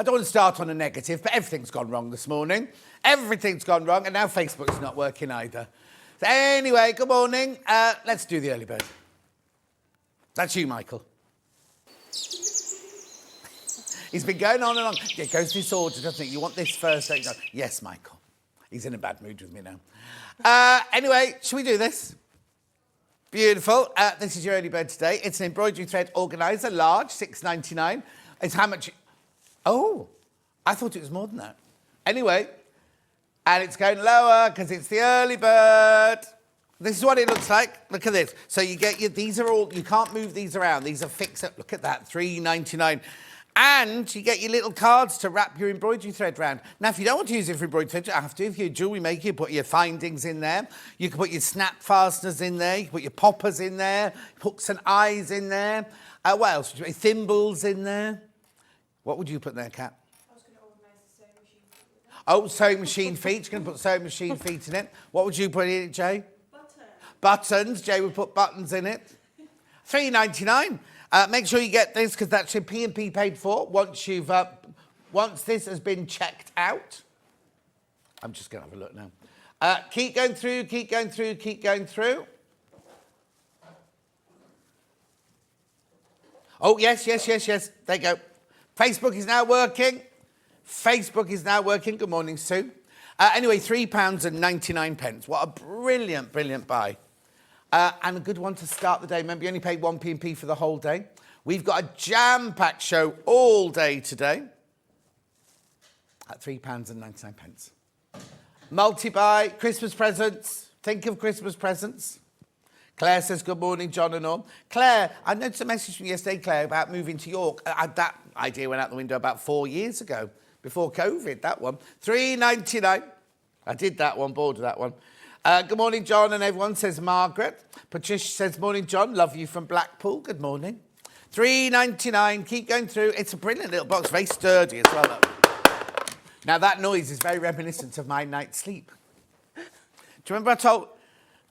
I don't want to start on a negative, but everything's gone wrong this morning. Everything's gone wrong, and now Facebook's not working either. So anyway, good morning. Let's do the early bird. That's you, Michael. He's been going on and on. It goes disorder, doesn't it? You want this first, don't you? Yes, Michael. He's in a bad mood with me now. Anyway, should we do this? Beautiful. This is your early bird today. It's an embroidery thread organiser, large, $6.99. It's how much... Oh, I thought it was more than that. Anyway, and it's going lower because it's the early bird. This is what it looks like. Look at this. So you get these are all, you can't move these around. These are fixed up. Look at that, $3.99. And you get your little cards to wrap your embroidery thread around. Now, if you don't want to use it for embroidery thread, you have to. If you're a jewellery maker, you put your findings in there. You can put your snap fasteners in there. You can put your poppers in there. Hooks and eyes in there. What else would you put? Thimbles in there. What would you put in there, Kat? I was going to organise the sewing machine feet. Oh, sewing machine feet. You're going to put sewing machine feet in it. What would you put in it, Jay? Buttons. Jay would put buttons in it. $3.99. Make sure you get this because that's your P&P paid for once this has been checked out. I'm just going to have a look now. Keep going through, keep going through, keep going through. Oh, yes. There you go. Facebook is now working. Facebook is now working. Good morning, Sue. Anyway, £3.99. What a brilliant, brilliant buy. And a good one to start the day. Remember, you only paid 1 P&P for the whole day. We've got a jam-packed show all day today at £3.99. Multi-buy, Christmas presents. Think of Christmas presents. Claire says, good morning, John and all. Claire, I noticed a message from yesterday, Claire, about moving to York. That idea went out the window about 4 years ago, before COVID, that one. $3.99. I did that one, bored of that one. Good morning, John and everyone, says Margaret. Patricia says, morning, John. Love you from Blackpool. Good morning. $3.99. Keep going through. It's a brilliant little box. Very sturdy as well. Look. Now, that noise is very reminiscent of my night's sleep. Do you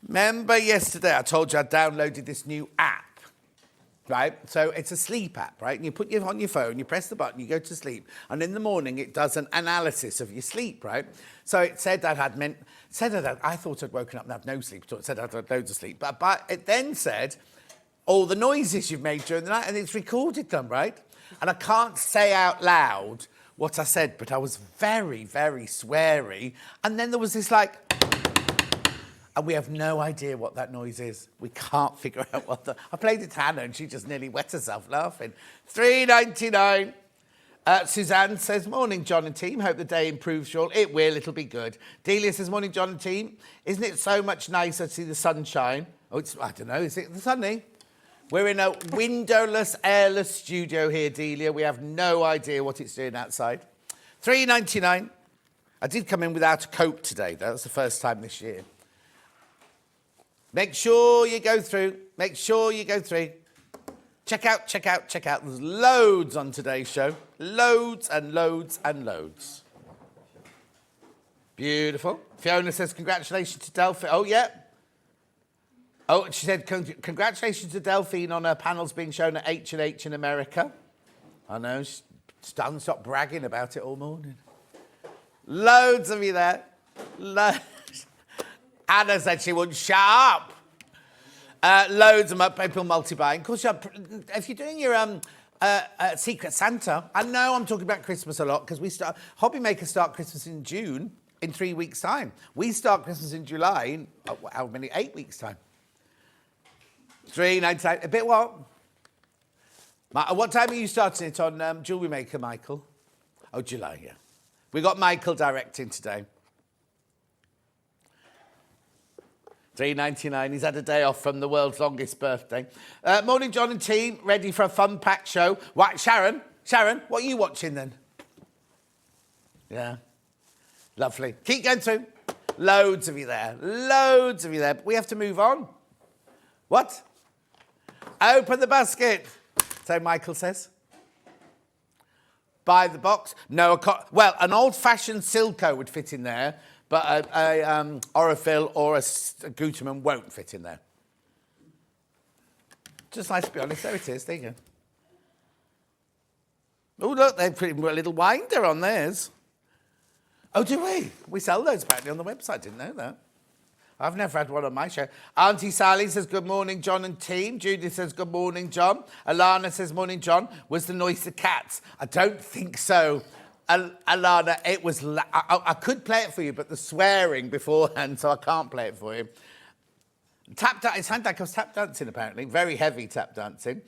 remember yesterday I told you I downloaded this new app? Right? So it's a sleep app, right? And you put it on your phone, you press the button, you go to sleep, and in the morning it does an analysis of your sleep, right? So it said I thought I'd woken up and had no sleep at all. It said I'd had loads of sleep. But it then said all the noises you've made during the night, and it's recorded them, right? And I can't say out loud what I said, but I was very, very sweary. And then there was this and we have no idea what that noise is. We can't figure out what I played it to Hannah and she just nearly wet herself laughing. $3.99. Suzanne says, morning, John and team. Hope the day improves, you all. It will, it'll be good. Delia says, morning, John and team. Isn't it so much nicer to see the sunshine? Oh, I don't know, is it sunny? We're in a windowless, airless studio here, Delia. We have no idea what it's doing outside. $3.99. I did come in without a coat today, though. That's the first time this year. Make sure you go through. Make sure you go through. Check out. There's loads on today's show. Loads and loads and loads. Beautiful. Fiona says, congratulations to Delphine. Oh, yeah. Oh, she said, congratulations to Delphine on her panels being shown at H&H in America. I know, she doesn't stop bragging about it all morning. Loads of you there. Loads. Anna said she wouldn't shut up. Loads of people multi-buying. Of course, if you're doing your Secret Santa, I know I'm talking about Christmas a lot because Hobby Makers start Christmas in June in 3 weeks' time. We start Christmas in July in, how many? 8 weeks' time. $3.99. A bit what? What time are you starting it on Jewellery Maker, Michael? Oh, July, yeah. We got Michael directing today. $3.99. He's had a day off from the world's longest birthday. Morning, John and team. Ready for a fun-packed show. Right, Sharon, what are you watching then? Yeah. Lovely. Keep going through. Loads of you there. Loads of you there. But we have to move on. What? Open the basket. So Michael says. Buy the box. No, well, an old-fashioned Silco would fit in there. But a Orifil or a Gutermann won't fit in there. Just nice to be honest. There it is. There you go. Oh, look, they've put a little winder on theirs. Oh, do we? We sell those apparently on the website. Didn't know that. I've never had one on my show. Auntie Sally says, good morning, John and team. Judy says, good morning, John. Alana says, morning, John. Was the noise the cats? I don't think so. Alana, it was... I could play it for you, but the swearing beforehand, so I can't play it for you. It sounded like I was tap dancing, apparently. Very heavy tap dancing.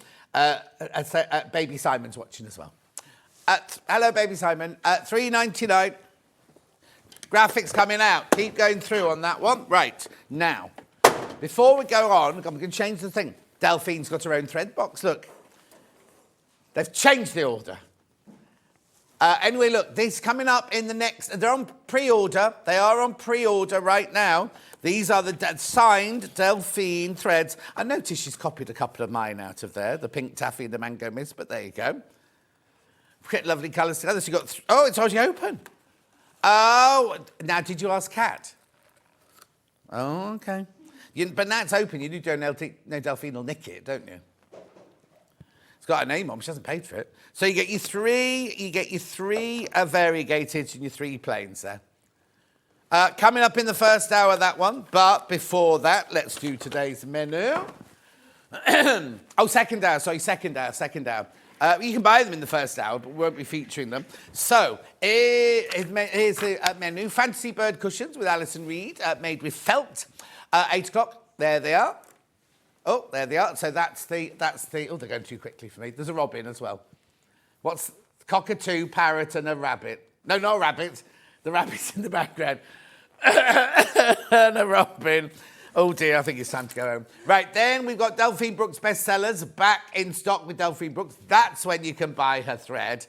Baby Simon's watching as well. Hello, Baby Simon. $3.99. Graphics coming out. Keep going through on that one. Right, now, before we go on, I'm going to change the thing. Delphine's got her own thread box, look. They've changed the order. Anyway, look, this coming up in the next... They're on pre-order. They are on pre-order right now. These are the signed Delphine threads. I noticed she's copied a couple of mine out of there, the pink taffy and the mango mist, but there you go. Get lovely colours together. So you got... Oh, it's already open. Oh, now did you ask Kat? Oh, okay. But now it's open. You do know Delphine will nick it, don't you? It's got a name on. She hasn't paid for it. So you get your three variegated and your 3 plains there. Coming up in the first hour, that one. But before that, let's do today's menu. Oh, second hour. You can buy them in the first hour, but we won't be featuring them. So, here's the menu. Fantasy bird cushions with Alison Reid, made with felt. 8 o'clock, there they are. Oh, there they are. So that's the, oh, they're going too quickly for me. There's a robin as well. What's cockatoo, parrot, and a rabbit? No, not a rabbit. The rabbit's in the background. And a robin. Oh dear, I think it's time to go home. Right, then we've got Delphine Brooks bestsellers back in stock with Delphine Brooks. That's when you can buy her thread.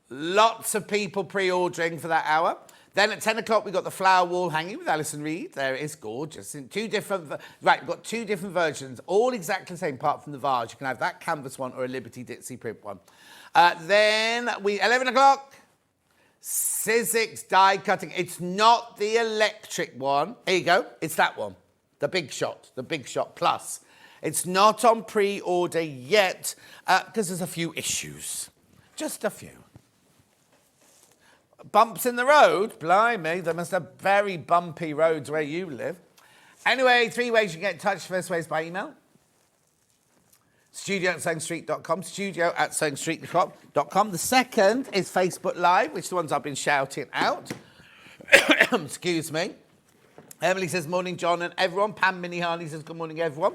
Lots of people pre-ordering for that hour. Then at 10 o'clock, we've got the flower wall hanging with Alison Reid. There it is, gorgeous. In 2 different... Right, we've got 2 different versions, all exactly the same, apart from the vase. You can have that canvas one or a Liberty Ditzy print one. Then, 11 o'clock... Sizzix die cutting. It's not the electric one. Here you go. It's that one. The Big Shot Plus. It's not on pre-order yet because there's a few issues. Just a few. Bumps in the road? Blimey, they must have very bumpy roads where you live. Anyway, 3 ways you can get in touch. First way is by email. studio@sewingstreet.com, studio@sewingstreet.com. The second is Facebook Live, which are the ones I've been shouting out. Excuse me. Emily says, morning, John and everyone. Pam Minnie Harley says, good morning, everyone.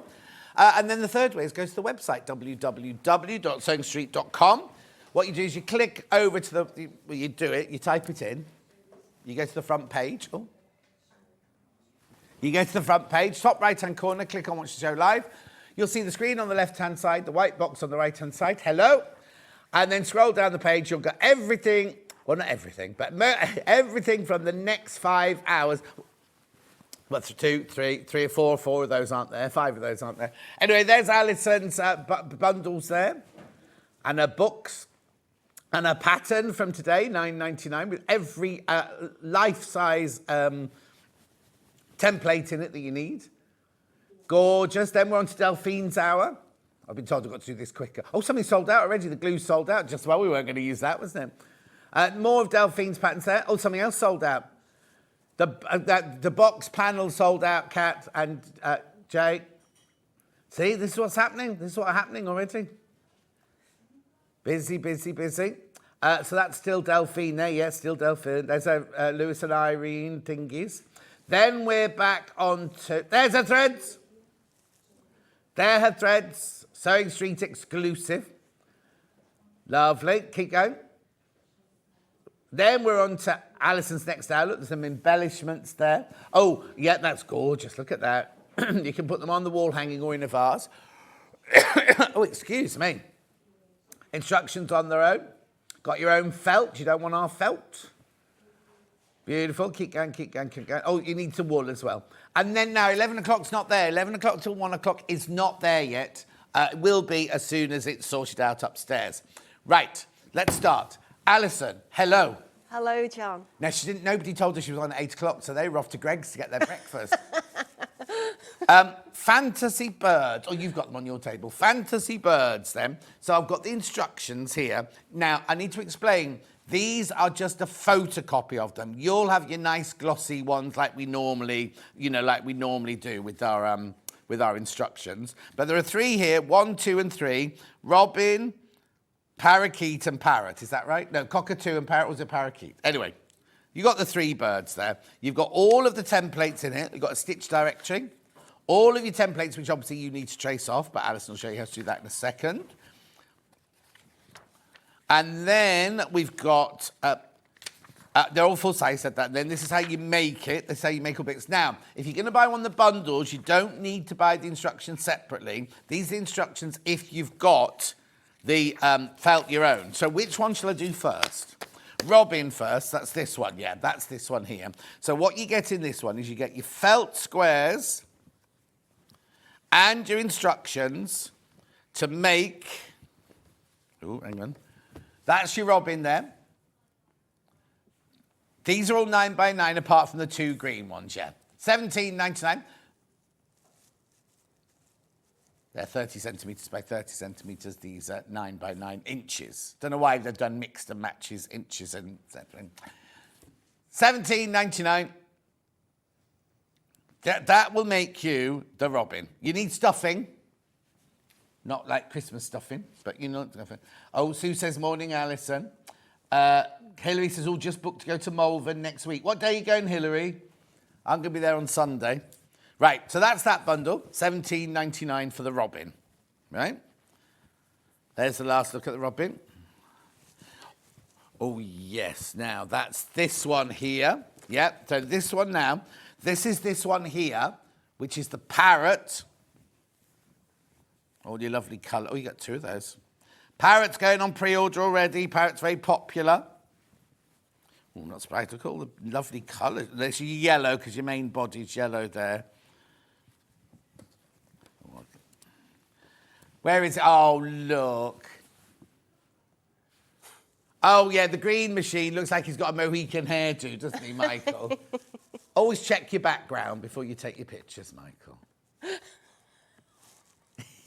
And then the third way is go to the website, www.sewingstreet.com. What you do is you click over to the... Well, you do it, you type it in. You go to the front page. Oh. You go to the front page, top right-hand corner, click on Watch the Show Live. You'll see the screen on the left-hand side, the white box on the right-hand side. Hello. And then scroll down the page. You'll get everything. Well, not everything, but everything from the next 5 hours. Well, 2, 3 or 4. 4 of those aren't there. 5 of those aren't there. Anyway, there's Alison's bundles there. And her books. And her pattern from today, $9.99, with every life-size template in it that you need. Gorgeous. Then we're on to Delphine's hour. I've been told I've got to do this quicker. Oh, something sold out already. The glue's sold out. Just well, we weren't going to use that, wasn't it? More of Delphine's patterns there. Oh, something else sold out. The box panel sold out, Kat and Jay. See, this is what's happening. This is what's happening already. Busy. So that's still Delphine there. Yes, still Delphine. There's Lewis and Irene thingies. Then we're back on to... There's her threads. There her threads. Sewing Street exclusive. Lovely. Keep going. Then we're on to Alison's next hour. Look, there's some embellishments there. Oh, yeah, that's gorgeous. Look at that. You can put them on the wall hanging or in a vase. Oh, excuse me. Instructions on their own. Got your own felt. You don't want our felt. Beautiful. Keep going. Oh, you need some wool as well. And then now, 11 o'clock's not there. 11 o'clock till 1 o'clock is not there yet. It will be as soon as it's sorted out upstairs. Right, let's start. Alison, hello. Hello, John. Now, nobody told her she was on at 8 o'clock, so they were off to Greg's to get their breakfast. Fantasy birds. Oh, you've got them on your table. Fantasy birds, then. So I've got the instructions here. Now, I need to explain. These are just a photocopy of them. You'll have your nice glossy ones like we normally, do with our instructions. But there are 3 here, 1, 2, and 3. Robin, parakeet, and parrot. Is that right? No, cockatoo and parrot was a parakeet. Anyway, you got the 3 birds there. You've got all of the templates in here. You've got a stitch directory. All of your templates, which obviously you need to trace off, but Alison will show you how to do that in a second. And then we've got, they're all full size, said that. Then this is how you make it. This is how you make all bits. Now, if you're going to buy one of the bundles, you don't need to buy the instructions separately. These are the instructions if you've got the felt your own. So which one shall I do first? Robin first. That's this one. Yeah, that's this one here. So what you get in this one is you get your felt squares and your instructions to make... Oh, hang on. That's your robin there. These are all 9 by 9 apart from the 2 green ones, yeah. $17.99. They're 30 centimetres by 30 centimetres. These are 9 by 9 inches. Don't know why they've done mixed and matches, inches and... $17.99. That will make you the robin. You need stuffing. Not like Christmas stuffing, but you know stuffing. Oh, Sue says, morning, Alison. Hilary says, all just booked to go to Malvern next week. What day are you going, Hilary? I'm going to be there on Sunday. Right, so that's that bundle. $17.99 for the robin. Right? There's the last look at the robin. Oh, yes. Now, that's this one here. Yep, so this one now. This is this one here, which is the parrot. All your lovely colour. Oh, you got 2 of those. Parrot's going on pre-order already. Parrot's very popular. Oh, not surprised. Look at all the lovely colours. There's your yellow, because your main body's yellow there. Where is it? Oh, look. Oh, yeah, the green machine looks like he's got a Mohican hairdo, doesn't he, Michael? Always check your background before you take your pictures, Michael.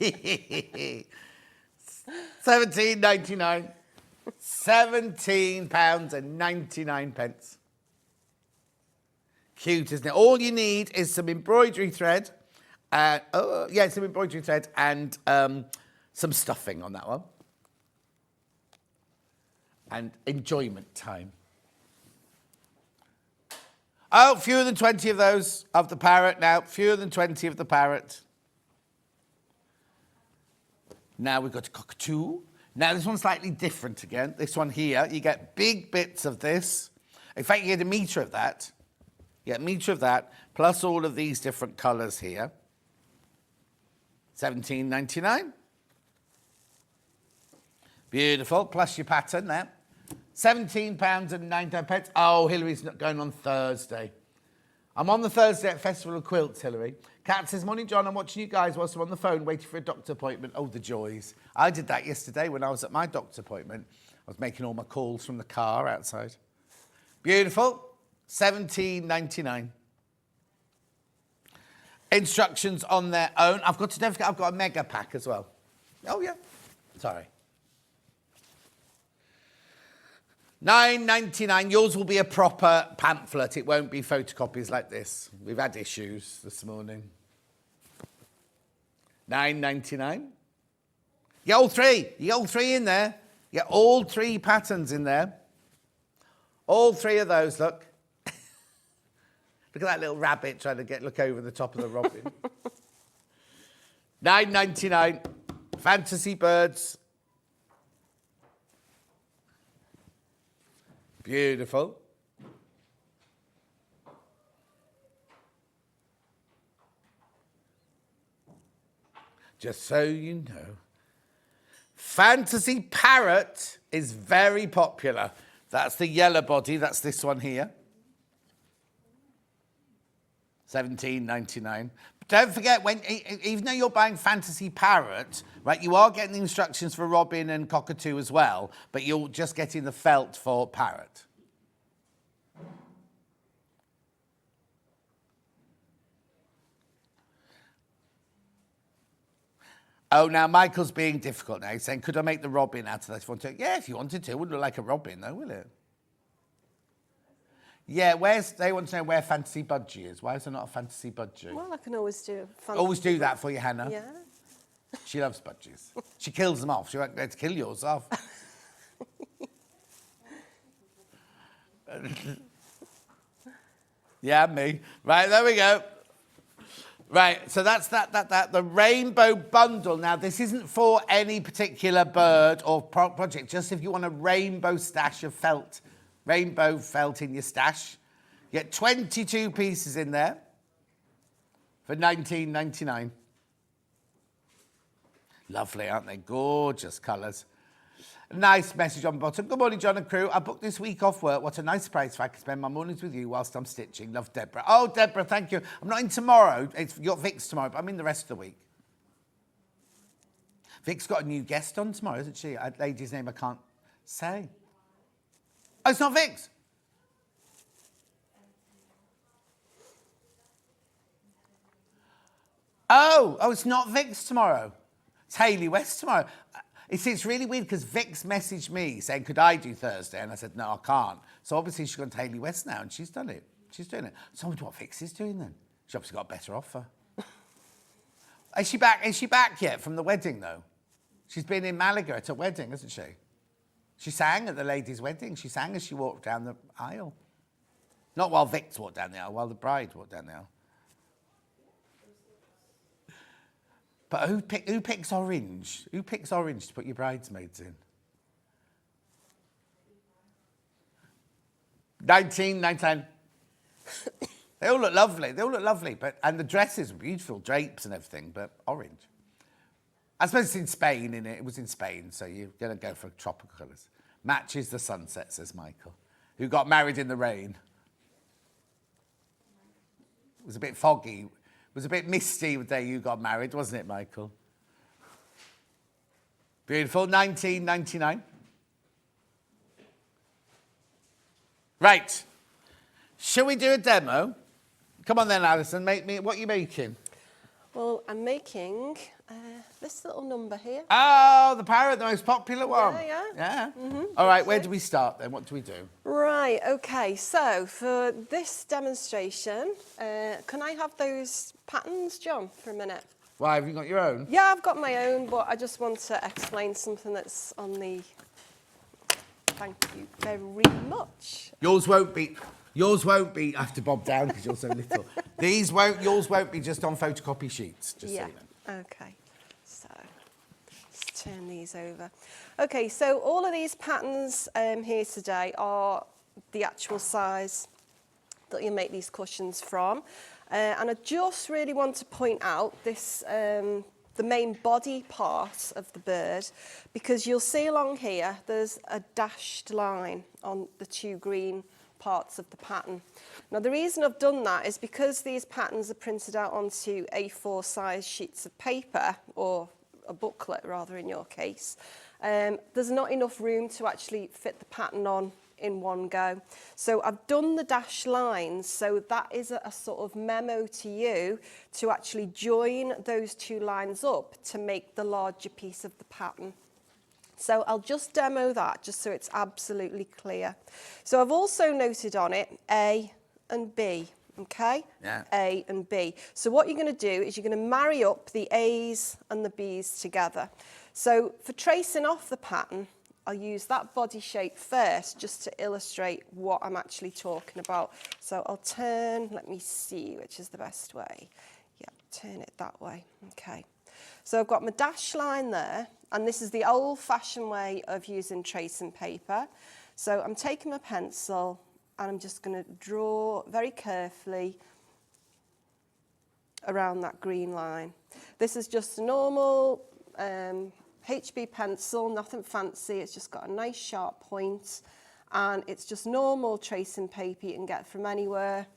£17.99. £17.99. Cute, isn't it? All you need is some embroidery thread. Some embroidery thread and some stuffing on that one. And enjoyment time. Oh, fewer than 20 of those of the parrot now. Fewer than 20 of the parrot. Now we've got a cockatoo. Now this one's slightly different again. This one here, you get big bits of this. In fact, you get a metre of that. You get a metre of that, plus all of these different colours here. $17.99. Beautiful, plus your pattern there. £17.99. Oh, Hillary's not going on Thursday. I'm on the Thursday at Festival of Quilts, Hilary. Kat says, morning, John. I'm watching you guys whilst I'm on the phone waiting for a doctor appointment. Oh, the joys. I did that yesterday when I was at my doctor's appointment. I was making all my calls from the car outside. Beautiful. $17.99. Instructions on their own. Don't forget, I've got a mega pack as well. Oh, yeah. Sorry. $9.99. Yours will be a proper pamphlet. It won't be photocopies like this. We've had issues this morning. $9.99. You get all 3. You get all 3 in there. You get all 3 patterns in there. All 3 of those, look. Look at that little rabbit trying to look over the top of the robin. $9.99. Fantasy birds. Beautiful. Just so you know. Fantasy parrot is very popular. That's the yellow body. That's this one here. $17.99. But don't forget, even though you're buying Fantasy Parrot, right, you are getting the instructions for Robin and Cockatoo as well, but you're just getting the felt for Parrot. Oh, now Michael's being difficult now. He's saying, could I make the robin out of that if you want to? Yeah, if you wanted to. It wouldn't look like a robin, though, will it? Yeah, they want to know where Fantasy Budgie is. Why is there not a Fantasy Budgie? Well, I can always do Always do that for you, Hannah. Yeah. She loves budgies. She kills them off. She won't go to kill yours off. Yeah, me. Right, there we go. Right, so that's that. The rainbow bundle. Now, this isn't for any particular bird or project, just if you want a rainbow stash of felt, rainbow felt in your stash. You get 22 pieces in there for $19.99. Lovely, aren't they? Gorgeous colours. Nice message on the bottom. Good morning, John and crew. I booked this week off work. What a nice price if I can spend my mornings with you whilst I'm stitching. Love, Deborah. Oh, Deborah, thank you. I'm not in tomorrow. You got Vic's tomorrow, but I'm in the rest of the week. Vic's got a new guest on tomorrow, isn't she? A lady's name I can't say. Oh, it's not Vic's? Oh, it's not Vic's tomorrow. It's Hayley West tomorrow. It's really weird because Vic's messaged me saying, could I do Thursday? And I said, no, I can't. So obviously she's gone to Hayley West now and she's done it. She's doing it. So I wonder what Vic's is doing then. She obviously got a better offer. Is she back yet from the wedding though? She's been in Malaga at a wedding, hasn't she? She sang at the lady's wedding. She sang as she walked down the aisle. Not while Vic's walked down the aisle, while the bride walked down the aisle. But who picks orange? Who picks orange to put your bridesmaids in? $19.99. They all look lovely. And the dresses are beautiful, drapes and everything, but orange. I suppose it's in Spain, innit? It was in Spain, so you're going to go for tropical colours. Matches the sunset, says Michael, who got married in the rain. It was a bit foggy. It was a bit misty the day you got married, wasn't it, Michael? Beautiful, $19.99. Right. Shall we do a demo? Come on then, Alison, what are you making? Well, I'm making this little number here. Oh, the parrot, the most popular one. Yeah. Mm-hmm. All right, where do we start then? What do we do? Right, okay, so for this demonstration, can I have those patterns, John, for a minute? Why, have you got your own? Yeah, I've got my own, but I just want to explain something that's on the... Thank you very much. Yours won't be, I have to bob down because you're so little. Yours won't be just on photocopy sheets, just so you know. Okay, so let's turn these over. Okay, so all of these patterns here today are the actual size that you make these cushions from. And I just really want to point out this, the main body part of the bird, because you'll see along here, there's a dashed line on the two green parts of the pattern. Now the reason I've done that is because these patterns are printed out onto A4 size sheets of paper, or a booklet rather in your case, there's not enough room to actually fit the pattern on in one go. So I've done the dashed lines, so that is a sort of memo to you to actually join those two lines up to make the larger piece of the pattern. So I'll just demo that just so it's absolutely clear. So I've also noted on it A and B, okay? Yeah. A and B. So what you're going to do is you're going to marry up the A's and the B's together. So for tracing off the pattern, I'll use that body shape first just to illustrate what I'm actually talking about. So I'll turn, let me see which is the best way. Yeah, turn it that way, okay. So I've got my dash line there, and this is the old-fashioned way of using tracing paper. So I'm taking my pencil and I'm just going to draw very carefully around that green line. This is just a normal HB pencil, nothing fancy. It's just got a nice sharp point, and it's just normal tracing paper you can get from anywhere.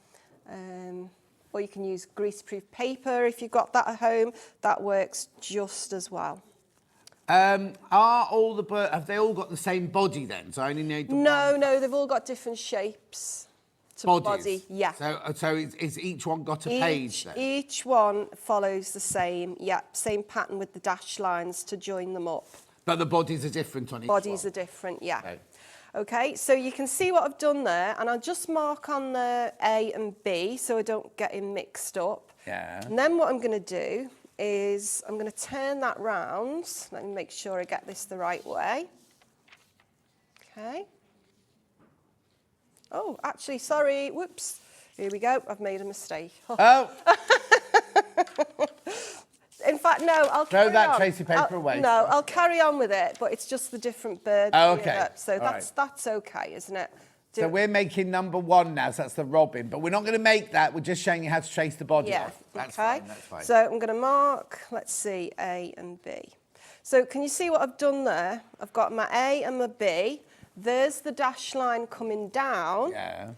Or you can use greaseproof paper if you've got that at home. That works just as well. Are all the birds, have they all got the same body then? So I only need the one? No, they've all got different shapes. to body. Yeah. So it's each one got a page then? Each one follows the same, same pattern with the dashed lines to join them up. But the bodies are different on each one? Bodies are different, yeah. Okay. Okay, so you can see what I've done there, and I'll just mark on the A and B so I don't get them mixed up. Yeah. And then what I'm going to do is I'm going to turn that round. Let me make sure I get this the right way. Okay. Oh, actually, sorry, whoops. Here we go, I've made a mistake. Oh! In fact, no, I'll Throw carry that on. tracey paper away. No, I'll carry on with it, but it's just the different birds. Oh, okay. So All that's okay, isn't it? So we're making number 1 now, so that's the robin. But we're not going to make that, we're just showing you how to trace the body off. That's okay. fine, that's fine. So I'm going to mark, let's see, A and B. So can you see what I've done there? I've got my A and my B. There's the dash line coming down. Yeah.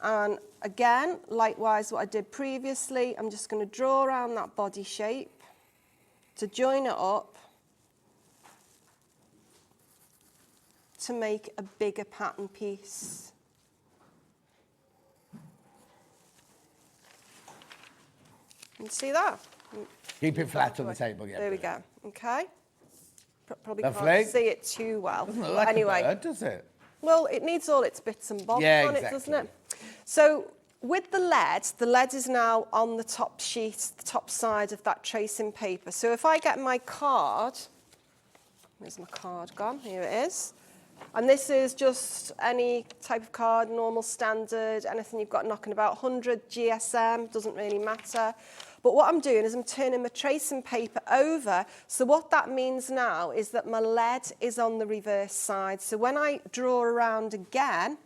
And again, likewise what I did previously, I'm just going to draw around that body shape to join it up to make a bigger pattern piece. Can you see that? Keep it flat on the table, yeah. There we go, okay. Probably Lovely. can't see it too well. Doesn't look But like anyway, a bird, does it? well, it needs all its bits and bobs Yeah, on exactly. it, doesn't it? So with the lead is now on the top sheet, the top side of that tracing paper. So if I get my card, where's my card gone? Here it is. And this is just any type of card, normal, standard, anything you've got knocking about, 100 GSM, doesn't really matter. But what I'm doing is I'm turning my tracing paper over. So what that means now is that my lead is on the reverse side. So when I draw around again,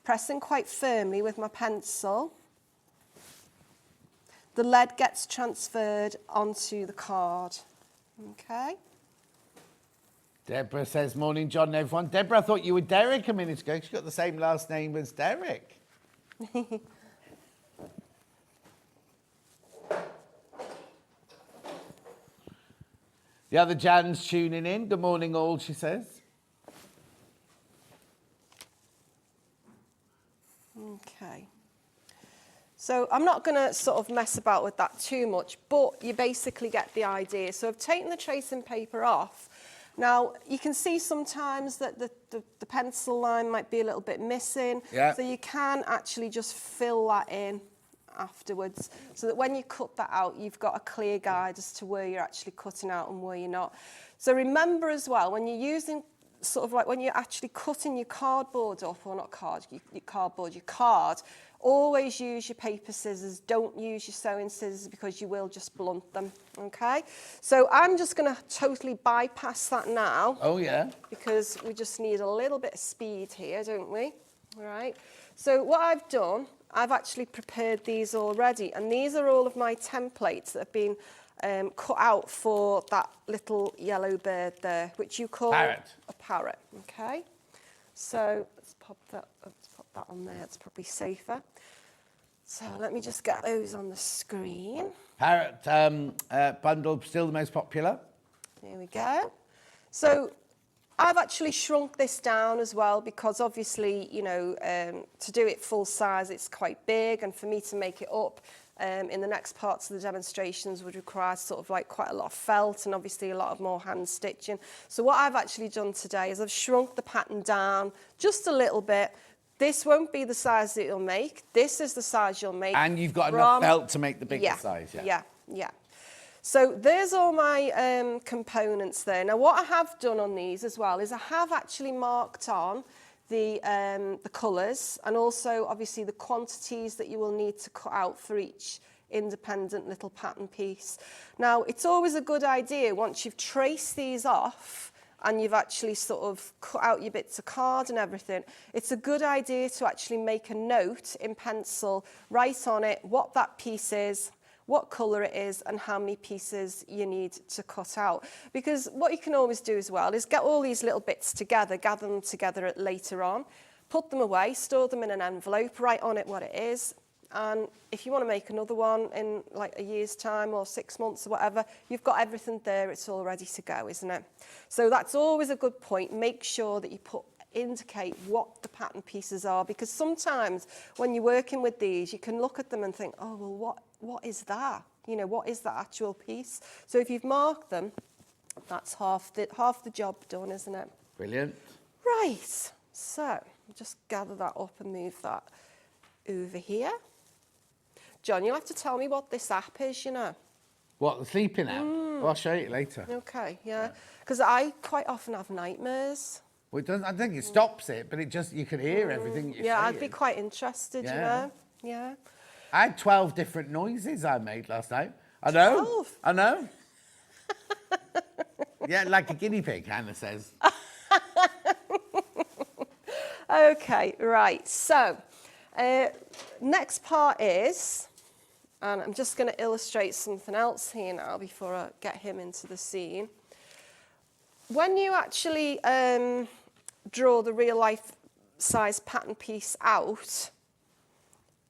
pressing quite firmly with my pencil, the lead gets transferred onto the card. Okay. Deborah says, morning, John and everyone. Deborah, I thought you were Derek a minute ago. She's got the same last name as Derek. The other Jan's tuning in. Good morning, all, she says. Okay. So I'm not going to sort of mess about with that too much, but you basically get the idea. So I've taken the tracing paper off. Now, you can see sometimes that the pencil line might be a little bit missing. Yeah. So you can actually just fill that in afterwards, so that when you cut that out, you've got a clear guide as to where you're actually cutting out and where you're not. So remember as well, when you're using, sort of like when you're actually cutting your cardboard up, or not card, your card, always use your paper scissors. Don't use your sewing scissors because you will just blunt them, okay? So I'm just going to totally bypass that now. Oh, yeah. Because we just need a little bit of speed here, don't we? All right. So what I've done, I've actually prepared these already, and these are all of my templates that have been cut out for that little yellow bird there, which you call parrot. A parrot, okay? So let's pop that on there, it's probably safer. So let me just get those on the screen. Parrot bundle, still the most popular. There we go. So I've actually shrunk this down as well because obviously, you know, to do it full size, it's quite big, and for me to make it up in the next parts of the demonstrations would require sort of like quite a lot of felt and obviously a lot of more hand stitching. So what I've actually done today is I've shrunk the pattern down just a little bit. This won't be the size that you'll make. This is the size you'll make. And you've got enough felt to make the bigger size, yeah. Yeah. So there's all my components there. Now what I have done on these as well is I have actually marked on the colours and also obviously the quantities that you will need to cut out for each independent little pattern piece. Now it's always a good idea once you've traced these off and you've actually sort of cut out your bits of card and everything, it's a good idea to actually make a note in pencil, write on it what that piece is, what colour it is, and how many pieces you need to cut out. Because what you can always do as well is get all these little bits together, gather them together later on, put them away, store them in an envelope, write on it what it is, and if you want to make another one in like a year's time or 6 months or whatever, you've got everything there, it's all ready to go, isn't it? So that's always a good point. Make sure that you put indicate what the pattern pieces are, because sometimes when you're working with these, you can look at them and think, oh, well, what is that? You know, what is that actual piece? So if you've marked them, that's half the job done, isn't it? Brilliant. Right, so just gather that up and move that over here. John, you'll have to tell me what this app is, you know. What, the sleeping app? Oh, I'll show you later. Okay, yeah. Because I quite often have nightmares. Well, it doesn't, I think it stops it, but it just, you can hear everything you're Yeah, saying. I'd be quite interested, you know. Yeah. I had 12 different noises I made last night. I know. 12? I know. Yeah, like a guinea pig, Hannah says. Okay, right. So, next part is, and I'm just going to illustrate something else here now before I get him into the scene. When you actually draw the real life size pattern piece out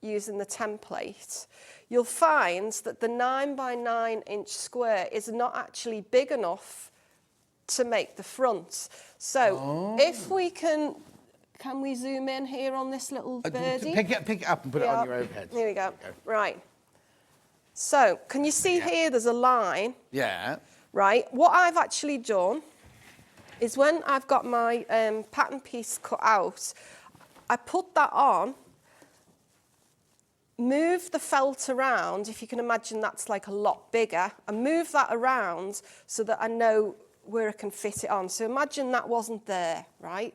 using the template, you'll find that the 9 by 9 inch square is not actually big enough to make the front. So if we can we zoom in here on this little birdie? Pick it up and put it on your overhead. Here we go. Right. So, can you see here there's a line? Yeah. Right. What I've actually done is when I've got my pattern piece cut out, I put that on, move the felt around, if you can imagine that's like a lot bigger, and move that around so that I know where I can fit it on. So imagine that wasn't there, right?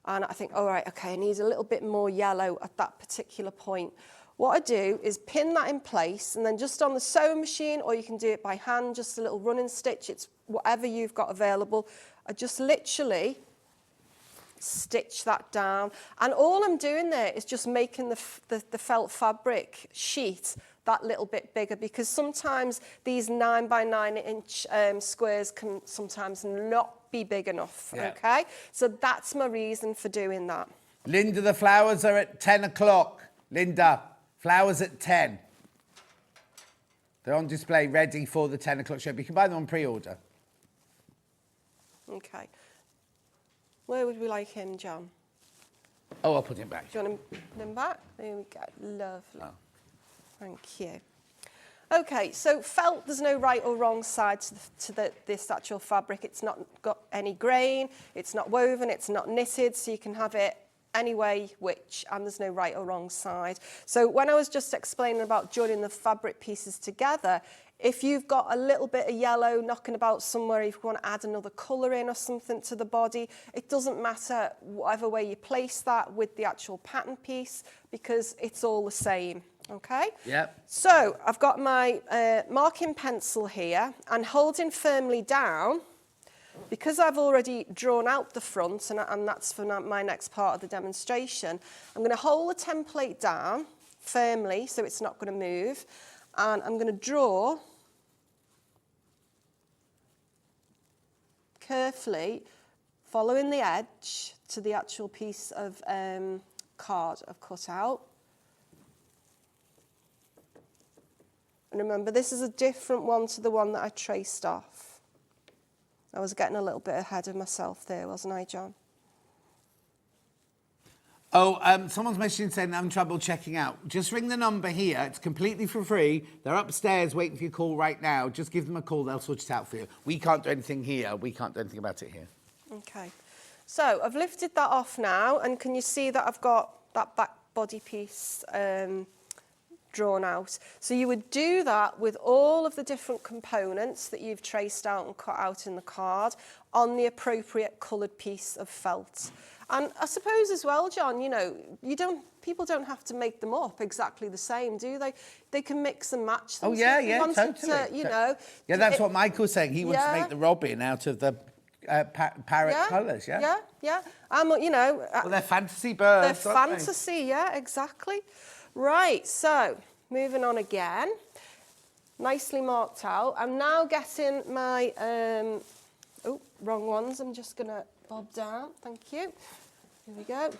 And I think, all right, okay, I need a little bit more yellow at that particular point. What I do is pin that in place, and then just on the sewing machine, or you can do it by hand, just a little running stitch, it's whatever you've got available. I just literally stitch that down. And all I'm doing there is just making the felt fabric sheet that little bit bigger, because sometimes these 9 by 9 inch squares can sometimes not be big enough, okay? So that's my reason for doing that. Linda, the flowers are at 10 o'clock. Linda, flowers at 10. They're on display, ready for the 10 o'clock show. But you can buy them on pre-order. Okay. Where would we like him, John? Oh, I'll put him back. Do you want him put him back? There we go. Lovely. Oh. Thank you. Okay, so felt, there's no right or wrong side to this actual fabric. It's not got any grain, it's not woven, it's not knitted, so you can have it any way which, and there's no right or wrong side. So when I was just explaining about joining the fabric pieces together, if you've got a little bit of yellow knocking about somewhere, if you want to add another colour in or something to the body, it doesn't matter whatever way you place that with the actual pattern piece, because it's all the same. Okay? Yep. So I've got my marking pencil here, and holding firmly down, because I've already drawn out the front, and that's for my next part of the demonstration, I'm going to hold the template down firmly so it's not going to move, and I'm going to draw carefully, following the edge to the actual piece of card I've cut out. And remember, this is a different one to the one that I traced off. I was getting a little bit ahead of myself there, wasn't I, John? Oh, someone's messaging saying I'm trouble checking out. Just ring the number here. It's completely for free. They're upstairs waiting for your call right now. Just give them a call. They'll sort it out for you. We can't do anything here. We can't do anything about it here. Okay. So I've lifted that off now, and can you see that I've got that back body piece drawn out? So you would do that with all of the different components that you've traced out and cut out in the card on the appropriate coloured piece of felt. And I suppose as well, John, you know, people don't have to make them up exactly the same, do they? They can mix and match them. Oh, yeah, so yeah, totally. You know. Yeah, that's what Michael's saying. He wants to make the robin out of the parrot colours, yeah? Yeah, yeah. You know. Well, they're fantasy birds, They're fantasy, yeah, exactly. Right, so moving on again. Nicely marked out. I'm now getting my, oh, wrong ones. I'm just going to bob down. Thank you. Here we go.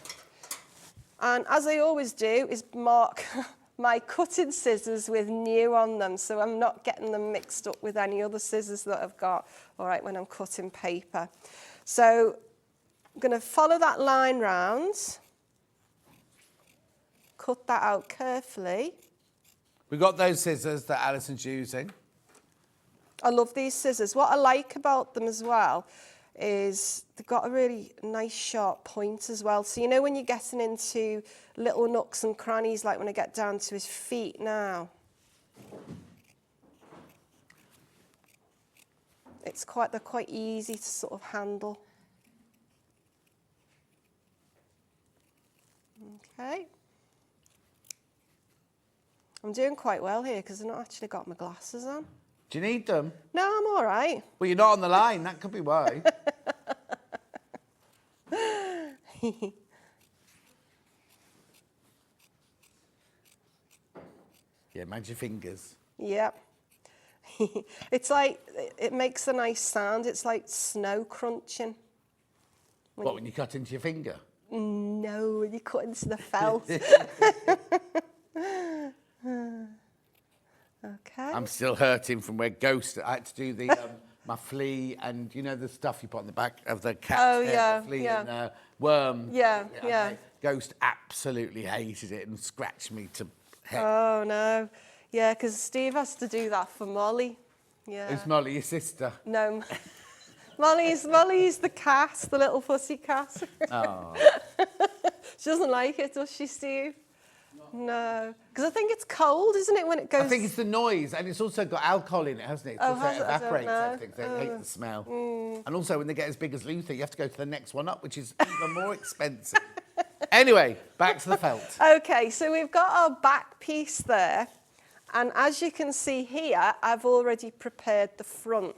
And as I always do, is mark my cutting scissors with new on them, so I'm not getting them mixed up with any other scissors that I've got, all right, when I'm cutting paper. So I'm going to follow that line round, cut that out carefully. We've got those scissors that Alison's using. I love these scissors. What I like about them as well is they've got a really nice sharp point as well. So you know when you're getting into little nooks and crannies, like when I get down to his feet now. They're quite easy to sort of handle. Okay. I'm doing quite well here because I've not actually got my glasses on. Do you need them? No, I'm all right. Well, you're not on the line. That could be why. Yeah, mind your fingers. Yep. It's like, it makes a nice sound. It's like snow crunching. What, when you cut into your finger? No, when you cut into the felt. Okay. I'm still hurting from where Ghost, I had to do the my flea and, you know, the stuff you put on the back of the cat. Oh, yeah, the flea yeah. and worm. Yeah, yeah. Ghost absolutely hated it and scratched me to heck. Oh, no. Yeah, because Steve has to do that for Molly. Yeah. Who's Molly, your sister? No. Molly's the cat, the little pussy cat. Oh. She doesn't like it, does she, Steve? No. Because I think it's cold, isn't it, when it goes... I think it's the noise, and it's also got alcohol in it, hasn't it? Oh, So has it it? I don't evaporates know. everything, so they hate the smell. And also, when they get as big as Luther, you have to go to the next one up, which is even more expensive. Anyway, back to the felt. Okay, so we've got our back piece there. And as you can see here, I've already prepared the front.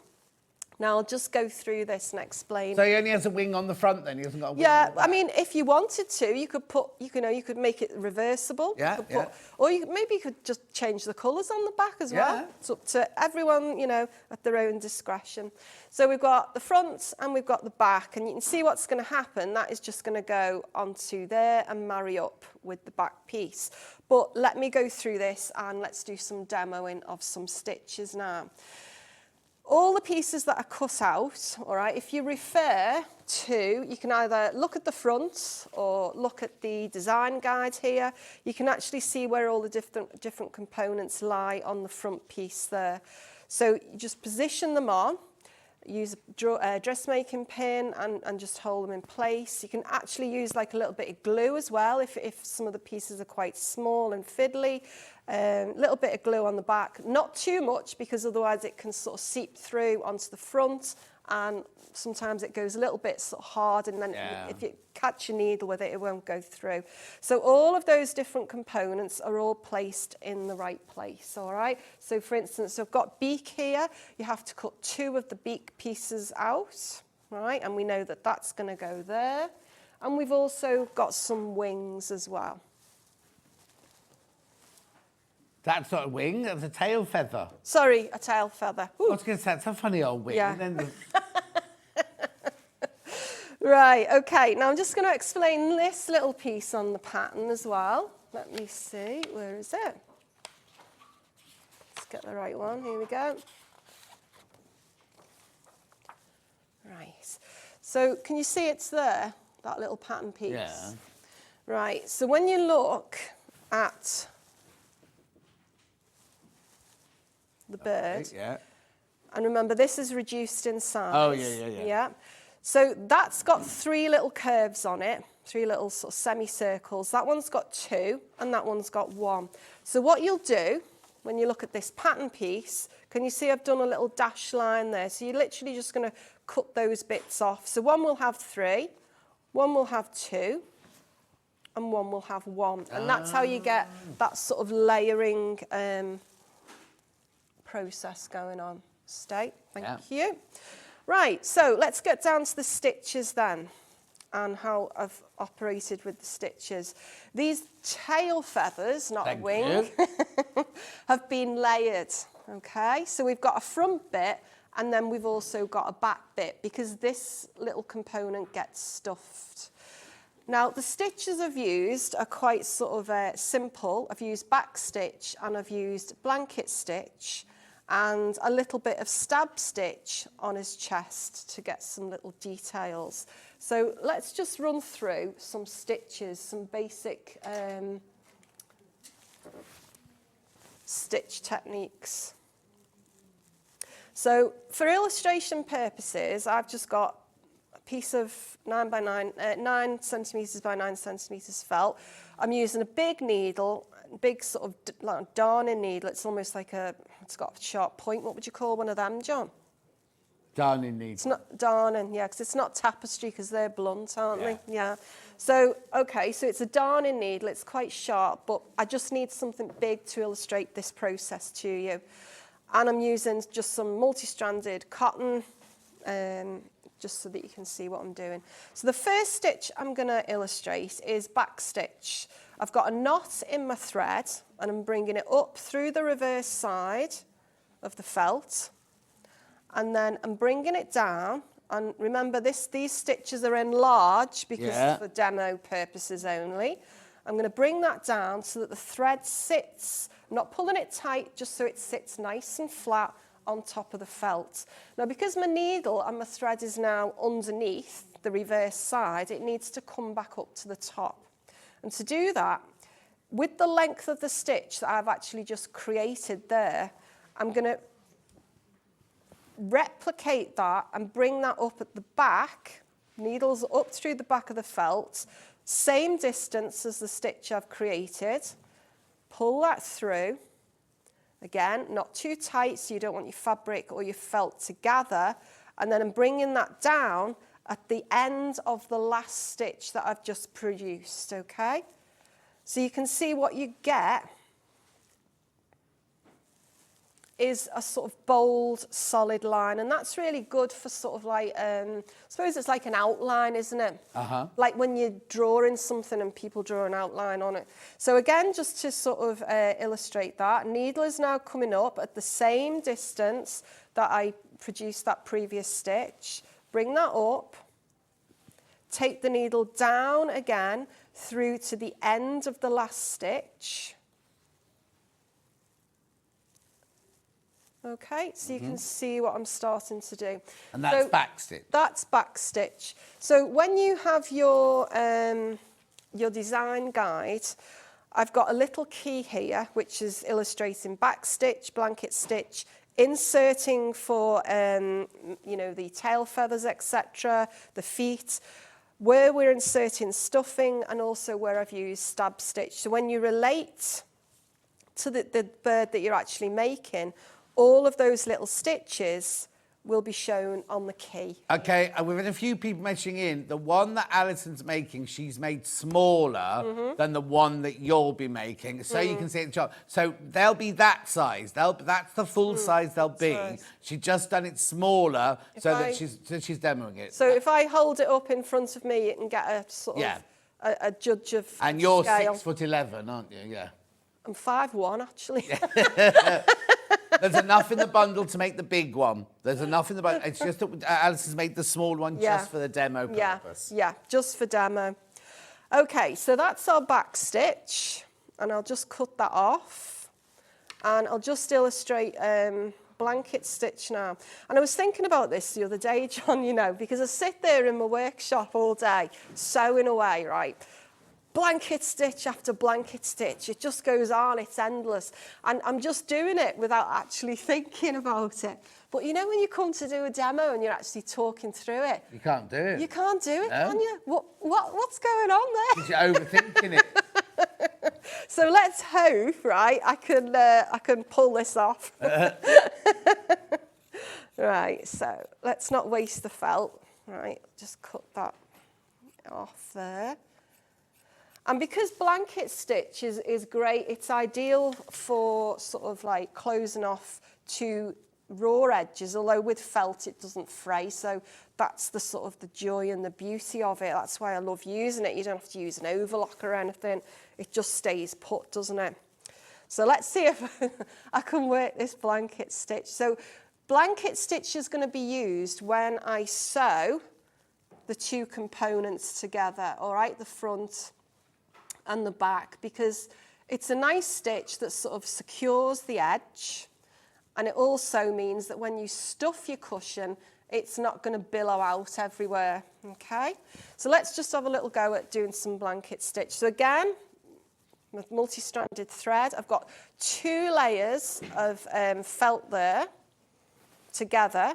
Now, I'll just go through this and explain. So he only has a wing on the front then? He hasn't got a wing Yeah, on the back? I mean, if you wanted to, you could put, you could make it reversible. Yeah, You could yeah. Or maybe you could just change the colours on the back as well. Yeah. It's up to everyone, you know, at their own discretion. So we've got the front and we've got the back, and you can see what's going to happen. That is just going to go onto there and marry up with the back piece. But let me go through this and let's do some demoing of some stitches now. All the pieces that are cut out, all right, if you refer to, you can either look at the front or look at the design guide here. You can actually see where all the different components lie on the front piece there. So you just position them on, use a dressmaking pin and just hold them in place. You can actually use like a little bit of glue as well if some of the pieces are quite small and fiddly. Little bit of glue on the back, not too much because otherwise it can sort of seep through onto the front, and sometimes it goes a little bit sort of hard, and then if you catch a needle with it, it won't go through. So all of those different components are all placed in the right place, all right? So for instance, I've got beak here. You have to cut 2 of the beak pieces out, right? And we know that that's going to go there. And we've also got some wings as well. That's not a wing, that's a tail feather. Sorry, a tail feather. I was going to say, it's a funny old wing. Yeah. And then Right, okay, now I'm just going to explain this little piece on the pattern as well. Let me see, where is it? Let's get the right one, here we go. Right, so can you see it's there, that little pattern piece? Yeah. Right, so when you look at the bird, yeah. and remember this is reduced in size. Oh, yeah. Yeah. So that's got 3 little curves on it, 3 little sort of semicircles. That one's got 2 and that one's got 1. So what you'll do when you look at this pattern piece, can you see I've done a little dash line there? So you're literally just going to cut those bits off. So one will have 3, one will have 2, and one will have 1. And that's how you get that sort of layering process going on. Thank you. Right, so let's get down to the stitches then and how I've operated with the stitches. These tail feathers, not a wing, have been layered, okay? So we've got a front bit and then we've also got a back bit because this little component gets stuffed. Now, the stitches I've used are quite sort of simple. I've used back stitch and I've used blanket stitch. and a little bit of stab stitch on his chest to get some little details. So let's just run through some stitches, some basic stitch techniques. So for illustration purposes, I've just got a piece of 9 centimetres by 9 centimetres felt. I'm using a big needle, big sort of like darning needle. It's almost like it's got a sharp point. What would you call one of them, John? Darning needle. It's not darning, yeah, because it's not tapestry because they're blunt, aren't they? Yeah. So, okay, so it's a darning needle. It's quite sharp, but I just need something big to illustrate this process to you. And I'm using just some multi-stranded cotton, just so that you can see what I'm doing. So the first stitch I'm going to illustrate is back stitch. I've got a knot in my thread, and I'm bringing it up through the reverse side of the felt. And then I'm bringing it down. And remember, these stitches are enlarged because for demo purposes only. I'm going to bring that down so that the thread sits, I'm not pulling it tight, just so it sits nice and flat on top of the felt. Now, because my needle and my thread is now underneath the reverse side, it needs to come back up to the top. And to do that, with the length of the stitch that I've actually just created there, I'm going to replicate that and bring that up at the back, needles up through the back of the felt, same distance as the stitch I've created, pull that through, again, not too tight so you don't want your fabric or your felt to gather, and then I'm bringing that down at the end of the last stitch that I've just produced, okay? So you can see what you get is a sort of bold, solid line, and that's really good for sort of like, I suppose it's like an outline, isn't it? Like when you're drawing something and people draw an outline on it. So again, just to sort of illustrate that, needle is now coming up at the same distance that I produced that previous stitch. Bring that up, take the needle down again through to the end of the last stitch. Okay, so you can see what I'm starting to do. And that's back stitch. That's back stitch. So when you have your design guide, I've got a little key here, which is illustrating back stitch, blanket stitch, inserting for, you know, the tail feathers, etc., the feet, where we're inserting stuffing, and also where I've used stab stitch. So when you relate to the bird that you're actually making, all of those little stitches will be shown on the key. Okay, and we've had a few people mentioning in, the one that Alison's making, she's made smaller than the one that you'll be making, so you can see it in the shop. So they'll be that size. That's the full size they'll be. Nice. She's just done it smaller that she's demoing it. So if I hold it up in front of me, you can get a sort of a judge of And you're scale. 6'11", aren't you? Yeah. I'm 5'1", actually. There's enough in the bundle to make the big one. There's enough in the bundle. It's just that Alice has made the small one just for the demo purpose. Yeah, just for demo. Okay, so that's our back stitch, and I'll just cut that off, and I'll just illustrate blanket stitch now. And I was thinking about this the other day, John, you know, because I sit there in my workshop all day, sewing away, right? Blanket stitch after blanket stitch. It just goes on, it's endless. And I'm just doing it without actually thinking about it. But you know when you come to do a demo and you're actually talking through it? You can't do it. You can't do it, can you? What's going on there? Because you're overthinking it. So let's hope, right, I can pull this off. Right, so let's not waste the felt. Right, just cut that off there. And because blanket stitch is great, it's ideal for sort of like closing off to raw edges, although with felt it doesn't fray, so that's the sort of the joy and the beauty of it. That's why I love using it. You don't have to use an overlock or anything. It just stays put, doesn't it? So let's see if I can work this blanket stitch. So blanket stitch is going to be used when I sew the two components together, all right, the front and the back, because it's a nice stitch that sort of secures the edge And it also means that when you stuff your cushion, it's not going to billow out everywhere, okay? So let's just have a little go at doing some blanket stitch. So again, with multi-stranded thread, I've got 2 layers of felt there together,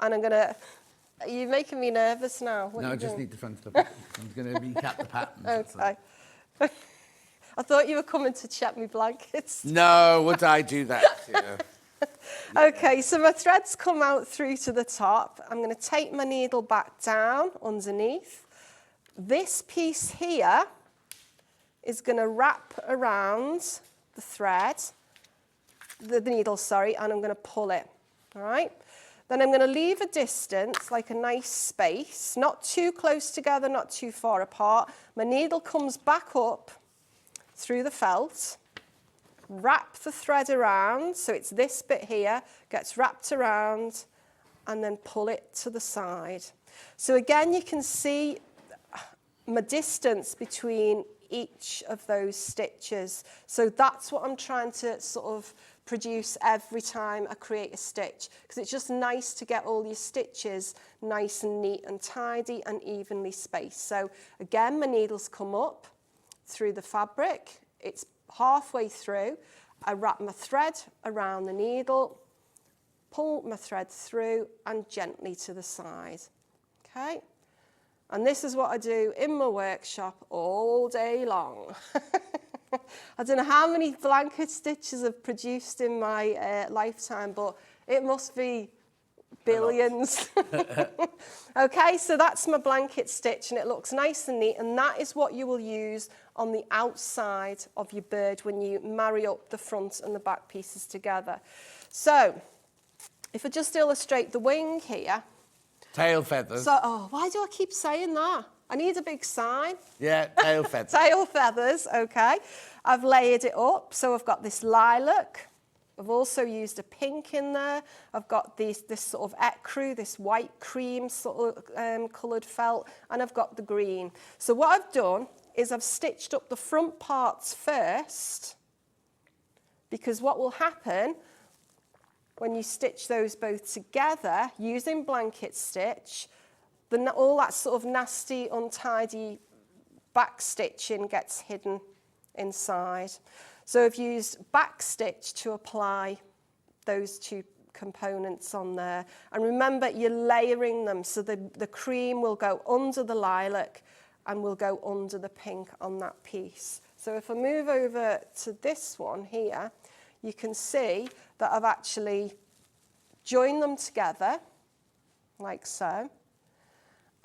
and I'm going to... Are you making me nervous now? What No, I just doing? need to front up. I'm going to recap the patterns. Okay. I thought you were coming to check me blankets. No, would I do that? Yeah. Okay, so my thread's come out through to the top. I'm going to take my needle back down underneath. This piece here is going to wrap around the thread, the needle, sorry, and I'm going to pull it, all right? Then I'm going to leave a distance, like a nice space, not too close together, not too far apart. My needle comes back up through the felt, wrap the thread around, so it's this bit here, gets wrapped around, and then pull it to the side. So again, you can see my distance between each of those stitches. So that's what I'm trying to sort of produce every time I create a stitch, because it's just nice to get all your stitches nice and neat and tidy and evenly spaced. So again, my needles come up through the fabric. It's halfway through. I wrap my thread around the needle, pull my thread through and gently to the side, okay? And this is what I do in my workshop all day long. I don't know how many blanket stitches I've produced in my lifetime, but it must be billions. Okay, so that's my blanket stitch and it looks nice and neat, and that is what you will use on the outside of your bird when you marry up the front and the back pieces together. So if I just illustrate the wing here. Tail feathers. So, oh, why do I keep saying that? I need a big sign. Yeah, tail feathers. Tail feathers, okay. I've layered it up, so I've got this lilac. I've also used a pink in there. I've got this sort of ecru, this white cream sort of coloured felt, and I've got the green. So what I've done is I've stitched up the front parts first, because what will happen when you stitch those both together using blanket stitch, all that sort of nasty, untidy back stitching gets hidden inside. So I've used back stitch to apply those 2 components on there. And remember, you're layering them, so the cream will go under the lilac and will go under the pink on that piece. So if I move over to this one here, you can see that I've actually joined them together, like so.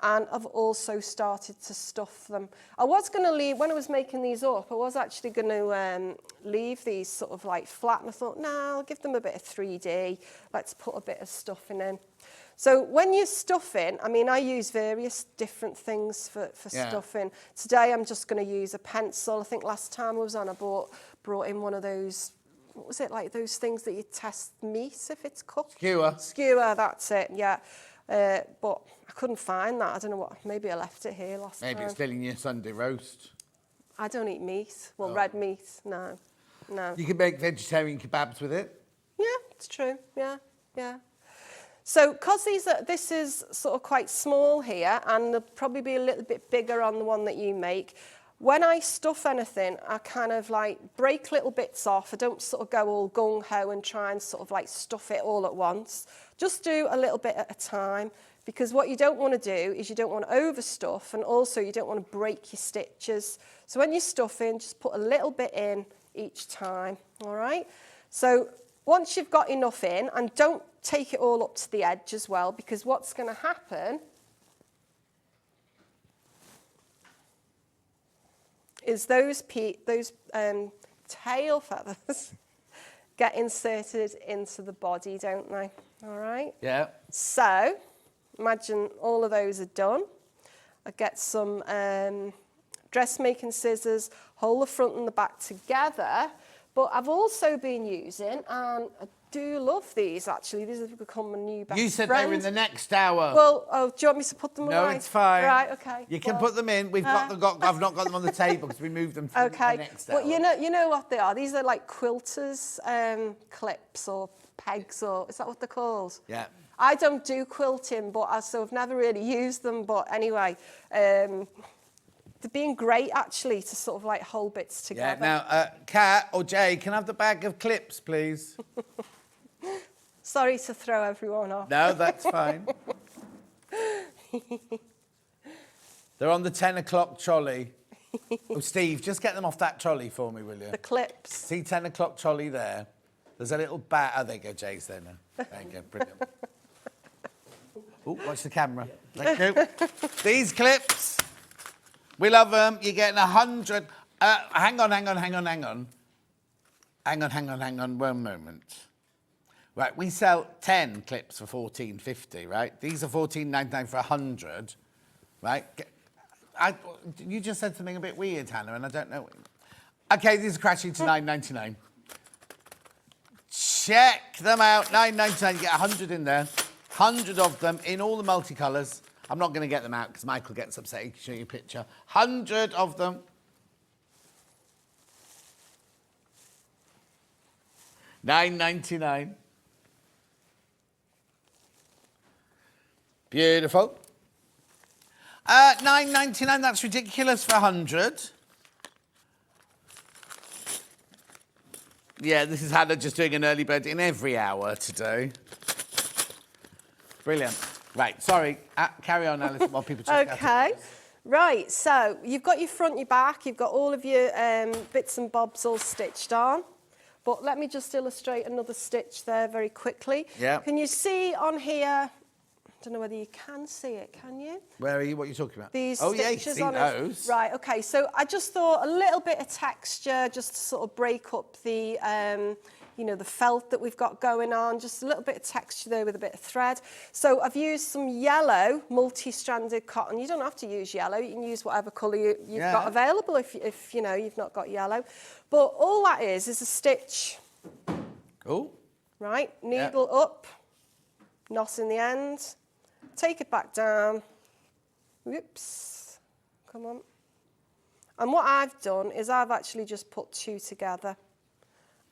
And I've also started to stuff them. I was going to leave, when I was making these up, I was actually going to leave these sort of like flat, and I thought, no, I'll give them a bit of 3D. Let's put a bit of stuffing in. So when you're stuffing, I mean, I use various different things for stuffing. Today I'm just going to use a pencil. I think last time I was on, I brought in one of those, what was it, like those things that you test meat if it's cooked? Skewer. Skewer, that's it, yeah. But I couldn't find that. I don't know what, maybe I left it here last time. Maybe it's still in your Sunday roast. I don't eat meat. Well, red meat, no. You can make vegetarian kebabs with it. Yeah, it's true, yeah. So, because this is sort of quite small here, and they'll probably be a little bit bigger on the one that you make, when I stuff anything, I kind of like break little bits off. I don't sort of go all gung-ho and try and sort of like stuff it all at once. Just do a little bit at a time, because what you don't want to do is you don't want to overstuff, and also you don't want to break your stitches. So when you're stuffing, just put a little bit in each time, all right? So once you've got enough in, and don't take it all up to the edge as well, because what's going to happen is those tail feathers get inserted into the body, don't they? All right? Yeah. So, imagine all of those are done. I get some dressmaking scissors, hold the front and the back together, but I've also been using, and I do love these actually, these have become a new best friend. You said they were in the next hour. Well, do you want me to put them away? No, it's fine. Right, okay. You can put them in. I've not got them on the table because we moved them to the next hour. Well, you know what they are. These are like quilters clips or pegs, or is that what they're called? Yeah. I don't do quilting, but so I've never really used them. But anyway, they're being great actually to sort of like hold bits together. Yeah. Now, Kat or Jay, can I have the bag of clips, please? Sorry to throw everyone off. No, that's fine. They're on the 10 o'clock trolley. Oh, Steve, just get them off that trolley for me, will you? The clips. See 10 o'clock trolley there? There's a little bat. Oh, there you go, Jay's there now. There you go, brilliant. Oh, watch the camera. Thank you. These clips, we love them. You're getting 100. Hang on. Hang on, one moment. Right, we sell 10 clips for $14.50, right? These are $14.99 for 100, right? You just said something a bit weird, Hannah, and I don't know. Okay, these are crashing to $9.99. Check them out, $9.99. You get 100 in there, 100 of them in all the multicolours. I'm not going to get them out because Michael gets upset. He can show you a picture. 100 of them. $9.99. Beautiful. $9.99, that's ridiculous for 100. Yeah, this is Hannah just doing an early bird in every hour today. Brilliant. Right, sorry. Carry on, Alison, while people check out. Okay. Right, so you've got your front, your back, you've got all of your bits and bobs all stitched on. But let me just illustrate another stitch there very quickly. Yeah. Can you see on here? I don't know whether you can see it, can you? Where are you? What are you talking about? These oh, yeah, you stitches see on those. it. Right, okay, so I just thought a little bit of texture just to sort of break up the, you know, the felt that we've got going on, just a little bit of texture there with a bit of thread. So I've used some yellow multi-stranded cotton. You don't have to use yellow, you can use whatever colour you've got available if, you know, you've not got yellow. But all that is a stitch. Oh. Right, needle up, knot in the end, take it back down, whoops, come on. And what I've done is I've actually just put two together,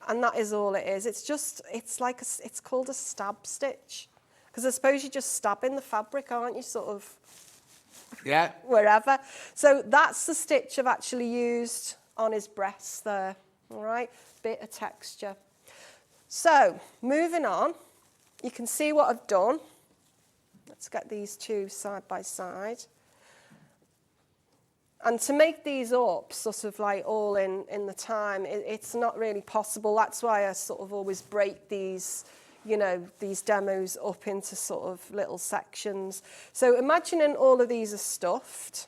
and that is all it is. It's just, it's like, it's called a stab stitch, because I suppose you're just stabbing the fabric, aren't you, sort of, wherever. So that's the stitch I've actually used on his breast there, all right, bit of texture. So, moving on, you can see what I've done. Let's get these two side by side. And to make these up, sort of like all in the time, it's not really possible. That's why I sort of always break these, you know, these demos up into sort of little sections. So imagining all of these are stuffed.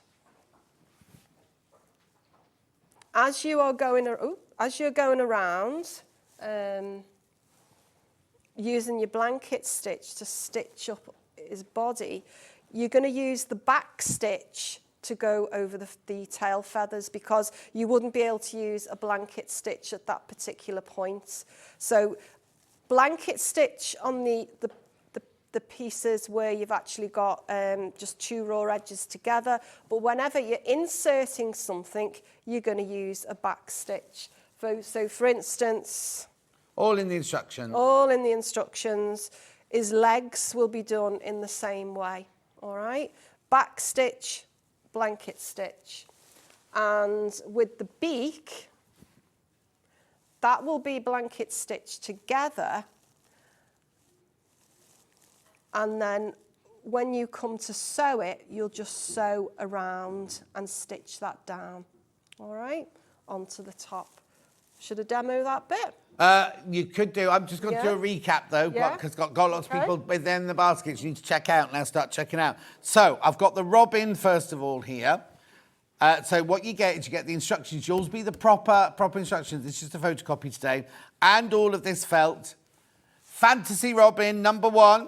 As you're going around, using your blanket stitch to stitch up his body, you're going to use the back stitch to go over the tail feathers, because you wouldn't be able to use a blanket stitch at that particular point. So blanket stitch on the pieces where you've actually got just two raw edges together, but whenever you're inserting something, you're going to use a back stitch. So for instance, all in the instructions. All in the instructions. His legs will be done in the same way, all right? Back stitch, blanket stitch. And with the beak, that will be blanket stitch together. And then when you come to sew it, you'll just sew around and stitch that down, all right, onto the top. Should I demo that bit? You could do. I'm just going to do a recap, though, because got lots of people within the baskets you need to check out. Now start checking out. So I've got the robin, first of all, here. So what you get is you get the instructions. Yours be the proper instructions. It's just a photocopy today. And all of this felt. Fantasy robin, number 1.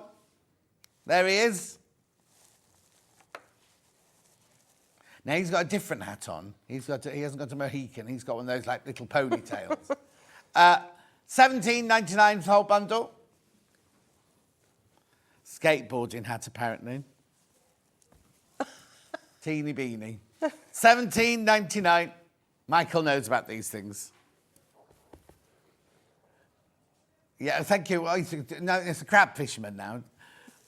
There he is. Now he's got a different hat on. He hasn't got a Mohican. He's got one of those like little ponytails. $17.99 for the whole bundle. Skateboarding hat, apparently. Teeny beanie. $17.99. Michael knows about these things. Yeah, thank you. No, it's a crab fisherman now.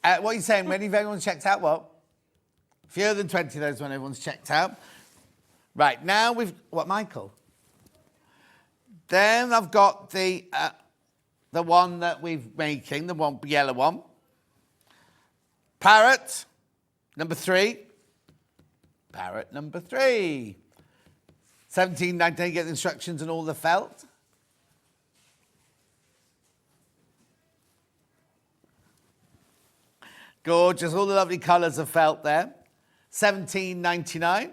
What are you saying? When have everyone's checked out? What? Fewer than 20, those when everyone's checked out. Right, now we've... What, Michael? Then I've got the one that we're making, the one yellow one. Parrot, number 3. Parrot, number 3. 17.99, you get the instructions and all the felt. Gorgeous, all the lovely colours of felt there. 17.99.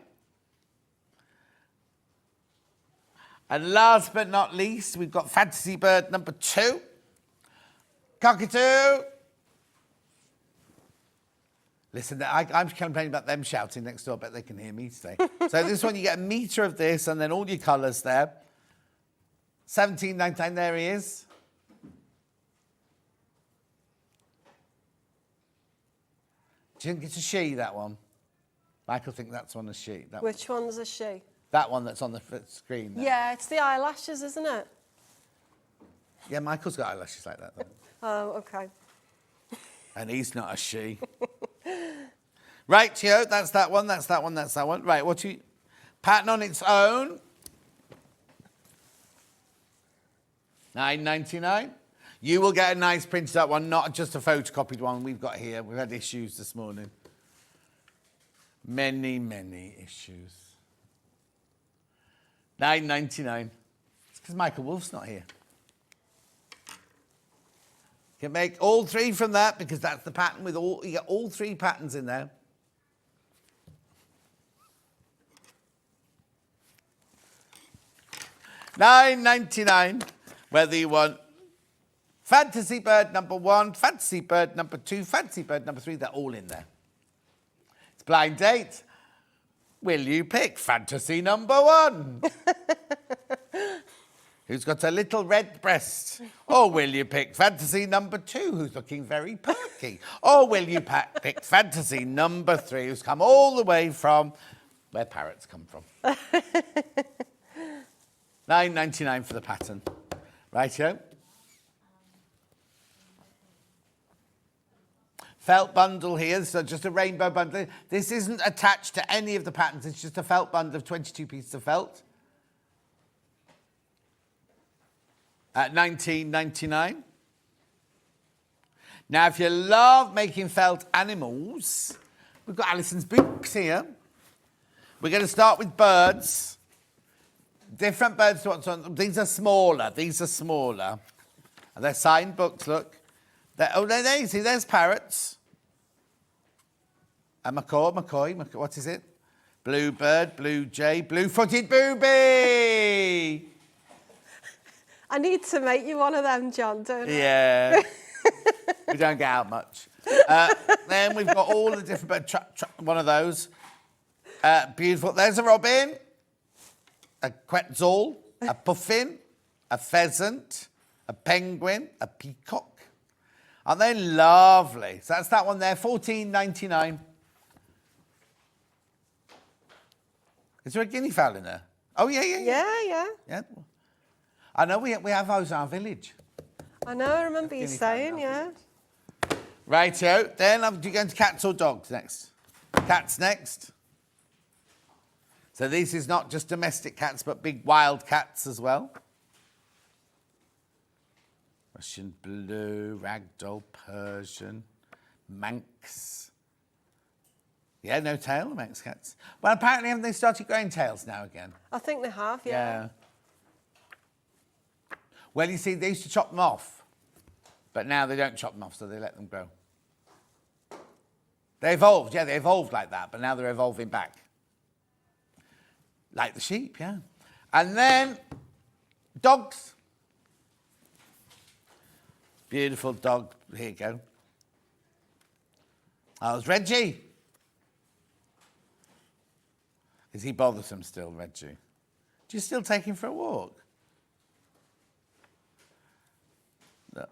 And last but not least, we've got Fantasy Bird number 2. Cockatoo. Listen, I'm complaining about them shouting next door. I bet they can hear me today. So this one, you get a metre of this and then all your colours there. 17.99, there he is. Do you think it's a she, that one? Michael thinks that's one a she. Which one's a she? That one that's on the screen. There. Yeah, it's the eyelashes, isn't it? Yeah, Michael's got eyelashes like that, though. Oh, okay. And he's not a she. Right, Tio, that's that one, that's that one, that's that one. Right, what you... Pattern on its own. $9.99. You will get a nice printed up one, not just a photocopied one we've got here. We've had issues this morning. Many, many issues. $9.99. It's because Michael Wolf's not here. You can make all 3 from that because that's the pattern with all, you get all 3 patterns in there. $9.99, whether you want Fantasy Bird number 1, Fantasy Bird number 2, Fantasy Bird number 3, they're all in there. It's blind date. Will you pick Fantasy number 1? Who's got a little red breast? Or will you pick Fantasy number 2, who's looking very perky? Or will you pick Fantasy number 3, who's come all the way from where parrots come from? $9.99 for the pattern. Rightio. Felt bundle here, so just a rainbow bundle. This isn't attached to any of the patterns, it's just a felt bundle of 22 pieces of felt. At $19.99. Now, if you love making felt animals, we've got Alison's books here. We're going to start with birds. Different birds to what's on. These are smaller. These are smaller. And they're signed books, look. There you see, there's parrots. A macaw, what is it? Bluebird, blue jay, blue-footed booby. I need to make you one of them, John, don't I? Yeah. We don't get out much. Then we've got all the different birds. One of those. Beautiful. There's a robin, a quetzal, a puffin, a pheasant, a penguin, a peacock. Aren't they lovely? So that's that one there, $14.99. Is there a guinea fowl in there? Oh, yeah. Yeah. I know we have those in our village. I know, I remember you saying, yeah. Righto. Then I'm going to cats or dogs next. Cats next. So this is not just domestic cats, but big wild cats as well. Russian blue, ragdoll, Persian, Manx. Yeah, no tail, the Manx cats. Well, apparently haven't they started growing tails now again? I think they have, yeah. Well, you see, they used to chop them off, but now they don't chop them off, so they let them grow. They evolved, yeah, they evolved like that, but now they're evolving back. Like the sheep, yeah. And then dogs. Beautiful dog. Here you go. Oh, it's Reggie. Is he bothersome still, Reggie? Do you still take him for a walk? No.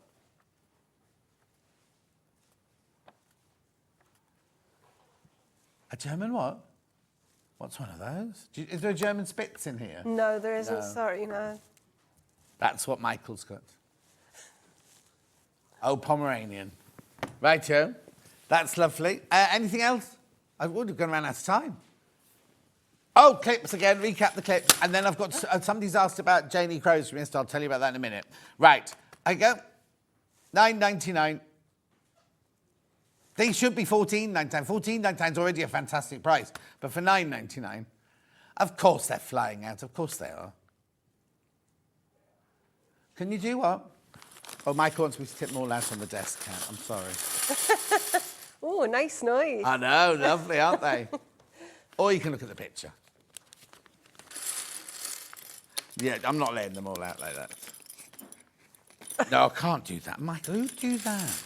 A German what? What's one of those? Is there a German Spitz in here? No, there isn't, sorry, no. That's what Michael's got. Oh, Pomeranian. Righto. That's lovely. Anything else? I would have gone around out of time. Oh, clips again. Recap the clips. And then I've got... somebody's asked about Janie Crow's wrist. I'll tell you about that in a minute. Right. I go. $9.99. They should be $14.99. $14.99 is already a fantastic price. But for $9.99, of course they're flying out. Of course they are. Can you do what? Oh, Michael wants me to tip them all out on the desk, Kat. I'm sorry. Oh, nice noise. I know, lovely, aren't they? Or you can look at the picture. Yeah, I'm not letting them all out like that. No, I can't do that. Michael, who'd do that?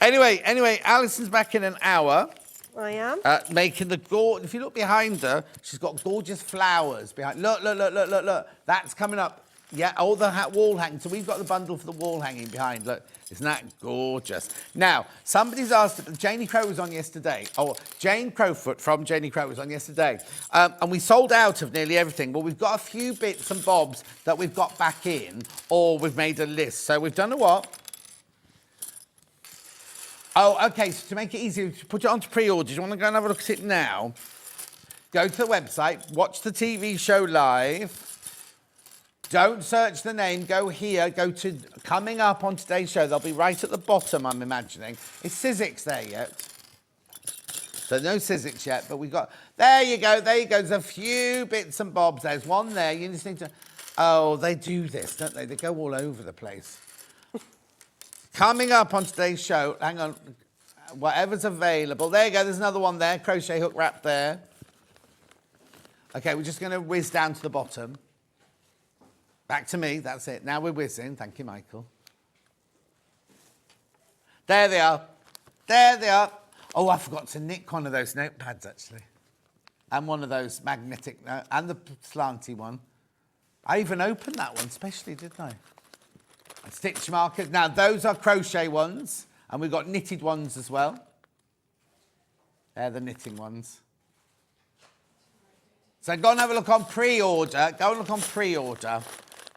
Anyway, Alison's back in an hour. I am. Making the if you look behind her, she's got gorgeous flowers behind. Look. That's coming up. Yeah, all the wall hanging. So we've got the bundle for the wall hanging behind. Look, isn't that gorgeous? Now, somebody's asked, Janie Crow was on yesterday. Oh, Jane Crowfoot from Janie Crow was on yesterday. And we sold out of nearly everything. Well, we've got a few bits and bobs that we've got back in, or we've made a list. So we've done a what? Oh, OK, so to make it easier, to put it onto pre-order, you want to go and have a look at it now? Go to the website, watch the TV show live. Don't search the name, go here, go to coming up on today's show. They'll be right at the bottom, I'm imagining. Is Sizzix there yet? So no Sizzix yet, but we've got... There you go. There's a few bits and bobs. There's one there. You just need to... Oh, they do this, don't they? They go all over the place. Coming up on today's show, hang on, whatever's available. There you go, there's another one there, crochet hook wrap there. OK, we're just going to whiz down to the bottom. Back to me, that's it. Now we're whizzing. Thank you, Michael. There they are. There they are. Oh, I forgot to nick one of those notepads, actually. And one of those magnetic, and the slanty one. I even opened that one, specially, didn't I? And stitch markers. Now, those are crochet ones, and we've got knitted ones as well. They're the knitting ones. So go and have a look on pre-order. Go and look on pre-order.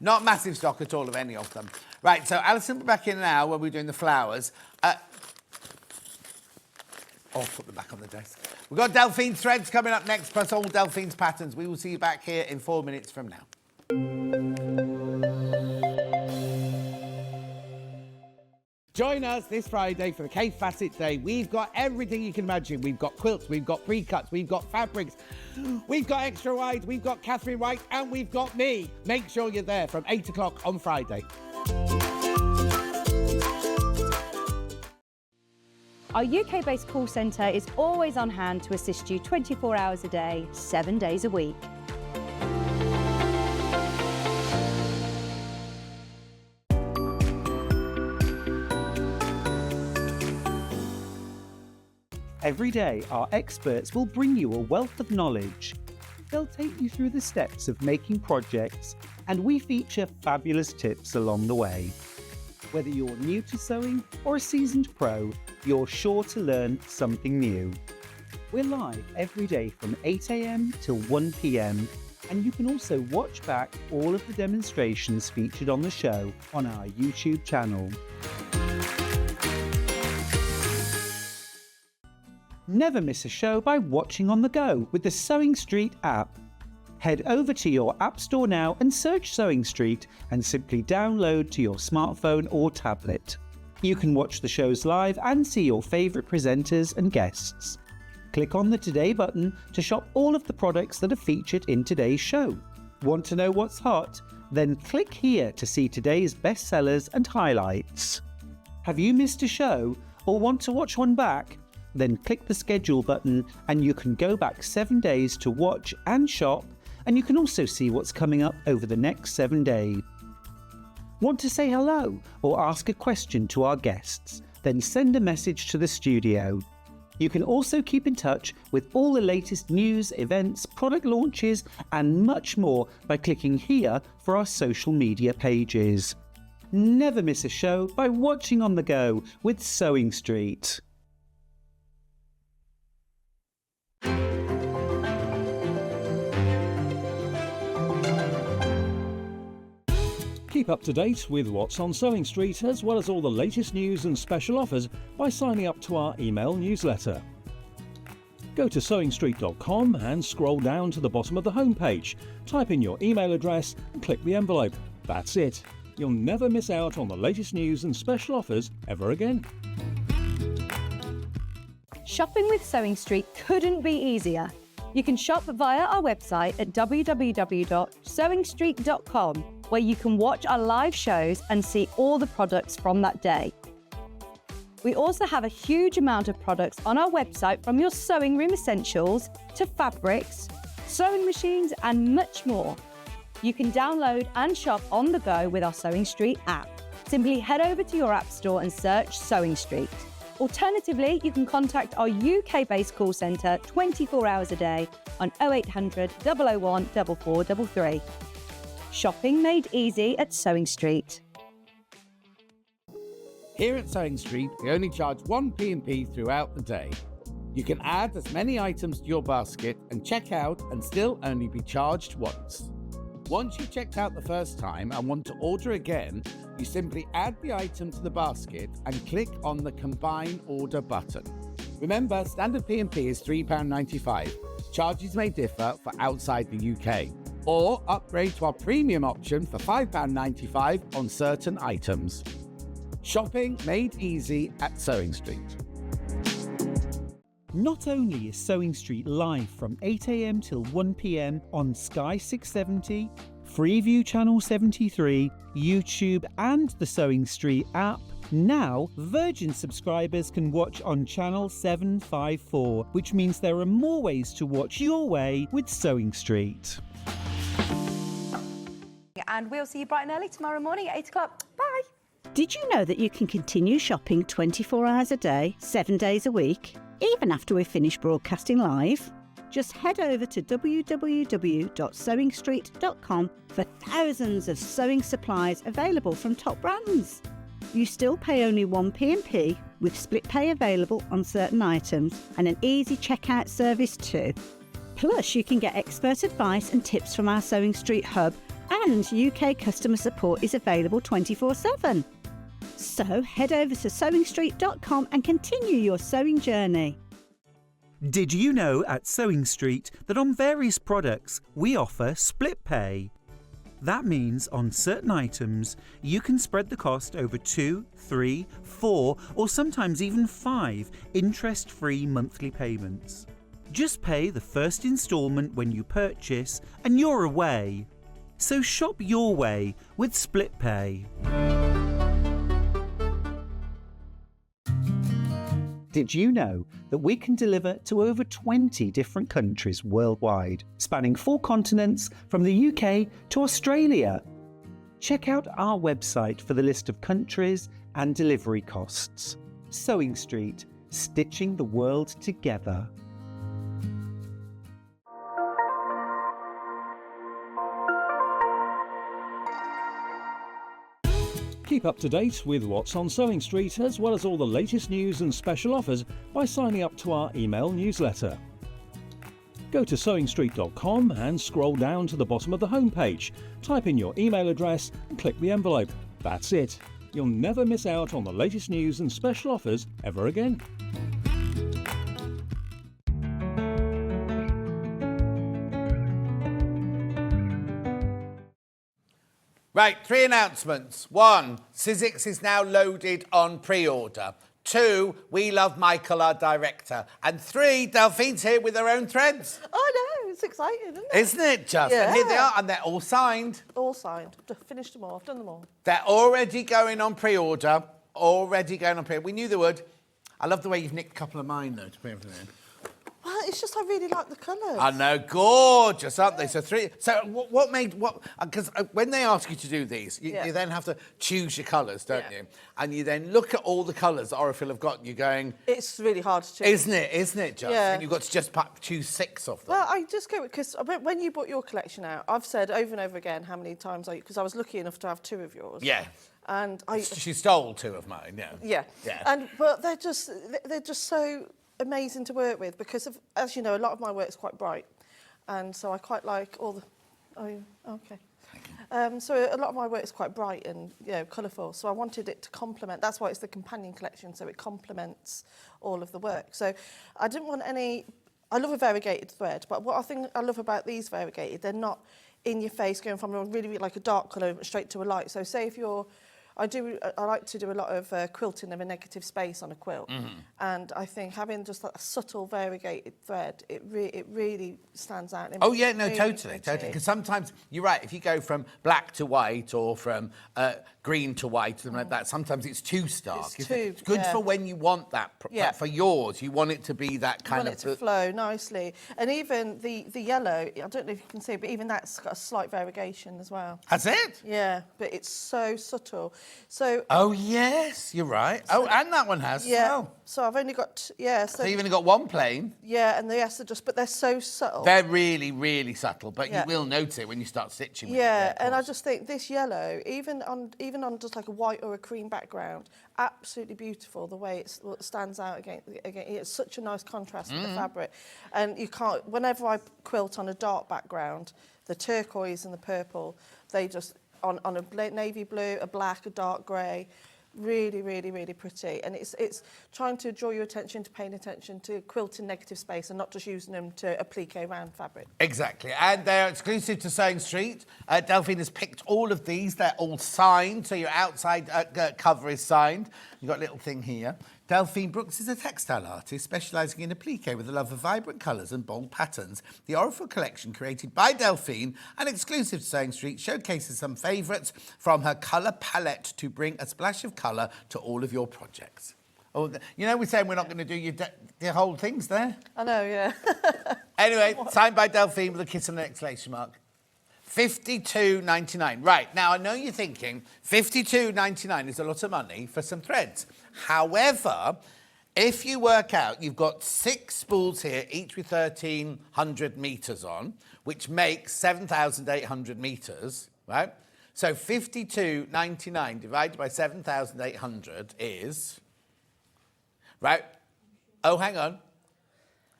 Not massive stock at all of any of them. Right, so Alison will be back in now when we're doing the flowers. Oh, put them back on the desk. We've got Delphine threads coming up next, plus all Delphine's patterns. We will see you back here in 4 minutes from now. Join us this Friday for the K Facet Day. We've got everything you can imagine. We've got quilts, we've got pre-cuts, we've got fabrics, we've got extra wide, we've got Catherine White, and we've got me. Make sure you're there from 8 o'clock on Friday. Our UK-based call centre is always on hand to assist you 24 hours a day, 7 days a week. Every day, our experts will bring you a wealth of knowledge. They'll take you through the steps of making projects, and we feature fabulous tips along the way. Whether you're new to sewing or a seasoned pro, you're sure to learn something new. We're live every day from 8 a.m. till 1 p.m, and you can also watch back all of the demonstrations featured on the show on our YouTube channel. Never miss a show by watching on the go with the Sewing Street app. Head over to your app store now and search Sewing Street and simply download to your smartphone or tablet. You can watch the shows live and see your favourite presenters and guests. Click on the Today button to shop all of the products that are featured in today's show. Want to know what's hot? Then click here to see today's bestsellers and highlights. Have you missed a show or want to watch one back? Then click the schedule button and you can go back 7 days to watch and shop, and you can also see what's coming up over the next 7 days. Want to say hello or ask a question to our guests? Then send a message to the studio. You can also keep in touch with all the latest news, events, product launches and much more by clicking here for our social media pages. Never miss a show by watching on the go with Sewing Street. Keep up to date with what's on Sewing Street, as well as all the latest news and special offers by signing up to our email newsletter. Go to sewingstreet.com and scroll down to the bottom of the homepage. Type in your email address and click the envelope. That's it. You'll never miss out on the latest news and special offers ever again. Shopping with Sewing Street couldn't be easier. You can shop via our website at www.sewingstreet.com, where you can watch our live shows and see all the products from that day. We also have a huge amount of products on our website, from your sewing room essentials to fabrics, sewing machines and much more. You can download and shop on the go with our Sewing Street app. Simply head over to your app store and search Sewing Street. Alternatively, you can contact our UK-based call centre 24 hours a day on 0800 001 4433. Shopping made easy at Sewing Street. Here at Sewing Street, we only charge one P&P throughout the day. You can add as many items to your basket and check out and still only be charged once. Once you've checked out the first time and want to order again, you simply add the item to the basket and click on the Combine Order button. Remember, standard P&P is £3.95. Charges may differ for outside the UK. Or upgrade to our premium option for £5.95 on certain items. Shopping made easy at Sewing Street. Not only is Sewing Street live from 8 AM till 1 PM on Sky 670, Freeview Channel 73, YouTube and the Sewing Street app, now Virgin subscribers can watch on Channel 754, which means there are more ways to watch your way with Sewing Street. And we'll see you bright and early tomorrow morning at 8 o'clock. Bye. Did you know that you can continue shopping 24 hours a day, 7 days a week, even after we've finished broadcasting live? Just head over to www.sewingstreet.com for thousands of sewing supplies available from top brands. You still pay only one P&P, with split pay available on certain items and an easy checkout service too. Plus, you can get expert advice and tips from our Sewing Street hub, and UK customer support is available 24/7. So head over to sewingstreet.com and continue your sewing journey. Did you know at Sewing Street that on various products we offer split pay? That means on certain items you can spread the cost over 2, 3, 4 or sometimes even 5 interest-free monthly payments. Just pay the first instalment when you purchase and you're away. So shop your way with split pay. Did you know that we can deliver to over 20 different countries worldwide, spanning 4 continents from the UK to Australia? Check out our website for the list of countries and delivery costs. Sewing Street, stitching the world together. Keep up to date with what's on Sewing Street, as well as all the latest news and special offers by signing up to our email newsletter. Go to sewingstreet.com and scroll down to the bottom of the homepage. Type in your email address and click the envelope. That's it. You'll never miss out on the latest news and special offers ever again. Right, 3 announcements. 1, Sizzix is now loaded on pre-order. 2, we love Michael, our director. And 3, Delphine's here with her own threads. I know, it's exciting, isn't it? Isn't it just? Yeah. And here they are, and they're all signed. All signed. I've finished them all. I've done them all. They're already going on pre-order. Already going on pre-order. We knew they would. I love the way you've nicked a couple of mine, though, to put everything in. Well, it's just I really like the colours. I know, gorgeous, aren't they? So 3. So what made what? Because when they ask you to do these, you then have to choose your colours, don't you? And you then look at all the colours that Orifil have got, and you're going. It's really hard to choose, isn't it? Isn't it, just? Yeah. And you've got to just choose 6 of them. Well, I just go because when you brought your collection out, I've said over and over again how many times because I was lucky enough to have 2 of yours. Yeah. And she stole 2 of mine. Yeah. Yeah. Yeah. But they're just so amazing to work with because as you know, a lot of my work is quite bright, and so I quite like all Oh, okay. So a lot of my work is quite bright and colourful. So I wanted it to complement. That's why it's the companion collection. So it complements all of the work. So I didn't want any. I love a variegated thread, but what I think I love about these variegated, they're not in your face, going from a really like a dark colour straight to a light. So say if you're I like to do a lot of quilting of a negative space on a quilt, and I think having just like a subtle variegated thread, it really stands out. Oh yeah, no, really totally. Because sometimes you're right. If you go from black to white or from green to white, something like that, sometimes it's too stark. It's good for when you want that. But for yours, you want it to be that kind of. You want it to flow nicely, and even the yellow. I don't know if you can see, but even that's got a slight variegation as well. Has it? Yeah, but it's so subtle. So. Oh yes, you're right. Oh, and that one has. Yeah. As well. So I've only got So you've only got one plain. Yeah, and the rest are just, but they're so subtle. They're really, really subtle, but you will notice it when you start stitching. Yeah, and I just think this yellow, even on just like a white or a cream background, absolutely beautiful. The way it stands out again, it's such a nice contrast with the fabric, and you can't. Whenever I quilt on a dark background, the turquoise and the purple, they just on a navy blue, a black, a dark grey. Really, really, really pretty, and it's trying to draw your attention to paying attention to quilting negative space and not just using them to applique round fabric. Exactly, and they're exclusive to Sewing Street. Delphine has picked all of these. They're all signed, so your outside cover is signed. You've got a little thing here. Delphine Brooks is a textile artist specialising in applique with a love of vibrant colours and bold patterns. The Orifil collection, created by Delphine and exclusive to Sewing Street, showcases some favourites from her colour palette to bring a splash of colour to all of your projects. Oh, you know, we're saying we're not going to do your whole things there. I know, yeah. Anyway, signed by Delphine with a kiss and an exclamation mark. $52.99. Right, now I know you're thinking $52.99 is a lot of money for some threads. However, if you work out, you've got 6 spools here, each with 1,300 metres on, which makes 7,800 metres, right? So $52.99 divided by 7,800 is, right? Oh, hang on.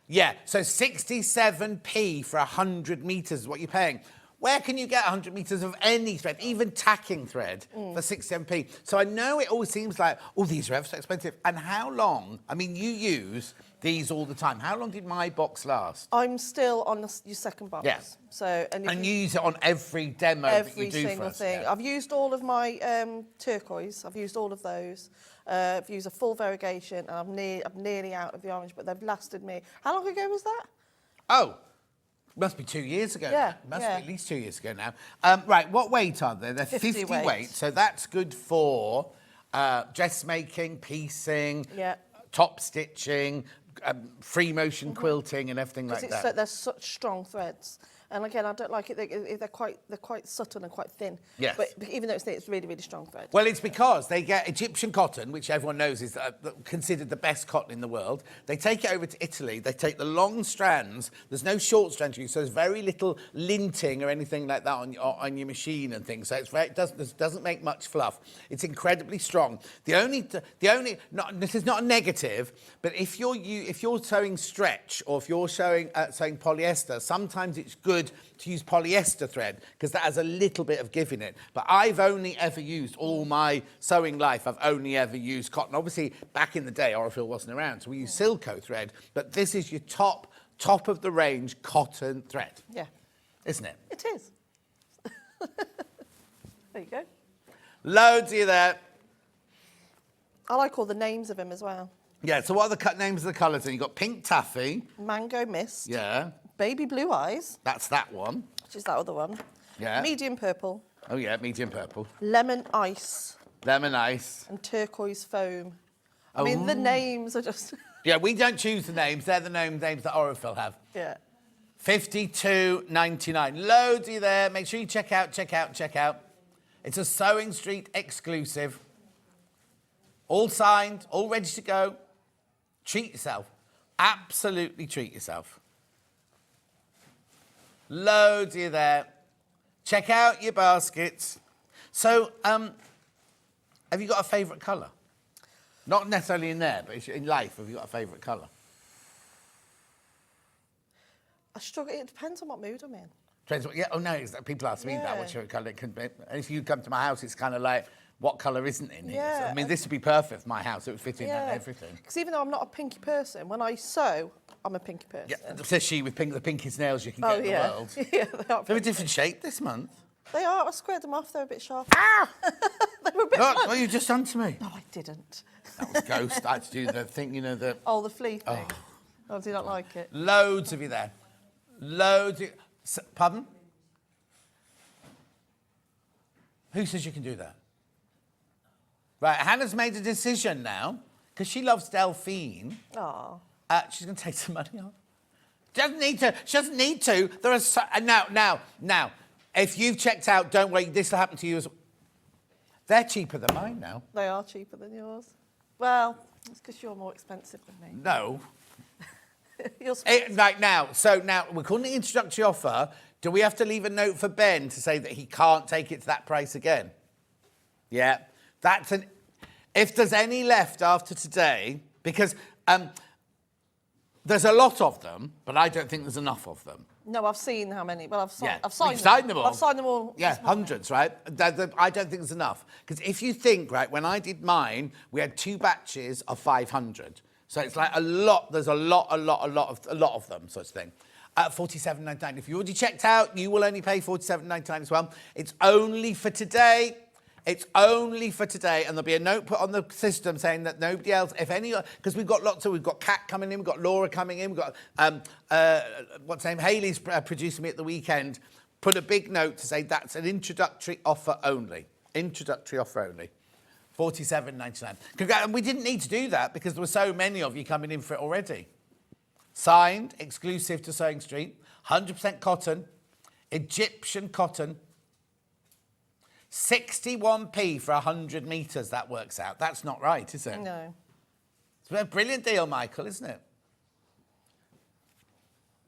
Yeah, so 67p for 100 metres is what you're paying. Where can you get 100 metres of any thread, even tacking thread, for 67p? So I know it always seems like, oh, these are ever so expensive. And how long? I mean, you use these all the time. How long did my box last? I'm still on your second box. Yeah. So, and you use it on every demo that you do for us. Every single thing. Yeah. I've used all of my turquoise. I've used all of those. I've used a full variegation, and I'm nearly out of the orange, but they've lasted me. How long ago was that? Oh. Must be 2 years ago. Yeah, Must be at least 2 years ago now. Right, what weight are they? They're 50 weight. So that's good for dressmaking, piecing, top stitching, free motion quilting and everything like that. So they're such strong threads. And again, I don't like it. They're quite subtle and quite thin. Yes. But even though it's thin, it's really, really strong thread. Well, it's because they get Egyptian cotton, which everyone knows is considered the best cotton in the world. They take it over to Italy. They take the long strands. There's no short strands used, so there's very little linting or anything like that on your machine and things. So it doesn't make much fluff. It's incredibly strong. This is not a negative, but if you're sewing stretch or if you're sewing polyester, sometimes it's good to use polyester thread because that has a little bit of give in it. But I've only ever used, all my sewing life, I've only ever used cotton. Obviously, back in the day, Orifil wasn't around, so we used Silco thread. But this is your top of the range cotton thread. Yeah. Isn't it? It is. There you go. Loads of you there. I like all the names of them as well. Yeah, so what are the names of the colours? You've got Pink Taffy. Mango Mist. Yeah. Baby Blue Eyes. That's that one. Which is that other one. Yeah. Medium Purple. Oh, yeah, medium purple. Lemon Ice. Lemon Ice. And Turquoise Foam. I mean, the names are just... Yeah, we don't choose the names. They're the names that Orifil have. Yeah. $52.99. Loads of you there. Make sure you check out. It's a Sewing Street exclusive. All signed, all ready to go. Treat yourself. Absolutely treat yourself. Loads of you there. Check out your baskets. So, have you got a favourite colour? Not necessarily in there, but in life, have you got a favourite colour? I struggle. It depends on what mood I'm in. Yeah, oh no, people ask me that, Yeah. what your colour it could be. And if you come to my house, it's kind of like, what colour isn't in here? So, Yeah, I mean, this would be perfect for my house. It would fit in and Yeah. everything. Because even though I'm not a pinky person, when I sew, I'm a pinky person. Yeah, says she with the pinkest nails you can Oh, get in yeah. the world. Yeah, they are. They're a different shape this month. They are. I squared them off. They're a bit sharp. Ah! They were a bit Look, blunt. what you just done to me. No, I didn't. That was ghost. I had to do the thing, you know, the... Oh, the flea thing. Oh, do you not like it? Loads of you there. Loads of... Pardon? Who says you can do that? Right, Hannah's made a decision now, because she loves Delphine. Oh. She's going to take some money off. She doesn't need to. She doesn't need to. There are now. If you've checked out, don't wait. This will happen to you as well. They're cheaper than mine now. They are cheaper than yours. Well, it's because you're more expensive than me. No. You're Right now. So now we're calling it introductory offer. Do we have to leave a note for Ben to say that he can't take it to that price again? Yeah. That's an... If there's any left after today, because there's a lot of them, but I don't think there's enough of them. No, I've seen how many. Well, I've signed You've signed them all. I've signed them all. Yeah, hundreds, right? I don't think there's enough. Because if you think, right, when I did mine, we had 2 batches of 500. So it's like a lot. There's a lot of them, such thing. $47.99. If you already checked out, you will only pay $47.99 as well. It's only for today. It's only for today, and there'll be a note put on the system saying that nobody else, if any, because we've got lots of, we've got Kat coming in, we've got Laura coming in, we've got, what's her name, Hayley's producing me at the weekend, put a big note to say that's an introductory offer only. Introductory offer only. $47.99. And we didn't need to do that because there were so many of you coming in for it already. Signed, exclusive to Sewing Street, 100% cotton, Egyptian cotton, 61p for 100 metres, that works out. That's not right, is it? No. It's a brilliant deal, Michael, isn't it?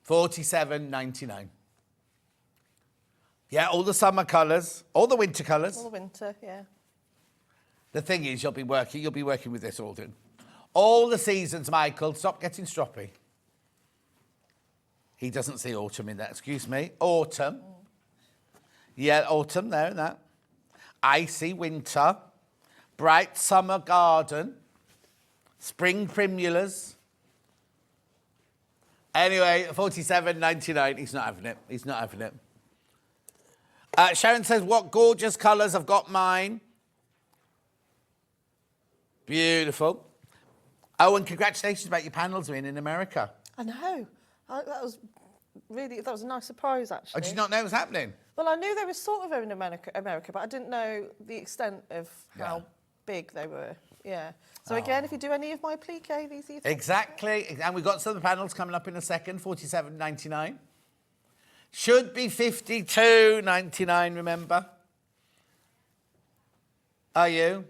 $47.99. Yeah, all the summer colours, all the winter colours. All the winter, yeah. The thing is, you'll be working with this all, dude. All the seasons, Michael. Stop getting stroppy. He doesn't see autumn in that, excuse me. Autumn. Yeah, autumn there, that. Icy winter, bright summer garden, spring primulas. Anyway, $47.99. He's not having it. He's not having it. Sharon says, what gorgeous colours. I've got mine. Beautiful. Oh, and congratulations about your panels being in America. I know. That was a nice surprise, actually. Oh, did you not know it was happening? Well, I knew they were sort of in America, but I didn't know the extent of how big they were. Yeah. So again, if you do any of my plique, these are your Exactly. And we've got some of the panels coming up in a second, $47.99. Should be $52.99, remember? Are you?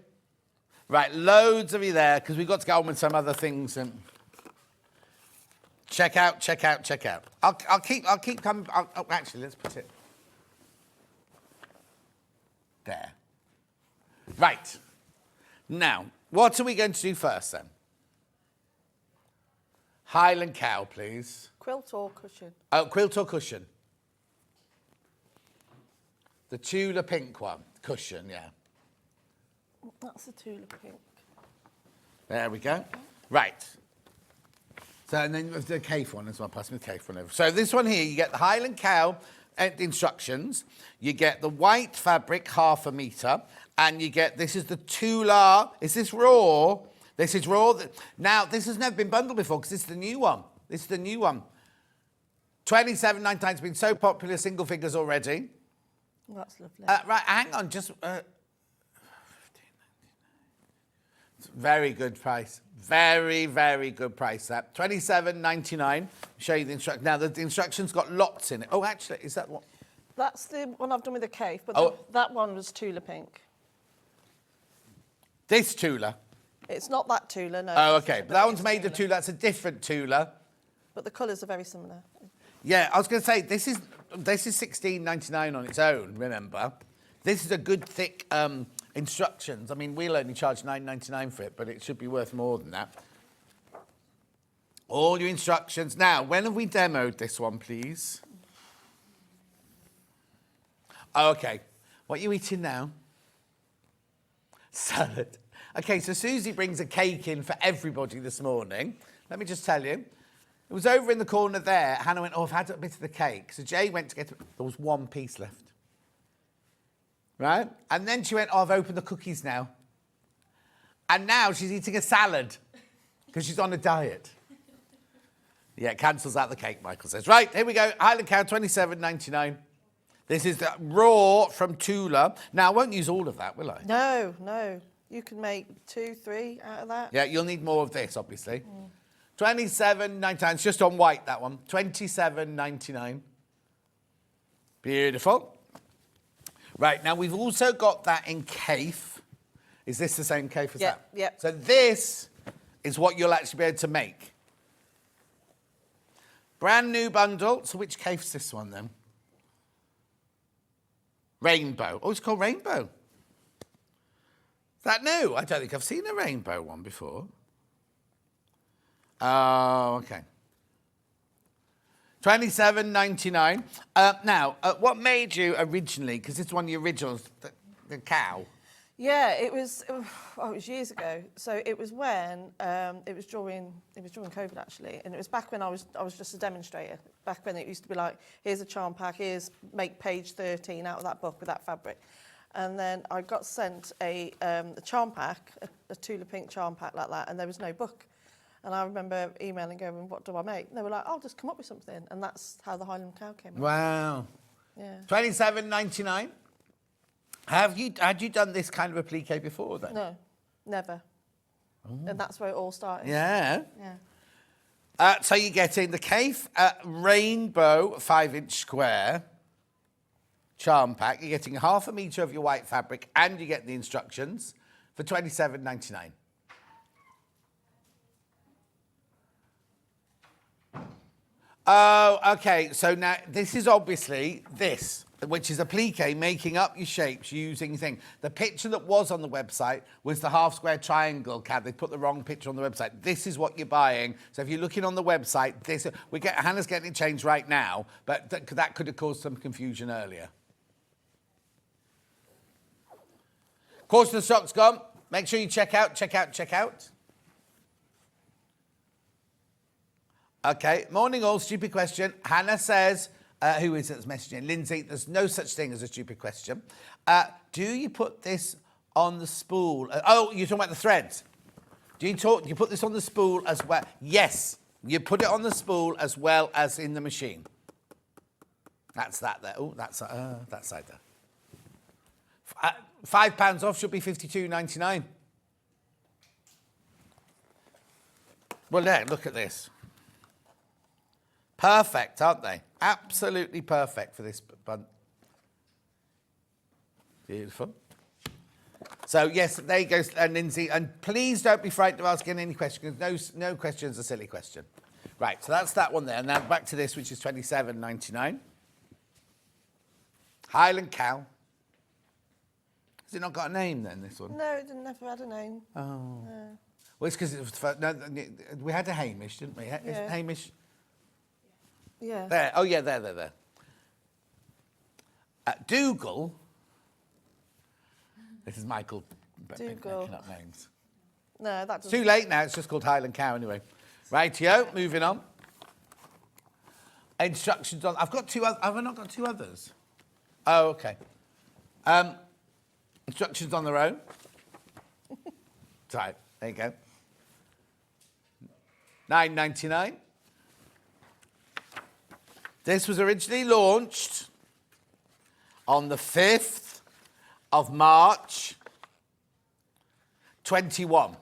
Right, loads of you there, because we've got to get on with some other things. And check out. I'll keep coming. Actually, let's put it there. Right. Now, what are we going to do first, then? Highland cow, please. Quilt or cushion? Oh, quilt or cushion? The Tula pink one. Cushion, yeah. That's the Tula pink. There we go. Right. So, and then the Cafe one as well. Pass me the Cafe one over. So this one here, you get the Highland cow instructions. You get the white fabric, 1/2 metre. And you get, this is the Tula. Is this raw? This is raw. Now, this has never been bundled before because this is the new one. This is the new one. $27.99. It's been so popular, single figures already. Well, that's lovely. Right, hang on, just... very good price. Very, very good price, that. $27.99. Show you the instructions. Now, the instructions got lots in it. Oh, actually, is that what? That's the one I've done with the Cafe, but that one was Tula pink. This Tula? It's not that Tula, no. Oh, OK. But that one's made of Tula. That's a different Tula. But the colours are very similar. Yeah, I was going to say, this is $16.99 on its own, remember? This is a good, thick instructions. I mean, we'll only charge $9.99 for it, but it should be worth more than that. All your instructions. Now, when have we demoed this one, please? Oh, okay. What are you eating now? Salad. Okay, so Susie brings a cake in for everybody this morning. Let me just tell you. It was over in the corner there. Hannah went, oh, I've had a bit of the cake. So Jay went to get it. There was one piece left. Right? And then she went, oh, I've opened the cookies now. And now she's eating a salad because she's on a diet. Yeah, it cancels out the cake, Michael says. Right, here we go. Highland Cow, $27.99. This is the raw from Tula. Now, I won't use all of that, will I? No, no. You can make 2, 3 out of that. Yeah, you'll need more of this, obviously. $27.99. It's just on white, that one. $27.99. Beautiful. Right, now we've also got that in Cafe. Is this the same Cafe as that? Yeah. So this is what you'll actually be able to make. Brand new bundle. So which Cafe's this one then? Rainbow. Oh, it's called Rainbow. Is that new? I don't think I've seen a rainbow one before. Oh, okay. $27.99. Now, what made you originally, because it's one of the originals, the cow? Yeah, it was years ago. So it was when it was during COVID actually, and it was back when I was just a demonstrator. Back when it used to be like, here's a charm pack, here's make page 13 out of that book with that fabric, and then I got sent a charm pack, a Tula pink charm pack like that, and there was no book. And I remember emailing, going, what do I make? And they were like, I'll just come up with something, and that's how the Highland Cow came. Wow. Yeah. $27.99. Had you done this kind of applique before then? No, never. Ooh. And that's where it all started. Yeah. Yeah. So you're getting the Cafe Rainbow 5-inch square charm pack. You're getting 1/2 metre of your white fabric, and you get the instructions for $27.99. Oh, okay. So now this is obviously this, which is applique, making up your shapes using thing. The picture that was on the website was the half square triangle CAD. They put the wrong picture on the website. This is what you're buying. So if you're looking on the website, Hannah's getting it changed right now, but that could have caused some confusion earlier. Course of the stock's gone. Make sure you check out. Okay, morning all, stupid question. Hannah says, who is it that's messaging? Lindsay, there's no such thing as a stupid question. Do you put this on the spool? Oh, you're talking about the threads. Do you put this on the spool as well? Yes, you put it on the spool as well as in the machine. That's that there. Oh, that's that side there. £5 off should be $52.99. Well, there, look at this. Perfect, aren't they? Absolutely perfect for this bun. Beautiful. So, yes, there you go, Lindsay. And please don't be frightened of asking any questions. No question's a silly question. Right, so that's that one there. Now back to this, which is $27.99. Highland Cow. Has it not got a name then, this one? No, it never had a name. Oh. No. Well, it's because it was... No, we had a Hamish, didn't we? Yeah. Hamish... Yeah. There. Oh, yeah, there. Dougal. This is Michael Dougal. making up names. No, that It's doesn't. too late now. It's just called Highland Cow anyway. Rightio, moving on. Instructions on... I've got two others. Have I not got two others? Oh, okay. Instructions on their own. Right, there you go. $9.99. This was originally launched on the 5th of March, 21.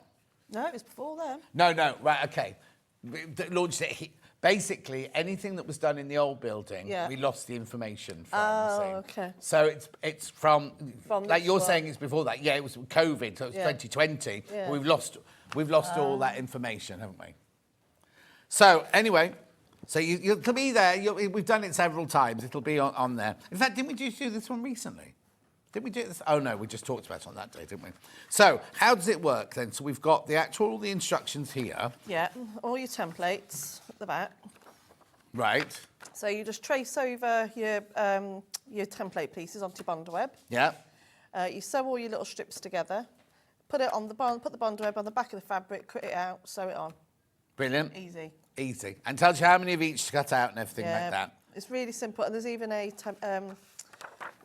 No, it was before then. No, right, okay. We launched it. Basically, anything that was done in the old building, we lost the information from. Okay. So it's from like this you're one. saying it's before that. Yeah, it was COVID, so it's 2020. Yeah. We've lost all that information, haven't we? So anyway, so it'll be there. We've done it several times. It'll be on there. In fact, didn't we just do this one recently? Did we do this? Oh, no, we just talked about it on that day, didn't we? So how does it work then? So we've got all the instructions here. Yeah, all your templates at the back. Right. So you just trace over your template pieces onto bond web. Yeah. You sew all your little strips together, put it on the bond, put the bond web on the back of the fabric, cut it out, sew it on. Brilliant. Easy. Easy. And tells you how many of each to cut out and everything like that. It's really simple, and there's even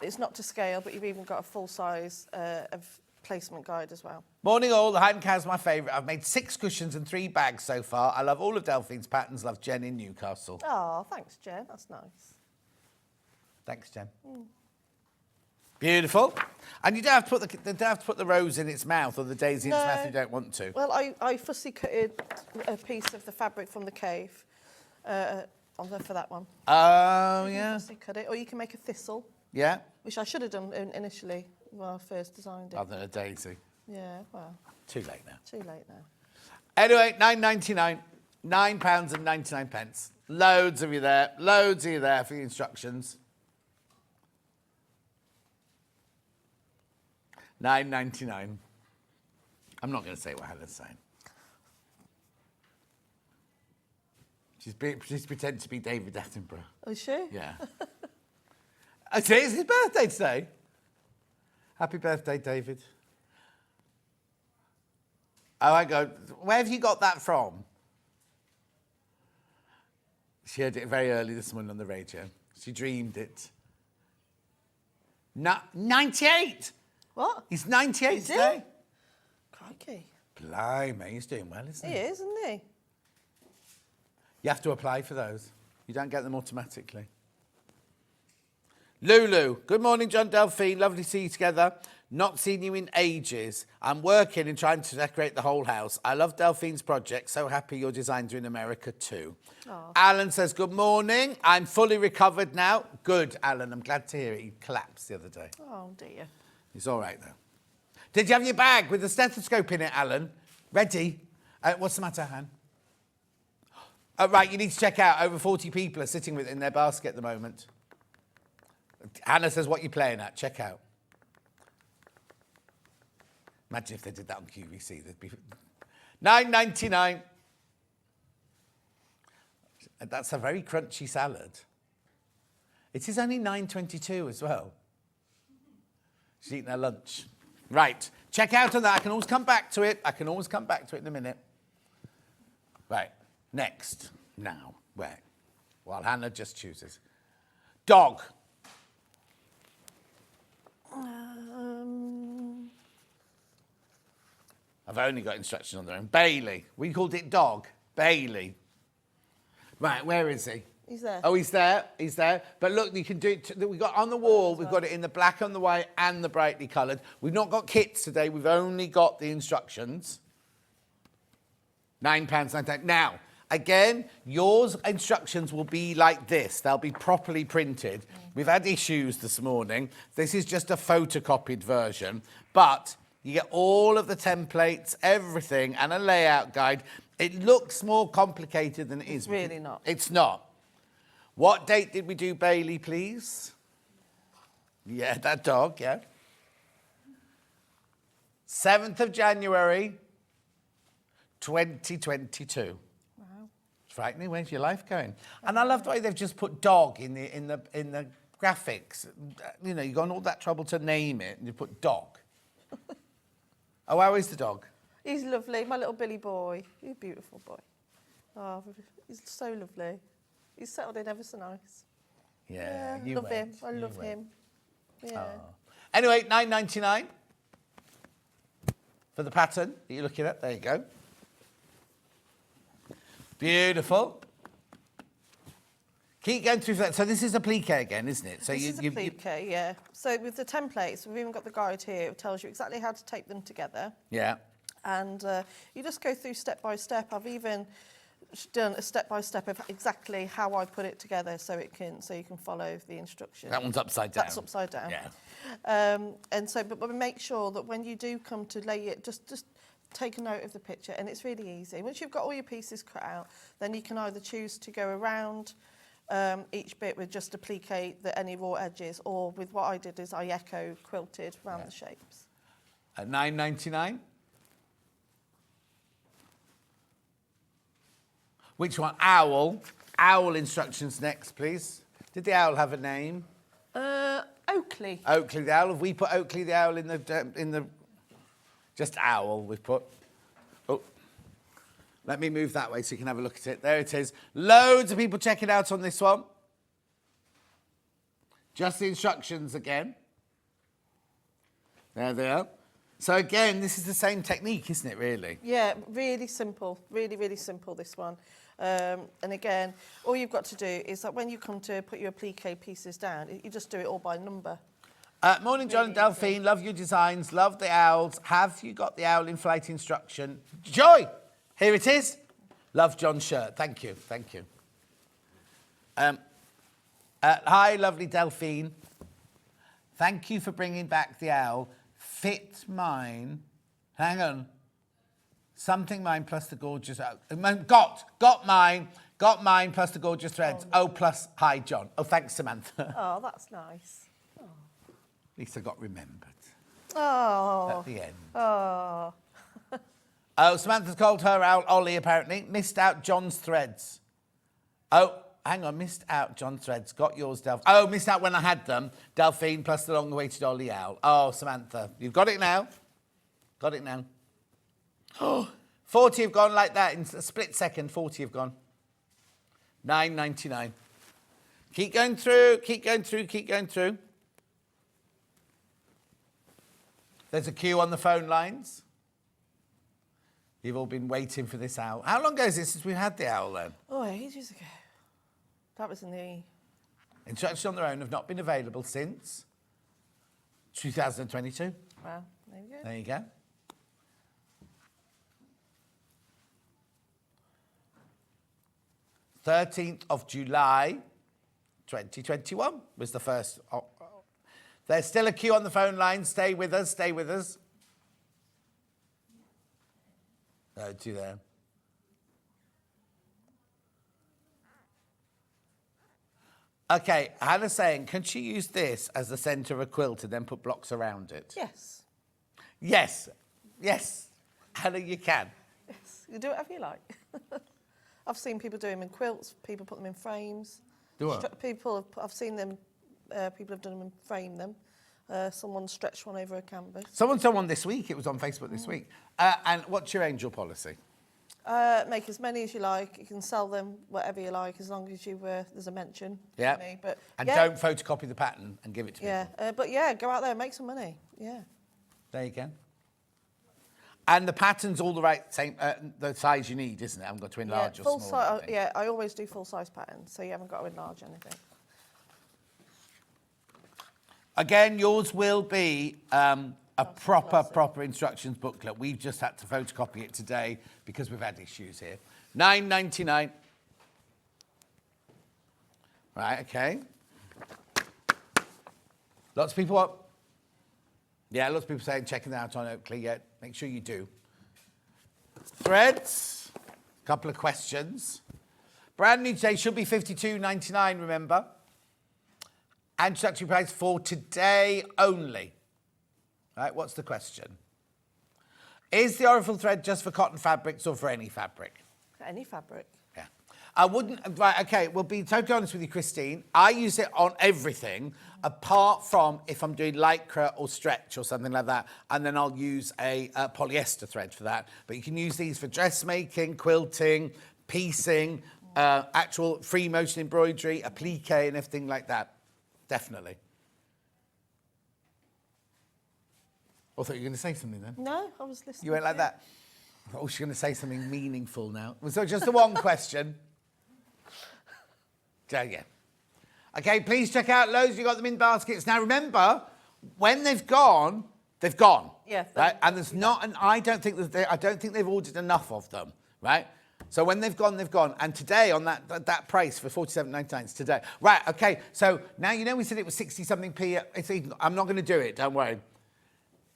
it's not to scale, but you've even got a full size of placement guide as well. Morning all, the Highland Cow's my favourite. I've made 6 cushions and 3 bags so far. I love all of Delphine's patterns. Love Jen in Newcastle. Oh, thanks, Jen. That's nice. Thanks, Jen. Beautiful. And you don't have to put the rose in its mouth or the daisy in its mouth if you don't want to. Well, I fussy cutted a piece of the fabric from the cave for that one. Oh, yeah. Fussy cut it, or you can make a thistle. Yeah. Which I should have done initially when I first designed it. Rather than a daisy. Yeah, well. Too late now. Too late now. Anyway, £9.99. £9.99. Loads of you there. Loads of you there for the instructions. £9.99. I'm not going to say what Helen's saying. She's pretending to be David Attenborough. Oh, is she? Yeah. Today's his birthday today. Happy birthday, David. Oh, I go, where have you got that from? She heard it very early this morning on the radio. She dreamed it. 98! What? He's 98 today. Crikey. Blimey, he's doing well, isn't he? He is, isn't he? You have to apply for those. You don't get them automatically. Lulu, good morning, John, Delphine. Lovely to see you together. Not seen you in ages. I'm working and trying to decorate the whole house. I love Delphine's project. So happy your designs are in America too. Aww. Alan says, good morning. I'm fully recovered now. Good, Alan. I'm glad to hear it. He collapsed the other day. Oh, dear. He's all right, though. Did you have your bag with the stethoscope in it, Alan? Ready? What's the matter, Han? Right, you need to check out. Over 40 people are sitting with it in their basket at the moment. Hannah says, what are you playing at? Check out. Imagine if they did that on QVC. They'd be $9.99. That's a very crunchy salad. It is only $9.22 as well. She's eating her lunch. Right, check out on that. I can always come back to it. In a minute. Right, next. Now, where? While Hannah just chooses. Dog. I've only got instructions on there. Bailey. We called it dog. Bailey. Right, where is he? He's there. Oh, he's there. He's there. But look, you can do it. We've got on the wall, we've got it in the black and the white and the brightly coloured. We've not got kits today. We've only got the instructions. £9.99. Now, again, yours instructions will be like this. They'll be properly printed. We've had issues this morning. This is just a photocopied version. But you get all of the templates, everything, and a layout guide. It looks more complicated than it is. It's really not. It's not. What date did we do Bailey, please? Yeah, that dog, yeah. 7th of January, 2022. Wow. It's frightening. Where's your life going? And I love the way they've just put dog in the graphics. You know, you've gone all that trouble to name it, and you put dog. Oh, how is the dog? He's lovely, my little Billy boy. He's a beautiful boy. Oh, he's so lovely. He's settled in ever so nice. Yeah, you love wait. him. I love him. Yeah. Oh. Anyway, $9.99 for the pattern that you're looking at. There you go. Beautiful. Keep going through that. So this is applique again, isn't it? So this is applique, yeah. So with the templates, we've even got the guide here. It tells you exactly how to tape them together. Yeah. And you just go through step by step. I've even done a step by step of exactly how I put it together, so you can follow the instructions. That one's upside down. That's upside down. Yeah. And so, but make sure that when you do come to lay it, just take a note of the picture, and it's really easy. Once you've got all your pieces cut out, then you can either choose to go around each bit with just applique any raw edges, or with what I did is I quilted around the shapes. At $9.99. Which one? Owl. Owl instructions next, please. Did the owl have a name? Oakley. Oakley the owl. Have we put Oakley the owl in the... Just owl we've put. Oh. Let me move that way so you can have a look at it. There it is. Loads of people checking out on this one. Just the instructions again. There they are. So again, this is the same technique, isn't it, really? Yeah, really simple. Really, really simple, this one. And again, all you've got to do is that when you come to put your applique pieces down, you just do it all by number. Morning, John and Delphine. Love your designs. Love the owls. Have you got the owl in flight instruction? Joy! Here it is. Love John's shirt. Thank you. Thank you. Hi, lovely Delphine. Thank you for bringing back the owl. Fit mine. Hang on. Something mine plus the gorgeous... Got mine. Got mine plus the gorgeous threads. Oh, plus hi, John. Oh, thanks, Samantha. Oh, that's nice. At least I got remembered. Oh. At the end. Oh. Oh, Samantha's called her out, Ollie, apparently. Missed out John's threads. Oh, hang on. Missed out John's threads. Got yours, Delphine. Oh, missed out when I had them. Delphine plus the long-awaited Ollie owl. Oh, Samantha. You've got it now. Got it now. Oh, 40 have gone like that in a split second. 40 have gone. $9.99. Keep going through. Keep going through. Keep going through. There's a queue on the phone lines. You've all been waiting for this owl. How long ago is it since we had the owl then? Oh, ages ago. That was in the... Instructions on their own have not been available since 2022. Well, there you go. There you go. July 2021 was the first. There's still a queue on the phone line. Stay with us. Stay with us. No, to there. Okay, Hannah's saying, can she use this as the centre of a quilt and then put blocks around it? Yes. Yes. Yes. Hannah, you can. Yes. You do whatever you like. I've seen people do them in quilts. People put them in frames. Do what? I've seen them. People have done them and framed them. Someone stretched one over a canvas. Someone's done one this week. It was on Facebook this week. And what's your angel policy? Make as many as you like. You can sell them whatever you like, as long as you there's a mention. Yeah. For me. But and yeah. don't photocopy the pattern and give it to Yeah. people. But yeah, go out there and make some money. Yeah. There you go. And the pattern's all the right same the size you need, isn't it? I haven't got to enlarge or full small. size. Yeah, I always do full size patterns, so you haven't got to enlarge anything. Again, yours will be a proper instructions booklet. We've just had to photocopy it today because we've had issues here. $9.99. Right, okay. Lots of people up. Yeah, lots of people saying checking that out on Oakley. Yeah, make sure you do. Threads. A couple of questions. Brand new today should be $52.99, remember. And introductory price for today only. Right, what's the question? Is the Oracle thread just for cotton fabrics or for any fabric? Any fabric. Yeah. I wouldn't, right, okay, well, be totally honest with you, Christine. I use it on everything, apart from if I'm doing lycra or stretch or something like that, and then I'll use a polyester thread for that. But you can use these for dressmaking, quilting, piecing, actual free motion embroidery, applique and everything like that. Definitely. I thought you were going to say something then. No, I was listening. You went like that. I thought, oh, she's going to say something meaningful now. So just the one question. Yeah. Okay, please check out loads. You got them in baskets. Now remember, when they've gone, they've gone. Yeah. Right? And there's not, and I don't think they've ordered enough of them. Right? So when they've gone, they've gone. And today on that price for $47.99 is today. Right, okay. So now you know we said it was 60-something p. I'm not going to do it, don't worry.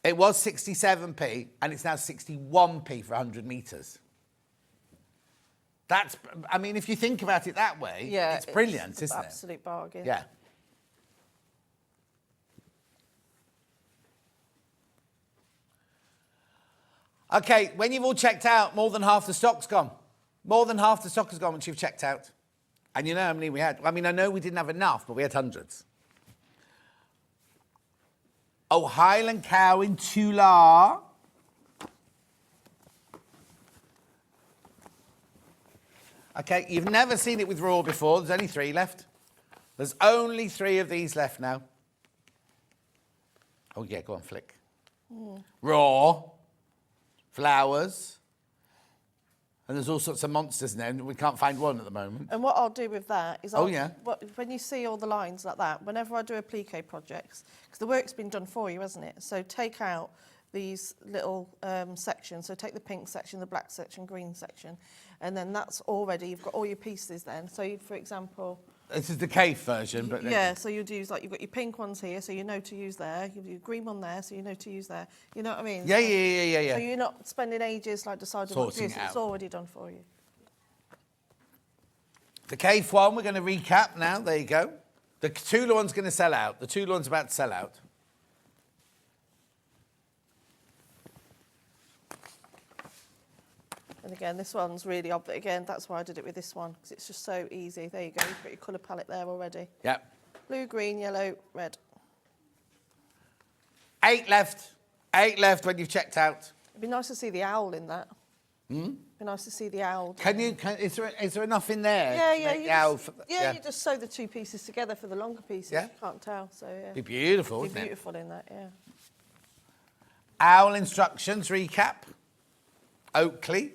It was 67p and it's now 61p for 100 metres. That's, I mean, if you think about it that way, yeah, it's brilliant, it's isn't it? Absolute bargain. Yeah. Okay, when you've all checked out, more than half the stock's gone. More than half the stock has gone once you've checked out. And you know how many we had? I mean, I know we didn't have enough, but we had hundreds. Oh, Highland cow in Tular. Okay, you've never seen it with raw before. There's only 3 left. There's only 3 of these left now. Oh, yeah, go on, flick. Raw. Flowers. And there's all sorts of monsters in there, and we can't find one at the moment. And what I'll do with that is, yeah. When you see all the lines like that, whenever I do a plique project, because the work's been done for you, hasn't it? So take out these little sections. So take the pink section, the black section, green section, and then that's already, you've got all your pieces then. So for example... This is the cave version, but... Yeah, so you'd use, like, you've got your pink ones here, so you know to use there. You've got your green one there, so you know to use there. You know what I mean? Yeah, so, yeah. So you're not spending ages, like, deciding what to Sorting use. it out. It's already done for you. The cave one, we're going to recap now. There you go. The Tula one's going to sell out. The Tula one's about to sell out. And again, this one's really obvious. Again, that's why I did it with this one, because it's just so easy. There you go. You've got your colour palette there already. Yep. Blue, green, yellow, red. 8 left. 8 left when you've checked out. It'd be nice to see the owl in that. It'd be nice to see the owl. Is there enough in there? Yeah, you just sew the 2 pieces together for the longer pieces. Yeah. You can't tell, so yeah. Be beautiful, Be wouldn't it? beautiful in that, yeah. Owl instructions, recap. Oakley.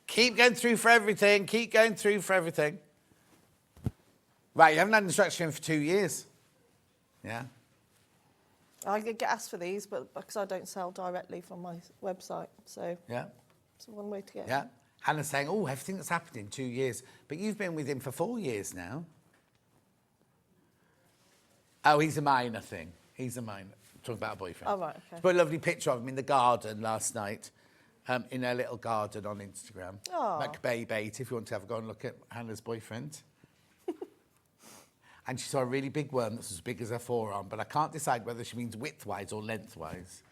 Keep going through for everything. Keep going through for everything. Right, you haven't had instruction for 2 years. Yeah. I get asked for these, but because I don't sell directly from my website, so Yeah. it's one way to get Yeah. Hannah's saying, oh, everything that's happened in 2 years. But you've been with him for 4 years now. Oh, he's a minor thing. He's a minor. Talking about a boyfriend. Oh, right, okay. She put a lovely picture of him in the garden last night, in her little garden on Instagram. Oh. McBabe8, if you want to have a go and look at Hannah's boyfriend. And she saw a really big worm that's as big as her forearm, but I can't decide whether she means widthwise or lengthwise.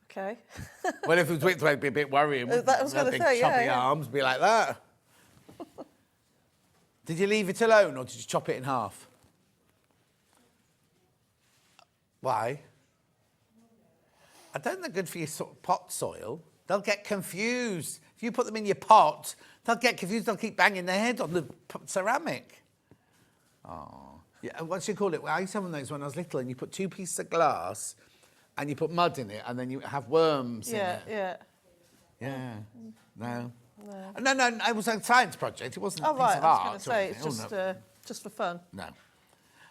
Okay. Well, if it was widthwise, it'd be a bit worrying. That I was Her gonna big say, yeah, choppy yeah. arms be like that. Did you leave it alone or did you chop it in half? Why? I don't think they're good for your sort of pot soil. They'll get confused. If you put them in your pot, they'll get confused. They'll keep banging their head on the ceramic. Oh. Yeah, what do you call it? Well, I used to have one of those when I was little, and you put 2 pieces of glass and you put mud in it, and then you have worms in it. Yeah. Yeah. No. No, it was a science project. It wasn't Oh, a piece right, of I art. was going to say, or it's anything. just for fun. No.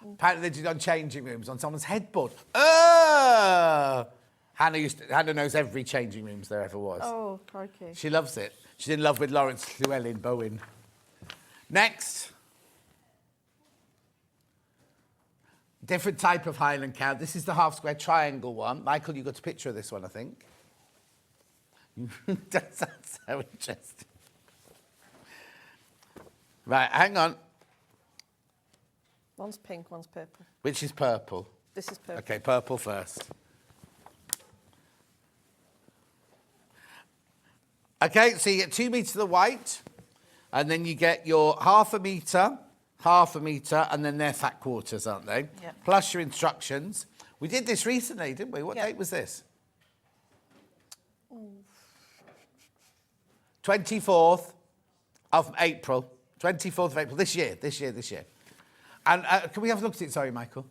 Apparently they did on changing rooms on someone's headboard. Oh! Hannah knows every changing rooms there ever was. Oh, crikey. She loves it. She's in love with Lawrence Llewellyn Bowen. Next. Different type of Highland cow. This is the half square triangle one. Michael, you got a picture of this one, I think. That sounds so interesting. Right, hang on. One's pink, one's purple. Which is purple? This is purple. Okay, purple first. Okay, so you get 2 meters of the white, and then you get your half a meter, and then they're fat quarters, aren't they? Yeah. Plus your instructions. We did this recently, didn't we? What Yeah. date was this? 24th of April. 24th of April, this year. And can we have a look at it? Sorry, Michael.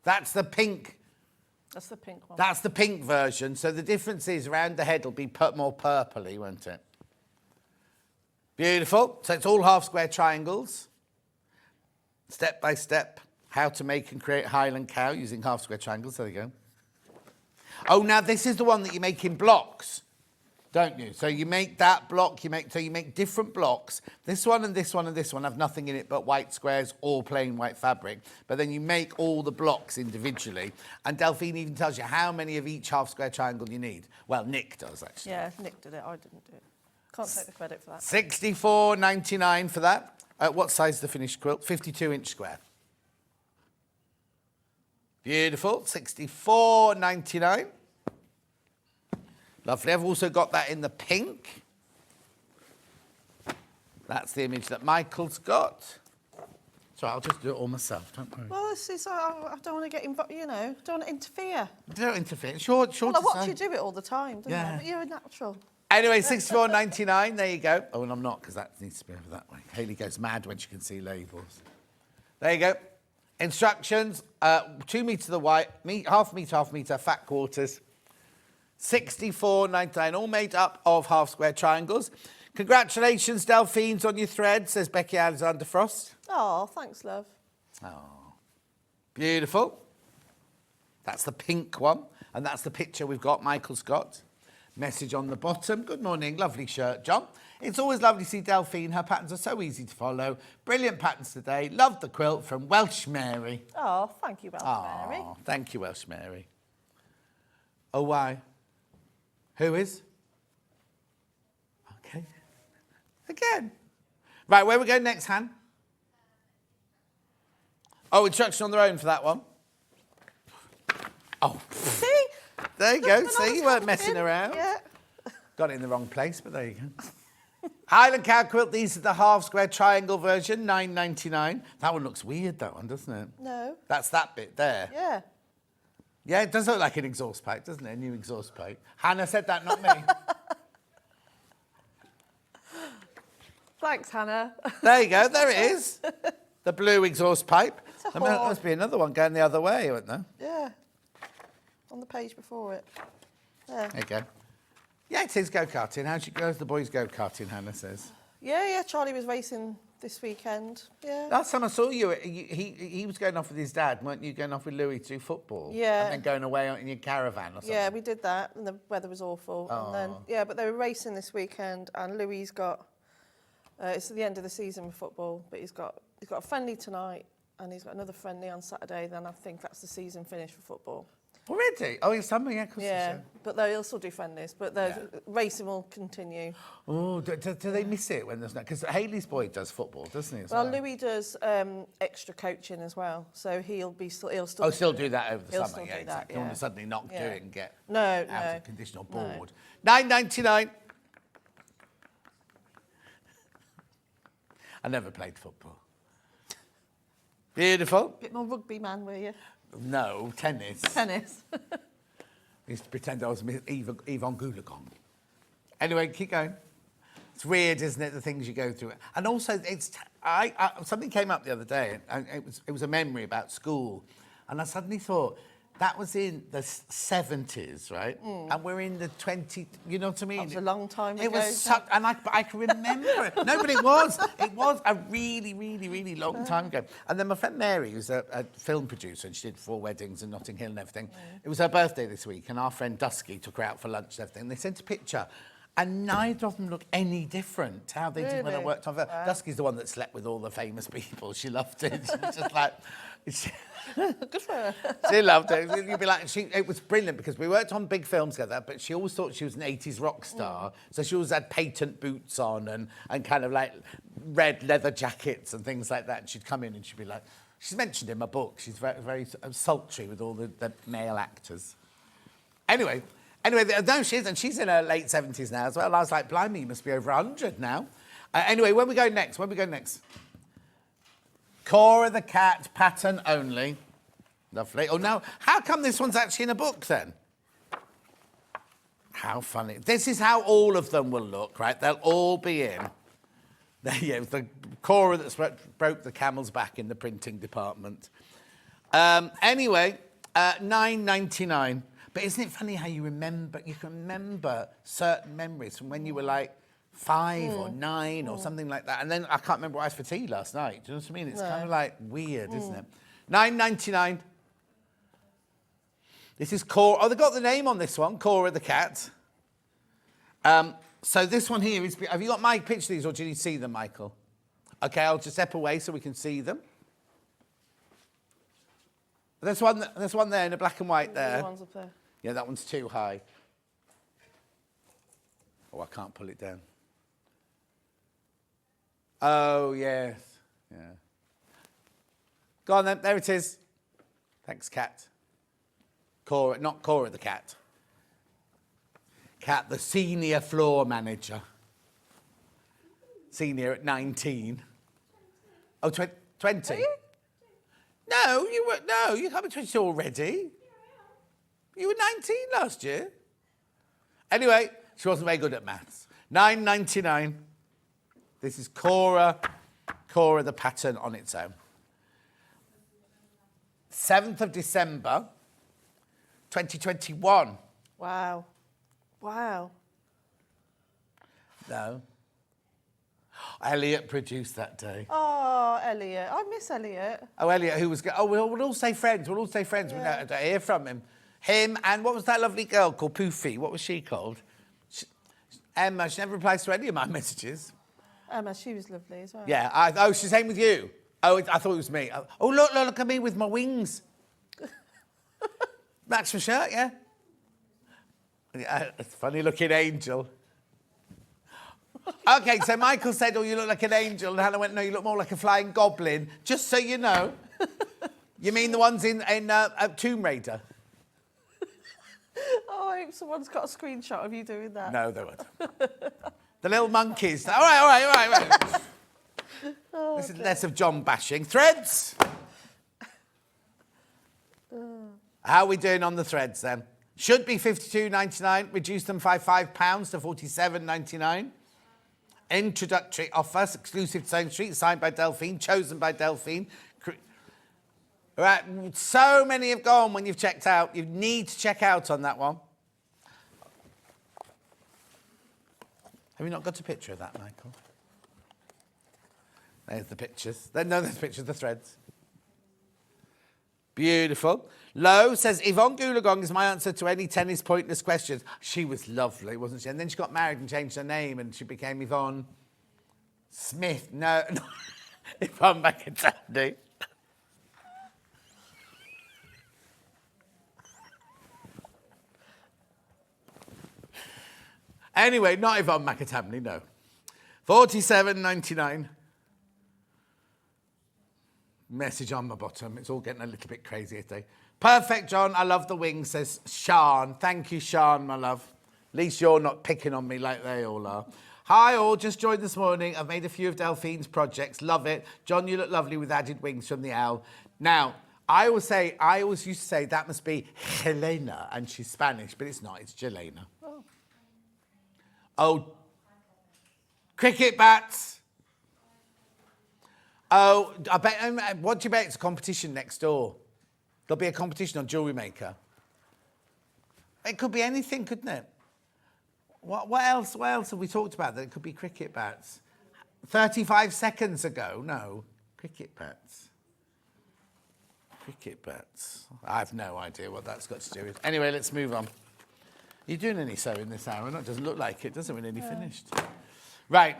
That's the pink. That's the pink one. That's the pink version. So the difference is around the head will be more purpley, won't it? Beautiful. So it's all half square triangles. Step by step, how to make and create Highland cow using half square triangles. There you go. Oh, now this is the one that you make in blocks, don't you? So you make that block, you make different blocks. This one and this one and this one have nothing in it but white squares or plain white fabric. But then you make all the blocks individually. And Delphine even tells you how many of each half square triangle you need. Well, Nick does, actually. Yeah, Nick did it. I didn't do it. Can't take the credit for that. $64.99 for that. What size is the finished quilt? 52-inch square. Beautiful. $64.99. Lovely. I've also got that in the pink. That's the image that Michael's got. So I'll just do it all myself, don't worry. Well, this is, I don't want to get involved, you know, don't want to interfere. Don't interfere. Sure Well, I to watch say. you do it all the time, don't I? But you're a natural. Anyway, 64.99. There you go. Oh, and I'm not, because that needs to be over that way. Hayley goes mad when she can see labels. There you go. Instructions: 2 metres of the white, half metre, fat quarters. 64.99, all made up of half square triangles. Congratulations, Delphines, on your thread, says Becky Alexander Frost. Oh, thanks, love. Oh, beautiful. That's the pink one, and that's the picture we've got. Michael's got. Message on the bottom. Good morning. Lovely shirt, John. It's always lovely to see Delphine. Her patterns are so easy to follow. Brilliant patterns today. Love the quilt from Welsh Mary. Oh, thank you, Welsh Mary. Oh, thank you, Welsh Mary. Oh, why? Who is? Okay. Again. Right, where we go next, Han? Oh, instruction on their own for that one. Oh. See? There you go. See, you weren't messing around. Yeah. Got it in the wrong place, but there you go. Highland cow quilt. These are the half square triangle version, $9.99. That one looks weird, that one, doesn't it? No. That's that bit there. Yeah. Yeah, it does look like an exhaust pipe, doesn't it? A new exhaust pipe. Hannah said that, not me. Thanks, Hannah. There you go. There it is. The blue exhaust pipe. a There horn. must be another one going the other way, isn't there? Yeah. On the page before it. There. There you go. Yeah, it is go-karting. How's the boys go-karting, Hannah says. Yeah, Charlie was racing this weekend. Yeah. Last time I saw you, he was going off with his dad, weren't you going off with Louis to do football? Yeah. And then going away in your caravan or something? Yeah, we did that, and the weather was awful. And then, yeah, but they were racing this weekend, and Louis got, it's the end of the season with football, but he's got a friendly tonight, and he's got another friendly on Saturday, then I think that's the season finished for football. Already? Oh, it's summer, yeah, of course. Yeah, but they'll still do friendlies, but the racing will continue. Oh, do they miss it when there's no... Because Hayley's boy does football, doesn't he? Well, Louis does extra coaching as well, so he'll still... Oh, still do that over the He'll summer, still yeah, do exactly. that, Don't want yeah. to suddenly not do Yeah. it and get No, out no. of condition or No. bored. $9.99. I never played football. Beautiful. Bit more rugby man, were you? No, tennis. Tennis. I used to pretend I was Yvonne Goolagong. Anyway, keep going. It's weird, isn't it, the things you go through. And also, something came up the other day, and it was a memory about school. And I suddenly thought, that was in the 70s, right? And we're in the 20, you know what I mean? That was a long time ago. It was such, and I can remember it. No, but it was a really, really, really long time ago. And then my friend Mary, who's a film producer, and she did 4 weddings in Notting Hill and everything. It was her birthday this week, and our friend Dusky took her out for lunch and everything. And they sent a picture, and neither of them look any different to how they did when I Really? worked on film. Dusky's the one that slept with all the famous people. She loved it. She was just like... Good for her. She loved it. You'd be like, it was brilliant because we worked on big films together, but she always thought she was an 80s rock star. So she always had patent boots on and kind of like red leather jackets and things like that. And she'd come in and she'd be like, she's mentioned in my book, she's very, very sultry with all the male actors. Anyway, no, she is, and she's in her late 70s now as well. I was like, blimey, you must be over 100 now. Anyway, when we go next? Cora the cat, pattern only. Lovely. Oh, now, how come this one's actually in a book, then? How funny. This is how all of them will look, right? They'll all be in. There you go, the Cora that broke the camel's back in the printing department. Anyway, $9.99. But isn't it funny how you can remember certain memories from when you were like 5 or 9 or something like that. And then I can't remember what I had for tea last night. Do you know what I mean? It's kind of like weird, isn't it? $9.99. This is Cora. Oh, they got the name on this one, Cora the cat. So this one here is... Have you got my picture of these, or do you need to see them, Michael? OK, I'll just step away so we can see them. There's one there in the black and white there. The one's up there. Yeah, that one's too high. Oh, I can't pull it down. Oh, yes. Yeah. Go on then. There it is. Thanks, Cat. Cora, not Cora the cat. Cat, the senior floor manager. senior at 19. Oh, 20? Are you? No, you can't be 22 already. You were 19 last year. Anyway, she wasn't very good at maths. £9.99. This is Cora the pattern on its own. 7th of December, 2021. Wow. Wow. No. Elliot produced that day. Oh, Elliot. I miss Elliot. Oh, Elliot, who was... we'll all stay friends. We'll all stay friends. Yeah. We don't hear from him. Him and what was that lovely girl called Poofy? What was she called? Emma. She never replies to any of my messages. Emma, she was lovely as well. Yeah. She's same with you. Oh, I thought it was me. Oh, look at me with my wings. Match my shirt, yeah? It's a funny-looking angel. OK, so Michael said, oh, you look like an angel. And Hannah went, no, you look more like a flying goblin. Just so you know. You mean the ones in Tomb Raider? Oh, I hope someone's got a screenshot of you doing that. No, they won't. The little monkeys. All right. Oh, this is less of John bashing. Threads. How are we doing on the threads then? Should be £52.99. Reduce them by £5 to £47.99. Introductory offer, exclusive to Sewing Street, signed by Delphine, chosen by Delphine. Right, so many have gone when you've checked out. You need to check out on that one. Have you not got a picture of that, Michael? There's the pictures. No, there's pictures of the threads. Beautiful. Lo says, Yvonne Goolagong is my answer to any tennis pointless questions. She was lovely, wasn't she? And then she got married and changed her name and she became Yvonne Smith. No, Yvonne McIntyre. Anyway, not Yvonne McAtamney, no. £47.99. Message on the bottom. It's all getting a little bit crazy today. Perfect, John. I love the wings, says Sean. Thank you, Sean, my love. At least you're not picking on me like they all are. Hi, all. Just joined this morning. I've made a few of Delphine's projects. Love it. John, you look lovely with added wings from the owl. Now, I always used to say that must be Helena, and she's Spanish, but it's not. It's Jelena. Oh, cricket bats. Oh, I bet. What do you bet? It's a competition next door. There'll be a competition on Jewellery Maker. It could be anything, couldn't it? What else? What else have we talked about? That it could be cricket bats. 35 seconds ago, no, cricket bats. Cricket bats. I have no idea what that's got to do with. Anyway, let's move on. Are you doing any sewing this hour? No, it doesn't look like it, does it? We're nearly finished. Right.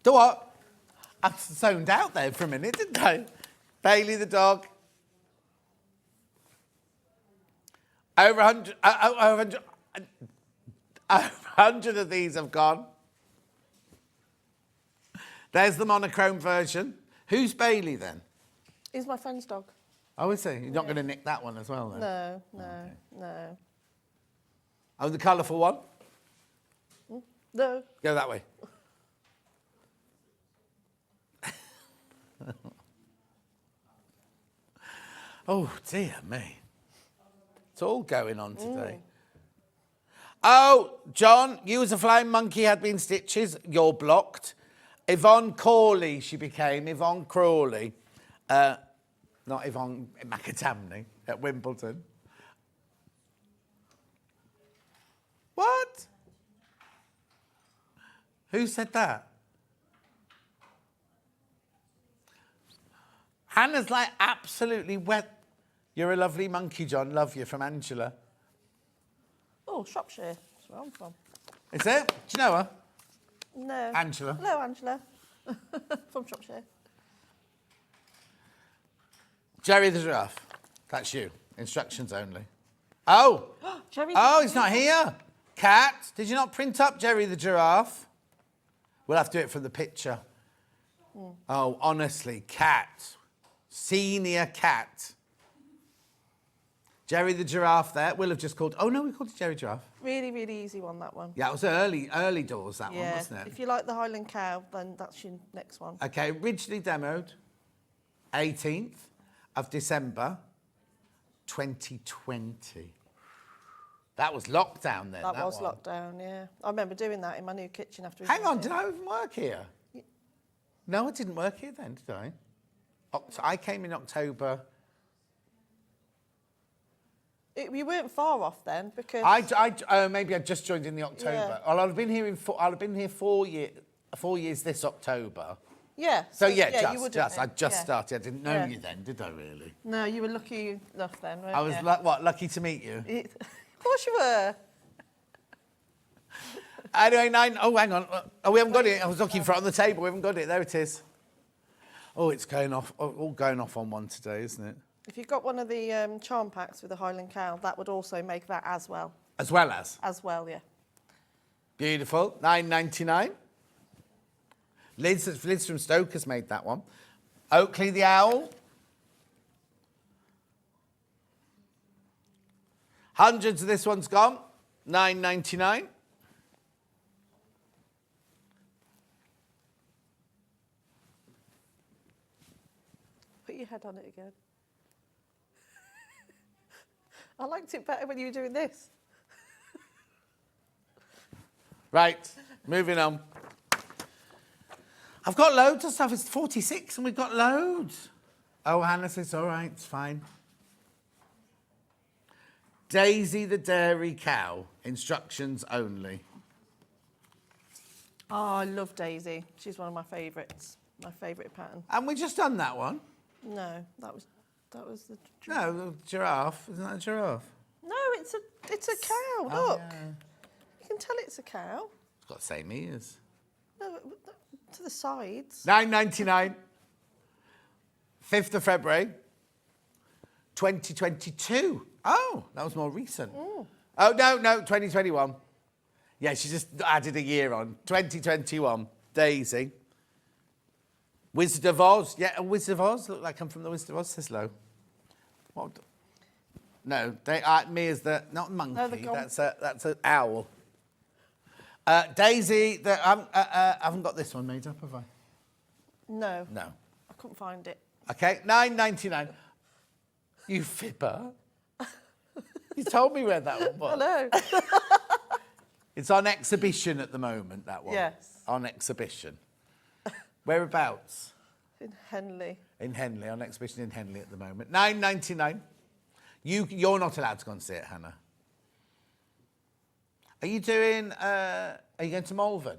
Do what? I zoned out there for a minute, didn't I? Bailey the dog. Over 100 of these have gone. There's the monochrome version. Who's Bailey then? He's my friend's dog. Oh, is he? You're not going to nick that one as well, then? No. Oh, the colourful one? No. Go that way. Oh, dear me. It's all going on today. Oh, John, you as a flying monkey had been stitches. You're blocked. Yvonne Crawley, she became. Yvonne Crawley. Not Yvonne McAtamney at Wimbledon. What? Who said that? Hannah's like absolutely wet. You're a lovely monkey, John. Love you, from Angela. Oh, Shropshire. That's where I'm from. Is it? Do you know her? No. Angela. Hello, Angela. From Shropshire. Jerry the giraffe. That's you. Instructions only. Oh. Jerry. Oh, he's not here. Cat. Did you not print up Jerry the giraffe? We'll have to do it from the picture. Oh, honestly, Cat. Senior Cat. Jerry the giraffe there. We'll have just called... Oh, no, we called it Jerry Giraffe. Really, really easy one, that one. Yeah, it was early doors, that one, wasn't it? If you like the Highland cow, then that's your next one. OK, originally demoed 18th of December 2020. That was lockdown then, That was one. lockdown, yeah. I remember doing that in my new kitchen after... Hang on, did I even work here? No, I didn't work here then, did I? I came in October. You weren't far off then, because... Maybe I just joined in the October. Yeah. Well, I'll have been here 4 years this October. Yeah. So you I would just have been, started. I didn't know you then, did I really? No, you were lucky enough then, weren't I was you? lucky to meet you. Of course you were. Anyway, 9. Oh, hang on. Oh, we haven't got it. I was looking for it on the table. We haven't got it. There it is. Oh, it's going off. All going off on one today, isn't it? If you've got one of the charm packs with the Highland cow, that would also make that as well. As well as. As well, yeah. Beautiful. £9.99. Liz from Stoke has made that one. Oakley the owl. Hundreds of this one's gone. £9.99. Put your head on it again. I liked it better when you were doing this. Right, moving on. I've got loads of stuff. It's 46 and we've got loads. Oh, Hannah says, all right, it's fine. Daisy the dairy cow. Instructions only. Oh, I love Daisy. She's one of my favourites. My favourite pattern. And we just done that one. No, that was the... No, the giraffe. Isn't that a giraffe? No, it's a cow. Oh, Look. yeah. You can tell it's a cow. It's got the same ears. No, to the sides. £9.99. 5th of February, 2022. Oh, that was more recent. Mm. Oh, no, 2021. Yeah, she just added a year on. 2021. Daisy. Wizard of Oz. Yeah, a Wizard of Oz. Look like I'm from the Wizard of Oz, says Lo. What? No, me is the... Not monkey. No, that's an owl. Daisy, I haven't got this one made up, have I? No. No. I couldn't find it. OK, £9.99. You fibber. You told me where that one was. Hello. It's on exhibition at the moment, that one. Yes. On exhibition. Whereabouts? In Henley. In Henley, on exhibition in Henley at the moment. £9.99. You're not allowed to go and see it, Hannah. Are you doing... are you going to Malvern?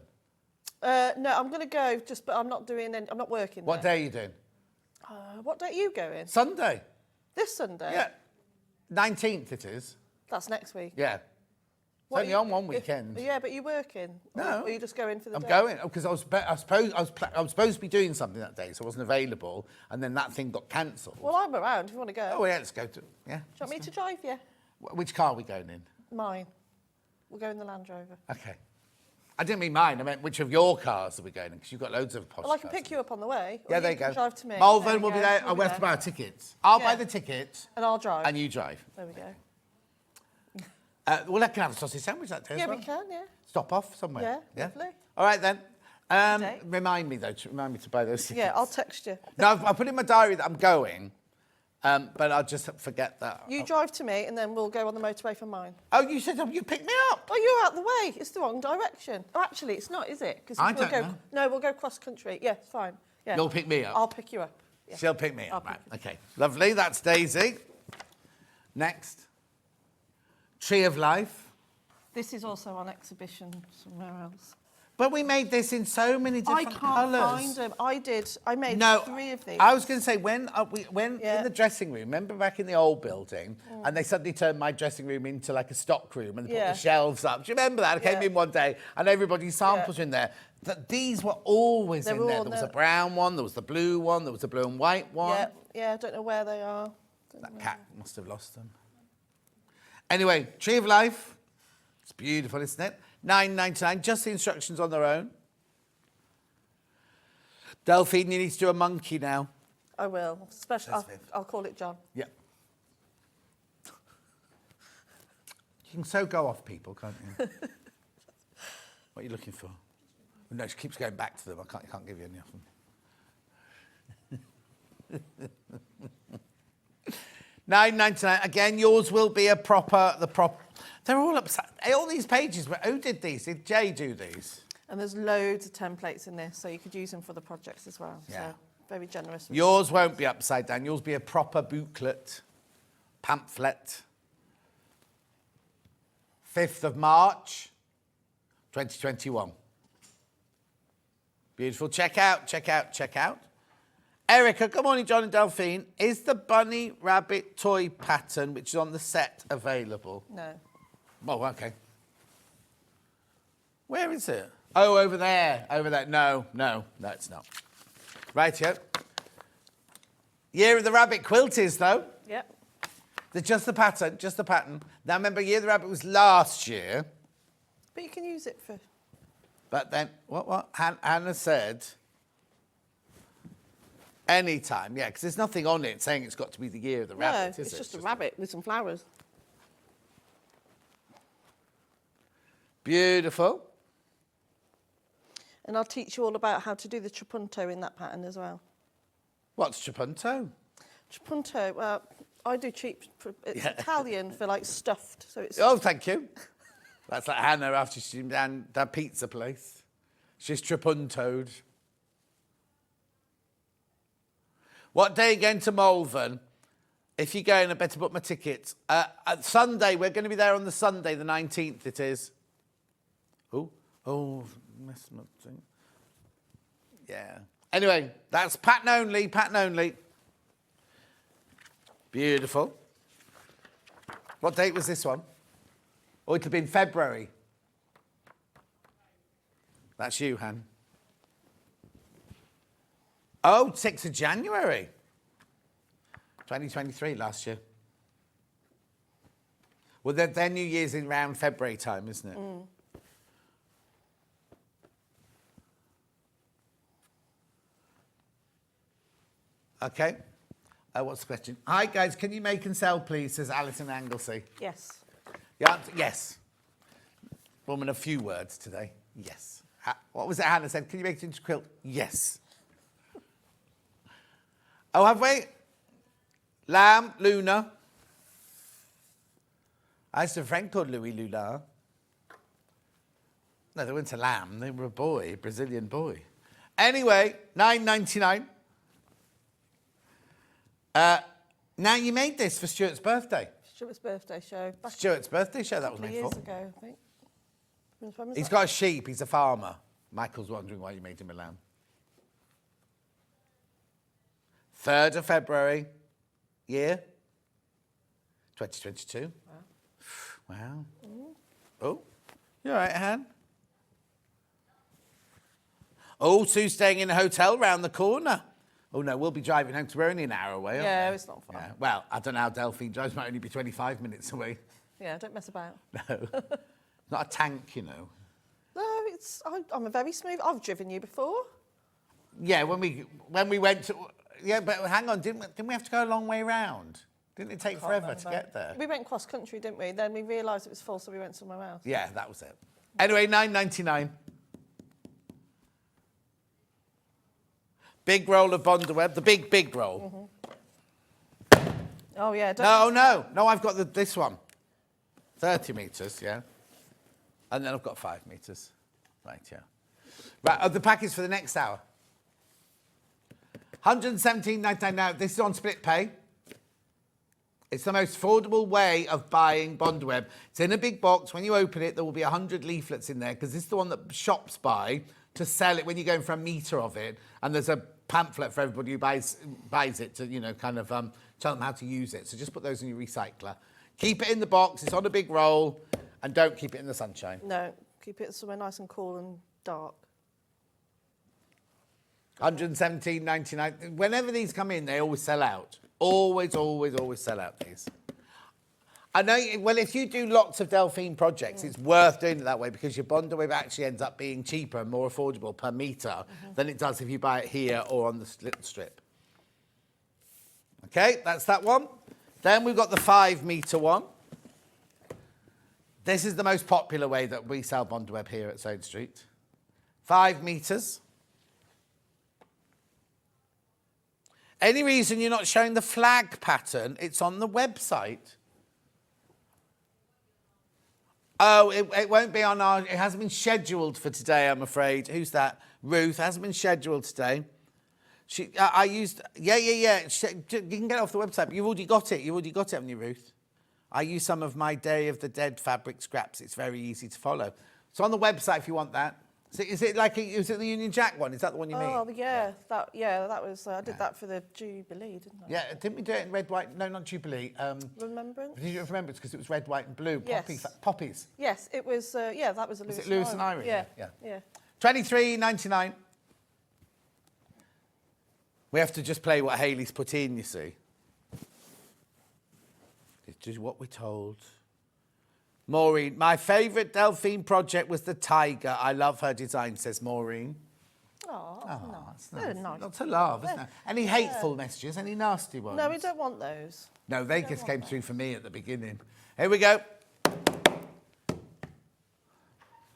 No, I'm going to go, but I'm not doing any... I'm not working What there. day are you doing? What day are you going? Sunday. This Sunday? Yeah. 19th it is. That's next week. Yeah. It's What only on one weekend. Yeah, but you're working. No. Or are you just going for the I'm day? going because I was supposed to be doing something that day, so I wasn't available, and then that thing got cancelled. Well, I'm around if you want to go. Oh yeah, let's go to yeah. Do you want me to drive you? Which car are we going in? Mine. We'll go in the Land Rover. Okay. I didn't mean mine. I meant which of your cars are we going in? Because you've got loads of posh Well, I can cars. pick you up on the way. Or Yeah, there you you go. can drive to me. Malvern There will we be go. there. We'll Oh, be we have to there. buy our tickets. I'll Yeah. buy the tickets. And I'll drive. And you drive. There we go. Well, I can have a sausage sandwich that day Yeah, as well. we can, yeah. Stop off somewhere. Yeah, lovely. All right then. Date. Remind me though. Remind me to buy those tickets. Yeah, I'll text you. No, I put in my diary that I'm going, but I'll just forget that. You drive to me and then we'll go on the motorway for mine. Oh, you said you picked me up. Oh, you're out the way. It's the wrong direction. Oh, actually, it's not, is it? Because I don't know. No, we'll go cross country. Yeah, it's fine. Yeah. You'll pick me up. I'll pick you up. Yeah. She'll pick me up. I'll Right. pick Okay. Lovely. That's Daisy. Next. Tree of Life. This is also on exhibition somewhere else. But we made this in so many different colours. I can't find them. I made No, 3 of these. I was going to say, when Yeah. in the dressing room, remember back in the old building, and they suddenly turned my dressing room into like a stock room and they put Yeah. the shelves up. Do you remember that? I came Yeah. in one day and everybody's samples were in there. These were always They're in there. all There was there. a brown one, there was the blue one, there was a blue and white one. Yeah, I don't know where they are. That cat must have lost them. Anyway, Tree of Life. It's beautiful, isn't it? £9.99, just the instructions on their own. Delphine, you need to do a monkey now. I will. Says Viv. I'll call it John. Yeah. can so go off people, can't you? What are you looking for? No, she keeps going back to them. I can't give you any of them. £9.99. Again, yours will be a proper. They're all upside. All these pages. Who did these? Did Jay do these? And there's loads of templates in this, so you could use them for the projects as well. Yeah. So very generous. Yours won't be upside down. Yours will be a proper booklet, pamphlet. 5th of March, 2021. Beautiful. Check out, check out, check out. Erica, good morning, John and Delphine. Is the bunny rabbit toy pattern, which is on the set, available? No. Oh, okay. Where is it? Oh, over there. Over there. No, it's not. Rightio. Year of the Rabbit quilt is, though. Yep. Just the pattern, just the pattern. Now, remember, Year of the Rabbit was last year. But you can use it for... But then, what? Hannah said... Anytime, yeah, because there's nothing on it saying it's got to be the Year of the Rabbit, is it? No, it's just a rabbit with some flowers. Beautiful. And I'll teach you all about how to do the trapunto in that pattern as well. What's trapunto? Trapunto, well, I do cheap... It's Italian for, like, stuffed, so it's... Oh, thank you. That's like Hannah after she's down that pizza place. She's trapuntoed. What day are you going to Malvern? If you're going, I better book my tickets. Sunday, we're going to be there on the Sunday, the 19th it is. Missed my thing. Yeah. Anyway, that's pattern only, pattern only. Beautiful. What date was this one? Oh, it'll be in February. That's you, Han. Oh, 6th of January. 2023, last year. Well, their New Year's in around February time, isn't it? Mm. Okay. What's the question? Hi, guys. Can you make and sell, please, says Alison Anglesey. Yes. The answer, yes. Woman, a few words today. Yes. What was it Hannah said? Can you make it into a quilt? Yes. Oh, have we? Lamb, Luna. I used to have a friend called Louis Lula. No, they weren't a lamb. They were a boy, a Brazilian boy. Anyway, £9.99. Now, you made this for Stuart's birthday. Stuart's birthday show. Stuart's birthday show, that was made for. years ago, I think. He's got a sheep. He's a farmer. Michael's wondering why you made him a lamb. 3rd of February, year 2022. Wow. Oh, you all right, Han? Oh, Sue's staying in a hotel round the corner. Oh, no, we'll be driving home because we're only an hour away, aren't we? It's not far. Yeah. Well, I don't know how Delphine drives. Might only be 25 minutes away. Yeah, don't mess about. No. Not a tank, you know. No, I'm a very smooth... I've driven you before. Yeah, when we went to... Yeah, but hang on, didn't we have to go a long way round? Didn't it take forever to get there? We went cross country, didn't we? Then we realised it was full, so we went somewhere else. Yeah, that was it. Anyway, £9.99. Big roll of Bondweb, the big roll. Mm-hmm. Oh, yeah. No, I've got this one. 30 metres, yeah. And then I've got 5 metres. Right, yeah. Right, the package for the next hour. £117.99 now. This is on split pay. It's the most affordable way of buying Bondweb. It's in a big box. When you open it, there will be 100 leaflets in there because this is the one that shops buy to sell it when you're going for a metre of it. And there's a pamphlet for everybody who buys it to, kind of tell them how to use it. So just put those in your recycler. Keep it in the box. It's on a big roll. And don't keep it in the sunshine. No, keep it somewhere nice and cool and dark. £117.99. Whenever these come in, they always sell out. Always sell out, these. I know, well, if you do lots of Delphine projects, it's worth doing it that way because your Bondweb actually ends up being cheaper and more affordable per metre than it does if you buy it here or on the little strip. Okay, that's that one. Then we've got the 5 metre one. This is the most popular way that we sell Bondweb here at Sewing Street. 5 metres. Any reason you're not showing the flag pattern? It's on the website. Oh, it won't be on our... It hasn't been scheduled for today, I'm afraid. Who's that? Ruth. It hasn't been scheduled today. I used... Yeah. You can get it off the website, but you've already got it. You've already got it, haven't you, Ruth? I use some of my Day of the Dead fabric scraps. It's very easy to follow. So on the website, if you want that. So is it the Union Jack one? Is that the one you mean? Oh, yeah. That was... I did that for the Jubilee, didn't I? Yeah, didn't we do it in red, white? No, not Jubilee. Remembrance? Did you remember? It's because it was red, white and blue. Yes. Poppies. Yes, it was... that was a Lewis Is it Lewis and Irie? Yeah. $23.99. We have to just play what Hayley's put in, you see. It's just what we're told. Maureen, my favourite Delphine project was the tiger. I love her design, says Maureen. Oh, That's They're nice. nice. Not to love, isn't it? Any hateful messages? Any nasty ones? No, we don't want those. No, they just came through for me at the beginning. Here we go. A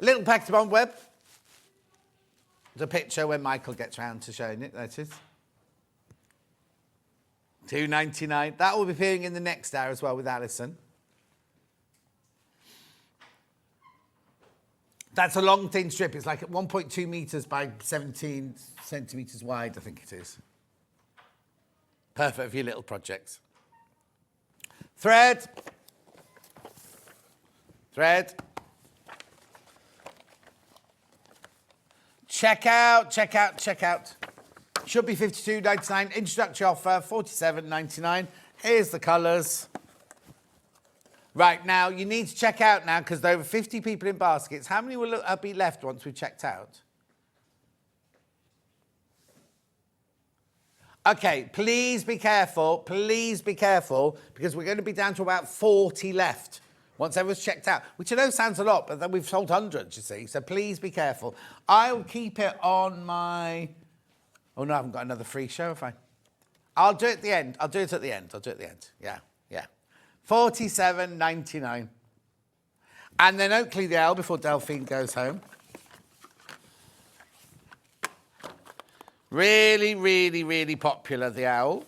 little packet of Bondweb. The picture when Michael gets round to showing it. There it is. $2.99. That will be appearing in the next hour as well with Alison. That's a long thin strip. It's like 1.2 metres by 17 centimetres wide, I think it is. Perfect for your little projects. Thread. Check out. Should be $52.99. Introductory offer, $47.99. Here's the colours. Right, now, you need to check out now because there are over 50 people in baskets. How many will be left once we've checked out? OK, please be careful, because we're going to be down to about 40 left once everyone's checked out, which I know sounds a lot, but then we've sold hundreds, you see, so please be careful. I'll keep it on my... Oh, no, I haven't got another free show, have I? I'll do it at the end. Yeah. $47.99. And then Oakley the Owl before Delphine goes home. Really, really, really popular, the owl.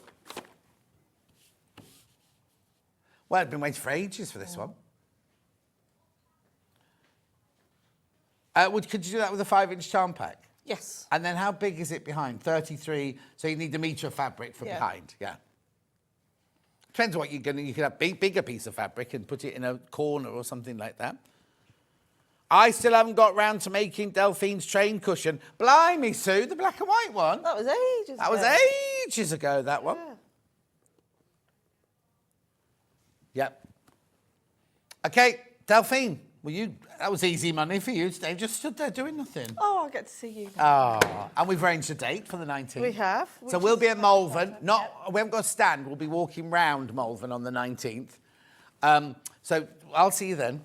Well, I've been waiting for ages for this one. Could you do that with a 5-inch charm pack? Yes. And then how big is it behind? 33, so you need a metre of fabric for behind, yeah. Depends what you're going to... You could have a bigger piece of fabric and put it in a corner or something like that. I still haven't got round to making Delphine's train cushion. Blimey, Sue, the black and white one. That was ages ago. That was ages ago, that one. Yep. OK, Delphine, that was easy money for you today. Just stood there doing nothing. Oh, I'll get to see you now. Oh, and we've arranged a date for the 19th. We have. So we'll be at Malvern. We haven't got a stand. We'll be walking round Malvern on the 19th. So I'll see you then.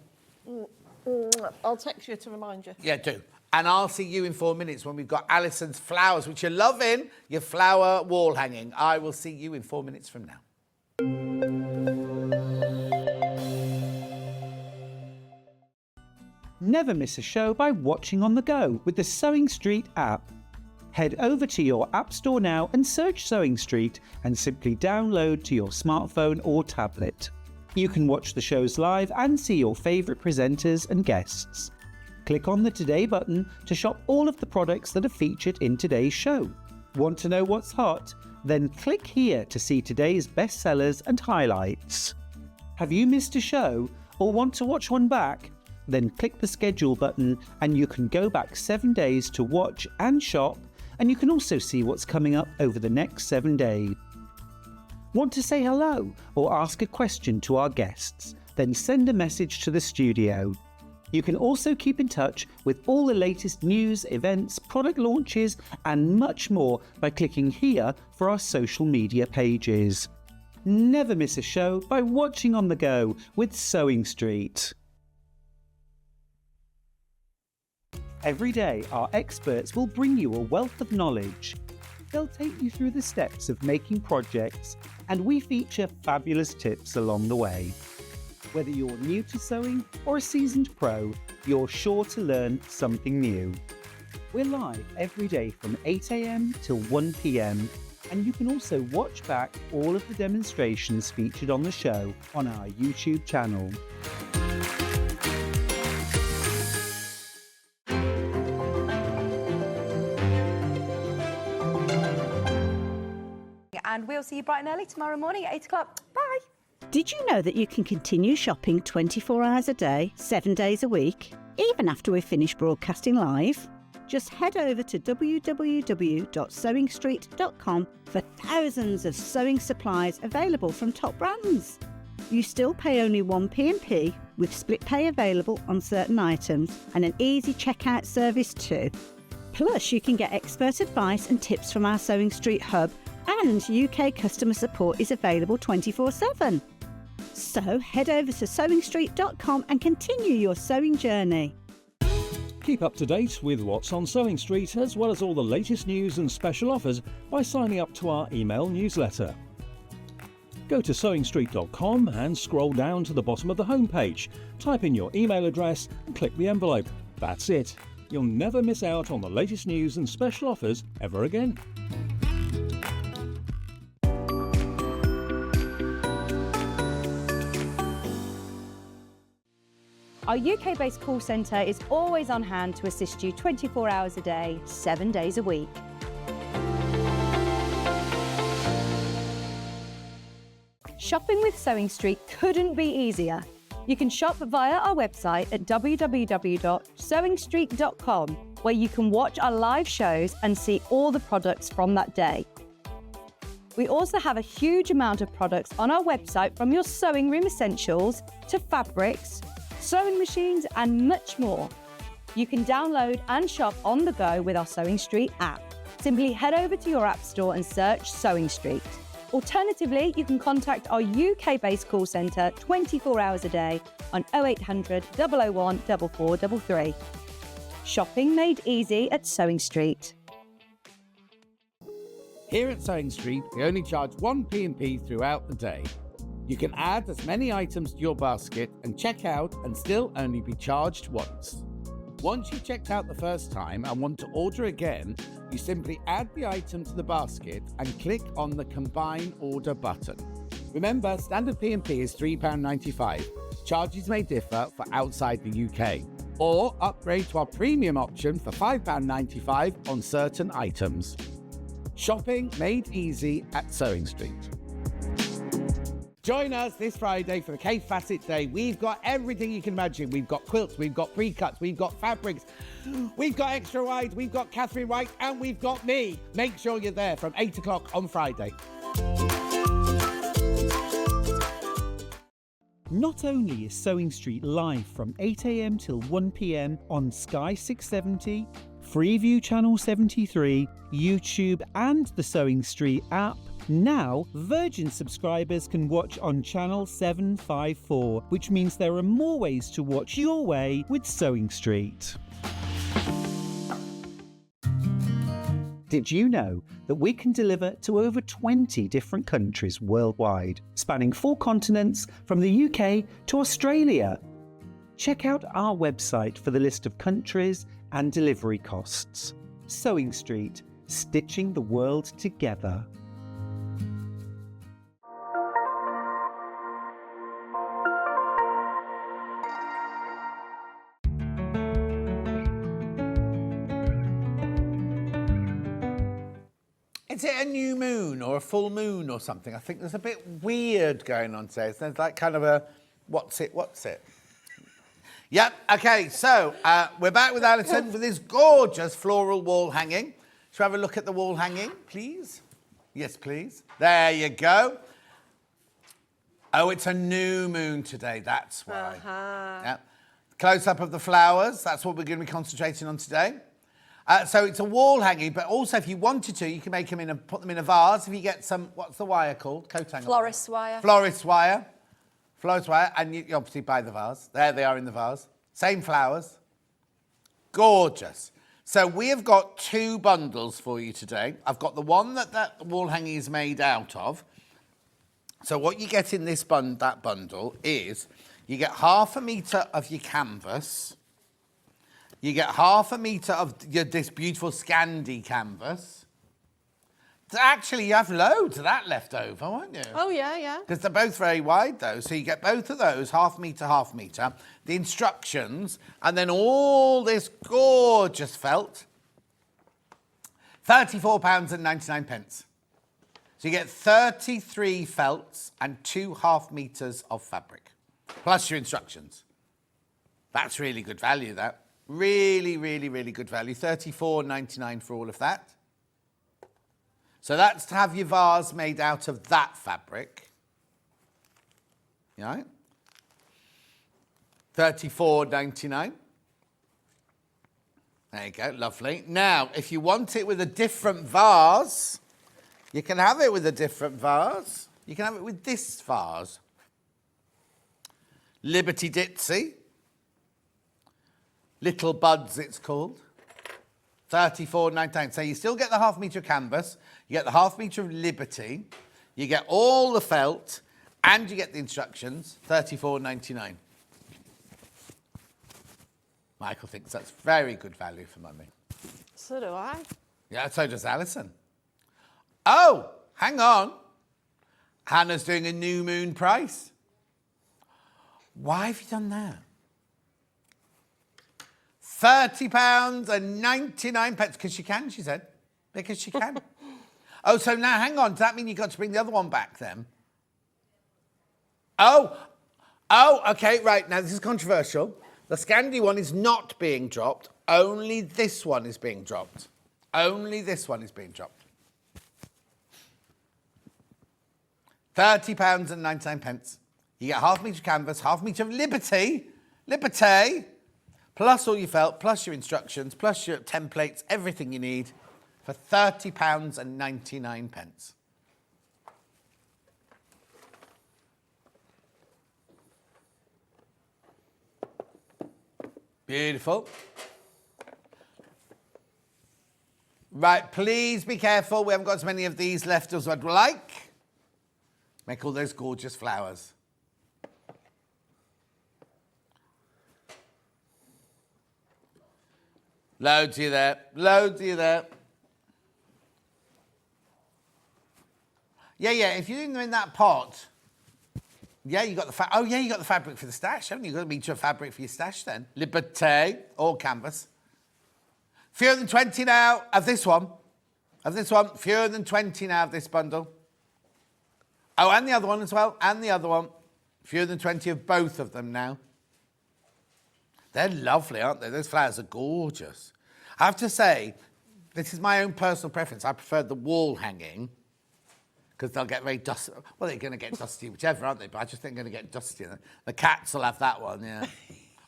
I'll text you to remind you. Yeah, do. And I'll see you in 4 minutes when we've got Alison's flowers, which you're loving, your flower wall hanging. I will see you in 4 minutes from now. Never miss a show by watching on the go with the Sewing Street app. Head over to your App Store now and search Sewing Street and simply download to your smartphone or tablet. You can watch the shows live and see your favourite presenters and guests. Click on the Today button to shop all of the products that are featured in today's show. Want to know what's hot? Then click here to see today's bestsellers and highlights. Have you missed a show or want to watch one back? Then click the schedule button and you can go back 7 days to watch and shop, and you can also see what's coming up over the next 7 days. Want to say hello or ask a question to our guests? Then send a message to the studio. You can also keep in touch with all the latest news, events, product launches and much more by clicking here for our social media pages. Never miss a show by watching on the go with Sewing Street. Every day, our experts will bring you a wealth of knowledge. They'll take you through the steps of making projects, and we feature fabulous tips along the way. Whether you're new to sewing or a seasoned pro, you're sure to learn something new. We're live every day from 8 a.m. till 1 p.m. and you can also watch back all of the demonstrations featured on the show on our YouTube channel. And we'll see you bright and early tomorrow morning at 8 o'clock. Bye. Did you know that you can continue shopping 24 hours a day, 7 days a week, even after we've finished broadcasting live? Just head over to www.sewingstreet.com for thousands of sewing supplies available from top brands. You still pay only 1p&p with split pay available on certain items and an easy checkout service too. Plus, you can get expert advice and tips from our Sewing Street hub, and UK customer support is available 24/7. So head over to sewingstreet.com and continue your sewing journey. Keep up to date with what's on Sewing Street, as well as all the latest news and special offers by signing up to our email newsletter. Go to sewingstreet.com and scroll down to the bottom of the homepage. Type in your email address and click the envelope. That's it. You'll never miss out on the latest news and special offers ever again. Our UK-based call centre is always on hand to assist you 24 hours a day, 7 days a week. Shopping with Sewing Street couldn't be easier. You can shop via our website at www.sewingstreet.com, where you can watch our live shows and see all the products from that day. We also have a huge amount of products on our website, from your sewing room essentials to fabrics, sewing machines and much more. You can download and shop on the go with our Sewing Street app. Simply head over to your app store and search Sewing Street. Alternatively, you can contact our UK-based call centre 24 hours a day on 0800 001 4433. Shopping made easy at Sewing Street. Here at Sewing Street, we only charge 1p&p throughout the day. You can add as many items to your basket and check out and still only be charged once. Once you've checked out the first time and want to order again, you simply add the item to the basket and click on the Combine Order button. Remember, standard P&P is £3.95. Charges may differ for outside the UK. Or upgrade to our premium option for £5.95 on certain items. Shopping made easy at Sewing Street. Join us this Friday for the K Facet Day. We've got everything you can imagine. We've got quilts, we've got pre-cuts, we've got fabrics, we've got extra wide, we've got Catherine White, and we've got me. Make sure you're there from 8 o'clock on Friday. Not only is Sewing Street live from 8 a.m. till 1 p.m. on Sky 670, Freeview Channel 73, YouTube and the Sewing Street app, now Virgin subscribers can watch on Channel 754, which means there are more ways to watch your way with Sewing Street. Did you know that we can deliver to over 20 different countries worldwide, spanning 4 continents from the UK to Australia? Check out our website for the list of countries and delivery costs. Sewing Street, stitching the world together. Is it a new moon or a full moon or something? I think there's a bit weird going on today. There's like kind of a, what's it? Yep, okay, so we're back with Alison with this gorgeous floral wall hanging. Shall we have a look at the wall hanging, please? Yes, please. There you go. Oh, it's a new moon today, that's why. Yep. Close-up of the flowers, that's what we're going to be concentrating on today. So it's a wall hanging, but also if you wanted to, you can make them put them in a vase. If you get some, what's the wire called? Coat hanger. Florist wire. Florist wire. Florist wire, and you obviously buy the vase. There they are in the vase. Same flowers. Gorgeous. So we have got 2 bundles for you today. I've got the one that wall hanging is made out of. So what you get in that bundle is You get 1/2 metre of your canvas. You get 1/2 metre of this beautiful Scandi canvas. So actually, you have loads of that left over, won't you? Oh, yeah, yeah. Because they're both very wide, though. So you get both of those, 1/2 metre, 1/2 metre, the instructions, and then all this gorgeous felt. £34.99. So you get 33 felts and 2 meters of fabric, plus your instructions. That's really good value, that. Really, really, really good value. £34.99 for all of that. So that's to have your vase made out of that fabric. Right? £34.99. There you go, lovely. Now, if you want it with a different vase, you can have it with a different vase. You can have it with this vase. Liberty Ditzy. Little Buds, it's called. £34.99. So you still get the 1/2 metre of canvas, you get the 1/2 metre of Liberty, you get all the felt, and you get the instructions, £34.99. Michael thinks that's very good value for money. So do I. Yeah, so does Alison. Oh, hang on. Hannah's doing a new moon price. Why have you done that? £30.99, because she can, she said. Because she can. Oh, so now, hang on. Does that mean you've got to bring the other one back then? Oh, okay, right. Now, this is controversial. The Scandi one is not being dropped. Only this one is being dropped. Only this one is being dropped. £30.99. You get 1/2 metre of canvas, 1/2 metre of Liberty, plus all your felt, plus your instructions, plus your templates, everything you need, for £30.99. Beautiful. Right, please be careful. We haven't got as many of these left as I'd like. Make all those gorgeous flowers. Loads of you there. Loads of you there. Yeah, if you're doing them in that pot, yeah, you got the you got the fabric for the stash, haven't you? You've got a metre of fabric for your stash then. Liberté, all canvas. Fewer than 20 now of this one. Fewer than 20 now of this bundle. Oh, and the other one as well. And the other one. Fewer than 20 of both of them now. They're lovely, aren't they? Those flowers are gorgeous. I have to say, this is my own personal preference. I prefer the wall hanging because they'll get very dusty. Well, they're going to get dusty, whichever, aren't they? But I just think they're going to get dusty. The cats will have that one, yeah.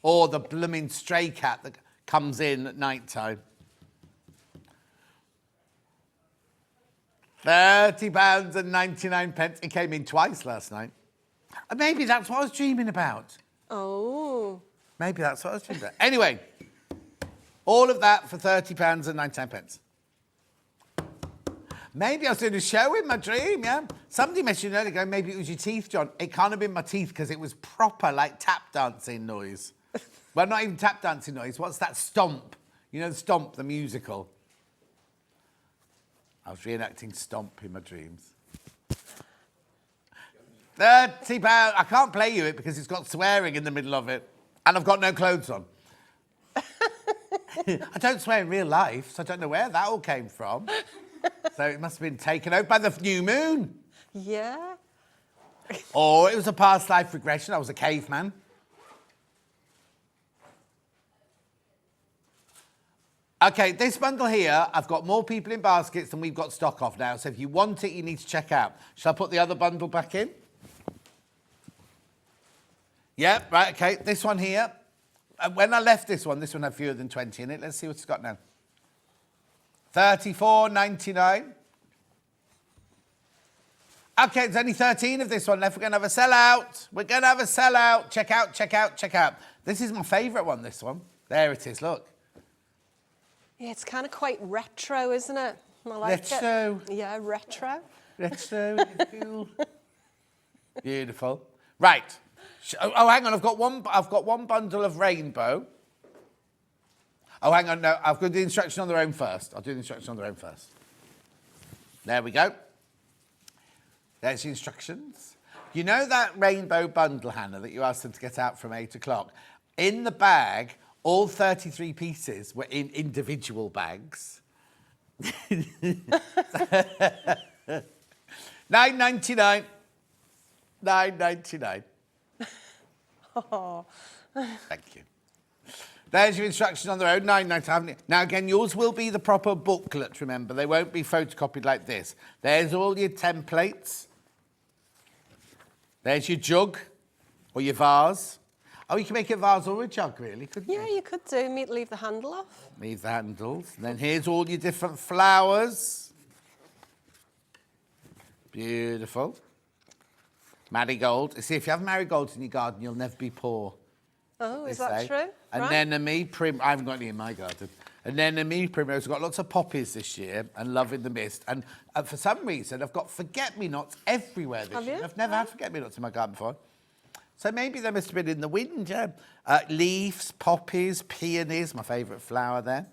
Or the blooming stray cat that comes in at night time. £30.99. It came in twice last night. Maybe that's what I was dreaming about. Oh. Maybe that's what I was dreaming about. Anyway, all of that for £30.99. Maybe I was doing a show in my dream, yeah? Somebody mentioned earlier ago, maybe it was your teeth, John. It can't have been my teeth because it was proper, like, tap dancing noise. Well, not even tap dancing noise. What's that? Stomp. You know, Stomp, the musical. I was reenacting Stomp in my dreams. £30. I can't play you it because it's got swearing in the middle of it. And I've got no clothes on. I don't swear in real life, so I don't know where that all came from. So it must have been taken out by the new moon. Yeah. Or it was a past life regression. I was a caveman. Okay, this bundle here, I've got more people in baskets than we've got stock of now. So if you want it, you need to check out. Shall I put the other bundle back in? Yep, right, okay. This one here. When I left this one had fewer than 20 in it. Let's see what it's got now. £34.99. Okay, there's only 13 of this one left. We're going to have a sellout. We're going to have a sellout. Check out, check out, check out. This is my favourite one, this one. There it is, look. Yeah, it's kind of quite retro, isn't it? I like retro. It. Yeah, retro. Retro, it's cool. Beautiful. Right. Oh, hang on, I've got one bundle of rainbow. Oh, hang on, no, I've got the instruction on their own first. I'll do the instruction on their own first. There we go. There's the instructions. You know that rainbow bundle, Hannah, that you asked them to get out from 8 o'clock? In the bag, all 33 pieces were in individual bags. $9.99. $9.99. Oh. Thank you. There's your instructions on their own, $9.99. Now, again, yours will be the proper booklet, remember. They won't be photocopied like this. There's all your templates. There's your jug or your vase. Oh, you can make a vase or a jug, really, couldn't you? Yeah, you could do. Leave the handle off. Leave the handles. And then here's all your different flowers. Beautiful. Marigold. See, if you have marigolds in your garden, you'll never be poor. Oh, is that true? Anemone, I haven't got any in my garden. Anemone, primrose. I've got lots of poppies this year and love in the mist. And for some reason, I've got forget-me-nots everywhere this year. I've never had forget-me-nots in my garden before. So maybe they must have been in the wind, yeah. Leaves, poppies, peonies, my favourite flower there.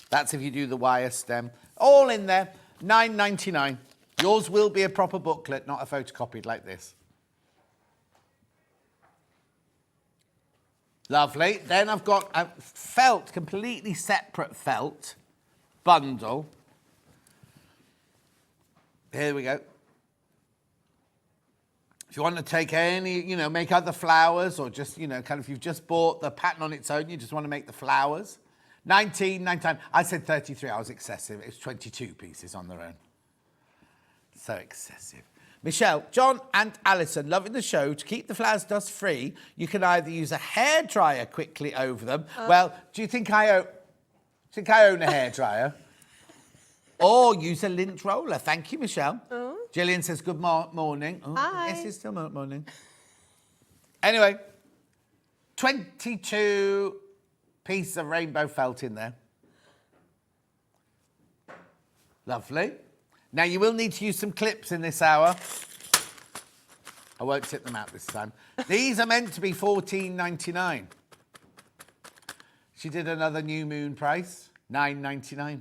That's if you do the wire stem. All in there, $9.99. Yours will be a proper booklet, not a photocopied like this. Lovely. Then I've got a felt, completely separate felt bundle. Here we go. If you want to take any, make other flowers or just, kind of, if you've just bought the pattern on its own, you just want to make the flowers. $19.99. I said 33, I was excessive. It's 22 pieces on their own. So excessive. Michelle, John and Alison, loving the show. To keep the flowers dust free, you can either use a hairdryer quickly over them. Well, do you think I own a hairdryer? Or use a lint roller. Thank you, Michelle. Oh. Gillian says good morning. Oh, hi. Yes, it's still morning. Anyway, 22 pieces of rainbow felt in there. Lovely. Now, you will need to use some clips in this hour. I won't tip them out this time. These are meant to be $14.99. She did another new moon price, $9.99.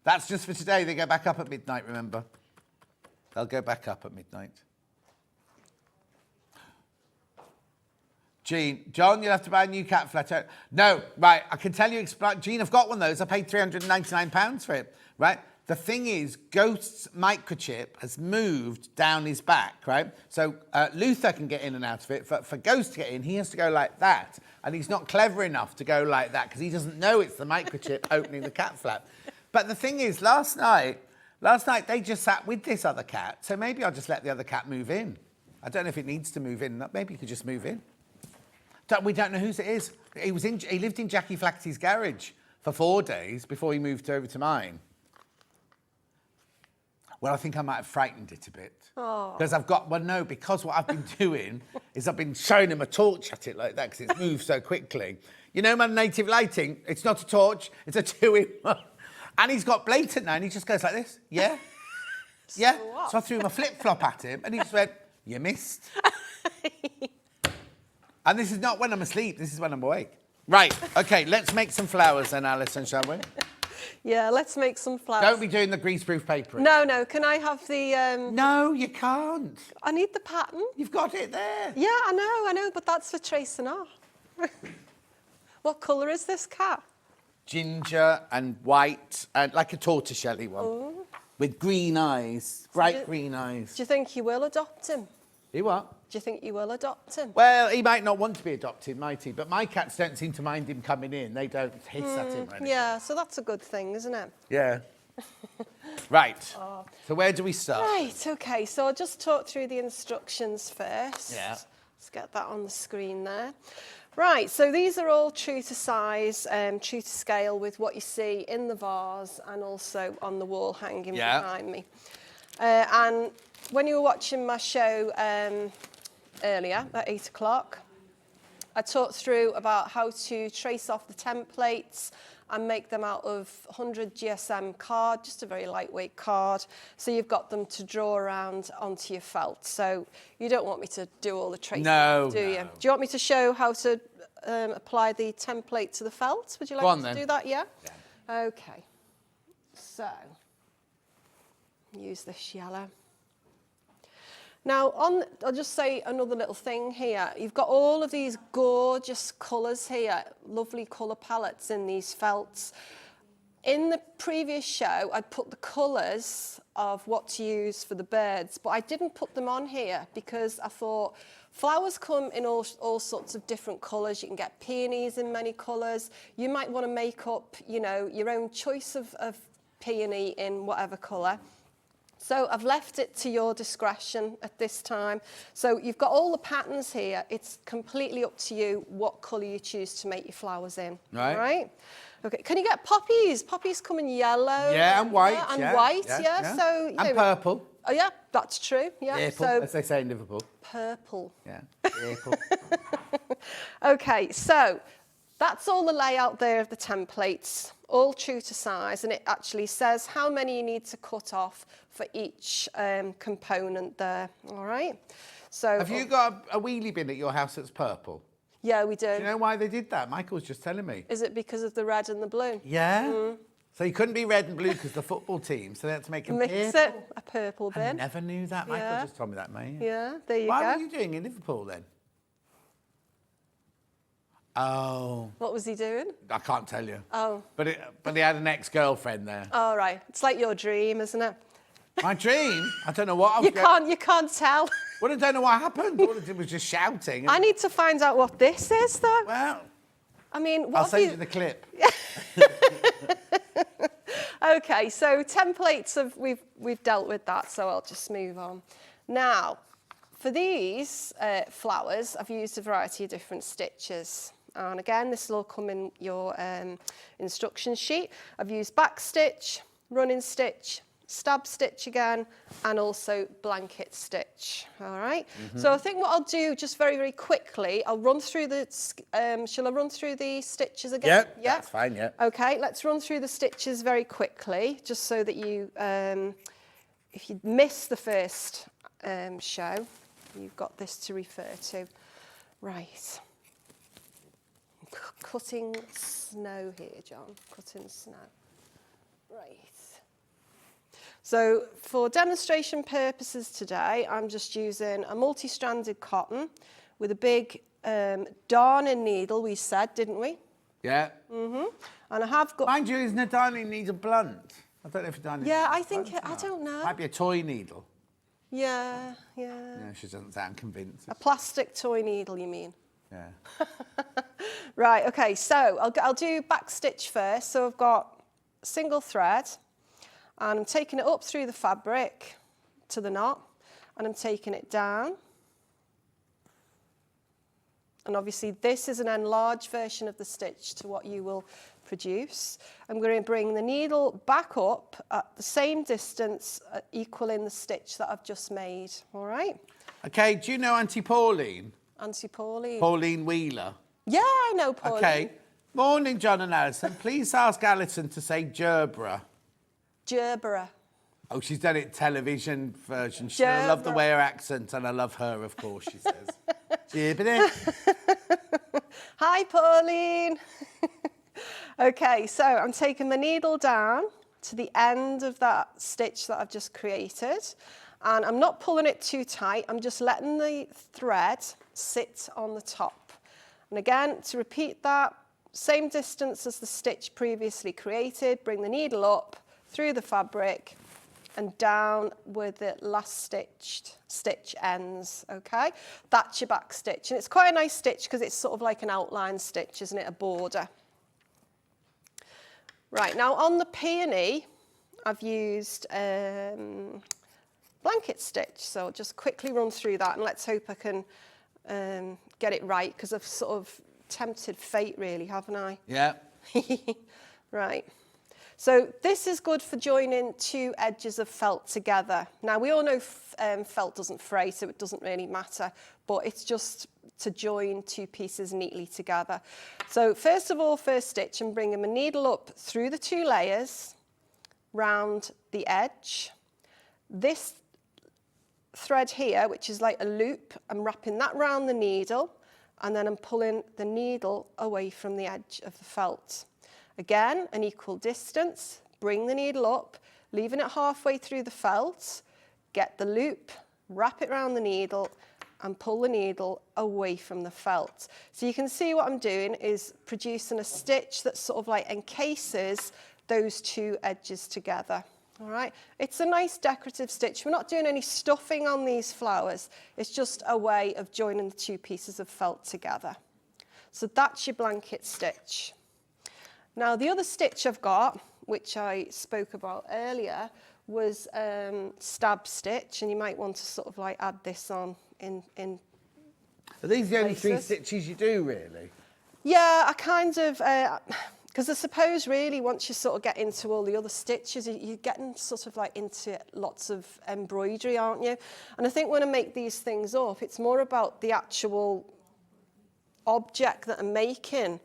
That's just for today. They go back up at midnight, remember. They'll go back up at midnight. John, you'll have to buy a new cat flutter. No, right, I can tell you, Jean, I've got one of those. I paid £399 for it, right? The thing is, Ghost's microchip has moved down his back, right? So Luther can get in and out of it. For Ghost to get in, he has to go like that. And he's not clever enough to go like that because he doesn't know it's the microchip opening the cat flap. But the thing is, last night, they just sat with this other cat. So maybe I'll just let the other cat move in. I don't know if it needs to move in. Maybe he could just move in. We don't know whose it is. He lived in Jackie Flaherty's garage for 4 days before he moved over to mine. Well, I think I might have frightened it a bit. Because because what I've been doing is I've been showing him a torch at it like that because it's moved so quickly. You know my native lighting? It's not a torch, it's a 2-in-1. And he's got blatant now and he just goes like this. Yeah? Yeah? So I threw my flip-flop at him and he just went, you missed. And this is not when I'm asleep, this is when I'm awake. Right, OK, let's make some flowers then, Alison, shall we? Yeah, let's make some flowers. Don't be doing the greaseproof paper. No, can I have the... No, you can't. I need the pattern. You've got it there. Yeah, I know, but that's for tracing off. What colour is this cat? Ginger and white, and like a tortoiseshell one. Ooh. With green eyes, bright green eyes. Do you think you will adopt him? He what? Do you think you will adopt him? Well, he might not want to be adopted, might he? But my cats don't seem to mind him coming in. They don't hiss at him or anything. Yeah, so that's a good thing, isn't it? Yeah. Right. So where do we start? Right, OK. So I'll just talk through the instructions first. Yeah. Let's get that on the screen there. Right, so these are all true to size, true to scale with what you see in the vase and also on the wall hanging behind me. And when you were watching my show earlier at 8 o'clock, I talked through about how to trace off the templates and make them out of 100 GSM card, just a very lightweight card. So you've got them to draw around onto your felt. So you don't want me to do all the tracing, do you? Do you want me to show how to apply the template to the felt? Would you like me to do that? Yeah? Okay. So use this yellow. Now, I'll just say another little thing here. You've got all of these gorgeous colours here, lovely colour palettes in these felts. In the previous show, I'd put the colours of what to use for the birds, but I didn't put them on here because I thought flowers come in all sorts of different colours. You can get peonies in many colours. You might want to make up, you know, your own choice of peony in whatever colour. So I've left it to your discretion at this time. So you've got all the patterns here. It's completely up to you what colour you choose to make your flowers in. Right. Right? Okay. Can you get poppies? Poppies come in yellow. Yeah, and white. Yeah, and white, yeah. So, you and know, purple. Oh, yeah, that's true. Yeah. Purple, so, as they say in Liverpool. Purple. Yeah, purple. Okay, so that's all the layout there of the templates, all true to size, and it actually says how many you need to cut off for each component there, all right? So Have you got a wheelie bin at your house that's purple? Yeah, we do. Do you know why they did that? Michael was just telling me. Is it because of the red and the blue? Yeah. So you couldn't be red and blue because the football team, so they had to make a Mix purple. it, a purple bin. I never knew that. Michael Yeah. just told me that, mate. Yeah, there you go. Why were you doing in Liverpool then? Oh. What was he doing? I can't tell you. Oh. But he had an ex-girlfriend there. Oh, right. It's like your dream, isn't it? My dream? I don't know what I was You can't tell. Well, I don't know what happened. All I did was just shouting. I need to find out what this is, though. Well, I mean, what I'll have send you the clip. Okay, so templates we've dealt with that, so I'll just move on. Now, for these flowers, I've used a variety of different stitches. And again, this will all come in your instruction sheet. I've used back stitch, running stitch, stab stitch again, and also blanket stitch, all right? So I think what I'll do just very, very quickly, I'll run through the, shall I run through the stitches again? Yeah, that's fine, yeah. Okay, let's run through the stitches very quickly, just so that you, if you miss the first show, you've got this to refer to. Right. Cutting snow here, John, cutting snow. Right. So for demonstration purposes today, I'm just using a multi-stranded cotton with a big darning needle, we said, didn't we? Yeah. And I have got... Mind you, isn't a darning needle blunt? I don't know if a darning Yeah, needle I think, I don't know. Might be a toy needle. Yeah. No, she doesn't sound convinced. A plastic toy needle, you mean? Yeah. Right, okay, so I'll do back stitch first. So I've got a single thread, and I'm taking it up through the fabric to the knot, and I'm taking it down. And obviously this is an enlarged version of the stitch to what you will produce. I'm going to bring the needle back up at the same distance, equaling the stitch that I've just made, all right? Okay, do you know Auntie Pauline? Auntie Pauline. Pauline Wheeler. Yeah, I know Pauline. Okay. Morning, John and Alison. Please ask Alison to say gerbera. Gerbera. Oh, she's done it television version. I love the way her accent, and I love her, of course, she says. Gerbera. Hi, Pauline. Okay, so I'm taking the needle down to the end of that stitch that I've just created, and I'm not pulling it too tight. I'm just letting the thread sit on the top. And again, to repeat that, same distance as the stitch previously created, bring the needle up through the fabric and down where the last stitch ends, okay? That's your back stitch. And it's quite a nice stitch because it's sort of like an outline stitch, isn't it? A border. Right, now on the peony, I've used blanket stitch. So I'll just quickly run through that, and let's hope I can get it right, because I've sort of tempted fate, really, haven't I? Yeah. Right. So this is good for joining two edges of felt together. Now we all know felt doesn't fray, so it doesn't really matter, but it's just to join two pieces neatly together. So first of all, first stitch, I'm bringing my needle up through the two layers, round the edge. This thread here, which is like a loop, I'm wrapping that round the needle, and then I'm pulling the needle away from the edge of the felt. Again, an equal distance, bring the needle up, leaving it halfway through the felt, get the loop, wrap it around the needle, and pull the needle away from the felt. So you can see what I'm doing is producing a stitch that sort of like encases those two edges together. All right, it's a nice decorative stitch. We're not doing any stuffing on these flowers. It's just a way of joining the two pieces of felt together. So that's your blanket stitch. Now the other stitch I've got, which I spoke about earlier, was stab stitch, and you might want to sort of like add this on in Are these the only three places. stitches you do, really? Yeah, I kind of, because I suppose really once you sort of get into all the other stitches, you're getting sort of like into lots of embroidery, aren't you? And I think when I make these things up, it's more about the actual object that I'm making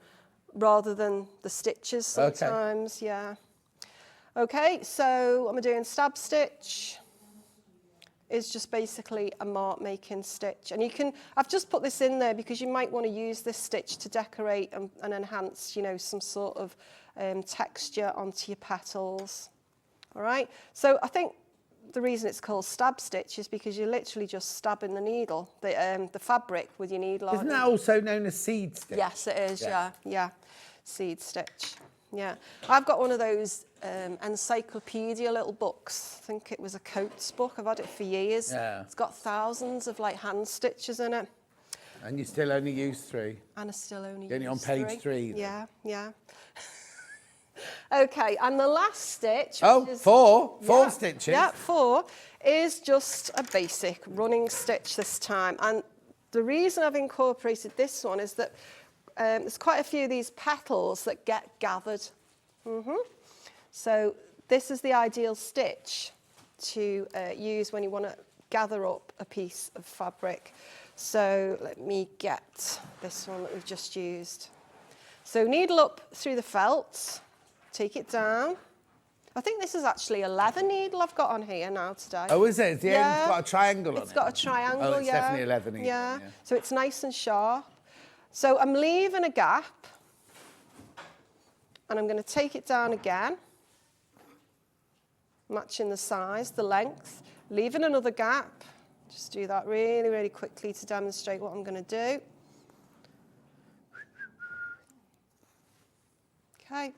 rather than the stitches sometimes, yeah. Okay, so what I'm doing, stab stitch is just basically a mark making stitch. And you can, I've just put this in there because you might want to use this stitch to decorate and enhance, you know, some sort of texture onto your petals. All right, so I think the reason it's called stab stitch is because you're literally just stabbing the needle, the fabric with your needle. Isn't that also known as seed stitch? Yes, it is, yeah. Seed stitch, yeah. I've got one of those encyclopedia little books. I think it was a Coates book. I've had it for years. Yeah. It's got thousands of like hand stitches in it. And you still only use 3? And I still only You're only on use page 3 then? Yeah, yeah. Okay, and the last stitch. Oh, which is, 4 yeah, stitches. Yeah, 4 is just a basic running stitch this time. And the reason I've incorporated this one is that there's quite a few of these petals that get gathered. So this is the ideal stitch to use when you want to gather up a piece of fabric. So let me get this one that we've just used. So needle up through the felt, take it down. I think this is actually a leather needle I've got on here now today. Oh, is it? It's the end, Yeah. it's got a triangle on it. It's got a triangle, Oh, it's yeah. definitely a leather needle. Yeah. Yeah. So it's nice and sharp. So I'm leaving a gap, and I'm going to take it down again, matching the size, the length, leaving another gap. Just do that really, really quickly to demonstrate what I'm going to do. Okay.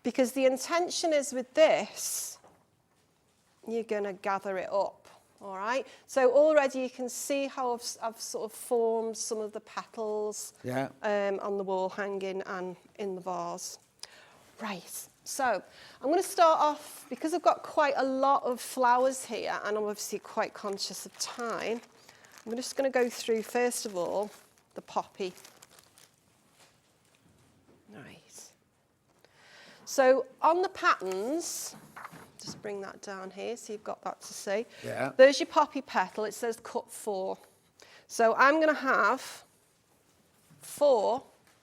Because the intention is with this, you're going to gather it up. All right, so already you can see how I've sort of formed some of the petals on the wall hanging and in the vase. Right, so I'm going to start off, because I've got quite a lot of flowers here and I'm obviously quite conscious of time, I'm just going to go through, first of all, the poppy. Right. So on the patterns, just bring that down here so you've got that to see. Yeah. There's your poppy petal. It says cut 4. So I'm going to have 4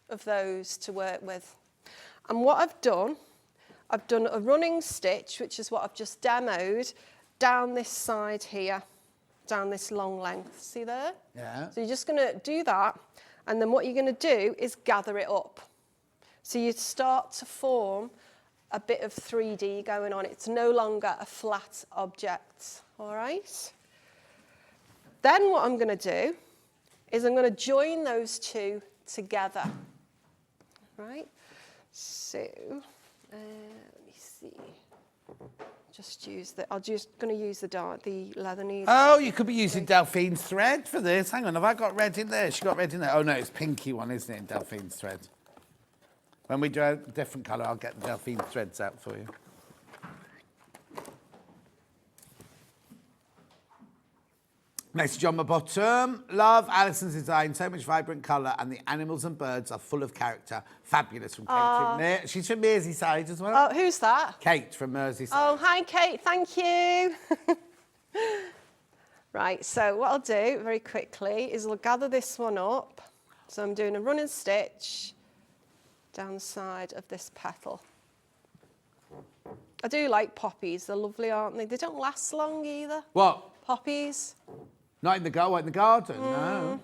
of those to work with. And what I've done a running stitch, which is what I've just demoed, down this side here, down this long length. See there? Yeah. So you're just going to do that, and then what you're going to do is gather it up. So you start to form a bit of 3D going on. It's no longer a flat object, all right? Then what I'm going to do is I'm going to join those two together, right? So, let me see. I'm just going to use the leather needle. Oh, you could be using Delphine's thread for this. Hang on, have I got red in there? She got red in there. Oh, no, it's pinky one, isn't it, Delphine's thread? When we do a different colour, I'll get the Delphine threads out for you. Message on the bottom. Love Alison's design. So much vibrant colour, and the animals and birds are full of character. Fabulous from Kate. She's from Merseyside as well. Oh, who's that? Kate from Merseyside. Oh, hi, Kate. Thank you. Right, so what I'll do very quickly is I'll gather this one up. So I'm doing a running stitch down the side of this petal. I do like poppies. They're lovely, aren't they? They don't last long either. What? Poppies. Not in the garden, no.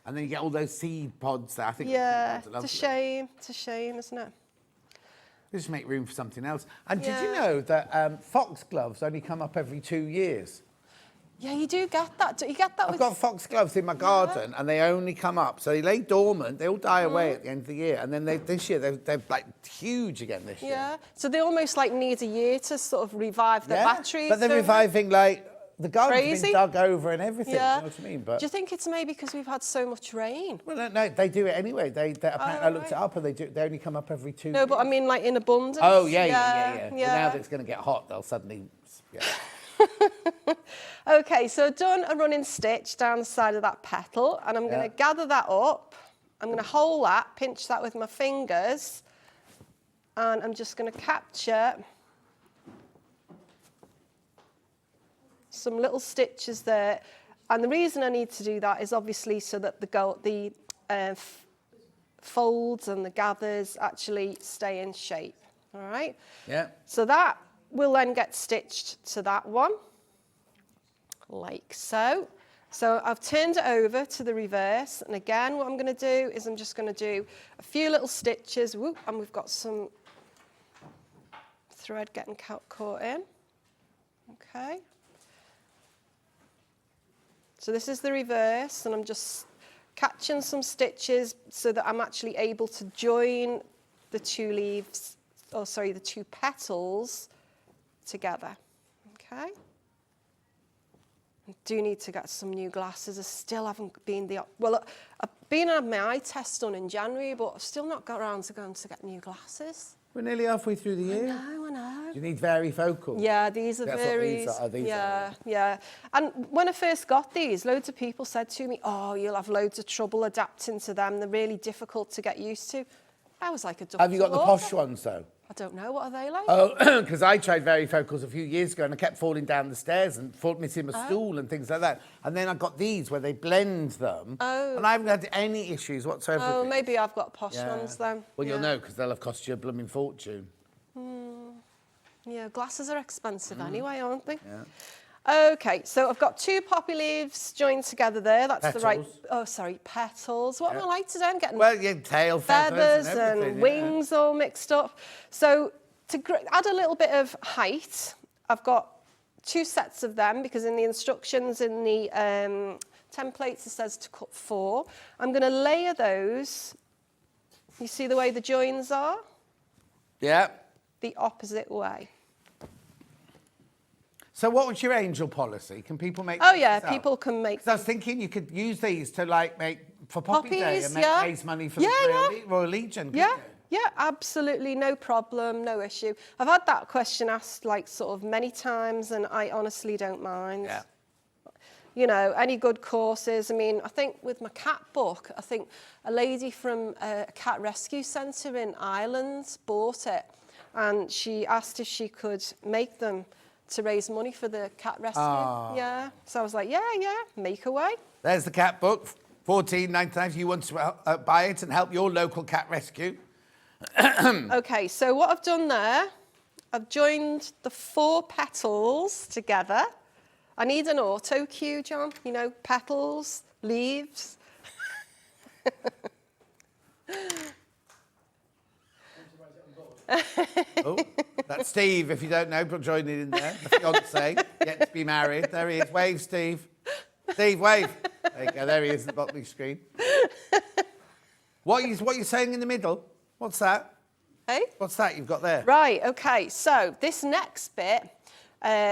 And then you get all those seed pods there. I think Yeah, seed pods are it's a lovely. shame. It's a shame, isn't it? Just make room for something else. And did you Yeah. know that foxgloves only come up every 2 years? Yeah, you do get that. Do you get that I've with... got foxgloves in my garden, and they only come up. So they lay dormant. They all die away at the end of the year. And then this year, they're like huge again this year. Yeah, so they almost like need a year to sort of revive their batteries. But they're don't they? reviving, like, the garden's Crazy. been dug over and everything. Yeah. You know what I mean? But Do you think it's maybe because we've had so much rain? well, no, they do it anyway. They apparently I looked it right. up, and they only come up every 2 years. No, but I mean like in abundance. Oh, yeah. But now that it's going to get hot, they'll suddenly... Yeah. Okay, so I've done a running stitch down the side of that petal, and I'm going to gather that up. I'm going to hold that, pinch that with my fingers, and I'm just going to capture some little stitches there. And the reason I need to do that is obviously so that the folds and the gathers actually stay in shape. All right? Yeah. So that will then get stitched to that one, like so. So I've turned it over to the reverse, and again what I'm going to do is I'm just going to do a few little stitches, whoop, and we've got some thread getting caught in. Okay. So this is the reverse, and I'm just catching some stitches so that I'm actually able to join the two leaves, oh sorry, the two petals together. Okay. I do need to get some new glasses. I still haven't been well, I've been had my eye test done in January, but I've still not got around to going to get new glasses. We're nearly halfway through the year. I know. Do you need varifocal? Yeah, these are That's very. what these are. Yeah, yeah. And when I first got these, loads of people said to me, "Oh, you'll have loads of trouble adapting to them. They're really difficult to get used to." I was like a duck. Have you got the posh ones though? I don't know. What are they like? Oh, because I tried varifocals a few years ago, and I kept falling down the stairs and missing my stool and things like that. And then I got these where they blend them, and I haven't had any issues whatsoever. Oh, maybe I've got posh Yeah. ones then. Well, you'll know because they'll have cost you a blooming fortune. Yeah, glasses are expensive anyway, aren't they? Yeah. Okay, so I've got two poppy leaves joined together there. That's the right. Petals. Oh, sorry, petals. What am I like today? I'm getting Well, yeah, tail feathers and, and everything, yeah. wings all mixed up. So to add a little bit of height, I've got two sets of them because in the instructions in the templates it says to cut 4. I'm going to layer those. You see the way the joins are? Yeah. The opposite way. So what was your angel policy? Can people make Oh these yeah, up? people can make. 'Cause I was thinking you could use these to like make for Poppy Day Poppies, and yeah. raise money for Yeah, the yeah. Royal Legion. couldn't Yeah, you? yeah, absolutely, no problem, no issue. I've had that question asked like sort of many times, and I honestly don't mind. Yeah. You know, any good courses. I mean, I think with my cat book, I think a lady from a cat rescue centre in Ireland bought it, and she asked if she could make them to raise money for the cat rescue. Yeah, so I was like, yeah, make away. There's the cat book, $14.99 if you want to buy it and help your local cat rescue. Okay, so what I've done there, I've joined the 4 petals together. I need an auto cue, John. You know, petals, leaves. Oh, that's Steve, if you don't know, but joining in there. The fiancé, yet to be married. There he is. Wave, Steve. Steve, wave. There you go. There he is at the bottom of the screen. What are you saying in the middle? What's that? Hey? What's that you've got there? Right, okay. So this next bit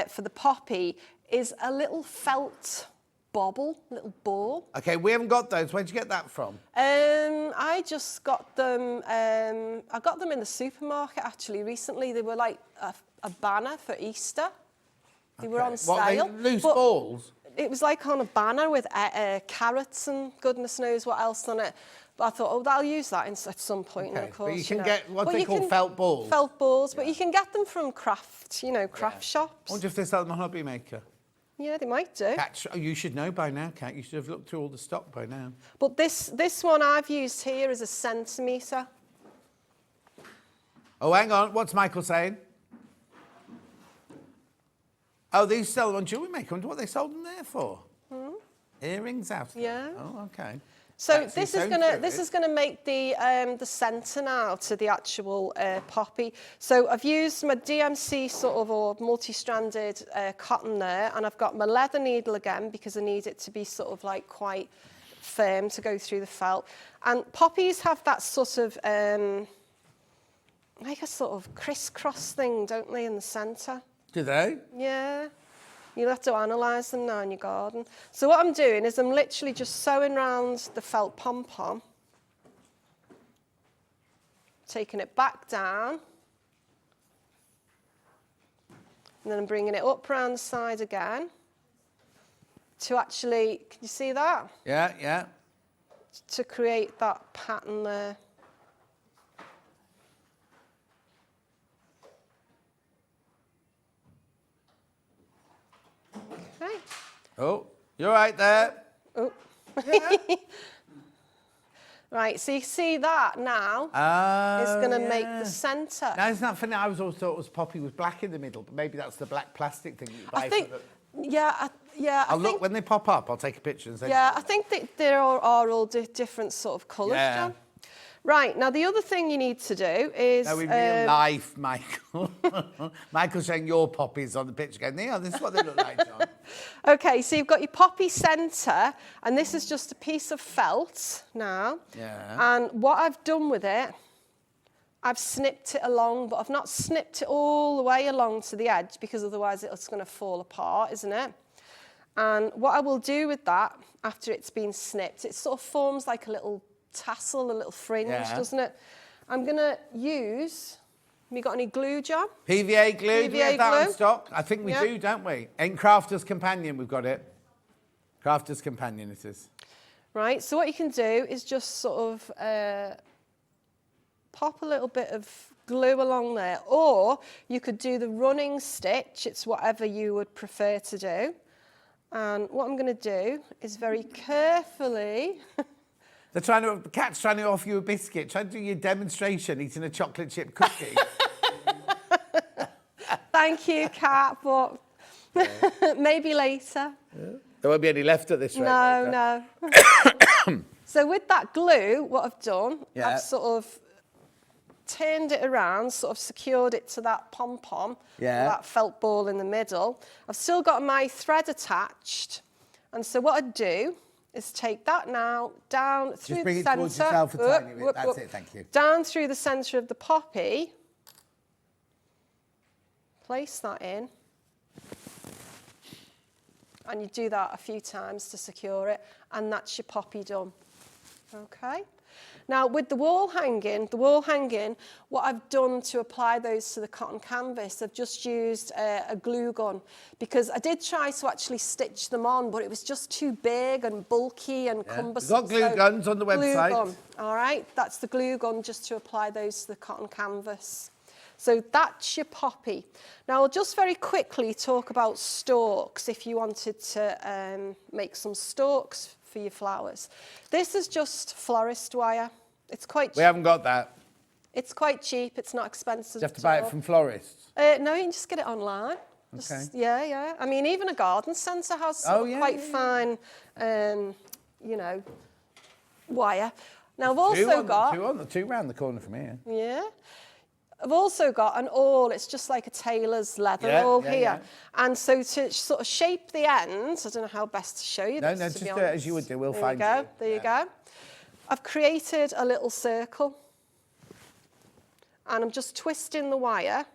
for the poppy is a little felt bauble, little ball. Okay, we haven't got those. Where'd you get that from? I just got them, I got them in the supermarket actually recently. They were like a banner for Easter. They were on What, sale. they loose but balls? it was like on a banner with carrots and goodness knows what else on it. But I thought, oh, I'll use that at some point. Okay. And of course, But you can get what they call felt balls. Felt balls, but you can get them from craft shops. I wonder if they sell them on Hobby Maker. Yeah, they might do. Kat, you should know by now, Kat. You should have looked through all the stock by now. But this one I've used here is a centimetre. Oh, hang on. What's Michael saying? Oh, these sell them on Jewelry Maker. I wonder what they sold them there for. Earrings out. Yeah. Oh, okay. So this is gonna make the centre now to the actual poppy. So I've used my DMC sort of or multi-stranded cotton there, and I've got my leather needle again because I need it to be sort of like quite firm to go through the felt. And poppies have that sort of like a sort of crisscross thing, don't they, in the centre? Do they? Yeah. You'll have to analyse them now in your garden. So what I'm doing is I'm literally just sewing round the felt pom-pom, taking it back down, and then I'm bringing it up round the side again to actually, can you see that? Yeah, yeah. To create that pattern there. Okay. Oh, you're right there. Oh. Yeah. Right, so you see that now is going to make the centre. Now, isn't that funny? I always thought it was poppy with black in the middle, but maybe that's the black plastic thing that you buy. I think, I'll look when they pop up. I'll take a picture and say. Yeah, I think that there are all different sort of colours, John. Right, now the other thing you need to do is... No, in real life, Michael. Michael's showing your poppies on the picture going, yeah, this is what they look like, John. Okay, so you've got your poppy centre, and this is just a piece of felt now. Yeah. And what I've done with it, I've snipped it along, but I've not snipped it all the way along to the edge because otherwise it's going to fall apart, isn't it? And what I will do with that, after it's been snipped, it sort of forms like a little tassel, a little fringe, doesn't it? I'm going to use... Have you got any glue, John? PVA glue. Do we have that on stock? I think we Yeah. do, don't we? In Crafter's Companion, we've got it. Crafter's Companion it is. Right, so what you can do is just sort of pop a little bit of glue along there, or you could do the running stitch. It's whatever you would prefer to do. And what I'm going to do is very carefully... The cat's trying to offer you a biscuit, trying to do your demonstration eating a chocolate chip cookie. Thank you, Kat, but maybe later. Yeah. There won't be any left at this rate. No. So with that glue, what I've done, I've sort of turned it around, sort of secured it to that pom-pom, that felt ball in the middle. I've still got my thread attached, and so what I'd do is take that now down through the centre. Just bring it towards yourself a tiny bit. That's it, thank you. Down through the centre of the poppy. Place that in. And you do that a few times to secure it, and that's your poppy done. Okay. Now with the wall hanging, what I've done to apply those to the cotton canvas, I've just used a glue gun, because I did try to actually stitch them on, but it was just too big and bulky and cumbersome. We've got glue guns on the website. Glue gun. All right, that's the glue gun just to apply those to the cotton canvas. So that's your poppy. Now I'll just very quickly talk about stalks if you wanted to make some stalks for your flowers. This is just florist wire. It's quite cheap. We haven't got that. It's quite cheap. It's not expensive. You have to buy it from florists. No, you can just get it online. Okay. Yeah. I mean, even a garden centre has quite fine, you know, wire. Now I've also got two round the corner from here. Yeah. I've also got an awl. It's just like a tailor's leather awl here. Yeah. And so to sort of shape the ends, I don't know how best to show you this, No, just to be do honest. it as you would do. We'll There find you go. you. There you go. I've created a little circle. And I'm just twisting the wire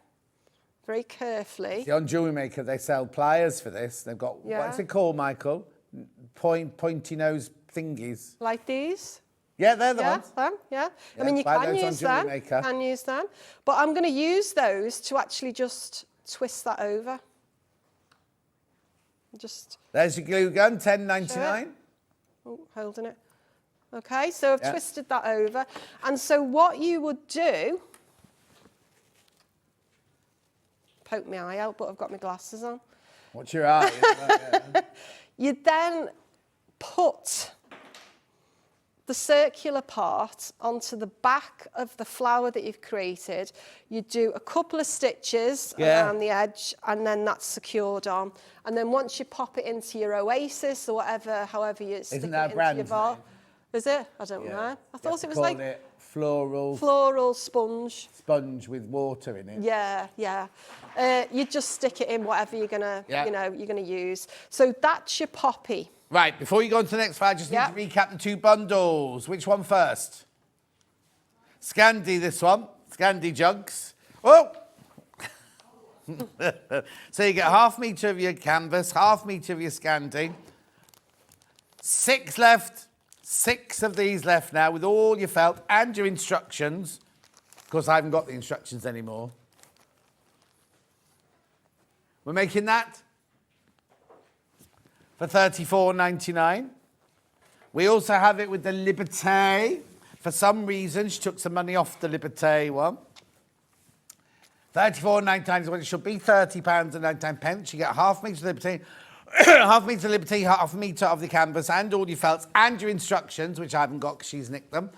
very carefully. See, on Jewelry Maker, they sell pliers for this. They've got, what's it called, Michael? Pointy nose thingies. Like these? Yeah, they're the ones. Yeah. I mean, you can use them. But I'm going to use those to actually just twist that over. Just There's your glue gun, $10.99. oh, holding it. Okay, so I've twisted that over. And so what you would do, poke my eye out, but I've got my glasses on. What's your eye? You then put the circular part onto the back of the flower that you've created. You do a couple of stitches around the edge, and then that's secured on. And then once you pop it into your oasis or whatever, however you stick it into your bar. Is it? I don't know. I thought it was like it floral. Floral sponge. Sponge with water in it. Yeah, yeah. You just stick it in whatever you're gonna, you're gonna use. So that's your poppy. Right, before you go on to the next file, I just need to recap the two bundles. Which one first? Scandi, this one. Scandi jugs. Oh! So you get 1/2 metre of your canvas, 1/2 metre of your Scandi. 6 left. 6 of these left now with all your felt and your instructions. Of course, I haven't got the instructions anymore. We're making that for $34.99. We also have it with the Liberté. For some reason, she took some money off the Liberté one. $34.99 is what it should be, £30.99. You get 1/2 metre of Liberté, 1/2 metre of Liberté, 1/2 metre of the canvas, and all your felts, and your instructions, which I haven't got because she's nicked them.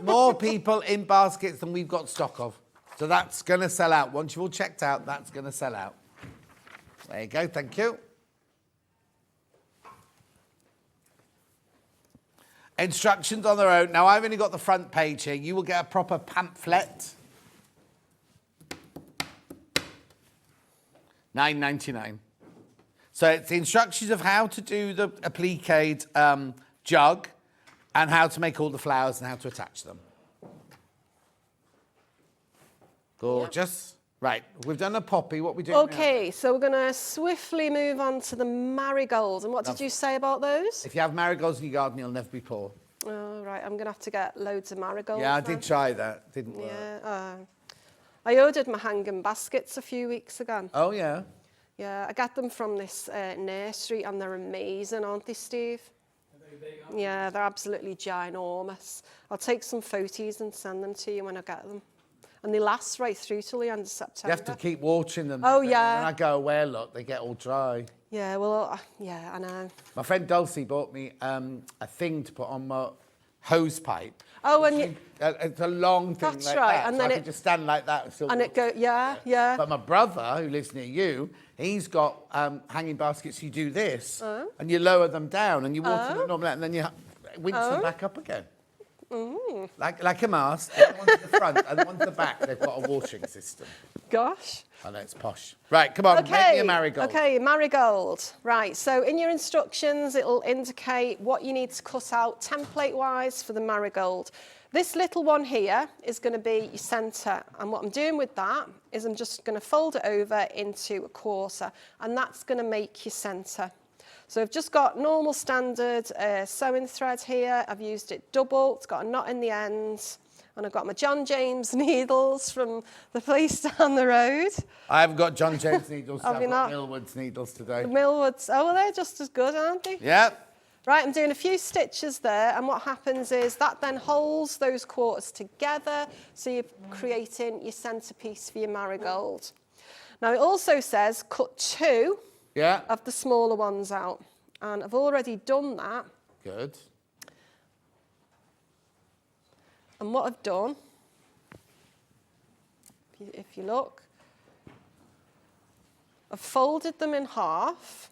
More people in baskets than we've got stock of. So that's going to sell out. Once you've all checked out, that's going to sell out. There you go, thank you. Instructions on their own. Now, I've only got the front page here. You will get a proper pamphlet. $9.99. So it's the instructions of how to do the appliqued jug and how to make all the flowers and how to attach them. Gorgeous. Yep. Right, we've done a poppy. What are we doing now? Okay, so we're going to swiftly move on to the marigolds. And what did you say about those? If you have marigolds in your garden, you'll never be poor. Oh, right, I'm going to have to get loads of marigolds. Yeah, I then. did try that. Didn't work. Yeah, I ordered my hanging baskets a few weeks ago. Oh, yeah? Yeah, I got them from this nursery, and they're amazing, aren't they, Steve? Are they big? Yeah, they're absolutely ginormous. I'll take some photos and send them to you when I get them. And they last right through till the end of September. You have to keep watering them. Oh, yeah. When I go away, look, they get all dry. Yeah, well, yeah, I know. My friend Dulcie bought me a thing to put on my hose pipe. Oh, and it's a long thing that's like right. that. And so then I could just stand like that. And, still and it go, yeah. But my brother, who lives near you, he's got hanging baskets. You do this, and you lower them down, and you water them normally, and then you winch them back up again. Mm. Like a mast. The one to the front and the one to the back, they've got a watering system. Gosh. I know, it's posh. Right, come on, make me a marigold. Okay, marigold. Right, so in your instructions, it'll indicate what you need to cut out template-wise for the marigold. This little one here is going to be your centre, and what I'm doing with that is I'm just going to fold it over into a quarter, and that's going to make your centre. So I've just got normal standard sewing thread here. I've used it double. It's got a knot in the end. And I've got my John James needles from the place down the road. I haven't got John James needles. Have I've you got not? Millwoods needles today. The Millwoods, oh, well, they're just as good, aren't they? Yeah. Right, I'm doing a few stitches there, and what happens is that then holds those quarters together, so you're creating your centrepiece for your marigold. Now, it also says cut 2 of the smaller ones out, and I've already done that. Good. And what I've done, if you look, I've folded them in half,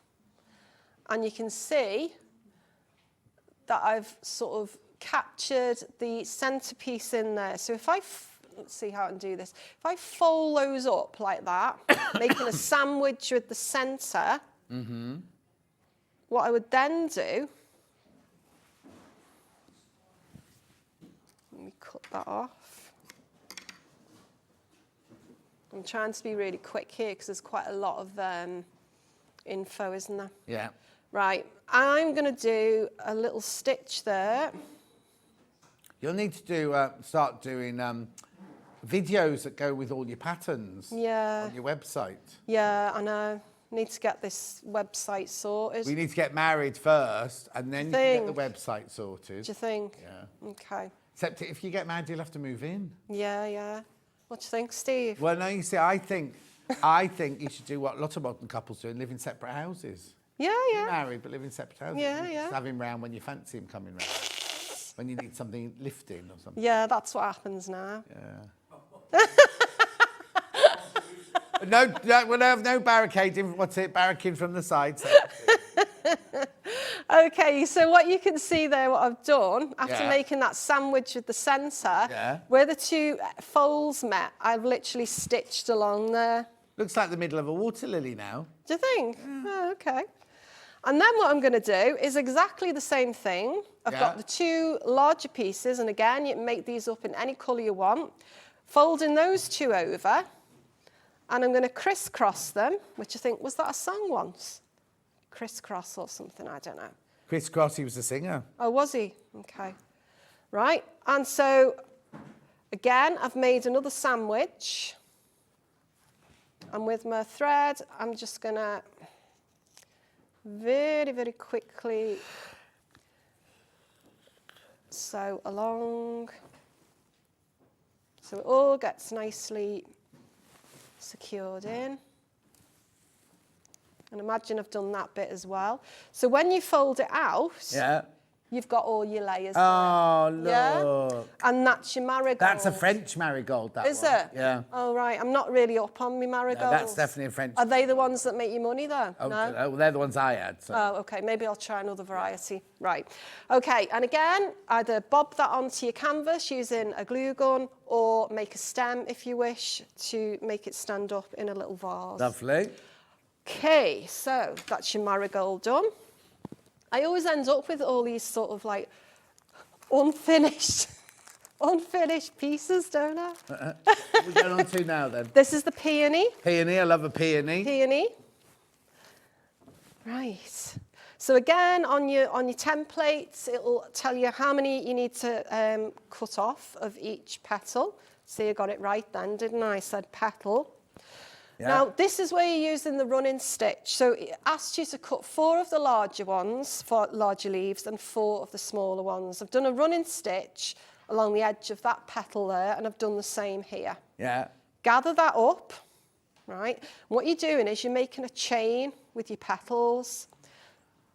and you can see that I've sort of captured the centrepiece in there. So if let's see how I can do this. If I fold those up like that, making a sandwich with the centre, what I would then do, let me cut that off. I'm trying to be really quick here because there's quite a lot of info, isn't there? Yeah. Right, I'm going to do a little stitch there. You'll need to start doing videos that go with all your patterns on your website. Yeah, I know. Need to get this website sorted. We need to get married first, and then you can get the website sorted. Do you think? Yeah. Okay. Except if you get married, you'll have to move in. Yeah, yeah. What do you think, Steve? Well, no, you see, I think you should do what a lot of modern couples do and live in separate houses. Yeah, yeah. Be married, but live in separate houses. Yeah, You yeah. Just have him round when you fancy him coming round. When you need something lifting or something. Yeah, that's what happens now. Yeah. No, we'll have no barricading. What's it? Barricading from the sides. Okay, so what you can see there, what I've done, after Yeah. making that sandwich with the centre, Yeah. where the two folds met, I've literally stitched along there. Looks like the middle of a water lily now. Do you think? Oh, okay. And then what I'm going to do is exactly the same thing. I've got the two larger pieces, and again, you can make these up in any colour you want. Folding those two over, and I'm going to crisscross them, which I think, was that a song once? Crisscross or something, I don't know. Chris Cross, he was a singer. Oh, was he? Okay. Right, and so, again, I've made another sandwich. And with my thread, I'm just going to very, very quickly sew along. So it all gets nicely secured in. And imagine I've done that bit as well. So when you fold it out, you've got all your layers. Oh, look. Yeah? And that's your marigold. That's a French marigold, that Is one. it? Yeah. Oh, right. I'm not really up on my marigolds. No, that's definitely a French. Are they the ones that make you money, though? Oh, No? well, they're the ones I had. So. Oh, OK. Maybe I'll try another variety. Right. OK. And again, either bob that onto your canvas using a glue gun or make a stem, if you wish, to make it stand up in a little vase. Lovely. OK. So that's your marigold done. I always end up with all these sort of like unfinished pieces, don't I? What are we going on to now, then? This is the peony. Peony. I love a peony. Peony. Right. So again, on your templates, it'll tell you how many you need to cut off of each petal. See, I got it right then, didn't I? I said petal. Yeah. Now, this is where you're using the running stitch. So it asks you to cut 4 of the larger ones, 4 larger leaves, and 4 of the smaller ones. I've done a running stitch along the edge of that petal there, and I've done the same here. Yeah. Gather that up, right? And what you're doing is you're making a chain with your petals.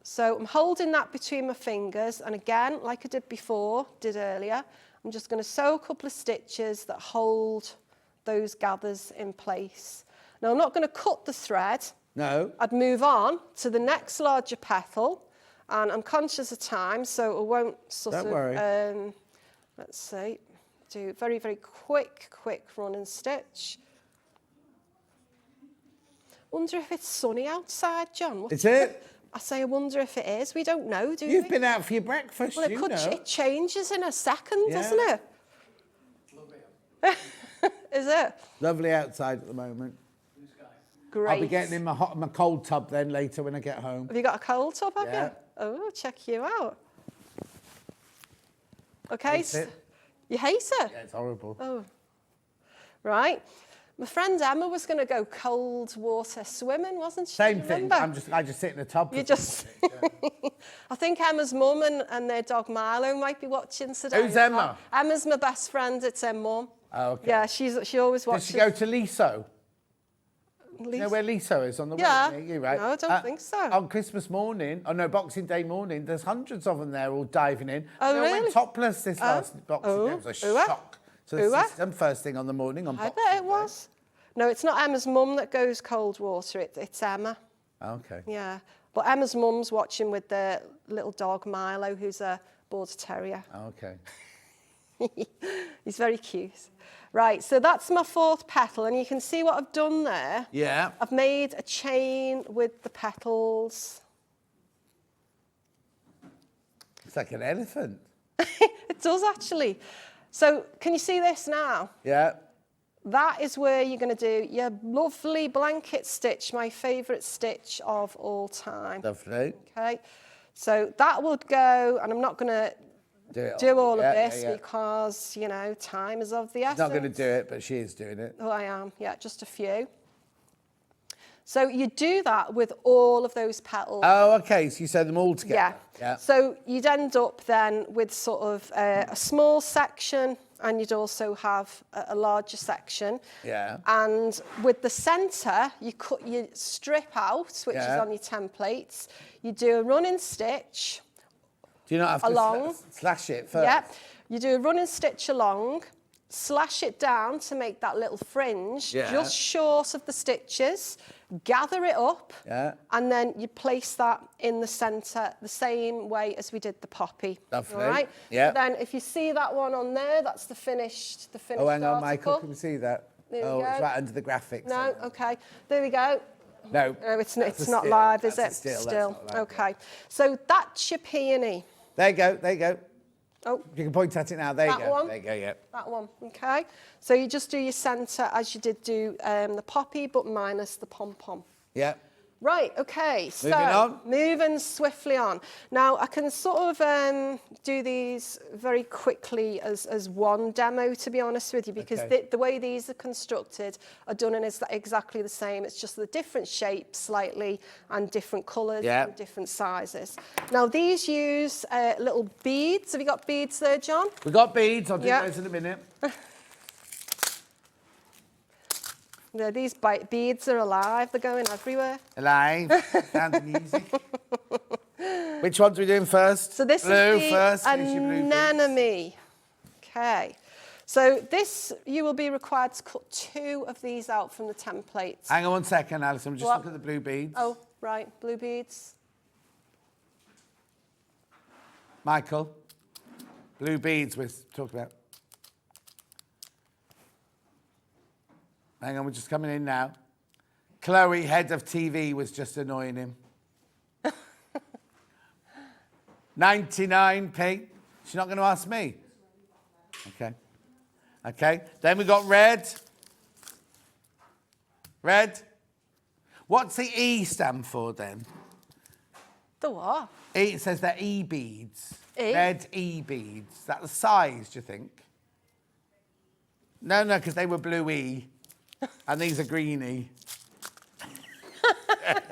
So I'm holding that between my fingers, and again, like I did earlier, I'm just going to sew a couple of stitches that hold those gathers in place. Now, I'm not going to cut the thread. No. I'd move on to the next larger petal, and I'm conscious of time, so I won't Don't worry. Let's see, do very, very quick run and stitch. Wonder if it's sunny outside, John. Is it? I say, I wonder if it is. We don't know, do we? You've been out for your breakfast, Well, you know. it changes in a second, Yeah. doesn't it? Is it? Lovely outside at the moment. Great. I'll be getting in my cold tub then later when I get home. Have you got a cold tub, have Yeah. you? Oh, check you out. Okay. Hate it. You hate it? Yeah, it's horrible. Oh. Right. My friend Emma was going to go cold water swimming, wasn't she? Same Do you thing. remember? I just sit in the tub. You just... I think Emma's mum and their dog Milo might be watching today. Who's Emma? Emma's my best friend. It's her mum. Oh, okay. Yeah, she always watches. Does she go to Liso? You know where Liso is on the Yeah. way? You right? No, I don't think so. On Christmas morning, Boxing Day morning, there's hundreds of them there all diving in. Oh, They all really? went topless this last Boxing Day. It was a shock to the system first thing on the morning on I Boxing bet it Day. was. No, it's not Emma's mum that goes cold water. It's Emma. Okay. Yeah. But Emma's mum's watching with the little dog Milo, who's a border terrier. Okay. He's very cute. Right, so that's my 4th petal, and you can see what I've done there. Yeah. I've made a chain with the petals. It's like an elephant. It does, actually. So can you see this now? Yeah. That is where you're going to do your lovely blanket stitch, my favourite stitch of all time. Lovely. Okay, so that would go, and I'm not going to do all of this because, you know, time is of the essence. She's not going to do it, but she is doing it. Oh, I am, yeah, just a few. So you do that with all of those petals. Oh, okay. So you sew them all together. Yeah. So you'd end up then with sort of a small section, and you'd also have a larger section. Yeah. And with the centre, you cut your strip out, which is Yeah. on your templates. You do a running stitch. Do you not have along. to slash it first? Yeah. You do a running stitch along, slash it down to make that little fringe, Yeah. just short of the stitches, gather it up, Yeah. and then you place that in the centre the same way as we did the poppy. Lovely. All right? Yeah. So then if you see that one on there, that's the finished Oh, hang on, article. Michael. Can we see that? There we Oh, it's go. right under the graphics. No, okay. There we go. No. No, it's That's a not still. live, is That's it? a still. That's not live, Okay. So that's your peony. There you go. There you go. Oh, You can point at it now. There you That go. one? There you go. Yeah. that one, okay? So you just do your centre as you did do the poppy, but minus the pom-pom. Yeah. Right, okay, so Moving on. moving swiftly on. Now, I can sort of do these very quickly as one demo, to be honest with you, because Okay. the way these are constructed are done in exactly the same. It's just the different shapes slightly and different colours Yeah. and different sizes. Now, these use little beads. Have you got beads there, John? We got beads. I'll do Yeah. those in a minute. Yeah, these beads are alive. They're going everywhere. Alive. Sound the music. Which ones are we doing first? So this blue is the first. Here's your blue beads. anemone. Okay. So this, you will be required to cut 2 of these out from the templates. Hang on 1 second, Alison. We'll just What? look at the blue beads. Oh, right, blue beads. Michael. Blue beads we're talking about. Hang on, we're just coming in now. Chloe, head of TV, was just annoying him. 99p. She's not going to ask me. Okay. Okay. Then we got red. Red. What's the E stand for then? The what? E, it says they're E beads. E? Red E beads. Is that the size, do you think? No, because they were blue E. And these are green E. I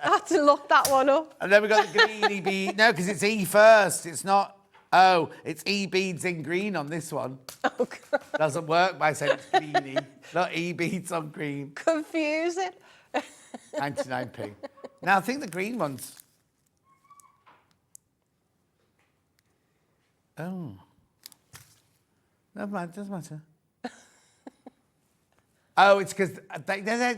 had to look that one up. And then we got the greeny bead. No, because it's E first. It's not. Oh, it's E beads in green on this one. Oh, God. Doesn't work by saying it's greeny. Not E beads on green. Confusing. 99p. Now, I think the green ones. Oh. Never mind, doesn't matter. Oh, it's because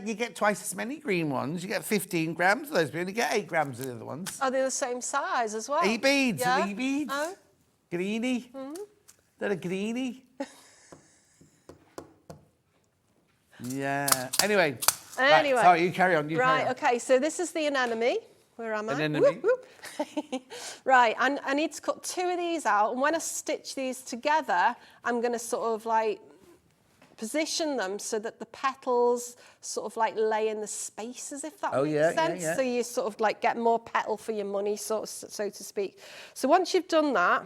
you get twice as many green ones. You get 15 grams of those, but you only get 8 grams of the other ones. Are they the same size as well? E-beads, Yeah. E-beads. Oh. Greeny. They're a greeny. Yeah. Anyway. Anyway. Right, sorry, you carry on. Right, carry on. okay, so this is the anemone. Where am I? Anemone. Whoop, whoop. Right, and I need to cut 2 of these out, and when I stitch these together, I'm going to sort of like position them so that the petals sort of like lay in the spaces, if that makes sense. Yeah. So you sort of like get more petal for your money, so to speak. So once you've done that,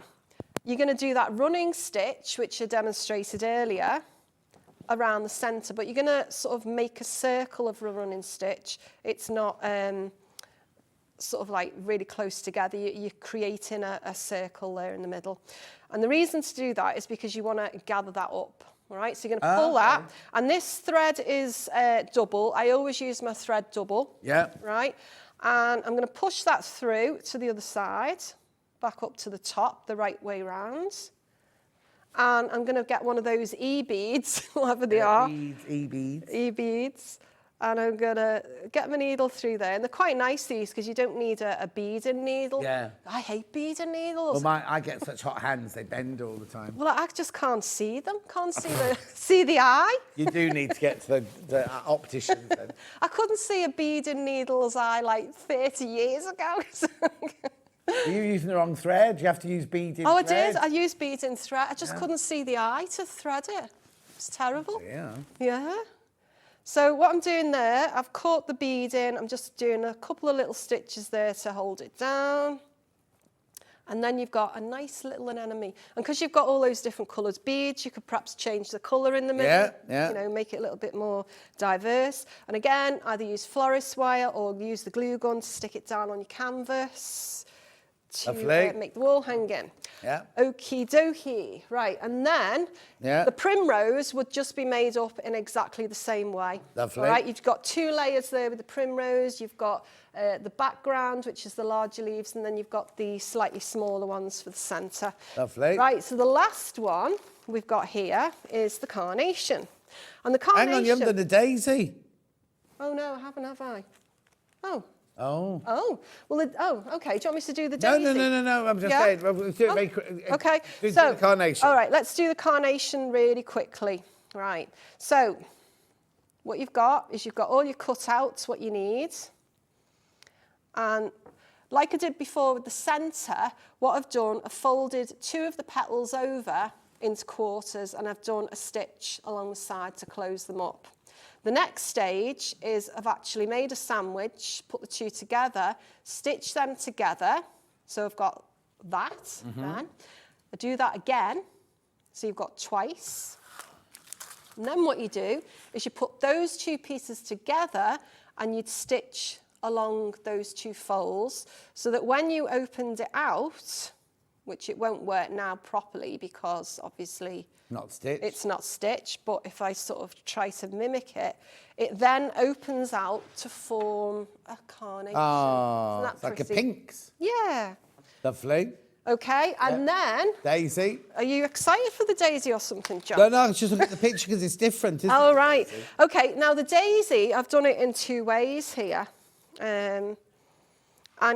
you're going to do that running stitch, which I demonstrated earlier, around the centre, but you're going to sort of make a circle of a running stitch. It's not sort of like really close together. You're creating a circle there in the middle. And the reason to do that is because you want to gather that up. All right, so you're going to pull that. And this thread is double. I always use my thread double. Yeah. Right. And I'm going to push that through to the other side, back up to the top, the right way round. And I'm going to get one of those E-beads, whatever they are. E-beads. E-beads. And I'm going to get my needle through there. And they're quite nice, these, because you don't need a beading needle. Yeah. I hate beading needles. Well, I get such hot hands, they bend all the time. Well, I just can't see them. Can't see the eye. You do need to get to the opticians then. I couldn't see a beading needle's eye like 30 years ago. Are you using the wrong thread? You have to use beading Oh, thread. I did. I used beading thread. I just couldn't see the eye to thread it. It's terrible. Yeah. Yeah. So what I'm doing there, I've caught the bead in. I'm just doing a couple of little stitches there to hold it down. And then you've got a nice little anemone. And because you've got all those different coloured beads, you could perhaps change the colour in the middle, you know, make it a little bit more diverse. And again, either use florist wire or use the glue gun to stick it down on your canvas to make the wall hanging. Yeah. Okie dokie. Right, and then the primrose would just be made up in exactly the same way. Lovely. All right, you've got 2 layers there with the primrose. You've got the background, which is the larger leaves, and then you've got the slightly smaller ones for the centre. Lovely. Right, so the last one we've got here is the carnation. And the carnation... Hang on, you haven't done the daisy. Oh, no, I haven't, have I? Oh. Oh. Oh, well, okay. Do you want me to do the daisy? No. I'm just saying. We'll do it very quickly. Okay. Do the carnation. All right, let's do the carnation really quickly. Right. So, what you've got is you've got all your cutouts, what you need. And like I did before with the centre, what I've done, I've folded 2 of the petals over into quarters and I've done a stitch along the side to close them up. The next stage is I've actually made a sandwich, put the 2 together, stitch them together. So I've got that then. I do that again. So you've got twice. And then what you do is you put those 2 pieces together and you'd stitch along those 2 folds so that when you opened it out, which it won't work now properly because obviously it's not stitched, but if I sort of try to mimic it, it then opens out to form a carnation. Oh, it's like a pinks. Yeah. Lovely. Okay, and then... Daisy. Are you excited for the daisy or something, John? No, I was just looking at the picture because it's different, isn't it? Oh, right. Okay, now the daisy, I've done it in 2 ways here. And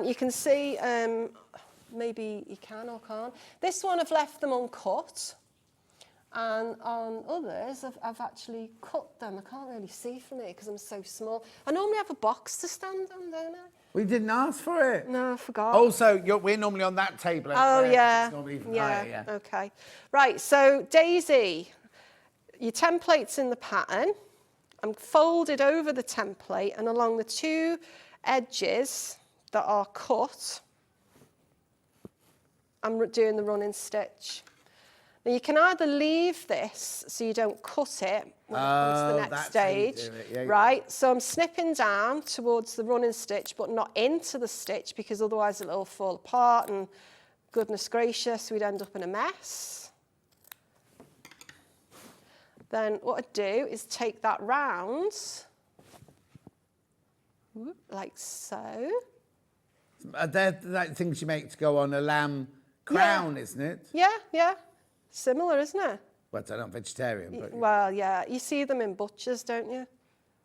you can see, maybe you can or can't. This one I've left them uncut. And on others, I've actually cut them. I can't really see from here because I'm so small. I normally have a box to stand on, don't I? We didn't ask for it. No, I forgot. Also, we're normally on that table. Oh, yeah. It's normally even higher, yeah. Okay. Right, so Daisy, your template's in the pattern. I'm folded over the template and along the 2 edges that are cut, I'm doing the running stitch. Now you can either leave this so you don't cut it when it comes to the next stage, right? So I'm snipping down towards the running stitch, but not into the stitch because otherwise it'll all fall apart and goodness gracious, we'd end up in a mess. Then what I do is take that round, like so. They're like things you make to go on a lamb crown, isn't it? Yeah. Similar, isn't it? Well, I'm not vegetarian, but... Well, yeah. You see them in butchers, don't you?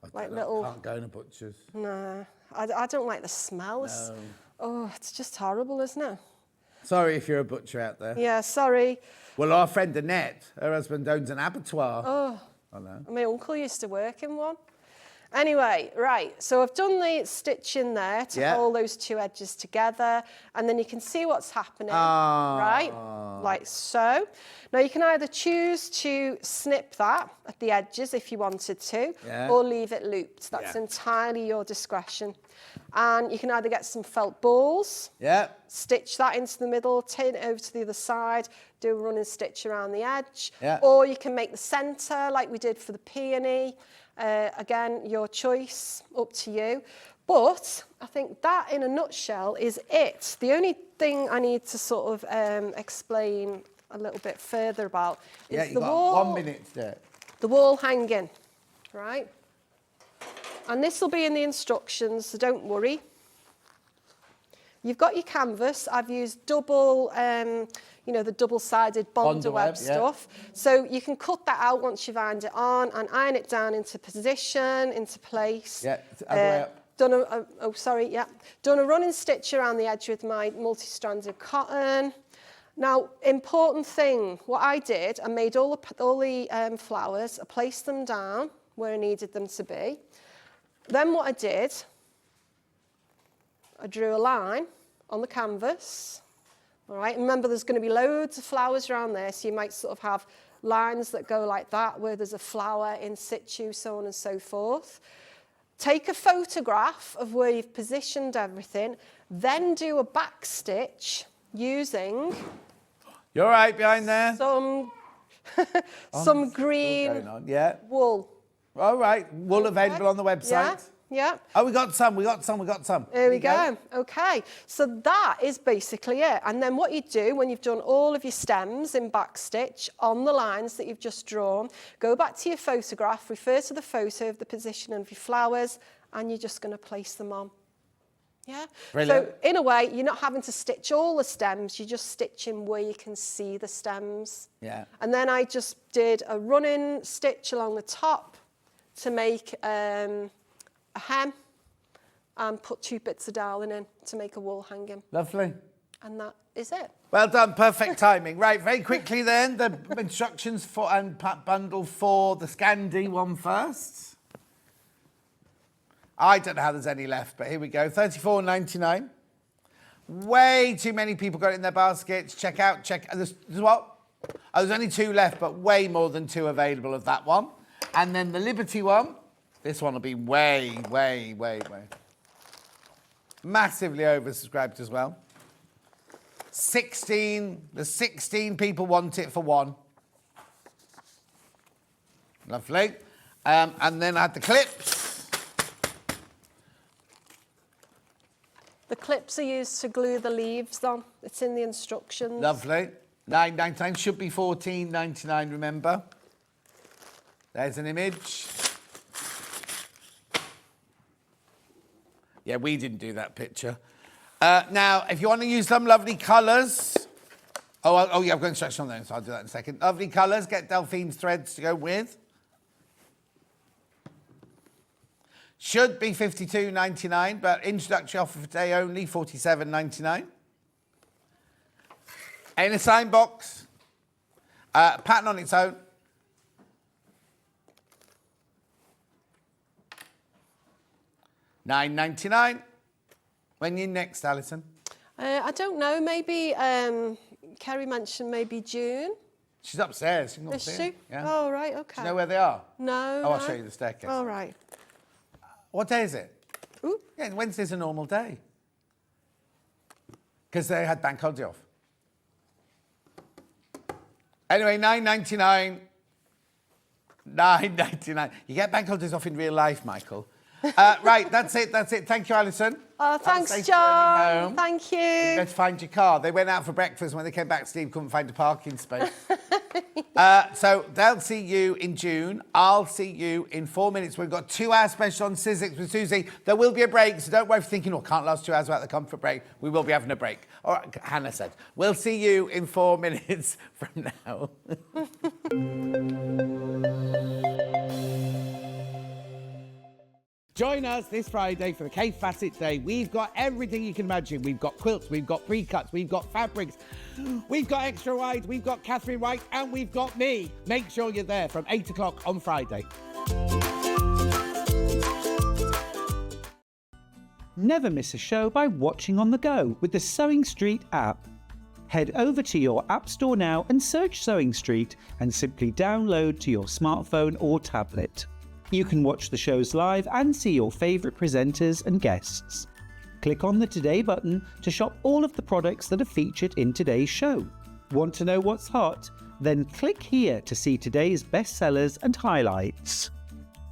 I can't go in a butcher's. No. I don't like the smell. No. Oh, it's just horrible, isn't it? Sorry if you're a butcher out there. Yeah, sorry. Well, our friend Annette, her husband owns an abattoir. Oh. I know. My uncle used to work in one. Anyway, right, so I've done the stitch in there to hold those 2 edges together, and then you can see what's happening, right? Like so. Now you can either choose to snip that at the edges if you wanted to, or leave it looped. That's entirely your discretion. And you can either get some felt balls, stitch that into the middle, turn it over to the other side, do a running stitch around the edge, or you can make the centre like we did for the peony. Again, your choice, up to you. But I think that, in a nutshell, is it. The only thing I need to sort of explain a little bit further about is the wall. 1 minute there. The wall hanging, right? And this will be in the instructions, so don't worry. You've got your canvas. I've used double, the double-sided Bonder web stuff. So you can cut that out once you've ironed it on and iron it down into position, into place. Yeah, other way up. Done a running stitch around the edge with my multi-stranded cotton. Now, important thing, what I did, I made all the flowers, I placed them down where I needed them to be. Then what I did, I drew a line on the canvas. All right, remember there's going to be loads of flowers around there, so you might sort of have lines that go like that, where there's a flower in situ, so on and so forth. Take a photograph of where you've positioned everything, then do a back stitch using You're right behind there. some green Going on. Yeah. wool. All right. Wool available on the website. Yeah, yeah. Oh, we got some. There we go. Okay, so that is basically it. And then what you do when you've done all of your stems in backstitch on the lines that you've just drawn, go back to your photograph, refer to the photo of the position of your flowers, and you're just going to place them on. Yeah. Brilliant. So in a way, you're not having to stitch all the stems, you're just stitching where you can see the stems. Yeah. And then I just did a running stitch along the top to make a hem and put 2 bits of darling in to make a wall hanging. Lovely. And that is it. Well done, perfect timing. Right, very quickly then, the instructions for and bundle for the Scandi one first. I don't know how there's any left, but here we go. $34.99. Way too many people got it in their baskets. Check. There's what? Oh, there's only 2 left, but way more than 2 available of that one. And then the Liberty one. This one will be way. Massively oversubscribed as well. 16 people want it for 1. Lovely. And then I had the clips. The clips are used to glue the leaves on. It's in the instructions. Lovely. $9.99 should be $14.99, remember. There's an image. Yeah, we didn't do that picture. Now, if you want to use some lovely colours... Oh, yeah, I've got instructions on there, so I'll do that in a second. Lovely colours, get Delphine's threads to go with. Should be $52.99, but introductory offer for today only, $47.99. In a sign box, pattern on its own. $9.99. When you next, Alison? I don't know, maybe Kerry mentioned maybe June. She's upstairs. You can Is see she? her. Yeah. Oh, right, okay. Do you know where they are? No. Oh, I'll show you the staircase. Oh, right. What day is it? Ooh. Yeah, Wednesday's a normal day. Because they had bank holiday off. Anyway, $9.99. $9.99. You get bank holidays off in real life, Michael. Right, that's it. Thank you, Alison. Oh, thanks, Safe John. journey home. Thank you. You better find your car. They went out for breakfast. When they came back, Steve couldn't find a parking space. So they'll see you in June. I'll see you in 4 minutes. We've got 2-hour special on Sizzix with Suzie. There will be a break, so don't worry for thinking, can't last 2 hours without the comfort break. We will be having a break. All right, Hannah said. We'll see you in 4 minutes from now. Join us this Friday for the K Facet Day. We've got everything you can imagine. We've got quilts, we've got pre-cuts, we've got fabrics, we've got extra wide, we've got Catherine White, and we've got me. Make sure you're there from 8 o'clock on Friday. Never miss a show by watching on the go with the Sewing Street app. Head over to your App Store now and search Sewing Street and simply download to your smartphone or tablet. You can watch the shows live and see your favourite presenters and guests. Click on the Today button to shop all of the products that are featured in today's show. Want to know what's hot? Then click here to see today's bestsellers and highlights.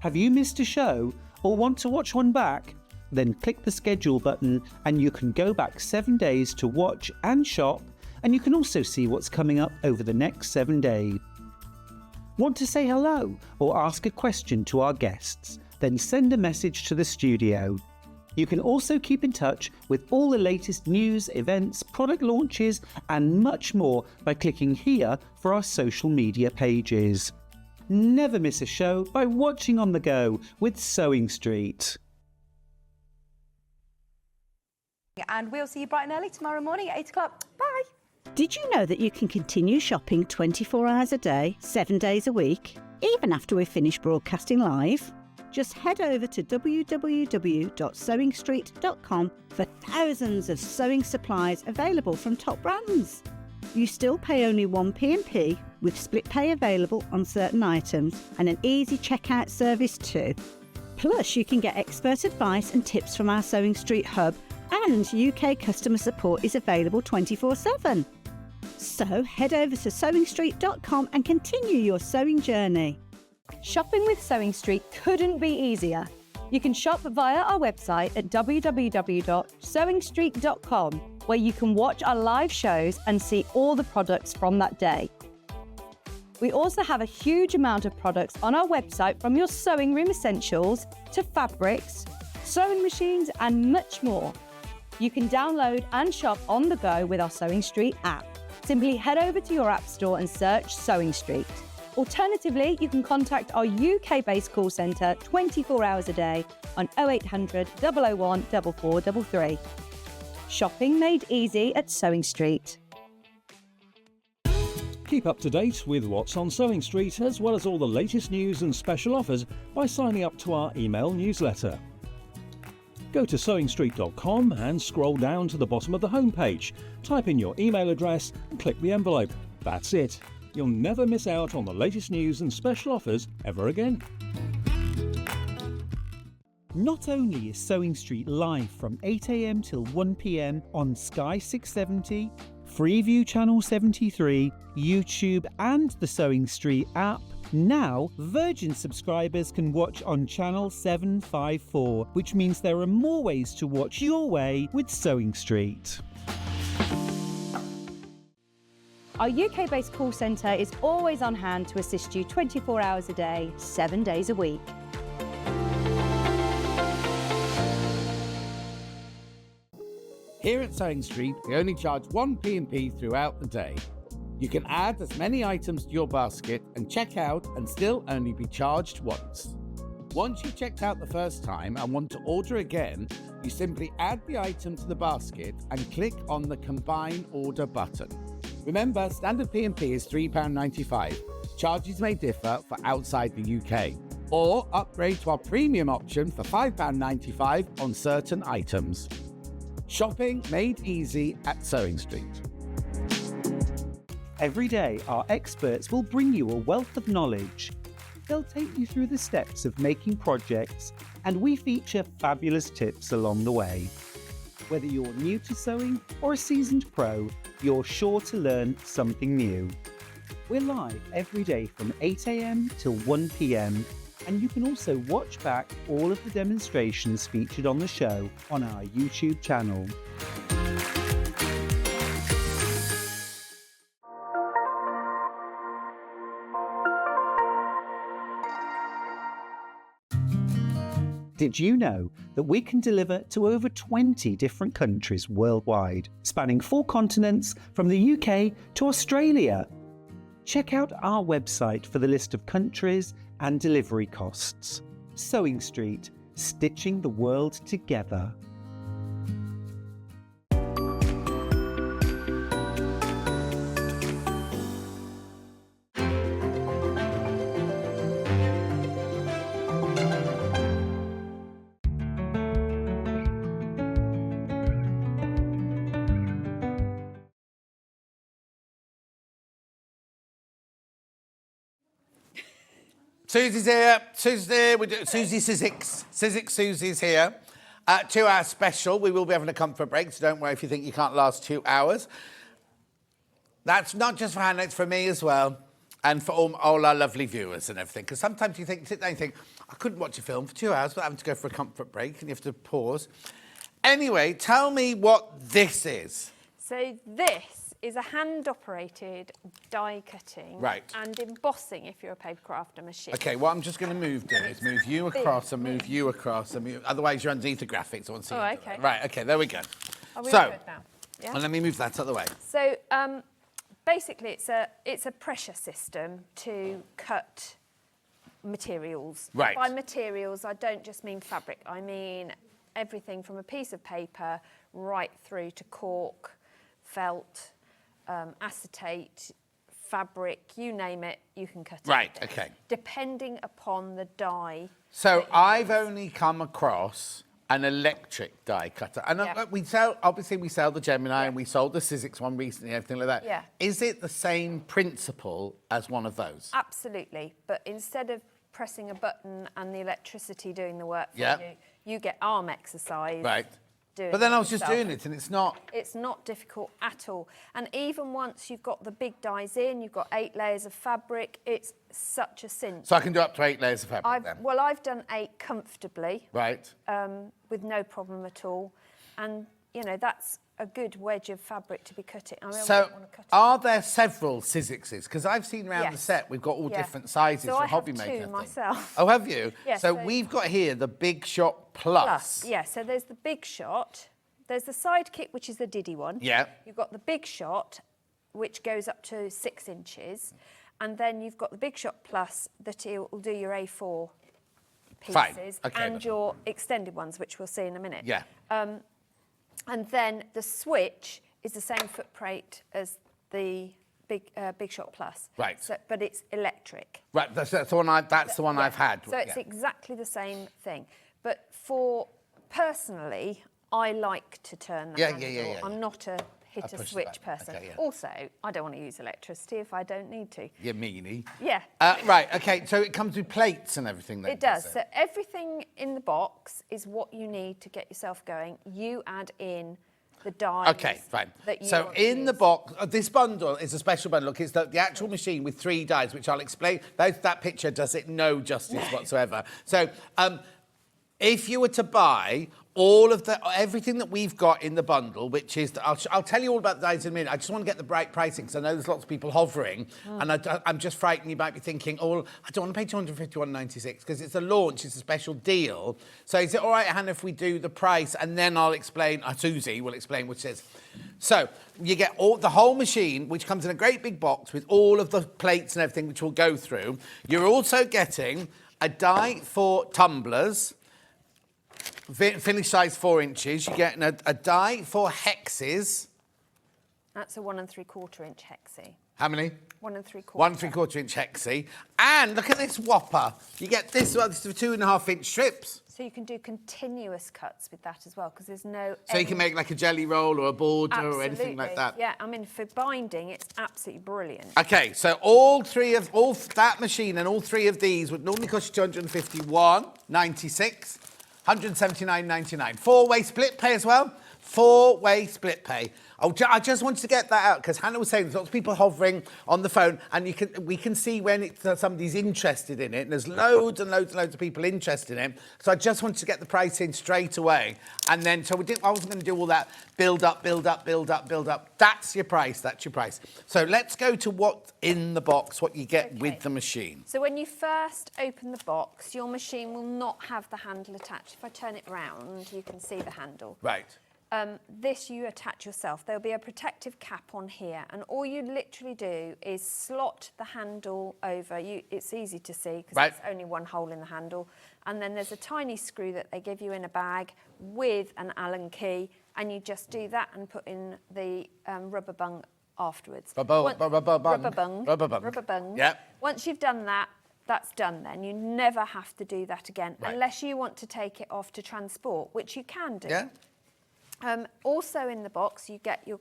Have you missed a show or want to watch one back? Then click the schedule button and you can go back 7 days to watch and shop, and you can also see what's coming up over the next 7 days. Want to say hello or ask a question to our guests? Then send a message to the studio. You can also keep in touch with all the latest news, events, product launches, and much more by clicking here for our social media pages. Never miss a show by watching on the go with Sewing Street. And we'll see you bright and early tomorrow morning at 8 o'clock. Bye. Did you know that you can continue shopping 24 hours a day, 7 days a week, even after we've finished broadcasting live? Just head over to www.sewingstreet.com for thousands of sewing supplies available from top brands. You still pay only 1p&p, with split pay available on certain items and an easy checkout service too. Plus, you can get expert advice and tips from our Sewing Street hub And UK customer support is available 24/7. So head over to sewingstreet.com and continue your sewing journey. Shopping with Sewing Street couldn't be easier. You can shop via our website at www.sewingstreet.com, where you can watch our live shows and see all the products from that day. We also have a huge amount of products on our website, from your sewing room essentials to fabrics, sewing machines and much more. You can download and shop on the go with our Sewing Street app. Simply head over to your app store and search Sewing Street. Alternatively, you can contact our UK-based call centre 24 hours a day on 0800 001 4433. Shopping made easy at Sewing Street. Keep up to date with what's on Sewing Street, as well as all the latest news and special offers, by signing up to our email newsletter. Go to sewingstreet.com and scroll down to the bottom of the homepage. Type in your email address and click the envelope. That's it. You'll never miss out on the latest news and special offers ever again. Not only is Sewing Street live from 8 a.m. till 1 p.m. on Sky 670, Freeview Channel 73, YouTube and the Sewing Street app, now Virgin subscribers can watch on Channel 754, which means there are more ways to watch your way with Sewing Street. Our UK-based call centre is always on hand to assist you 24 hours a day, 7 days a week. Here at Sewing Street, we only charge one P&P throughout the day. You can add as many items to your basket and check out and still only be charged once. Once you've checked out the first time and want to order again, you simply add the item to the basket and click on the Combine Order button. Remember, standard P&P is £3.95. Charges may differ for outside the UK. Or upgrade to our premium option for £5.95 on certain items. Shopping made easy at Sewing Street. Every day, our experts will bring you a wealth of knowledge. They'll take you through the steps of making projects, and we feature fabulous tips along the way. Whether you're new to sewing or a seasoned pro, you're sure to learn something new. We're live every day from 8 a.m. till 1 p.m, and you can also watch back all of the demonstrations featured on the show on our YouTube channel. Did you know that we can deliver to over 20 different countries worldwide, spanning 4 continents from the UK to Australia? Check out our website for the list of countries and delivery costs. Sewing Street, stitching the world together. Susie's here. Susie's here. Suzie Sizzix. Sizzix Susie's here. 2 hour special. We will be having a comfort break, so don't worry if you think you can't last 2 hours. That's not just for Hannah, it's for me as well. And for all our lovely viewers and everything. Because sometimes you sit there and think, I couldn't watch a film for 2 hours without having to go for a comfort break, and you have to pause. Anyway, tell me what this is. So this is a hand-operated die cutting and embossing if you're a paper crafter machine. Okay, what I'm just going to move, Dean, is move you across and move you across. And move, otherwise, you're underneath the graphics. I want to see you do it. Right, okay, there we go. Are we so, good now? Yeah? And let me move that out of the way. So, basically, it's a pressure system to cut materials. Right. By materials, I don't just mean fabric. I mean everything from a piece of paper right through to cork, felt, acetate, fabric, you name it, you can cut it. Right, okay. Depending upon the die. So I've only come across an electric die cutter. And we sell the Gemini and we sold the Sizzix one recently, everything like that. Yeah. Is it the same principle as one of those? Absolutely. But instead of pressing a button and the electricity doing the work for you, you get arm exercise. Right. doing. But then it I was just yourself. doing it, and it's not. It's not difficult at all. And even once you've got the big dies in, you've got 8 layers of fabric, it's such a cinch. So I can do up to 8 layers of fabric then. Well, I've done 8 comfortably. Right. With no problem at all. And, you know, that's a good wedge of fabric to be cutting. I mean, I So, wouldn't want to cut it. are there several Sizzixes? Because I've seen around the Yes. set, we've got all Yeah. different sizes So for I have hobby maker. 2 myself. Oh, have you? Yeah, so so- we've got here the Big Shot Plus. Yeah, so there's the big shot. There's the sidekick, which is the Diddy one. Yeah. You've got the big shot, which goes up to 6 inches. And then you've got the big shot plus that will do your A4 pieces. Fine. Okay, and then. your extended ones, which we'll see in a minute. Yeah. And then the switch is the same footprint as the Big Shot Plus. Right. So, but it's electric. Right, that's the one, I've had. So it's exactly the same thing. But for personally, I like to turn the handle. yeah. I'm not a hit a push the switch button. person. Okay, yeah. Also, I don't want to use electricity if I don't need to. You meanie. Yeah. Right, okay, so it comes with plates and everything then? It does. So everything in the box is what you need to get yourself going. You add in the dyes. Okay, fine. That you So want to in the use. box, this bundle is a special bundle. Look, it's the actual machine with 3 dies, which I'll explain. That picture does it no justice whatsoever. So if you were to buy all of everything that we've got in the bundle, which is, I'll tell you all about the dies in a minute. I just want to get the right pricing because I know there's lots of people hovering, and I'm just frightened you might be thinking, oh, I don't want to pay £251.96 because it's a launch, it's a special deal. So is it all right, Hannah, if we do the price and then I'll explain, Suzie will explain what it is. So you get the whole machine, which comes in a great big box with all of the plates and everything, which we'll go through. You're also getting a die for tumblers, finished size 4 inches. You're getting a die for hexes. That's a 1 3/4 inch hexie. How many? 1 3/4. 1 3/4 inch hexie. And look at this whopper. You get this one, this is 2.5 inch strips. So you can do continuous cuts with that as well, because there's no. So you can make like a jelly roll or a border or anything like that. Yeah, I mean, for binding, it's absolutely brilliant. Okay, so that machine and all 3 of these would normally cost you £251.96, £179.99. 4-way split pay as well. 4-way split pay. I just wanted to get that out because Hannah was saying there's lots of people hovering on the phone, and we can see when somebody's interested in it, and there's loads and loads and loads of people interested in it. So I just wanted to get the price in straight away, and then I wasn't going to do all that build up. That's your price. That's your price. So let's go to what's in the box, what you get with the machine. So when you first open the box, your machine will not have the handle attached. If I turn it round, you can see the handle. Right. This you attach yourself. There'll be a protective cap on here, and all you literally do is slot the handle over. It's easy to see because there's only one hole in the handle, and then there's a tiny screw that they give you in a bag with an Allen key, and you just do that and put in the rubber bung afterwards. Rubber bung. Yep. Once you've done that, that's done then. You never have to do that again, unless you want to take it off to transport, which you can do. Yeah. Also in the box, you get your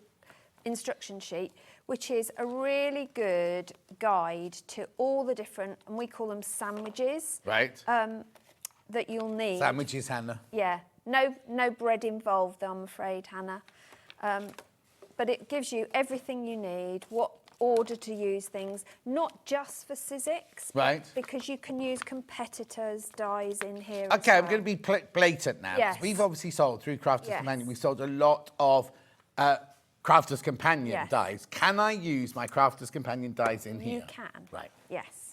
instruction sheet, which is a really good guide to all the different, and we call them sandwiches. Right. That you'll need. Sandwiches, Hannah. Yeah. No bread involved, I'm afraid, Hannah. But it gives you everything you need, what order to use things, not just for Sizzix. Right. Because you can use competitors' dies in here as Okay, I'm well. going to be blatant now. Yes. We've obviously sold through Crafter's Yes. Companion. We've sold a lot of Crafter's Companion Yes. dies. Can I use my Crafter's Companion dies in here? You can. Right. Yes.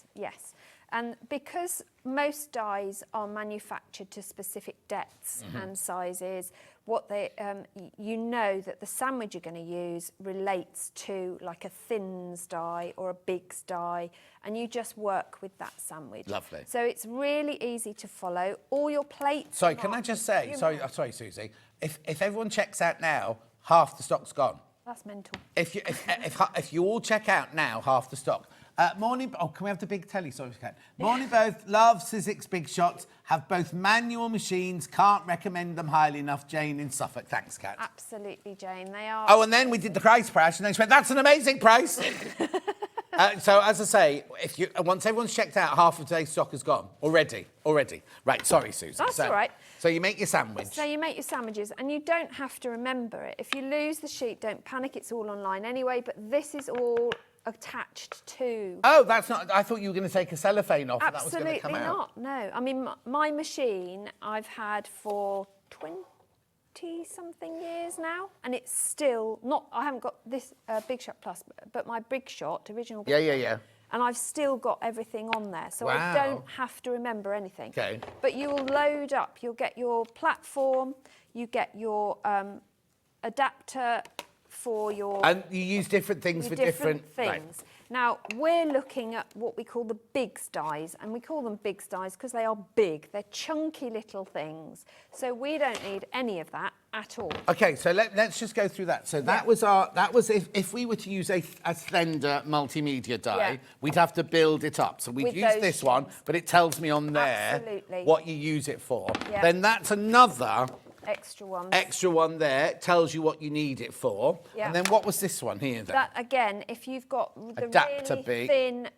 And because most dies are manufactured to specific depths and sizes, you know that the sandwich you're going to use relates to like a thins die or a bigs die, and you just work with that sandwich. Lovely. So it's really easy to follow. All your plates. Sorry, can I just say, sorry, Suzie, if everyone checks out now, half the stock's gone. That's mental. If you all check out now, half the stock. Morning. Oh, can we have the big telly? Sorry, Kat. Morning, both. Love Sizzix Big Shots. Have both manual machines. Can't recommend them highly enough. Jane in Suffolk. Thanks, Absolutely, Jane. They are. Oh, and then we did the price crash, and then she went, "That's an amazing price." So as I say, once everyone's checked out, half of today's stock is gone already. Right, sorry, Susie. That's all right. So you make your sandwich. So you make your sandwiches, and you don't have to remember it. If you lose the sheet, don't panic. It's all online anyway. But this is all attached to. Oh, that's not. I thought you were going to take a cellophane off. Absolutely and that was going to come out. not. No, I mean my machine I've had for 20-something years now, and it's still not. I haven't got this Big Shot Plus, but my Big Shot original. Yeah. And I've still got everything on there, so I don't have to remember anything. Okay. But you will load up. You'll get your platform. You get your adapter for your. And you use different things for different things. Right. Now we're looking at what we call the Biggs dies, and we call them Biggs dies because they are big. They're chunky little things, so we don't need any of that at all. Okay, so let's just go through that. So that was if we were to use a slender multimedia die, we'd have to build it up. So we'd With use those this one, but it tells me on there Absolutely. what you use it for. Yeah. Then that's another extra one there, tells you what you need it for. Yeah. And then what was this one here then? That again, if you've got the Adapter really big. thin,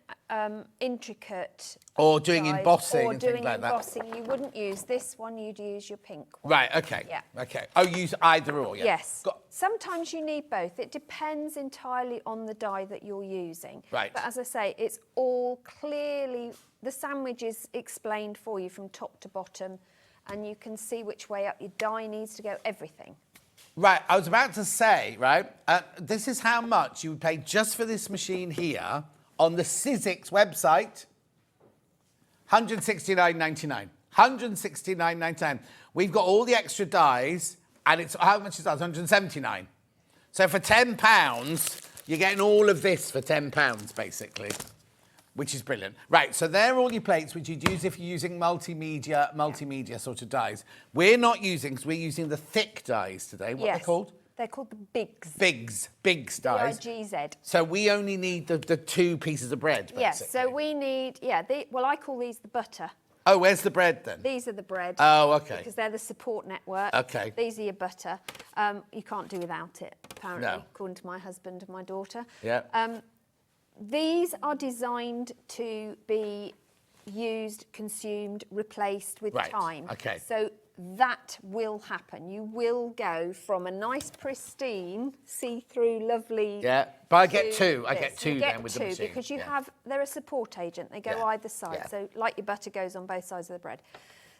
intricate, Or doing dies, embossing or and things doing like that. embossing, you wouldn't use this one. You'd use your pink one. Right, okay. Yeah. Okay. Oh, use either or, yeah. Yes. Sometimes you need both. It depends entirely on the die that you're using. Right. But as I say, it's all clearly, the sandwich is explained for you from top to bottom, and you can see which way up your die needs to go, everything. Right, I was about to say, right, this is how much you would pay just for this machine here on the Sizzix website. $169.99. $169.99. We've got all the extra dies, and it's how much is that? $179. So for £10, you're getting all of this for £10, basically, which is brilliant. Right, so they're all your plates, which you'd use if you're using multimedia sort of dies. We're not using, because we're using the thick dies today. What are they called? They're called the Biggs. Biggs dies. B-I-G-Z. So we only need the 2 pieces of bread, basically. Yes, so we need, well, I call these the butter. Oh, where's the bread then? These are the bread. Oh, okay. Because they're the support network. Okay. These are your butter. You can't do without it, apparently, No. according to my husband and my daughter. Yeah. These are designed to be used, consumed, replaced with time. Okay. So that will happen. You will go from a nice, pristine, see-through, lovely. Yeah, but I get 2. I this. get 2 You then with the machine. Because you have, they're a support agent. They go either side. Yeah. So like your butter goes on both sides of the bread.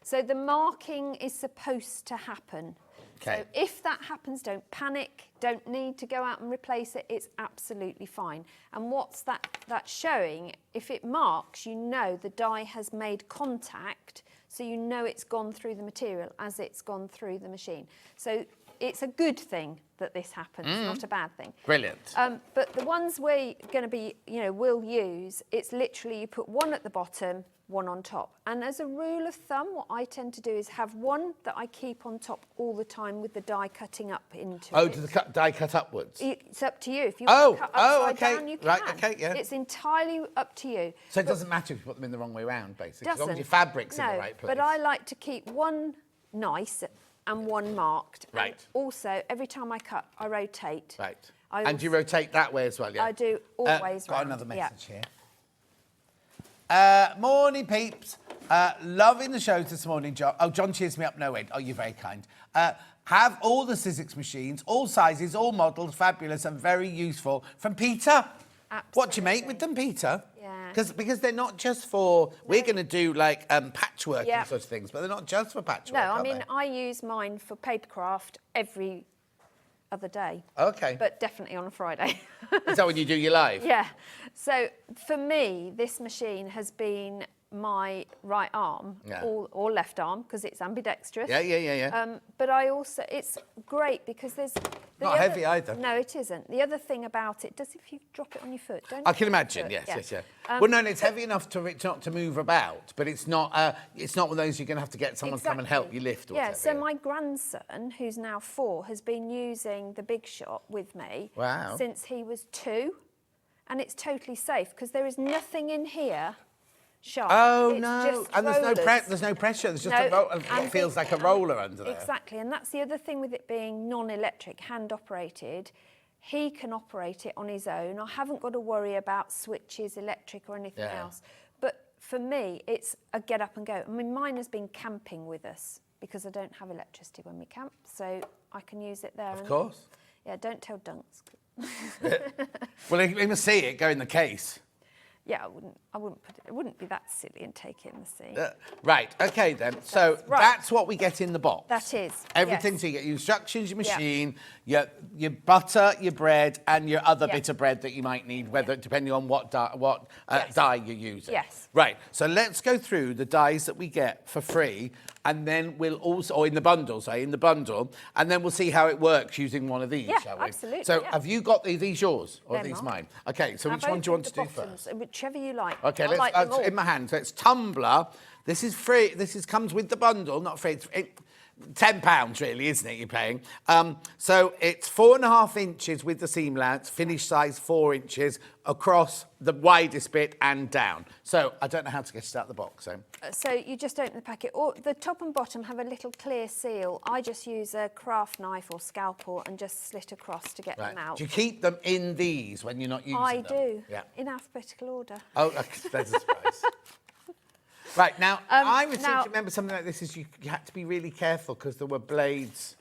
So the marking is supposed to happen. Okay. So if that happens, don't panic. Don't need to go out and replace it. It's absolutely fine. And what's that showing? If it marks, you know the die has made contact, so you know it's gone through the material as it's gone through the machine. So it's a good thing that this happens, not a bad thing. Brilliant. But the ones we're going to be, we'll use, it's literally you put one at the bottom, one on top. And as a rule of thumb, what I tend to do is have one that I keep on top all the time with the die cutting up into it. Oh, do the die cut upwards? It's up to you. If you want to cut upside okay. down, you can. Right, okay, yeah. It's entirely up to you. So it doesn't matter if you put them in the wrong way round, basically, as long as Doesn't. your fabric's in the No, right place. but I like to keep one nice and one marked. Right. And also, every time I cut, I rotate. Right. I And you also- rotate that way as well, yeah? I do always Got round, another yeah. message here. Morning, peeps. Loving the shows this morning, John. Oh, John cheers me up no end. Oh, you're very kind. Have all the Sizzix machines, all sizes, all models, fabulous and very useful. From Peter. What do you make with them, Peter? Yeah. Because they're not just for, we're going to do like patchwork Yeah. and such things, but they're not just for patchwork, No, I are mean, they? I use mine for paper craft every other day. Okay. But definitely on a Friday. Is that when you do your live? Yeah. So for me, this machine has been my right arm Yeah. or left arm because it's ambidextrous. Yeah. But I also, it's great because there's... Not heavy either. No, it isn't. The other thing about it, does if you drop it on your foot, don't I you? can imagine, Foot, yes. yeah. Well, no, it's heavy enough to it not to move about, but it's not one of those you're going to have to get someone to come and help you lift or Yeah, whatever. so my grandson, who's now 4, has been using the Big Shot with me Wow. since he was 2, and it's totally safe because there is nothing in here sharp. Oh, It's no. just And there's no rollers. pressure. There's just No, what and feels like a roller under there. Exactly, and that's the other thing with it being non-electric, hand-operated. he can operate it on his own. I haven't got to worry about switches, electric or anything else. But for me, it's a get up and go. I mean, mine has been camping with us because I don't have electricity when we camp, so I can use it there. Of course. Yeah, don't tell Dunks. Well, he must see it go in the case. Yeah, I wouldn't put it. It wouldn't be that silly and take it in the sea. Right. Okay then. So that's what we get in the box. That is everything. yes. So you get your instructions, your machine, your butter, your bread, and your other bit of bread that you might need, whether depending on what dye you're using. Yes. Right. So let's go through the dyes that we get for free, and then we'll also, or in the bundle, and then we'll see how it works using one of these, shall we? Absolutely. So have you got these yours or They're these mine. Okay. So which one do you want to do first? Whichever you like. Okay, I like them all. in my hand. So it's tumbler. This is free. Comes with the bundle, not free. It's £10 really, isn't it? You're paying. So it's 4.5 inches with the seam allowance, finished size 4 inches across the widest bit and down. So I don't know how to get it out of the box. So you just open the packet. Or the top and bottom have a little clear seal. I just use a craft knife or scalpel and just slit across to get them out. Do you keep them in these when you're not using them? I do. Yeah. In alphabetical order. Oh, there's a surprise. Right, now, I would seem to remember something like this is you had to be really careful because there were blades.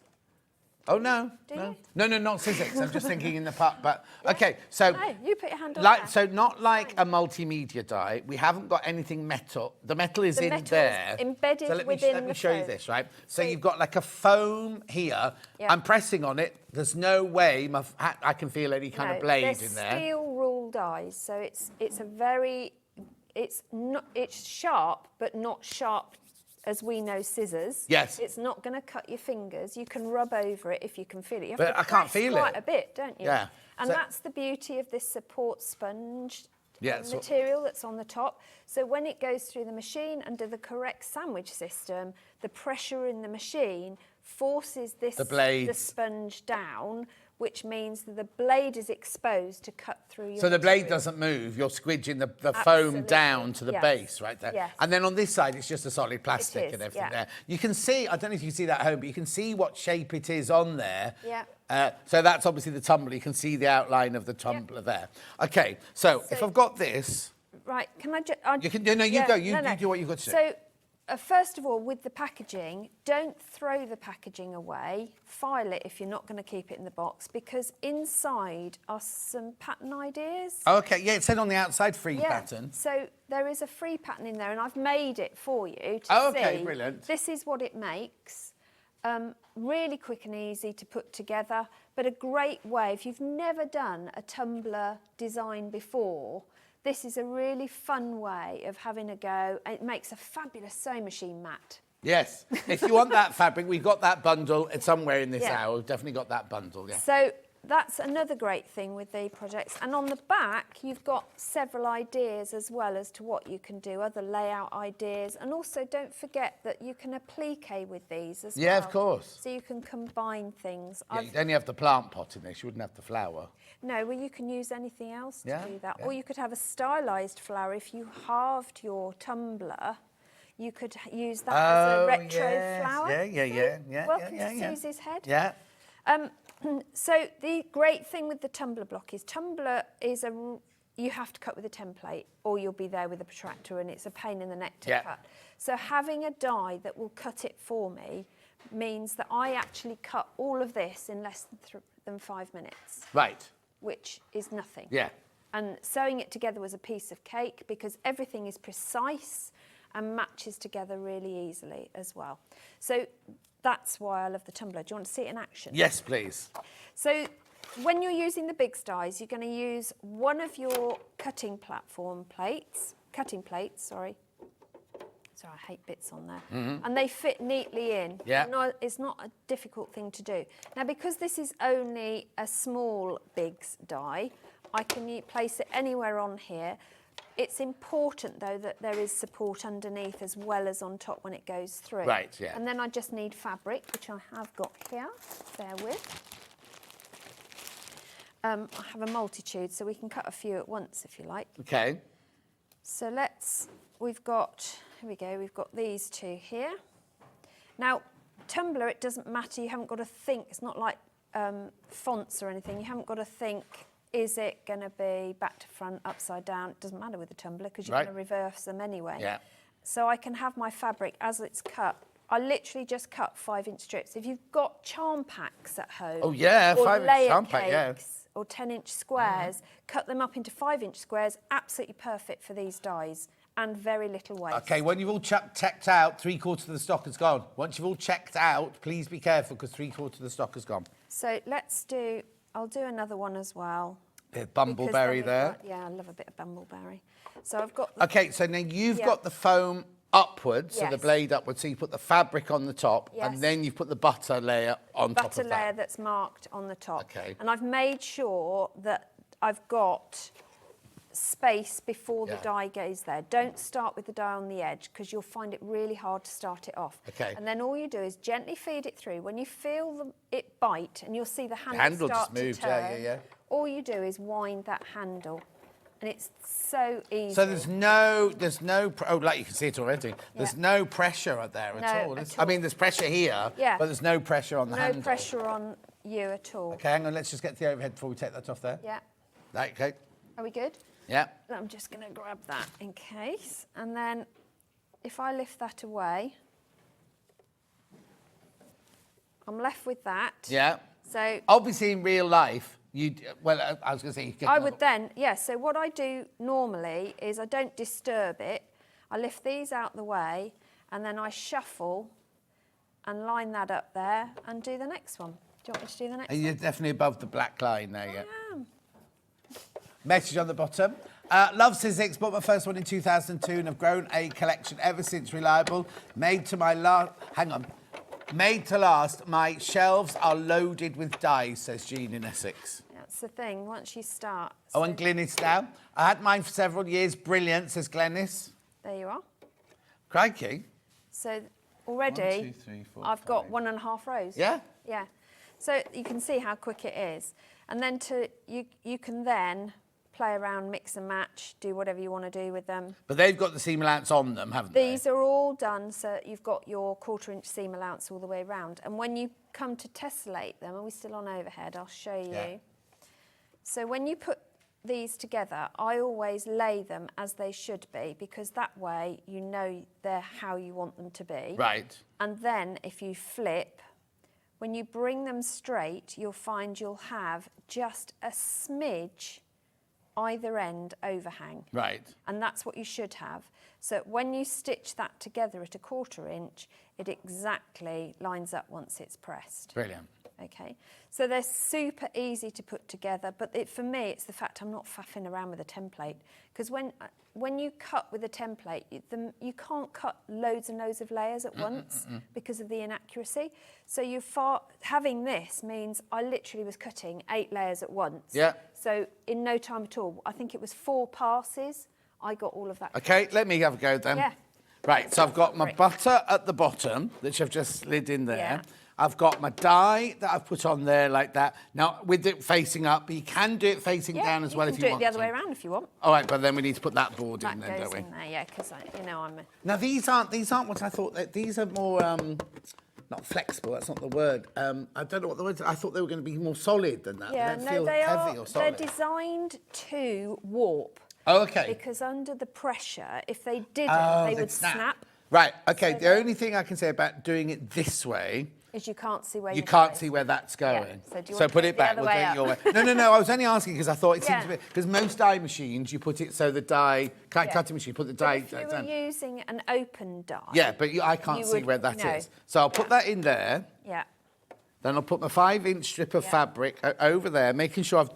Oh, no. No, not Sizzix. I'm just thinking in the part. But, OK, so... No, you put your hand on there. So not like a multimedia die. We haven't got anything metal. The metal is in there. Embedded so let me show you this, right? So you've got like a foam here. Yeah. I'm pressing on it. There's no way I can feel any kind of blade in there. They're steel rule dies, so it's a very... It's sharp, but not sharp as we know scissors. Yes. It's not going to cut your fingers. You can rub over it if you can feel it. You have But to I can't press feel quite it. a bit, don't you? Yeah. And So- that's the beauty of this support sponge Yeah, material that's on the top. So when it goes through the machine under the correct sandwich system, the pressure in the machine forces the sponge down, which means that the blade is exposed to cut through your So the blade material. doesn't move, you're squidging the foam down to the base right there. Yes. And then on this side, it's just a solid plastic is, and everything yeah. there. You can see, I don't know if you can see that at home, but you can see what shape it is on there. Yeah. So that's obviously the tumbler. You can see the outline of the tumbler there. OK, so if I've got this... Right, can I just... You can, no, you go. You do what you've got to do. So, first of all, with the packaging, don't throw the packaging away. File it if you're not going to keep it in the box, because inside are some pattern ideas. OK, yeah, it said on the outside free pattern. So there is a free pattern in there, and I've made it for you to see. OK, brilliant. This is what it makes. Really quick and easy to put together, but a great way. If you've never done a tumbler design before, this is a really fun way of having a go. It makes a fabulous sewing machine mat. Yes. If you want that fabric, we've got that bundle. It's somewhere in this hour. We've definitely got that bundle, yeah. So that's another great thing with the projects. And on the back, you've got several ideas as well as to what you can do, other layout ideas. And also don't forget that you can applique with these as well. Yeah, of course. So you can combine things. Yeah, you'd only have the plant pot in this. You wouldn't have the flower. No, well, you can use anything else to do that. Yeah. Or you could have a stylised flower. If you halved your tumbler, you could use that as a retro flower. Yeah. Welcome to Susie's head. Yeah. So the great thing with the tumbler block is you have to cut with a template or you'll be there with a protractor and it's a pain in the neck to cut. So having a die that will cut it for me means that I actually cut all of this in less than 5 minutes. Right. Which is nothing. Yeah. And sewing it together was a piece of cake because everything is precise and matches together really easily as well. So that's why I love the tumbler. Do you want to see it in action? Yes, please. So when you're using the big dies, you're going to use one of your cutting plates, sorry, I hate bits on there. And they fit neatly in. Yeah. No, it's not a difficult thing to do. Now, because this is only a small bigs die, I can place it anywhere on here. It's important, though, that there is support underneath as well as on top when it goes through. Right, yeah. And then I just need fabric, which I have got here. Bear with. I have a multitude, so we can cut a few at once if you like. Okay. So we've got these two here. Now, tumbler, it doesn't matter, you haven't got to think, it's not like fonts or anything, you haven't got to think, is it going to be back to front, upside down? It doesn't matter with the tumbler because you're going to reverse them anyway. Yeah. So I can have my fabric as it's cut. I literally just cut 5-inch strips. If you've got charm packs at home, Oh, yeah, or 5-inch layer charm pack, yeah. cakes, or 10-inch squares, cut them up into 5-inch squares, absolutely perfect for these dies, and very little waste. Okay, when you've all checked out, 3/4 of the stock is gone. Once you've all checked out, please be careful because 3/4 of the stock is gone. So I'll do another one as well. Bit of because bumbleberry then we've there. got- yeah, I love a bit of bumbleberry. So I've got... Okay, so now you've Yeah. got the foam upwards, so the Yes. blade upwards, so you put the fabric on the top, Yes. and then you put the butter layer on top butter of layer that. that's marked on the top. Okay. And I've made sure that I've got space before the Yeah. die goes there. Don't start with the die on the edge because you'll find it really hard to start it off. Okay. And then all you do is gently feed it through. When you feel it bite and you'll see the handle, handle start just moved, to turn, yeah, yeah, yeah. all you do is wind that handle. And it's so easy. So there's no, oh, like you can see it already. There's no pressure out there at No, all. at I mean, there's pressure here, Yeah. but there's no pressure on the no handle. pressure on you at all. Okay, hang on, let's just get to the overhead before we take that off there. Yeah. Right, okay, Are we good? yeah. I'm just going to grab that in case. And then if I lift that away, I'm left with that. Yeah. So Obviously, in real life, well, I was going to say... you get I another- would then, so what I do normally is I don't disturb it. I lift these out the way and then I shuffle and line that up there and do the next one. Do you want me to do the next And one? you're definitely above the black line there, yeah. I am. Message on the bottom. Love Sizzix, bought my first one in 2002 and have grown a collection ever since. Reliable. Made to last. My shelves are loaded with dies, says Jean in Essex. That's the thing, once you start. Oh, and Glynis now. I had mine for several years. Brilliant, says Glennis. There you are. Crikey. So already 1, 2, 3, 4, I've got 5. 1.5 rows. Yeah? Yeah. So you can see how quick it is. And then you can then play around, mix and match, do whatever you want to do with them. But they've got the seam allowance on them, haven't they? These are all done so you've got your 1/4 inch seam allowance all the way around. And when you come to tessellate them, are we still on overhead? I'll show you. Yeah. So when you put these together, I always lay them as they should be because that way you know they're how you want them to be. Right. And then if you flip, when you bring them straight, you'll find you'll have just a smidge either end overhang. Right. And that's what you should have. So when you stitch that together at 1/4 inch, it exactly lines up once it's pressed. Brilliant. Okay, so they're super easy to put together, but for me, it's the fact I'm not faffing around with a template. Because when you cut with a template, you can't cut loads and loads of layers at once because of the inaccuracy. So having this means I literally was cutting 8 layers at once. Yeah. So in no time at all, I think it was 4 passes, I got all of that. Okay, let me have a go then. Yeah. Right, so I've got my butter at the bottom, which I've just slid in there. Yeah. I've got my die that I've put on there like that. Now, with it facing up, but you can do it facing down as well if you want do it the other to. way around if you want. All right, but then we need to put that board That in then, goes don't we? in there, yeah, because I'm a... Now, these aren't what I thought. These are more, not flexible, that's not the word. I don't know what the word is. I thought they were going to be more solid than that. Yeah, they no, feel they heavy are. or solid. They're designed to warp. Oh, okay. Because under the pressure, if they didn't, they they'd would snap. Right, okay. So The only thing I can say about doing it this way, Is you can't see where you your can't die see is. where that's going. So do you So want put to it do it back. the We'll other do way it your up? way. No. I was only asking because I thought it seems Yeah. to be because most die machines you put it so the die cutting machine put the But die if you were down. using an open die... Yeah, but I can't you see would- where that is. no. So I'll put that in there. Yeah. Then I'll put my 5-inch strip of Yeah. fabric over there, making sure I've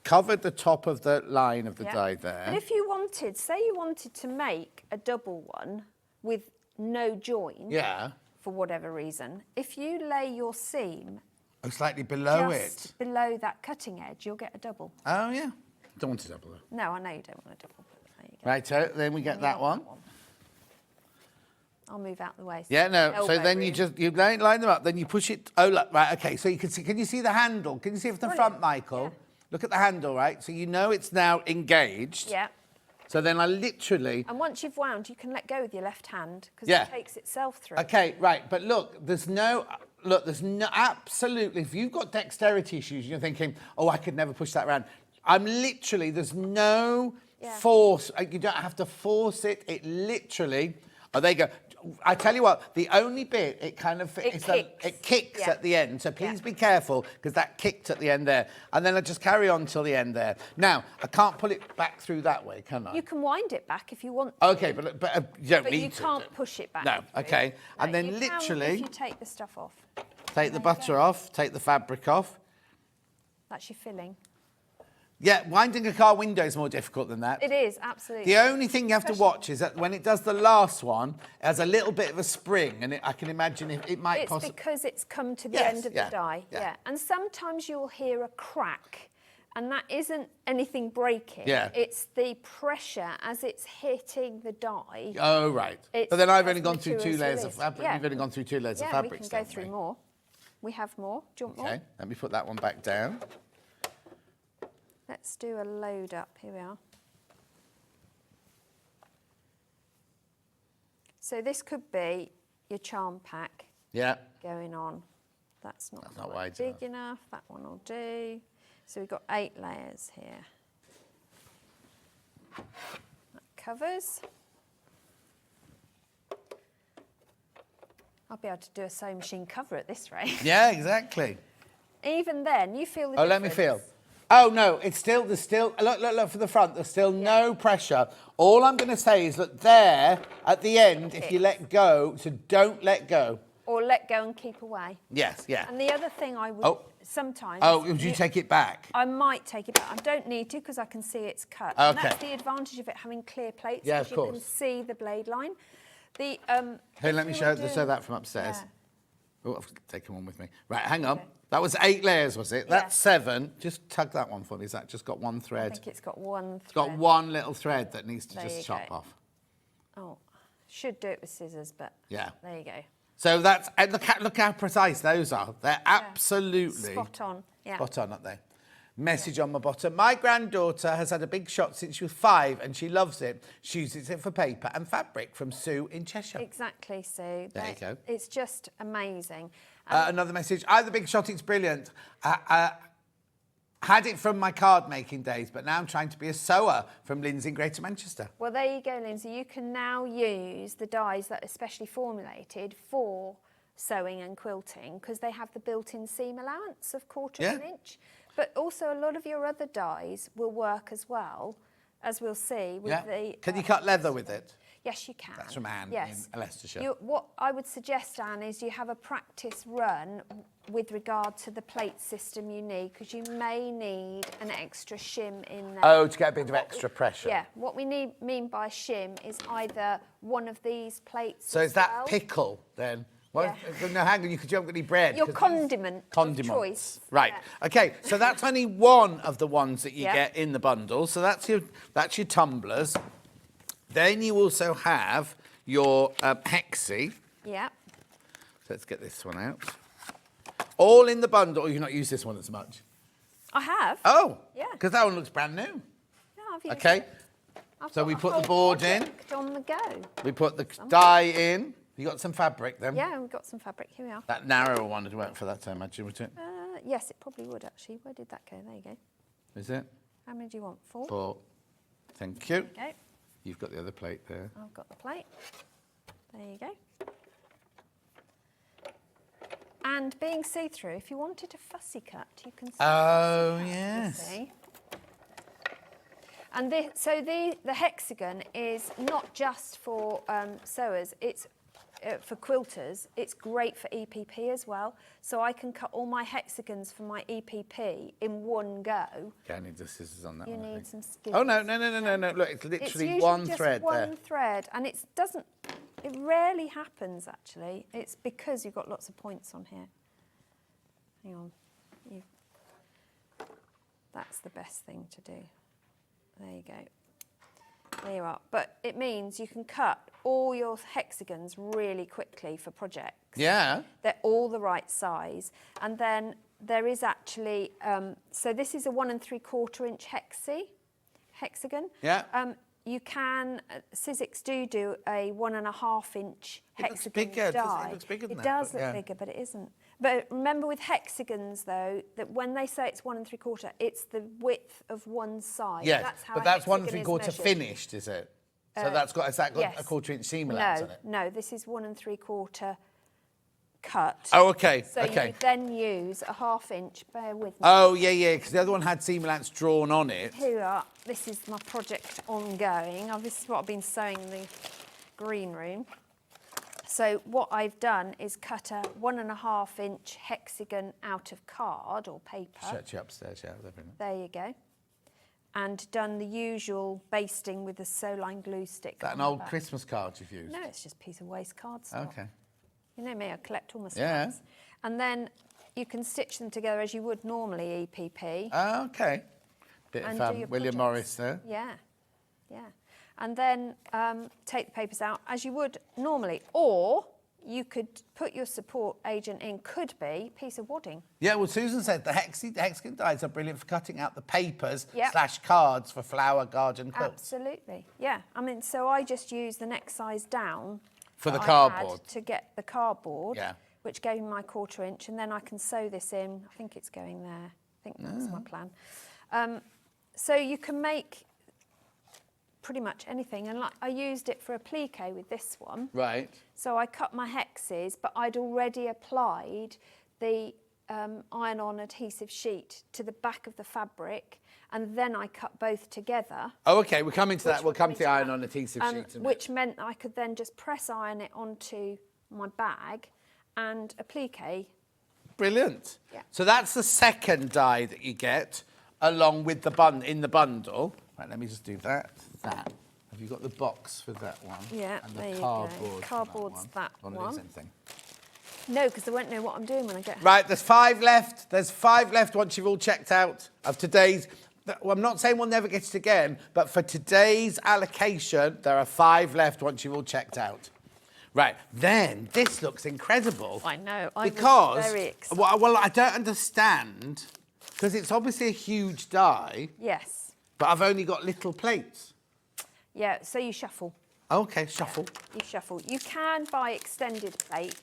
covered the top of the line of the Yeah. die there. But if you wanted, say you wanted to make a double one with no join, Yeah. for whatever reason, if you lay your seam Oh, slightly below just it. below that cutting edge, you'll get a double. Oh, yeah. Don't want to double it. No, I know you don't want a double. But there you go. Right, then we get You that want one. I'll move out the way. Yeah, no. So Elbow then room. you line them up. Then you push it. Oh, look, right. Okay. So you can see. Can you see the handle? Can you see it from the front, Michael? Yeah. Look at the handle, right? So you know it's now engaged. Yeah. So then I literally. And once you've wound, you can let go with your left hand because Yeah. it takes itself through. Okay, right. But look, there's no. look, there's no, absolutely, if you've got dexterity issues, you're thinking, oh, I could never push that around. I'm literally, there's no force. You don't have to force it. It literally, oh, there you go. I tell you what, the only bit it kind of it kicks at the end. So please be careful, because that kicked at the end there. And then I just carry on till the end there. Now, I can't pull it back through that way, can I? You can wind it back if you want to. Okay, but you don't need to. But you can't push it back. No, okay. No, And then you literally... can if you take the stuff off. Take the butter off, take the fabric off. That's your filling. Yeah, winding a car window is more difficult than that. It is, absolutely. The only thing you have to watch is that when it does the last one, it has a little bit of a spring, and I can imagine it might possibly... It's because it's come to the end of the die. Yeah. And sometimes you'll hear a crack, and that isn't anything breaking. Yeah. It's the pressure as it's hitting the die. Oh, right. But then I've only gone through 2 layers of fabric. Yeah. You've only gone through 2 layers of fabric. Yeah, we can go through more. We have more. Do you want more? Okay, let me put that one back down. Let's do a load up. Here we are. So this could be your charm pack going on. That's not wide big enough. That one will do. So we've got 8 layers here. That covers. I'll be able to do a sewing machine cover at this rate. Yeah, exactly. Even then, you feel the Oh, difference. let me feel. Oh, no, there's still, look for the front. There's still no pressure. All I'm going to say is, look, there, at the end, if you let go, so don't let go. Or let go and keep away. Yes, yeah. And the other thing I would sometimes... Oh, would you take it back? I might take it back. I don't need to, because I can see it's cut. Okay. And that's the advantage of it having clear plates. Yeah, of because course. you can see the blade line. Hey, let me show that from upstairs. Oh, I've taken one with me. Right, hang on. That was 8 layers, was it? That's 7. Just tug that one for me. Has that just got one thread? I think it's got one thread. It's got one little thread that needs to just chop off. Oh, should do it with scissors, but there you go. So that's, look how precise those are. They're absolutely... Spot on, Spot on up there. Message on my bottom. My granddaughter has had a big shot since she was 5 and she loves it. She uses it for paper and fabric, from Sue in Cheshire. Exactly, Sue. There you go. It's just amazing. Another message. I had the big shot, it's brilliant. Had it from my card making days, but now I'm trying to be a sewer, from Lindsay in Greater Manchester. Well, there you go, Lindsay. You can now use the dies that are specially formulated for sewing and quilting, because they have the built-in seam allowance of 1/4 of an inch. But also a lot of your other dies will work as well, as we'll see with the... Can you cut leather with it? Yes, you can. That's from Anne in Leicestershire. What I would suggest, Anne, is you have a practice run with regard to the plate system you need, because you may need an extra shim in there. Oh, to get a bit of extra pressure. Yeah, what we mean by shim is either one of these plates. So is that pickle then? Well, no, hang on, you haven't got any bread. Your condiment of choice. Right. Yeah. Okay, so that's only one of the ones that you get in the bundle. So that's your tumblers. Then you also have your hexie. Yeah. So let's get this one out. All in the bundle. Oh, you've not used this one as much. I have. Oh. Yeah. Because that one looks brand new. Yeah, I've used Okay. it. So we put the board in. On the go. We put the die in. You got some fabric then? Yeah, we've got some fabric. Here we are. That narrower one would work for that, I imagine, would it? Yes, it probably would, actually. Where did that go? There you go. Is it? How many do you want? 4? 4. Thank you. Okay. You've got the other plate there. I've got the plate. There you go. And being see-through, if you wanted a fussy cut, you can. Oh, yes. See? And the hexagon is not just for sewers. It's for quilters. It's great for EPP as well. So I can cut all my hexagons for my EPP in one go. Okay, I need the scissors on that one. You need some scissors. Oh, no. Look, it's literally it's one just thread there. one thread, and it rarely happens, actually. It's because you've got lots of points on here. Hang on. That's the best thing to do. There you go. There you are. But it means you can cut all your hexagons really quickly for projects. Yeah. They're all the right size. And then there is actually, so this is a 1 3/4 inch hexagon. Yeah. You can, Sizzix do a 1 1/2 inch hexagon bigger, die. it looks bigger than it that, does but look bigger, but it isn't. But remember with hexagons though, that when they say it's 1 3/4, it's the width of one side. Yes, That's how but a that's 1 hexagon is3/4 measured. finished, is it? So has that got yes. a 1/4 inch seam allowance on it? No, this is 1 3/4 cut. Oh, okay, So okay. you then use a 1/2 inch, bear with me. Oh, yeah, because the other one had seam allowance drawn on it. Here we are, this is my project ongoing. This is what I've been sewing in the green room. So what I've done is cut a 1 1/2 inch hexagon out of card or paper. Shut you upstairs, yeah. There you go. And done the usual basting with the Soline glue stick. Is that an on the old back. Christmas card you've used? No, it's just a piece of waste cardstock. Okay. You know me, I collect all my Yeah. scraps. And then you can stitch them together as you would normally EPP. Okay. Bit And of do your William projects. Morris there. Yeah, yeah. And then take the papers out as you would normally. Or you could put your support agent in, could be a piece of wadding. Yeah, well, Susan said the hexagon dies are brilliant for cutting out the papers Yep. / cards for flower garden quilts. Absolutely, yeah. I mean, so I just used the next size down For the that I cardboard. had to get the cardboard, Yeah. which gave me my 1/4 inch, and then I can sew this in. I think it's going there. I think that's my plan. So you can make pretty much anything, and like I used it for a plique with this one. Right. So I cut my hexes, but I'd already applied the iron-on adhesive sheet to the back of the fabric, and then I cut both together. Oh, okay, we're coming to that. Which We'll come to the that. iron-on adhesive sheet. in a Which meant I could then just press iron it onto my bag and applique. Brilliant. Yeah. So that's the second die that you get along with the in the bundle. Right, let me just do that. That. Have you got the box for that one? Yeah, and there the you go. cardboard. Cardboard's that One. one. Of these, anything. No, because they won't know what I'm doing when I get home. Right, there's 5 left. There's 5 left once you've all checked out of today's. Well, I'm not saying we'll never get it again, but for today's allocation, there are 5 left once you've all checked out. Right, then this looks incredible. I know, I was because, very excited. well, I don't understand, because it's obviously a huge die, Yes. but I've only got little plates. Yeah, so you shuffle. Okay, shuffle. You shuffle. You can buy extended plates,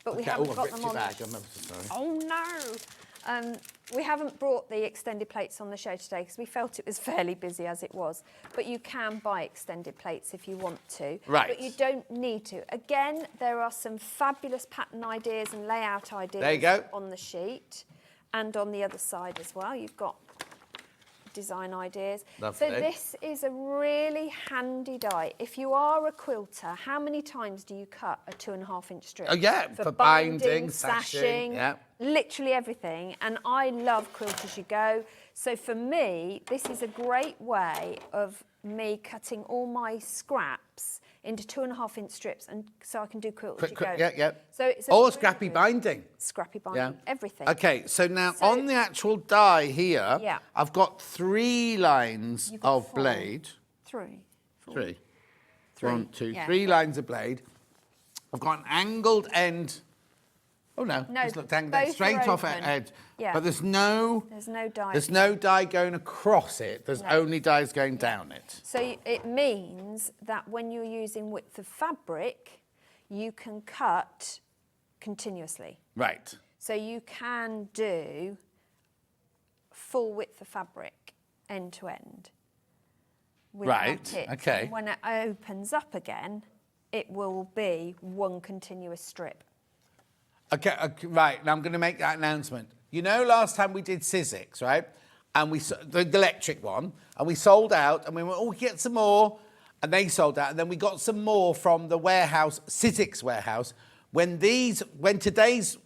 but we Okay, haven't I've got ripped them your on. bag. I'm ever so sorry. Oh no! We haven't brought the extended plates on the show today because we felt it was fairly busy as it was. But you can buy extended plates if you want to. Right. But you don't need to. Again, there are some fabulous pattern ideas and layout ideas There you go. on the sheet, and on the other side as well. You've got design ideas. Lovely. So this is a really handy die. If you are a quilter, how many times do you cut a 2 1/2 inch strip? Oh, yeah, for binding, sashing, yeah. Literally everything. And I love Quilt As You Go. So for me, this is a great way of me cutting all my scraps into 2 1/2 inch strips, and so I can do Quilt As You Go. Yeah. So it's a Or really scrappy good- binding. Scrappy binding, everything. Okay, so now So- on the actual die here, Yeah. I've got 3 lines You've got of 4. blade. 3. 3. Three, 1, 2, yeah. 3 lines of blade. I've got an angled end. Oh no, No, just looked angled both are straight off open. edge. Yeah. But there's no die. going across it. There's No. only dies going down it. So it means that when you're using width of fabric, you can cut continuously. Right. So you can do full width of fabric end to end. without Right, it. okay. And when it opens up again, it will be one continuous strip. Okay, right. Now I'm going to make that announcement. You know, last time we did Sizzix, right? And the electric one, and we sold out, and we went, oh, we get some more, and they sold out, and then we got some more from the warehouse, Sizzix warehouse. When today's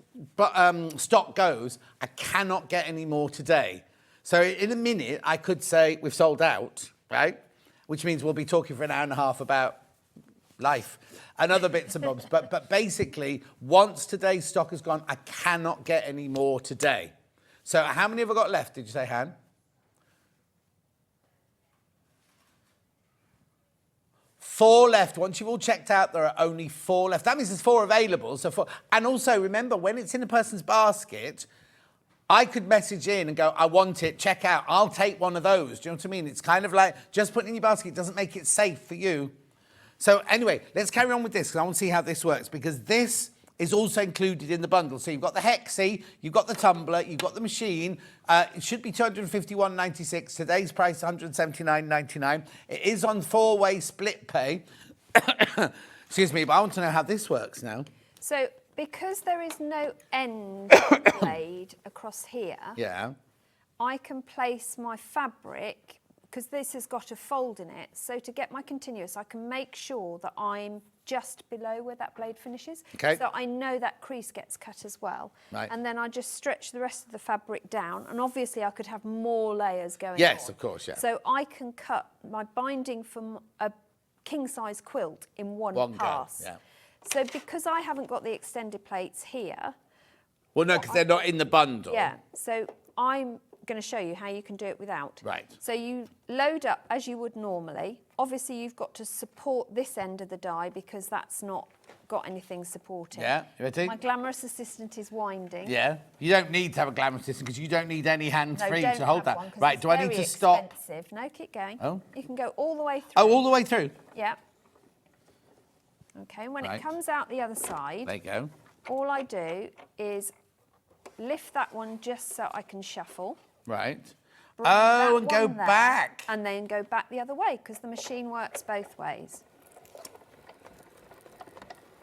stock goes, I cannot get any more today. So in a minute, I could say we've sold out, right? Which means we'll be talking for an hour and a half about life and other bits and bobs. But basically, once today's stock has gone, I cannot get any more today. So how many have I got left, did you say, Han? 4 left. Once you've all checked out, there are only 4 left. That means there's 4 available. So 4. And also, remember, when it's in a person's basket, I could message in and go, I want it, check out. I'll take one of those. Do you know what I mean? It's kind of like just putting it in your basket doesn't make it safe for you. So anyway, let's carry on with this because I want to see how this works, because this is also included in the bundle. So you've got the hexie, you've got the tumbler, you've got the machine. It should be £251.96. Today's price, £179.99. It is on 4-way split pay. Excuse me, but I want to know how this works now. So because there is no end blade across here, Yeah. I can place my fabric, because this has got a fold in it, so to get my continuous, I can make sure that I'm just below where that blade finishes. Okay. So I know that crease gets cut as well. Right. And then I just stretch the rest of the fabric down, and obviously I could have more layers going on. Yes, of course, yeah. So I can cut my binding from a king-size quilt in one pass. Go, yeah. So because I haven't got the extended plates here... Well, no, because they're not in the bundle. Yeah, so I'm going to show you how you can do it without. Right. So you load up as you would normally. Obviously, you've got to support this end of the die because that's not got anything supporting. Yeah, you ready? My glamorous assistant is winding. Yeah. You don't need to have a glamorous system because you don't need any hands-free don't to hold have that. one 'cause Right, it's do I need very to stop? Expensive. No, keep going. Oh. You can go all the way through. Oh, all the way through? Yeah. Okay, when Right. it comes out the other side, There you go. all I do is lift that one just so I can shuffle. Right. Bring that Oh, and go one there, back. And then go back the other way because the machine works both ways.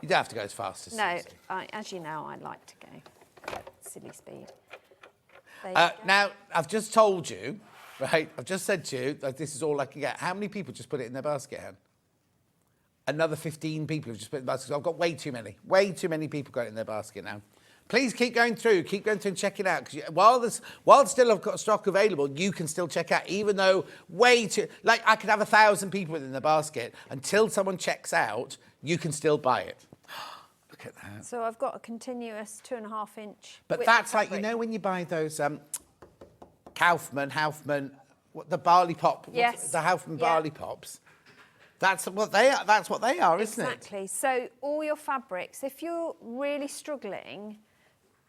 You don't have to go as fast as No, Suzie. as you know, I like to go at silly speed. There you go. Now, I've just told you, right, I've just said to you that this is all I can get. How many people just put it in their basket, Anne? Another 15 people have just put it in the basket. So I've got way too many people got it in their basket now. Please keep going through and check it out. Because while still I've got stock available, you can still check out, even though like I could have 1,000 people within the basket. Until someone checks out, you can still buy it. Look at that. So I've got a continuous 2.5 inch. But width that's like, you fabric. know, when you buy those Kaufman, the barley pop, Yes. the Kaufman Yeah. barley pops. That's what they are. That's what they are, isn't it? Exactly. So all your fabrics, if you're really struggling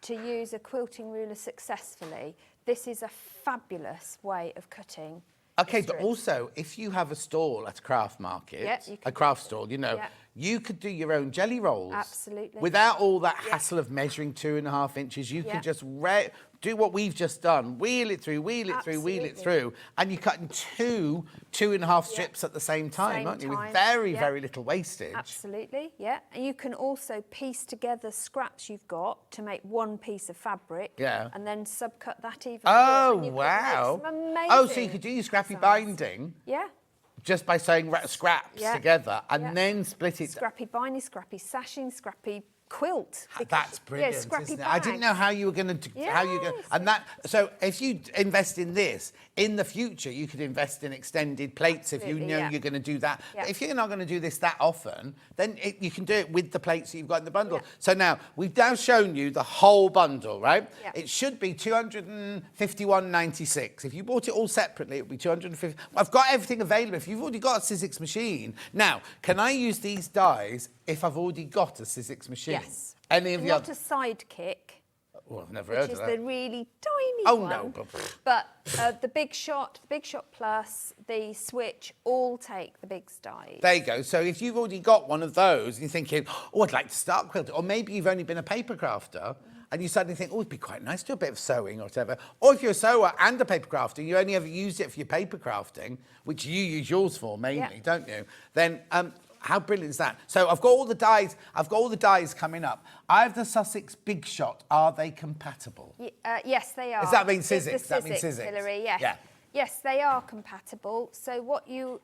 to use a quilting ruler successfully, this is a fabulous way of cutting. Okay, the but strips. also, if you have a stall at a craft market, Yeah, you a can craft stall, you know, Yeah. you could do your own jelly rolls. Absolutely. Without all that hassle of measuring 2.5 inches, you Yeah. can just do what we've just done. Wheel it through, wheel it Absolutely. through, and you're cutting 2.5 strips at the same time, Same aren't you? With time, very, yeah. very little wastage. Absolutely, yeah. And you can also piece together scraps you've got to make one piece of fabric. Yeah. And then subcut that even Oh, more, and you could make wow. some amazing Oh, so you could do your scrappy designs. binding Yeah. just by sewing scraps Yeah. together and Yeah. then split it. Scrappy binding, scrappy sashing, scrappy quilt. because- That's brilliant, Yeah, scrappy isn't it? I didn't know bags. how you were going to how you go. Yes. And that, so if you invest in this in the future, you could invest in extended plates if you Absolutely, know yeah. you're going to do that. Yeah. But if you're not going to do this that often, then you can do it with the plates that you've got in the bundle. Yeah. So now we've now shown you the whole bundle, right? Yeah. It should be £251.96. If you bought it all separately, it would be £250. I've got everything available. If you've already got a Sizzix machine, now can I use these dies if I've already got a Sizzix machine? Yes. Any of the Not other? a sidekick, Well, I've never which heard is of the that. really tiny Oh, one. no, But the Big Shot Plus, the Switch, all take the big dies. There you go. So if you've already got one of those and you're thinking, oh, I'd like to start quilting, or maybe you've only been a paper crafter and you suddenly think, oh, it'd be quite nice to do a bit of sewing or whatever. Or if you're a sewer and a paper crafter, you only ever used it for your paper crafting, which you use yours for mainly, Yeah. don't you? Then how brilliant is that? So I've got all the dies. I've got all the dies coming up. I have the Sussex Big Shot. Are they compatible? Yes, they are. Does that mean It's the Sizzix? That means Sizzix, Sizzix. Hillary, yes. Yeah. Yes, they are compatible. So what you,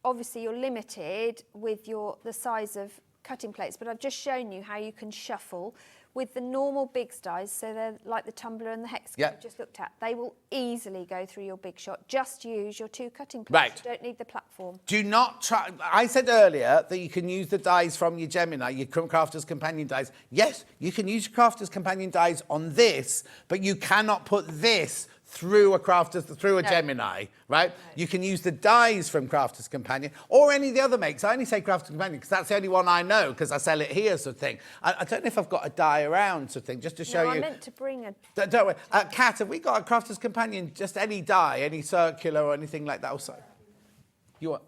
obviously you're limited with the size of cutting plates, but I've just shown you how you can shuffle with the normal big dies, so they're like the tumbler and the hex Yeah. we've just looked at. They will easily go through your Big Shot. Just use your 2 cutting plates. Right. You don't need the platform. Do not try. I said earlier that you can use the dies from your Gemini, your Crafter's Companion dies. Yes, you can use your Crafter's Companion dies on this, but you cannot put this through a Gemini, right? You can use the dies from Crafter's Companion or any of the other makes. I only say Crafter's Companion because that's the only one I know because I sell it here, sort of thing. I don't know if I've got a die around, sort of thing, just to show No, you. I meant to bring a... Don't worry. Kat, have we got a Crafter's Companion, just any die, any circular or anything like that? Also, you want?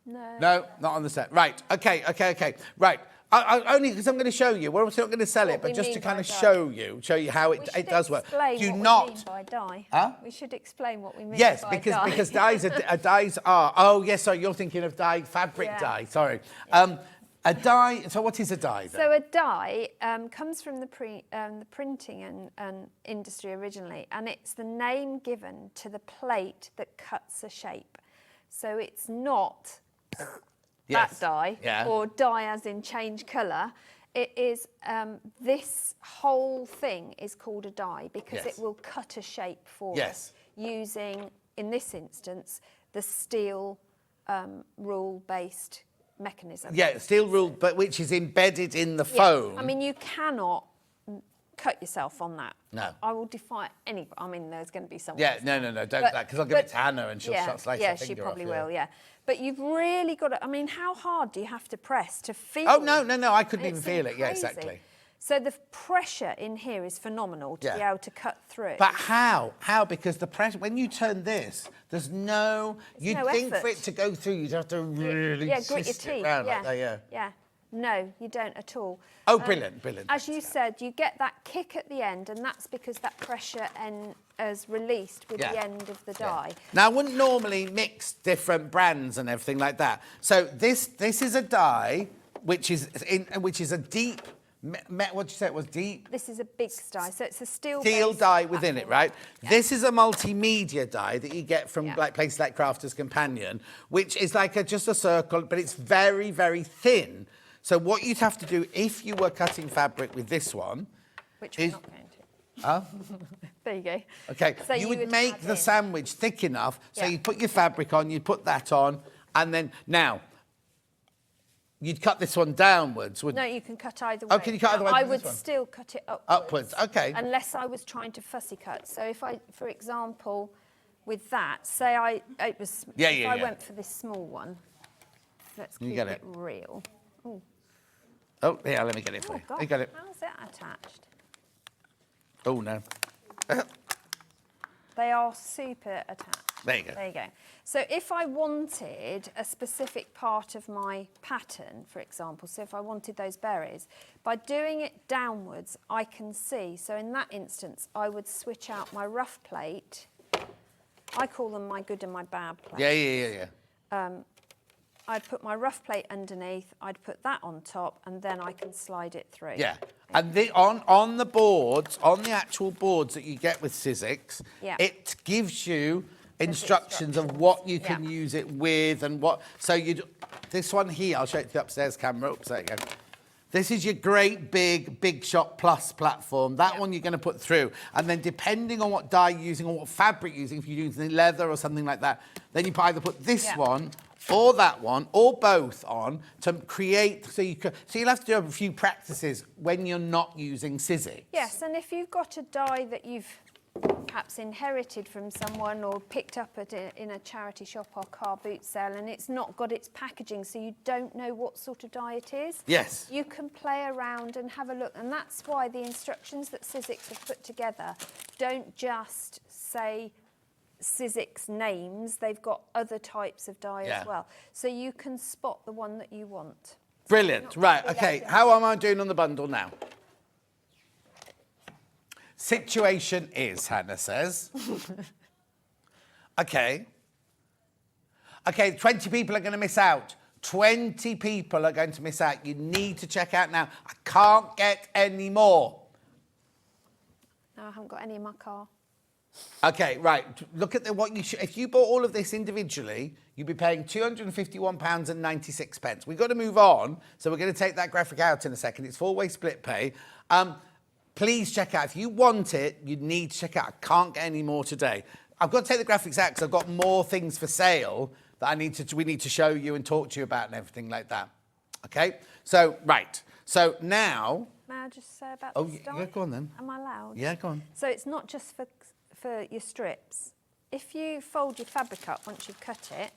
No. No, not on the set. Right, okay. Right, only because I'm going to show you. We're also not going to sell What it, but we just mean to kind by of dye. show you how We it should does work. explain Do what not... we mean by dye. Huh? We should explain what we mean Yes, by because dye. because dyes are. Oh yes, sorry, you're thinking of dye, fabric Yeah. dye. Sorry, a dye. So what is a dye then? So a dye comes from the printing and industry originally, and it's the name given to the plate that cuts a shape. So it's not Yes. that dye, Yeah. or dye as in change colour. It is, this whole thing is called a dye because Yes. it will cut a shape for Yes. us using, in this instance, the steel rule-based mechanism. Yeah, steel rule, but which is embedded in the Yeah. foam. I mean, you cannot cut yourself on that. No. I will defy any. I mean, there's going to be someone. Yeah, else. no, don't But- that, because I'll give it but- to Hannah and she'll yeah, slice yeah, her finger she probably off, will. Yeah, but you've really got to. I mean, how hard do you have to press to feel? Oh no, I couldn't even It's feel it. Yeah, crazy. exactly. So the pressure in here is phenomenal to be Yeah. able to cut through. But how? How? Because the pressure, when you turn this, there's no... You'd no think for effort. it to go through, you'd have to really yeah, grit your twist it teeth. round Yeah, like that, yeah. yeah. No, you don't at all. Oh, brilliant. As you said, you get that kick at the end, and that's because that pressure is released with the end of the dye. Now, I wouldn't normally mix different brands and everything like that. So this is a dye, which is a deep... what did you say it was? Deep? This is a big dye, so it's a steel Dye within it, right? Yeah. This is a multimedia dye that you get from Yeah. like places like Crafter's Companion, which is like just a circle, but it's very, very thin. So what you'd have to do if you were cutting fabric with this one, which we're is... not going to. Huh? There you go. Okay, So you would add make the in. sandwich thick enough, so Yeah. you'd put your fabric on, you'd put that on, and then, now, you'd cut this one downwards, wouldn't No, you? you can cut either way. Oh, can you cut either way I with this would one? still cut it upwards. Upwards, okay. Unless I was trying to fussy cut. So if I, for example, with that, say I went for this small one. Let's You keep get it it. real. Ooh. Oh, yeah, let me get it for Oh, you. God. You got it. How's that attached? Oh, no. They are super attached. There you go. There you go. So if I wanted a specific part of my pattern, for example, so if I wanted those berries, by doing it downwards, I can see. So in that instance, I would switch out my rough plate. I call them my good and my bad plate. Yeah. I'd put my rough plate underneath, I'd put that on top, and then I can slide it through. Yeah. And on the boards, on the actual boards that you get with Sizzix, Yeah. it gives you instructions of what you can Yeah. use it with and what. So this one here, I'll show it to the upstairs camera. Oops, there you go. This is your great big Shot Plus platform. That one you're going to put through. And then depending on what dye you're using or what fabric you're using, if you're using leather or something like that, then you either put this one or that one, or both on to create, so you'll have to do a few practices when you're not using Sizzix. Yes, and if you've got a dye that you've perhaps inherited from someone or picked up in a charity shop or car boot sale, and it's not got its packaging, so you don't know what sort of dye it is. Yes. You can play around and have a look, and that's why the instructions that Sizzix have put together don't just say Sizzix names, they've got other types of dye as well. So you can spot the one that you want. Brilliant. Right, okay. How am I doing on the bundle now? Situation is, Hannah says. Okay. Okay, 20 people are going to miss out. 20 people are going to miss out. You need to check out now. I can't get any more. No, I haven't got any in my car. Okay, right. Look at what you should. If you bought all of this individually, you'd be paying £251.96. We've got to move on, so we're going to take that graphic out in a second. It's four-way split pay. Please check out. If you want it, you need to check out. I can't get any more today. I've got to take the graphics out because I've got more things for sale that we need to show you and talk to you about and everything like that. Okay? So, right. So now... May I just say about Oh, this dye? yeah, go on then. Am I allowed? Yeah, go on. So it's not just for your strips. If you fold your fabric up once you've cut it,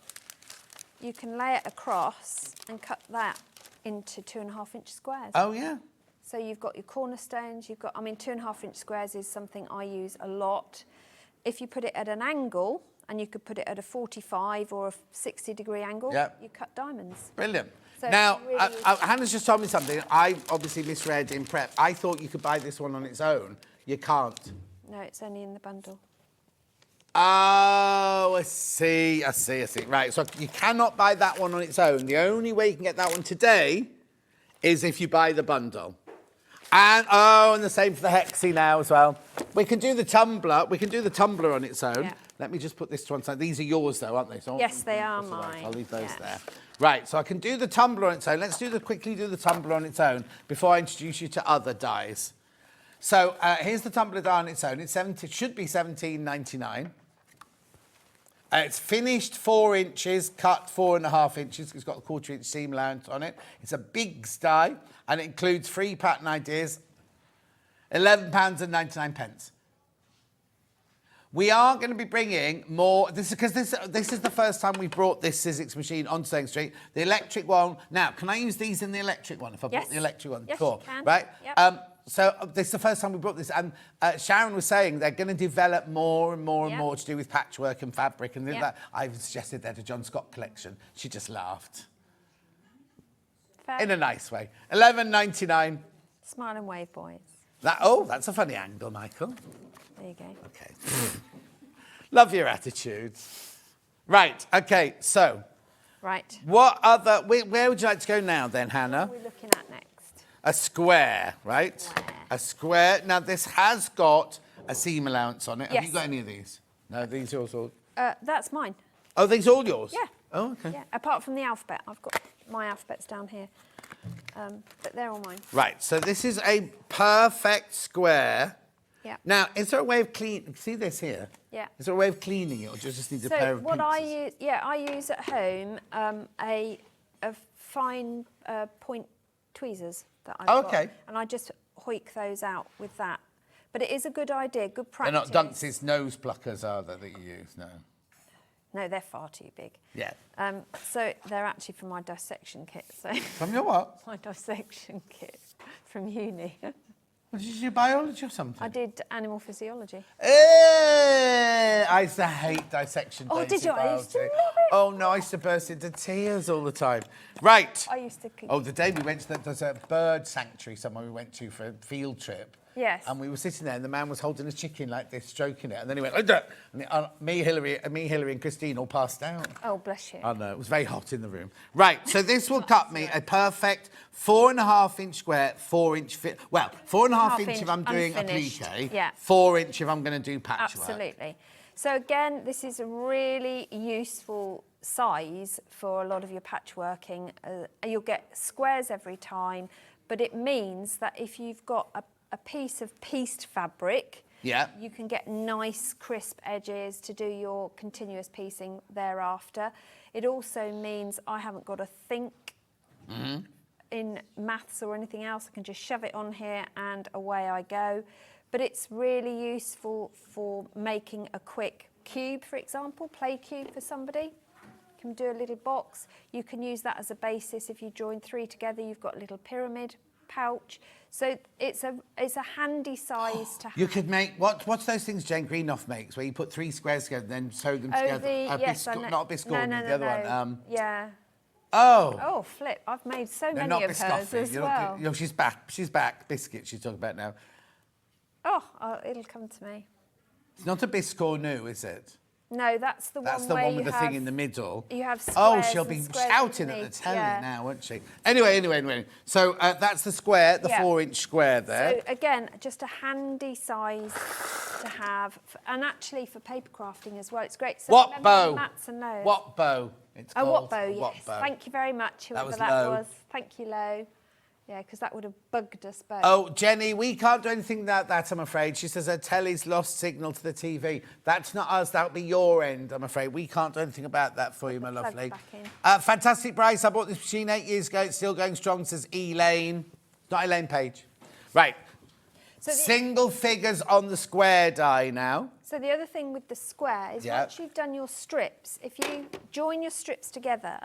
you can lay it across and cut that into 2.5-inch squares. Oh, yeah. So you've got your cornerstones, 2.5-inch squares is something I use a lot. If you put it at an angle, and you could put it at a 45 or a 60-degree angle. Yep. You cut diamonds. Brilliant. So Now, really Hannah's just told me something. I obviously misread in prep. I thought you could buy this one on its own. You can't. No, it's only in the bundle. Oh, I see. Right, so you cannot buy that one on its own. The only way you can get that one today is if you buy the bundle. And, and the same for the Hexie now as well. We can do the tumbler. We can do the tumbler on its own. Yeah. Let me just put this to one side. These are yours, though, aren't they? So Yes, they are that's all right. mine. I'll leave those Yeah. there. Right, so I can do the tumbler on its own. Let's quickly do the tumbler on its own before I introduce you to other dies. So here's the tumbler die on its own. It should be $17.99. It's finished 4 inches, cut 4.5 inches. It's got a 1/4 inch seam allowance on it. It's a big die, and it includes 3 pattern ideas. £11.99. We are going to be bringing more. This is because this is the first time we brought this Sizzix machine on Sewing Street. The electric one. Now, can I use these in the electric one if I brought the electric one before? Yes, you can. Right. Yep. So this is the first time we brought this, and Sharon was saying they're going to develop more and more and more to do with patchwork and fabric and that. I've suggested that to John Scott collection. She just laughed. Fair. In a nice way. $11.99. Smile and wave, boys. That's a funny angle, Michael. There you go. Okay. Love your attitude. Right. Okay. So. Right. What other? Where would you like to go now, then, Hannah? What are we looking at next? A square, right? A square. Now, this has got a seam allowance on it. Yes. Have you got any of these? No, these are all. That's mine. Oh, these are all yours? Yeah. Oh, okay. Yeah. Apart from the alphabet, I've got my alphabets down here, but they're all mine. Right. So this is a perfect square. Yeah. Now, is there a way of cleaning? See this here? Yeah. Is there a way of cleaning it, or do you just need a pair of what I pincers? use, I use at home a fine point tweezers that I've got. Okay. And I just hoik those out with that. But it is a good idea, good They're practice. not Dunks' nose pluckers, are they, that you use? No. No, they're far too big. Yeah. So they're actually from my dissection kit. So From your what? my dissection kit from uni. Did you do biology or something? I did animal physiology. I used to hate dissection. Oh, days did you? in I used to biology. love it. Oh, no, I used to burst into tears all the time. Right. I used to... Oh, the day we went to there's a bird sanctuary somewhere we went to for a field trip. Yes. And we were sitting there, and the man was holding a chicken like this, stroking it, and then he went like that, and me, Hilary, and Christine all passed out. Oh, bless you. I know, it was very hot in the room. Right, so this will cut me a perfect 4.5 inch square, 4 inch fit. Well, 4.5 inch if I'm doing unfinished. applique, Yeah. 4 inch if I'm going to do patchwork. Absolutely. So again, this is a really useful size for a lot of your patchworking. You'll get squares every time, but it means that if you've got a piece of pieced fabric, you can get nice crisp edges to do your continuous piecing thereafter. It also means I haven't got to think in maths or anything else. I can just shove it on here and away I go. But it's really useful for making a quick cube, for example, play cube for somebody. You can do a little box. You can use that as a basis. If you join 3 together, you've got a little pyramid pouch. So it's a handy size to have. You could make, what's those things Jane Greenough makes, where you put 3 squares together and then sew them together? Yes, I know. Not a biscuit, the other one. Yeah. Oh. Oh, flip. I've made so No, many not of hers biscotti. as well. She's back. She's back. Biscuits she's talking about now. Oh, it'll come to me. It's not a biscuit new, is it? No, that's the That's one the where one with you the have, thing in the middle. You have squares. Oh, she'll be and squares shouting at the underneath, telly yeah. now, won't she? Anyway. So that's the square, the 4 inch square there. So again, just a handy size to have, and actually for paper crafting as well. It's great. So What bow? Mats and loaves. What bow? It's Oh, called. what bow? What Yes. bow. Thank you very much, whoever was that Lo. was. Thank you, Lo. Yeah, because that would have bugged us both. Oh, Jenny, we can't do anything about that, I'm afraid. She says her telly's lost signal to the TV. That's not us, that'll be your end, I'm afraid. We can't do anything about that for you, my plugs lovely. back in. Fantastic price. I bought this machine 8 years ago. It's still going strong, says Elaine. Not Elaine Page. Right. So Single figures on the square die now. So the other thing with the square is once you've done your strips, if you join your strips together,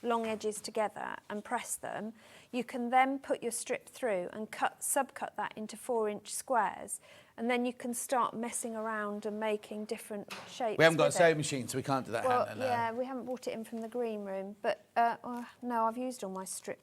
long edges together, and press them, You can then put your strip through and subcut that into 4-inch squares, and then you can start messing around and making different shapes. We haven't got a with sewing it. machine, so we can't do that. Well, Hannah, no. yeah, we haven't brought it in from the green room, but no, I've used all my strip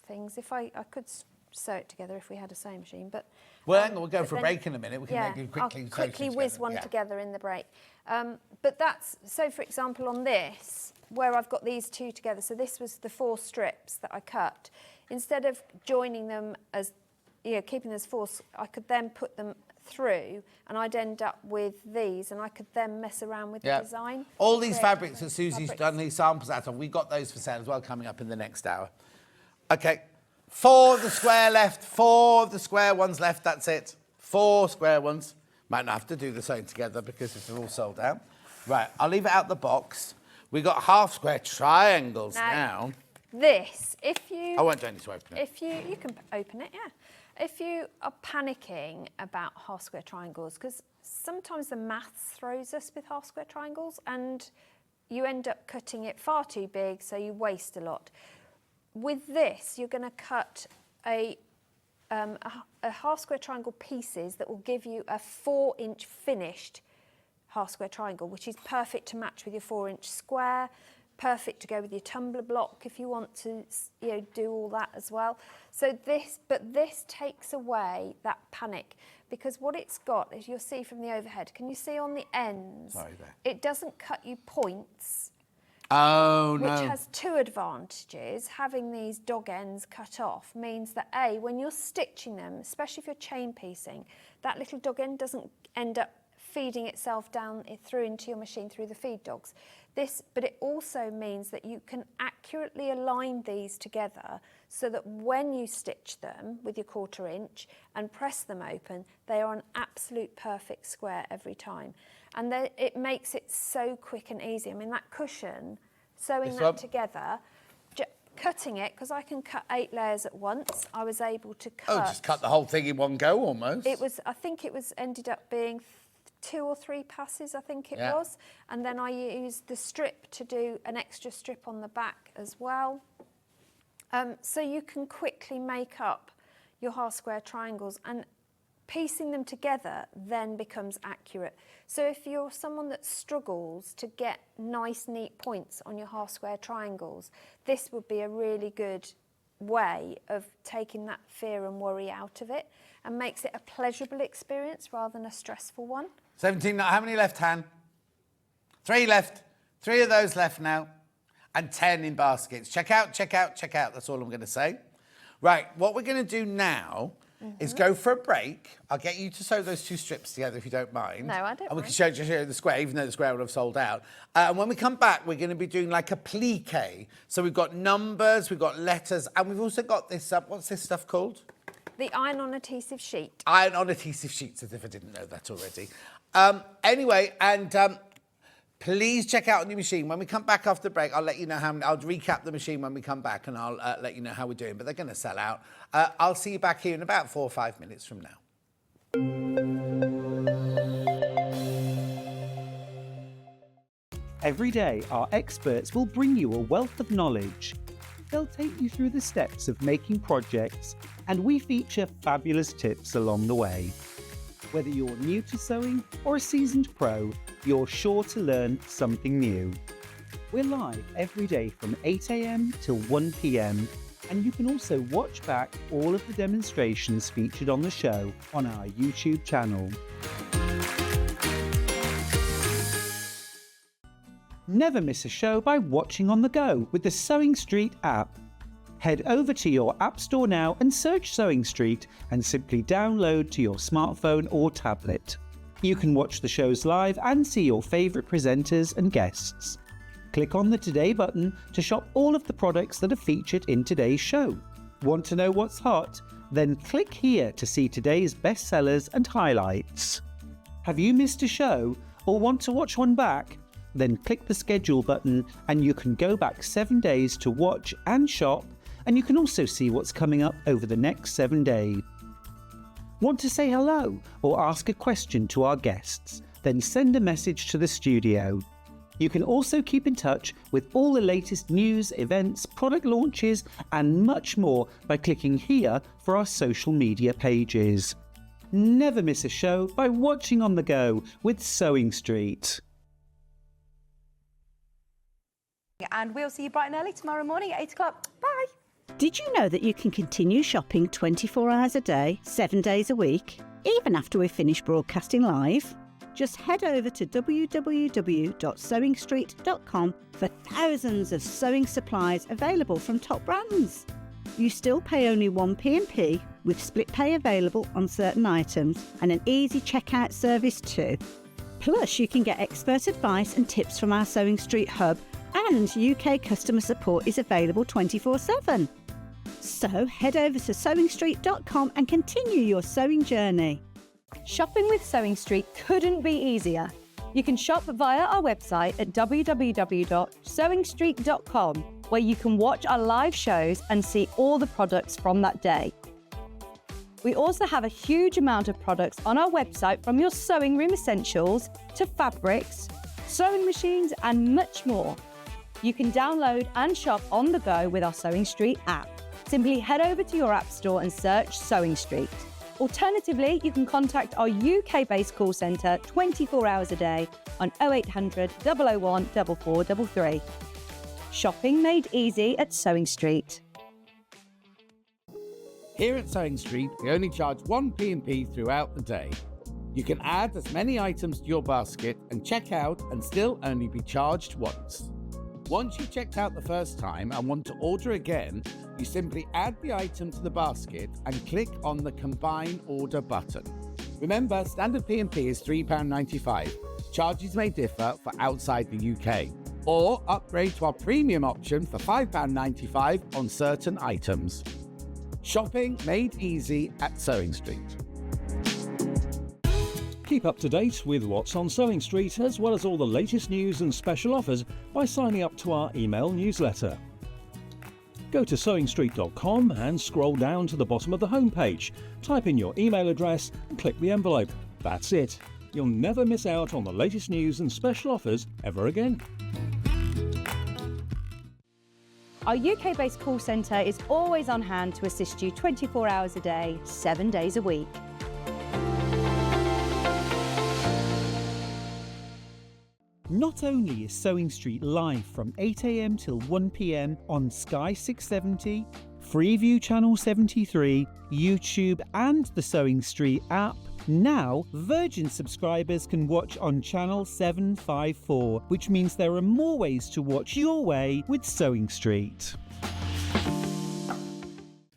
things. If I could sew it together if we had a sewing machine, but Well, hang on, we'll go but for a then- break in a minute. We can yeah, maybe quickly I'll sew quickly two whiz together. one Yeah. together in the break. But that's, so for example on this, where I've got these two together, so this was the 4 strips that I cut. Instead of joining them as, keeping them as 4, I could then put them through and I'd end up with these, and I could then mess around with the design. All these Create fabrics that different Susie's fabrics. done these samples out of, we've got those for sale as well coming up in the next hour. Okay, 4 of the square left, 4 of the square ones left, that's it. 4 square ones. Might not have to do the sewing together because if they're all sold out. Right, I'll leave it out the box. We've got half square triangles now. This, if you... I won't do any to open it. If you can open it, yeah. If you are panicking about half square triangles, because sometimes the maths throws us with half square triangles and you end up cutting it far too big, so you waste a lot. With this, you're going to cut a half square triangle pieces that will give you a 4-inch finished half square triangle, which is perfect to match with your 4-inch square, perfect to go with your tumbler block if you want to, do all that as well. So this takes away that panic, because what it's got, as you'll see from the overhead, can you see on the ends? Sorry there. It doesn't cut you points. Oh, no. Which has 2 advantages. Having these dog ends cut off means that A, when you're stitching them, especially if you're chain piecing, that little dog end doesn't end up feeding itself down through into your machine through the feed dogs. But it also means that you can accurately align these together so that when you stitch them with your 1/4 inch and press them open, they are an absolute perfect square every time. And it makes it so quick and easy. I mean, that cushion, sewing This that one? together, cutting it, because I can cut 8 layers at once, I was able to cut... Oh, just cut the whole thing in one go almost. I think it ended up being 2 or 3 passes, I think it Yeah. was. And then I used the strip to do an extra strip on the back as well. So you can quickly make up your half square triangles, and piecing them together then becomes accurate. So if you're someone that struggles to get nice, neat points on your half square triangles, this would be a really good way of taking that fear and worry out of it, and makes it a pleasurable experience rather than a stressful one. 17, how many left, Han? 3 left. 3 of those left now. And 10 in baskets. Check out, check out, check out. That's all I'm going to say. Right, what we're going to do now is go for a break. I'll get you to sew those 2 strips together if you don't mind. No, I don't And we mind. can show the square, even though the square would have sold out. And when we come back, we're going to be doing like a plique. So we've got numbers, we've got letters, and we've also got this, what's this stuff called? The iron-on adhesive sheet. Iron-on adhesive sheets, as if I didn't know that already. Anyway, and please check out on your machine. When we come back after the break, I'll let you know I'll recap the machine when we come back, and I'll let you know how we're doing. But they're going to sell out. I'll see you back here in about 4 or 5 minutes from now. Every day, our experts will bring you a wealth of knowledge. They'll take you through the steps of making projects, and we feature fabulous tips along the way. Whether you're new to sewing or a seasoned pro, you're sure to learn something new. We're live every day from 8 a.m. till 1 p.m, and you can also watch back all of the demonstrations featured on the show on our YouTube channel. Never miss a show by watching on the go with the Sewing Street app. Head over to your App Store now and search Sewing Street and simply download to your smartphone or tablet. You can watch the shows live and see your favourite presenters and guests. Click on the Today button to shop all of the products that are featured in today's show. Want to know what's hot? Then click here to see today's bestsellers and highlights. Have you missed a show or want to watch one back? Then click the schedule button and you can go back 7 days to watch and shop, and you can also see what's coming up over the next 7 days. Want to say hello or ask a question to our guests? Then send a message to the studio. You can also keep in touch with all the latest news, events, product launches, and much more by clicking here for our social media pages. Never miss a show by watching on the go with Sewing Street. And we'll see you bright and early tomorrow morning at 8 o'clock. Bye. Did you know that you can continue shopping 24 hours a day, 7 days a week, even after we've finished broadcasting live? Just head over to www.sewingstreet.com for thousands of sewing supplies available from top brands. You still pay only 1 P&P with split pay available on certain items and an easy checkout service too. Plus, you can get expert advice and tips from our Sewing Street hub, and UK customer support is available 24/7. So head over to sewingstreet.com and continue your sewing journey. Shopping with Sewing Street couldn't be easier. You can shop via our website at www.sewingstreet.com, where you can watch our live shows and see all the products from that day. We also have a huge amount of products on our website, from your sewing room essentials to fabrics, sewing machines, and much more. You can download and shop on the go with our Sewing Street app. Simply head over to your app store and search Sewing Street. Alternatively, you can contact our UK-based call centre 24 hours a day on 0800 001 4433. Shopping made easy at Sewing Street. Here at Sewing Street, we only charge 1 P&P throughout the day. You can add as many items to your basket and check out and still only be charged once. Once you've checked out the first time and want to order again, you simply add the item to the basket and click on the Combine Order button. Remember, standard P&P is £3.95. Charges may differ for outside the UK. Or upgrade to our premium option for £5.95 on certain items. Shopping made easy at Sewing Street. Keep up to date with what's on Sewing Street, as well as all the latest news and special offers by signing up to our email newsletter. Go to sewingstreet.com and scroll down to the bottom of the homepage. Type in your email address and click the envelope. That's it. You'll never miss out on the latest news and special offers ever again. Our UK-based call centre is always on hand to assist you 24 hours a day, 7 days a week. Not only is Sewing Street live from 8 AM till 1 PM on Sky 670, Freeview Channel 73, YouTube and the Sewing Street app, now Virgin subscribers can watch on Channel 754, which means there are more ways to watch your way with Sewing Street.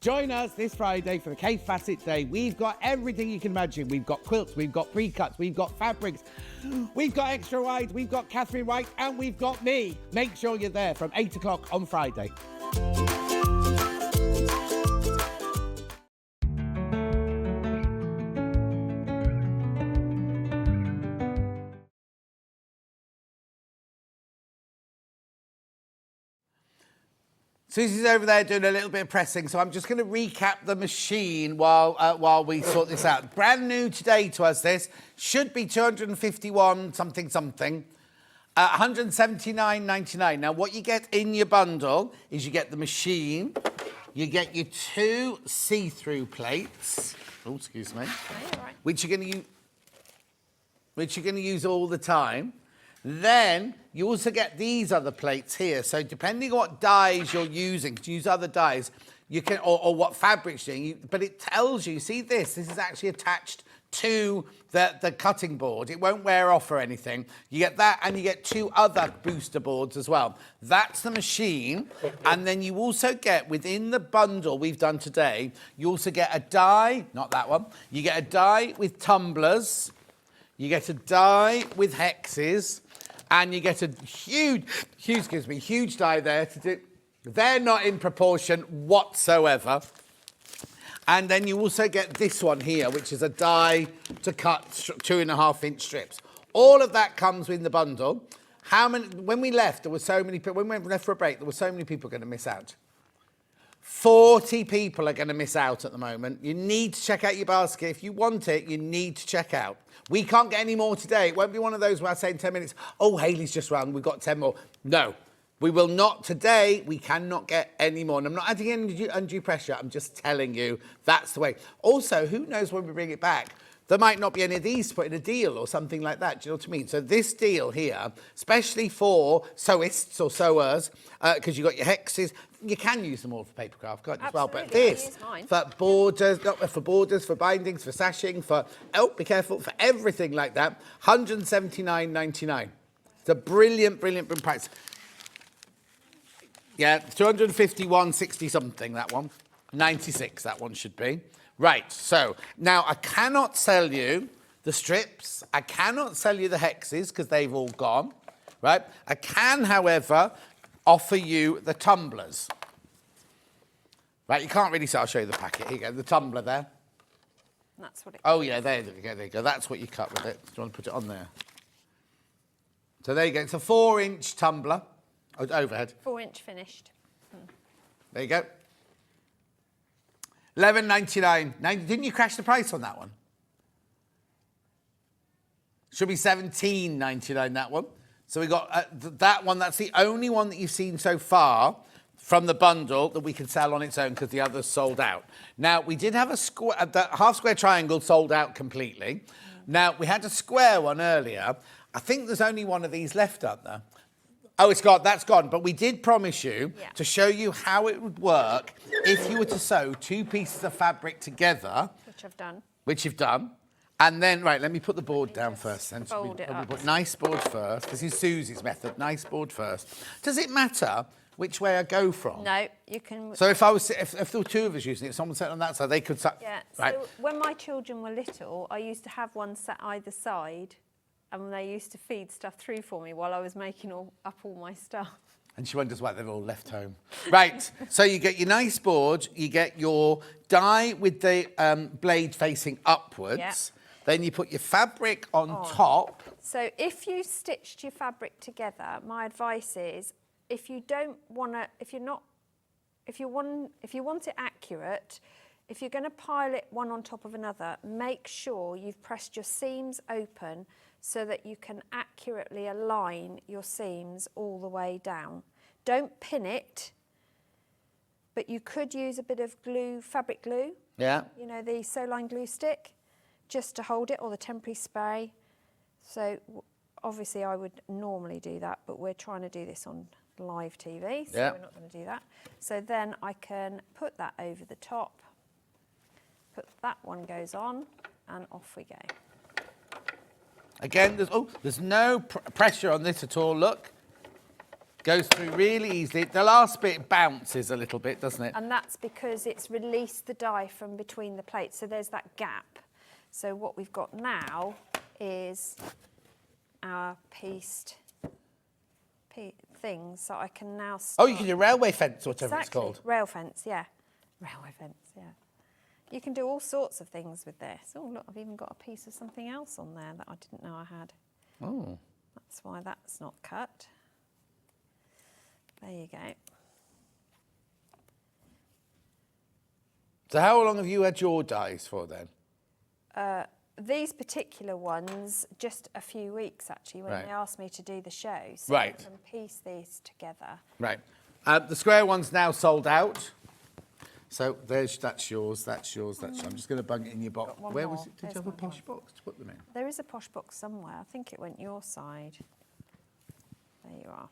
Join us this Friday for the K Facet Day. We've got everything you can imagine. We've got quilts, we've got pre-cuts, we've got fabrics, we've got extra wide, we've got Catherine White, and we've got me. Make sure you're there from 8 o'clock on Friday. Susie's over there doing a little bit of pressing, so I'm just going to recap the machine while we sort this out. Brand new today to us, this should be 251 something, 179.99. Now, what you get in your bundle is you get the machine, you get your 2 see-through plates. Oh, excuse me. Which you're going to use all the time. Then you also get these other plates here. So depending on what dyes you're using, to use other dyes, you can, or what fabrics you're using, but it tells you, see this is actually attached to the cutting board. It won't wear off or anything. You get that, and you get 2 other booster boards as well. That's the machine. And then you also get, within the bundle we've done today, you also get a die, not that one, you get a die with tumblers, you get a die with hexes, and you get a huge die there to do. They're not in proportion whatsoever. And then you also get this one here, which is a die to cut 2.5-inch strips. All of that comes in the bundle. When we left, there were so many people. When we left for a break, there were so many people going to miss out. 40 people are going to miss out at the moment. You need to check out your basket. If you want it, you need to check out. We can't get any more today. It won't be one of those where I say in 10 minutes, oh, Hayley's just run, we've got 10 more. No, we will not today. We cannot get any more. And I'm not adding any undue pressure. I'm just telling you that's the way. Also, who knows when we bring it back? There might not be any of these to put in a deal or something like that. Do you know what I mean? So this deal here, especially for sewists or sewers, because you've got your hexes, you can use them all for paper craft, can't you, as well? But this, for borders, for borders, for bindings, for sashing, for, oh, be careful, for everything like that, £179.99. It's a brilliant, brilliant, brilliant price. Yeah, 251.60 something, that one. 96, that one should be. Right, so now I cannot sell you the strips. I cannot sell you the hexes because they've all gone, right? I can, however, offer you the tumblers. Right, you can't really see. I'll show you the packet. Here you go, the tumbler there. That's what it Oh, yeah, there you go. That's what you cut with it. Do you want to put it on there? So there you go. It's a 4-inch tumbler. Oh, overhead. 4-inch finished. There you go. $11.99. Now, didn't you crash the price on that one? Should be $17.99, that one. So we got that one. That's the only one that you've seen so far from the bundle that we can sell on its own because the others sold out. Now, we did have a square, the half square triangle sold out completely. Now, we had a square one earlier. I think there's only one of these left, aren't there? Oh, it's gone. That's gone. But we did promise you to show you how it would work if you were to sew 2 pieces of fabric together. Which I've done. Which you've done. And then, right, let me put the board down first. Then. Fold it up. Put nice board first. This is Susie's method. Nice board first. Does it matter which way I go from? No, you can... So if there were 2 of us using it, someone sat on that side, they could... Yeah, right. so when my children were little, I used to have one sat either side, and they used to feed stuff through for me while I was making up all my stuff. And she wonders why they're all left home. Right, so you get your nice board, you get your die with the blade facing upwards, then you put your fabric on top. So if you stitched your fabric together, my advice is, if you want it accurate, if you're going to pile it one on top of another, make sure you've pressed your seams open so that you can accurately align your seams all the way down. Don't pin it, but you could use a bit of glue, fabric glue. Yeah. You know, the Soline glue stick, just to hold it, or the temporary spray. So obviously I would normally do that, but we're trying to do this on live TV, so we're not going to do that. So then I can put that over the top, that one goes on, and off we go. Again, there's no pressure on this at all, look. Goes through really easily. The last bit bounces a little bit, doesn't it? And that's because it's released the dye from between the plates, so there's that gap. So what we've got now is our pieced things, so I can now start. Oh, you can do railway fence, whatever it's called. Rail fence, yeah. Railway fence, yeah. You can do all sorts of things with this. Oh, look, I've even got a piece of something else on there that I didn't know I had. Oh. That's why that's not cut. There you go. So how long have you had your dies for then? These particular ones, just a few weeks actually, when they asked me to do the show. So I can piece these together. Right. The square one's now sold out. So that's yours, that's yours, that's yours. I'm just going to bung it in your box. Where was it? Did you have a posh box to put them in? There is a posh box somewhere. I think it went your side. There you are.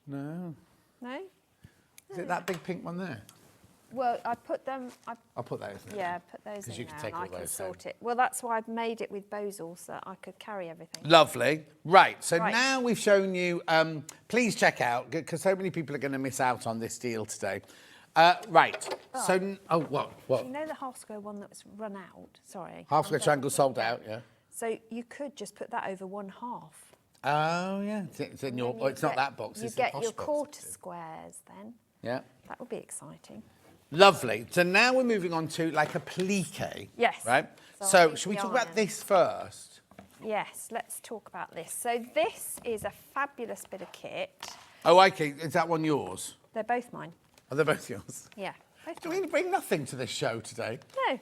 No. No? Is it that big pink one there? Well, I put them... I'll put those in. Yeah, put those in Because you can there take and all I can those sort it. Well, that's why I've made it with Bozel so that I could carry everything. Lovely. Right, so now we've shown you... please check out, because so many people are going to miss out on this deal today. Right, so... What? You know the half square one that was run out? Sorry. Half square triangle sold out, yeah. So you could just put that over one half. Oh, yeah. It's in your... it's not that box, it's the posh box. You get your quarter squares then. Yeah. That would be exciting. Lovely. So now we're moving on to like a plique. Yes. Right? So should we talk about this first? Yes, let's talk about this. So this is a fabulous bit of kit. Oh, okay. Is that one yours? They're both mine. Are they both yours? Yeah. Both Do we bring nothing to this show today? No.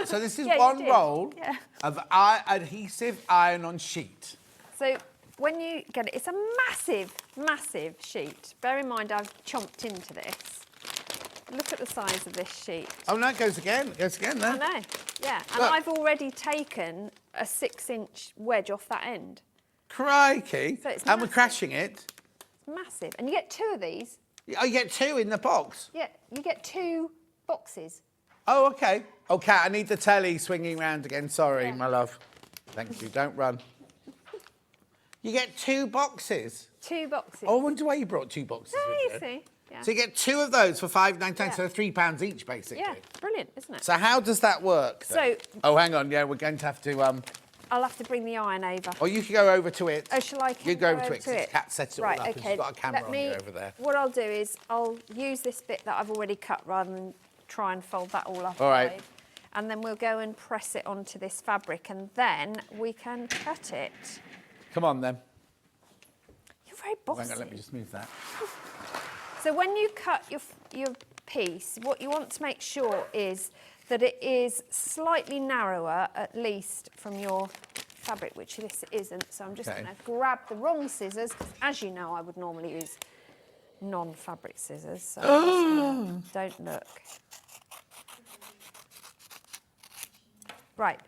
So this is Yeah, you one did. roll Yeah. of adhesive iron-on sheet. So when you get it, it's a massive, massive sheet. Bear in mind, I've chomped into this. Look at the size of this sheet. Oh, no, it goes again. It goes again there. I know, yeah. And Look. I've already taken a 6-inch wedge off that end. Crikey. So it's And we're massive. crashing it. It's massive. And you get 2 of these. Oh, you get 2 in the box. Yeah, you get 2 boxes. Oh, OK. Oh, Kat, I need the telly swinging round again. Sorry, my love. Thank you. Don't run. You get 2 boxes. 2 boxes. Oh, I wonder why you brought 2 boxes There with you you. see. Yeah. So you get 2 of those for £5.99, Yeah. so £3 each, basically. Yeah, brilliant, isn't it? So how does that work, then? So- Oh, hang on. Yeah, we're going to have to... I'll have to bring the iron over. Or you can go over to it. Oh, shall I You go over to it, 'cause Kat sets it all right, up and okay. she's got a camera Let on me, you over there. What I'll do is I'll use this bit that I've already cut rather than try and fold that all up. All right. live. And then we'll go and press it onto this fabric and then we can cut it. Come on, then. You're very Oh, bossy. hang on, let me just move that. So when you cut your piece, what you want to make sure is that it is slightly narrower, at least from your fabric, which this isn't. So I'm just Okay. going to grab the wrong scissors, because as you know, I would normally use non-fabric scissors. So I'm just gonna- don't look. Right.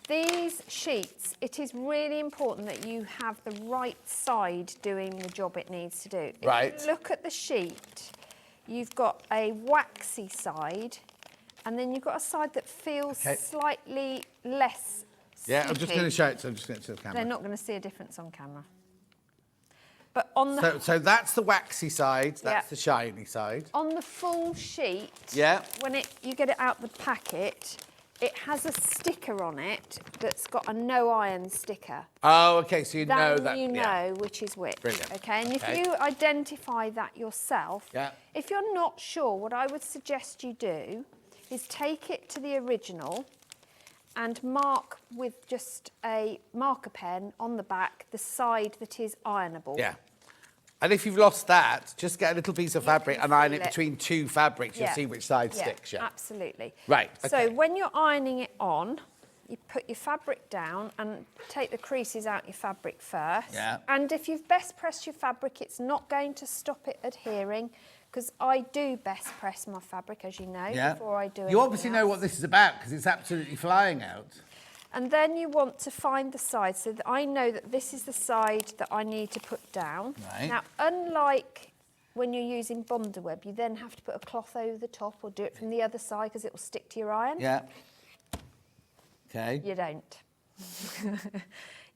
These sheets, it is really important that you have the right side doing the job it needs to do. Right. If you look at the sheet, you've got a waxy side, and then you've got a side that feels Okay. slightly less Yeah, I'm just sticky. going to show it, so I'm just going to the They're camera. not going to see a difference on camera. But on the So that's the waxy side, that's Yeah. the shiny side. on the full sheet, Yeah. when you get it out the packet, it has a sticker on it that's got a no iron sticker. Oh, okay, so you Then know that. you know yeah. which is which. Brilliant. Okay, and Okay. if you identify that yourself, Yeah. if you're not sure, what I would suggest you do is take it to the original and mark with just a marker pen on the back the side that is ironable. Yeah. And if you've lost that, just get a little piece of fabric can and iron feel it it. between 2 fabrics. You'll Yeah. see which side sticks. Yeah. Absolutely. Right, So okay. when you're ironing it on, you put your fabric down and take the creases out your fabric first. Yeah. And if you've best pressed your fabric, it's not going to stop it adhering, because I do best press my fabric, as you know, Yeah. before I do You anything obviously know else. what this is about because it's absolutely flying out. And then you want to find the side so that I know that this is the side that I need to put down. Right. Now, unlike when you're using Bondaweb, you then have to put a cloth over the top or do it from the other side because it will stick to your iron. Yeah. Okay. You don't.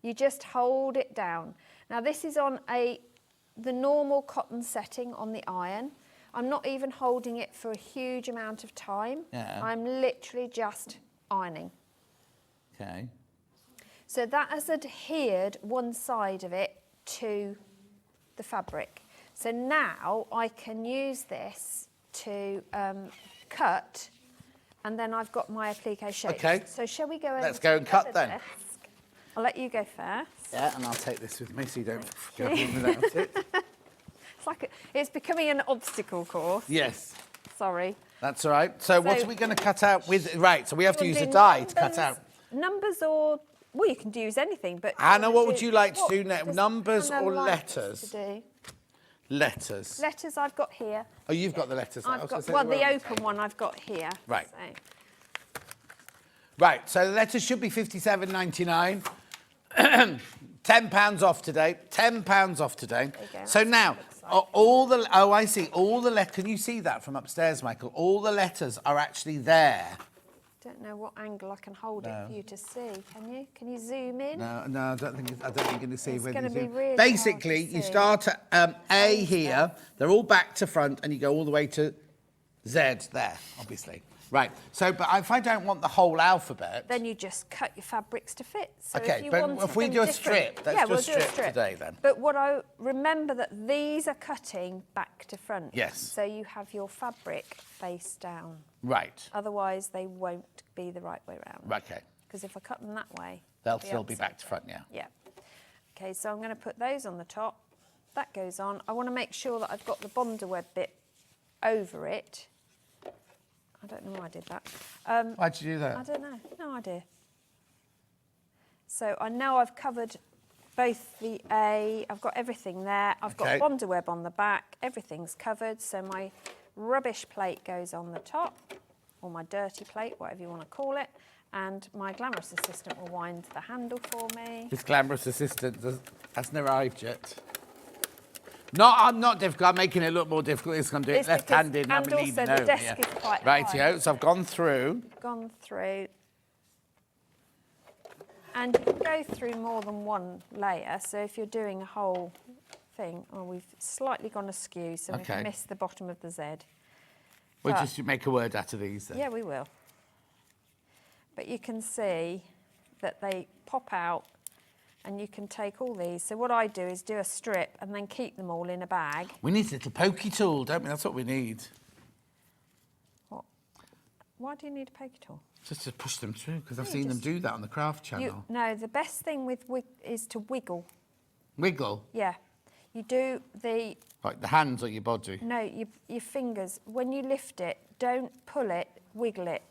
You just hold it down. Now, this is on the normal cotton setting on the iron. I'm not even holding it for a huge amount of time. Yeah. I'm literally just ironing. Okay. So that has adhered one side of it to the fabric. So now I can use this to cut, and then I've got my applique shape. Okay. So shall we go over Let's to go and the cut other then. desk? I'll let you go first. Yeah, and I'll take this with me so you don't go home without it. It's becoming an obstacle course. Yes. Sorry. That's all right. So what So- are we going to cut out with? Right, so we have to We'll use a do die to cut numbers- out. Numbers or, well, you can use anything, but... Anna, what would you like to what do next? does Numbers Anna or like us letters? to do? Letters. Letters I've got here. Oh, you've got the letters. I I've was got, gonna say well, they the were on open table. one I've got here. Right. So. Right, so the letters should be £57.99. £10 off today. £10 off today. There you go, So that's now, what it looks like. all the... Oh, I see. All the letters... Can you see that from upstairs, Michael? All the letters are actually there. Don't know what angle I can hold it for you to see. Can you? Can you zoom in? No, I don't think you're going to see It's whether gonna you be zoom. really hard Basically, to you see. start at A here. They're all back to front, and you go all the way to Z there, obviously. Right. So, but if I don't want the whole alphabet... Then you just cut your fabrics to fit. So Okay, if you but wanted if we them do a different- strip, let's yeah, do we'll a strip today then. But what I remember that these are cutting back to front. Yes. So you have your fabric face down. Right. Otherwise, they won't be the right way round. Okay. Because if I cut them that way, They'll still be upside back to front, yeah. Yeah. Okay, so I'm going to put those on the top. That goes on. I want to make sure that I've got the Bondaweb bit over it. I don't know why I did that. Why'd you do that? I don't know, no idea. So I know I've covered both the A, I've got everything there. I've got Bonder web on the back, everything's covered. So my rubbish plate goes on the top, or my dirty plate, whatever you want to call it. And my glamorous assistant will wind the handle for me. This glamorous assistant hasn't arrived yet. No, I'm not difficult. I'm making it look more difficult. It's going to do it left-handed. And also the desk is quite high. Rightio, so I've gone through. Gone through. And you can go through more than one layer. So if you're doing a whole thing, we've slightly gone askew, so we've missed the bottom of the Z. We'll just make a word out of these then. Yeah, we will. But you can see that they pop out and you can take all these. So what I do is do a strip and then keep them all in a bag. We need a little pokey tool, don't we? That's what we need. What? Why do you need a pokey tool? Just to push them through, because I've seen them do that on the craft channel. No, the best thing with is to wiggle. Wiggle? Yeah. You do the... Like the hands or your body? No, your fingers. When you lift it, don't pull it, wiggle it.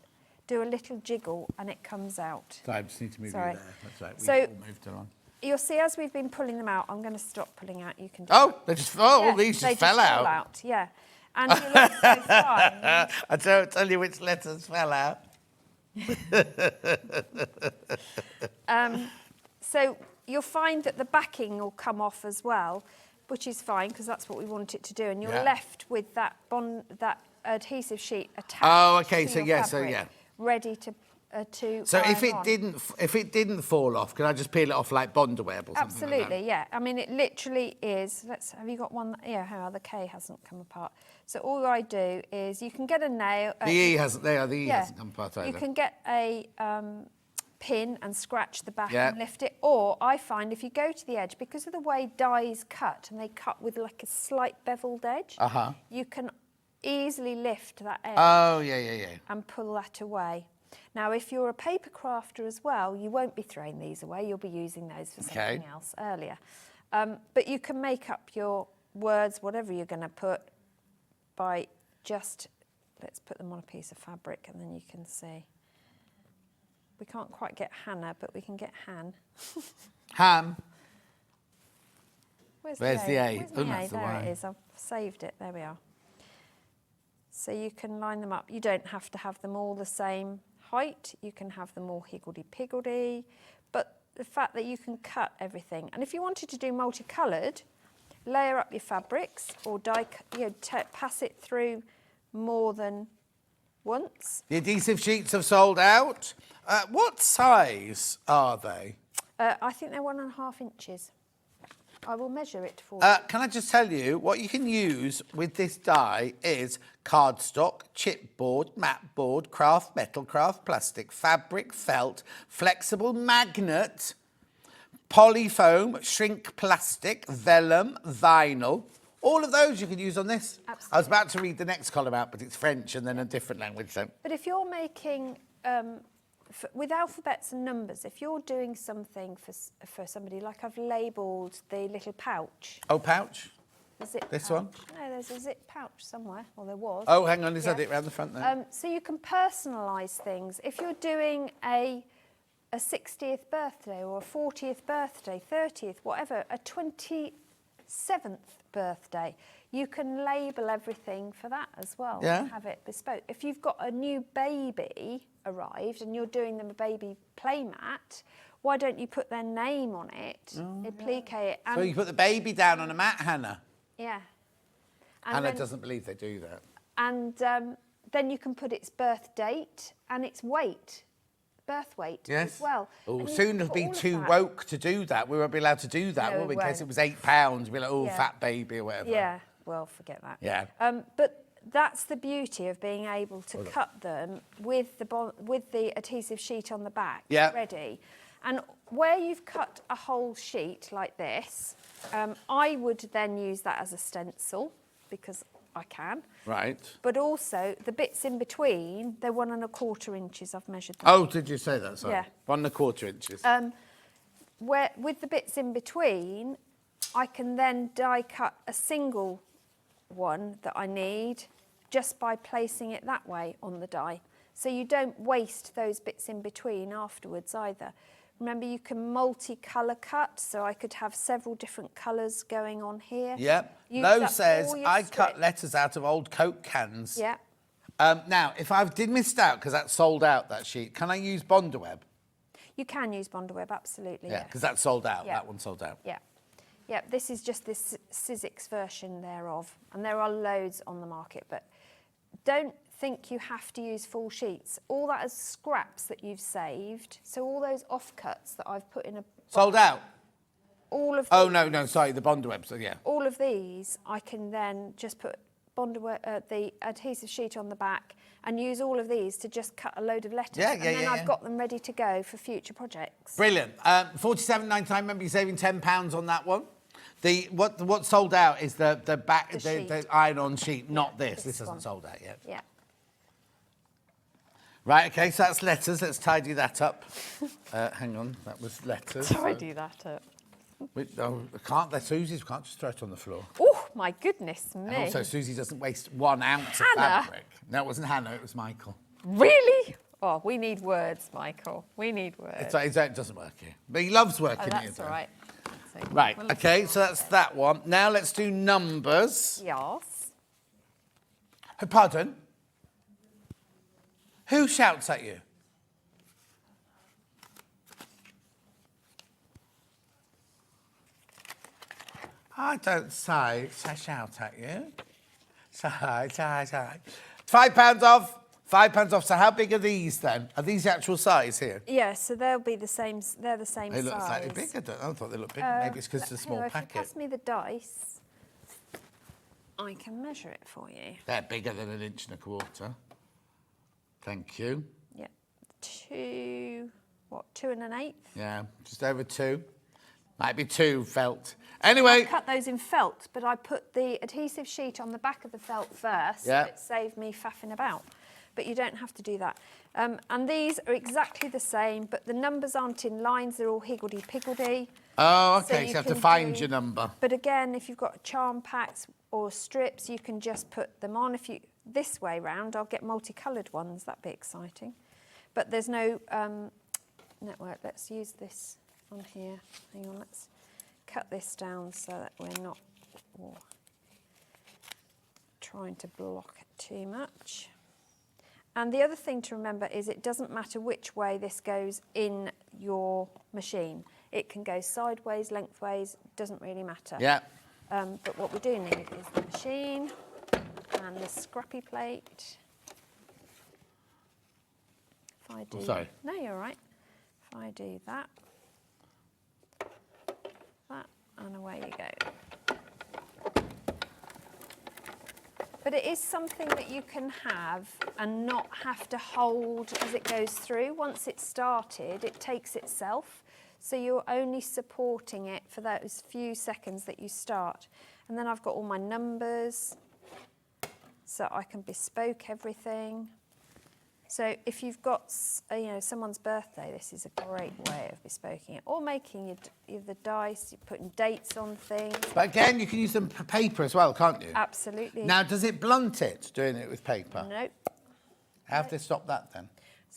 Do a little jiggle and it comes out. So I just need to move you there. That's right. So We've moved along. You'll see as we've been pulling them out, I'm going to stop pulling out. You can. All these just fell out. Yeah, and you'll also find. I don't tell you which letters fell out. So you'll find that the backing will come off as well, which is fine because that's what we want it to do, and you're left with that adhesive sheet attached. Oh, okay. To your fabric, ready to. So if it didn't fall off, can I just peel it off like Bonder web or something? Absolutely, like that? yeah. I mean, it literally is. Have you got one? Yeah, how the K hasn't come apart. So all I do is you can get a nail. The E hasn't. The E hasn't come apart either. You can get a pin and scratch the back and lift it. Or I find if you go to the edge, because of the way dies cut, and they cut with like a slight beveled edge, you can easily lift that edge. Oh, yeah. And pull that away. Now, if you're a paper crafter as well, you won't be throwing these away. You'll be using those for something else earlier. But you can make up your words, whatever you're going to put, by just, let's put them on a piece of fabric and then you can see. We can't quite get Hannah, but we can get Han. Ham. Where's the A? Where's the A? There it is. I've saved it. There we are. So you can line them up. You don't have to have them all the same height. You can have them all higgledy-piggledy. But the fact that you can cut everything. And if you wanted to do multicoloured, layer up your fabrics or pass it through more than once. The adhesive sheets have sold out. What size are they? I think they're 1.5 inches. I will measure it for you. Can I just tell you, what you can use with this die is cardstock, chipboard, mat board, craft metal, craft plastic, fabric, felt, flexible magnet, polyfoam, shrink plastic, vellum, vinyl. All of those you can use on this. Absolutely. I was about to read the next column out, but it's French and then a different language. So. But if you're making... with alphabets and numbers, if you're doing something for somebody, like I've labelled the little pouch. Oh, pouch? The zip this pouch. one? No, there's a zip pouch somewhere, or there was. Oh, hang on, is that it round the front there? So you can personalise things. If you're doing a 60th birthday or a 40th birthday, 30th, whatever, a 27th birthday, you can label everything for that as well. Yeah. Have it bespoke. If you've got a new baby arrived and you're doing them a baby playmat, why don't you put their name on it, applique it? And so you put the baby down on a mat, Hannah? Yeah. And Hannah doesn't believe they do that. And then you can put its birth date and its weight. Birth weight as well. Oh, soon it'll be too woke to do that. We won't be allowed to do that, No, will we? In we case it won't. was £8, we'd be like, fat baby or whatever. Yeah, well, forget that. Yeah. But that's the beauty of being able to cut them with the adhesive sheet on the back ready. And where you've cut a whole sheet like this, I would then use that as a stencil because I can. Right. But also the bits in between, they're 1.25 inches. I've measured them. Oh, did you say that? Sorry. Yeah. 1.25 inches. Where with the bits in between, I can then die cut a single one that I need, just by placing it that way on the die. So you don't waste those bits in between afterwards either. Remember, you can multi-colour cut, so I could have several different colours going on here. Yep. Use Lo up says, all your I cut strips. letters out of old Coke cans. Yeah. Now, if I did miss out, because that's sold out, that sheet, can I use Bondaweb? You can use Bondaweb, absolutely. Yeah, yes. because that's sold out. Yeah. That one's sold out. Yeah. Yeah, this is just this Sizzix version thereof, and there are loads on the market, but don't think you have to use full sheets. All that is scraps that you've saved, so all those offcuts that I've put in a... Sold out? All of Oh, no, sorry, the Bondaweb, so yeah. all of these, I can then just put the adhesive sheet on the back and use all of these to just cut a load of letters. Yeah, and then yeah, I've yeah. got them ready to go for future projects. Brilliant. £47.99, remember you're saving £10 on that one. What's sold out is the back, the iron-on sheet, not this. This one. hasn't sold out yet. Yeah. Right, okay, so that's letters. Let's tidy that up. Hang on, that was letters. Tidy that up. No, I can't. They're Susie's. We can't just throw it on the floor. Oh, my goodness me. And also, Susie doesn't waste 1 ounce of Hannah. fabric. No, it wasn't Hannah, it was Michael. Really? Oh, we need words, Michael. We need words. It doesn't work here. But he loves working here. That's all right. So Right, we'll okay, so that's that one. Now let's do numbers. Yes. Oh, pardon? Who shouts at you? I don't say shout at you. Say. £5 off. £5 off. So how big are these then? Are these the actual size here? Yeah, so they'll be the same. They're the same They size. look slightly bigger. I thought they looked bigger. Maybe it's because it's a small If you packet. pass me the dice, I can measure it for you. They're bigger than 1 1/4 inches. Thank you. Yeah, 2 1/8? Yeah, just over 2. Might be 2 felt. Anyway. Cut those in felt, but I put the adhesive sheet on the back of the felt first. Yeah. It saved me faffing about. But you don't have to do that. And these are exactly the same, but the numbers aren't in lines. They're all higgledy-piggledy. Oh, okay, so you have to can find your number. But again, if you've got charm packs or strips, you can just put them on. If you this way round, I'll get multicoloured ones. That'd be exciting. But there's no network. Let's use this on here. Hang on, let's cut this down so that we're not trying to block it too much. And the other thing to remember is it doesn't matter which way this goes in your machine. It can go sideways, lengthways, doesn't really matter. Yeah. But what we do need is the machine and the scrappy plate. If I do... sorry. No, you're all right. If I do that, and away you go. But it is something that you can have and not have to hold as it goes through. Once it's started, it takes itself. So you're only supporting it for those few seconds that you start. And then I've got all my numbers, so I can bespoke everything. So if you've got, someone's birthday, this is a great way of bespoking it. Or making the dice, you're putting dates on things. But again, you can use them for paper as well, can't you? Absolutely. Now, does it blunt it, doing it with paper? Nope. How have they stopped that then?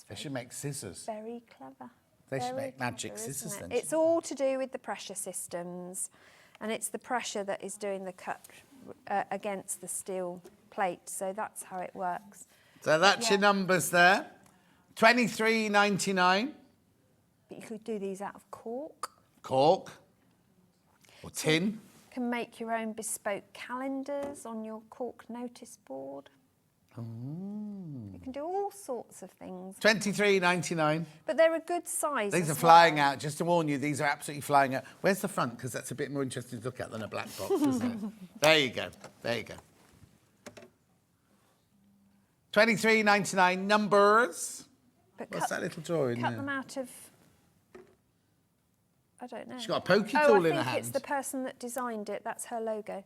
They should make scissors. Very clever. They should Very make magic clever, scissors isn't then. it? It's all to do with the pressure systems, and it's the pressure that is doing the cut against the steel plate, so that's how it works. So that's your numbers there. $23.99. But you could do these out of cork. Cork. Or tin. You can make your own bespoke calendars on your cork notice board. You can do all sorts of things. $23.99. But they're a good size. These as are flying well. out. Just to warn you, these are absolutely flying out. Where's the front? Because that's a bit more interesting to look at than a black box, isn't it? There you go. There you go. $23.99 numbers. But What's that little drawer in cut there? them out of... I don't know. She's got a pokey tool in her I think hand. it's the person that designed it. That's her logo.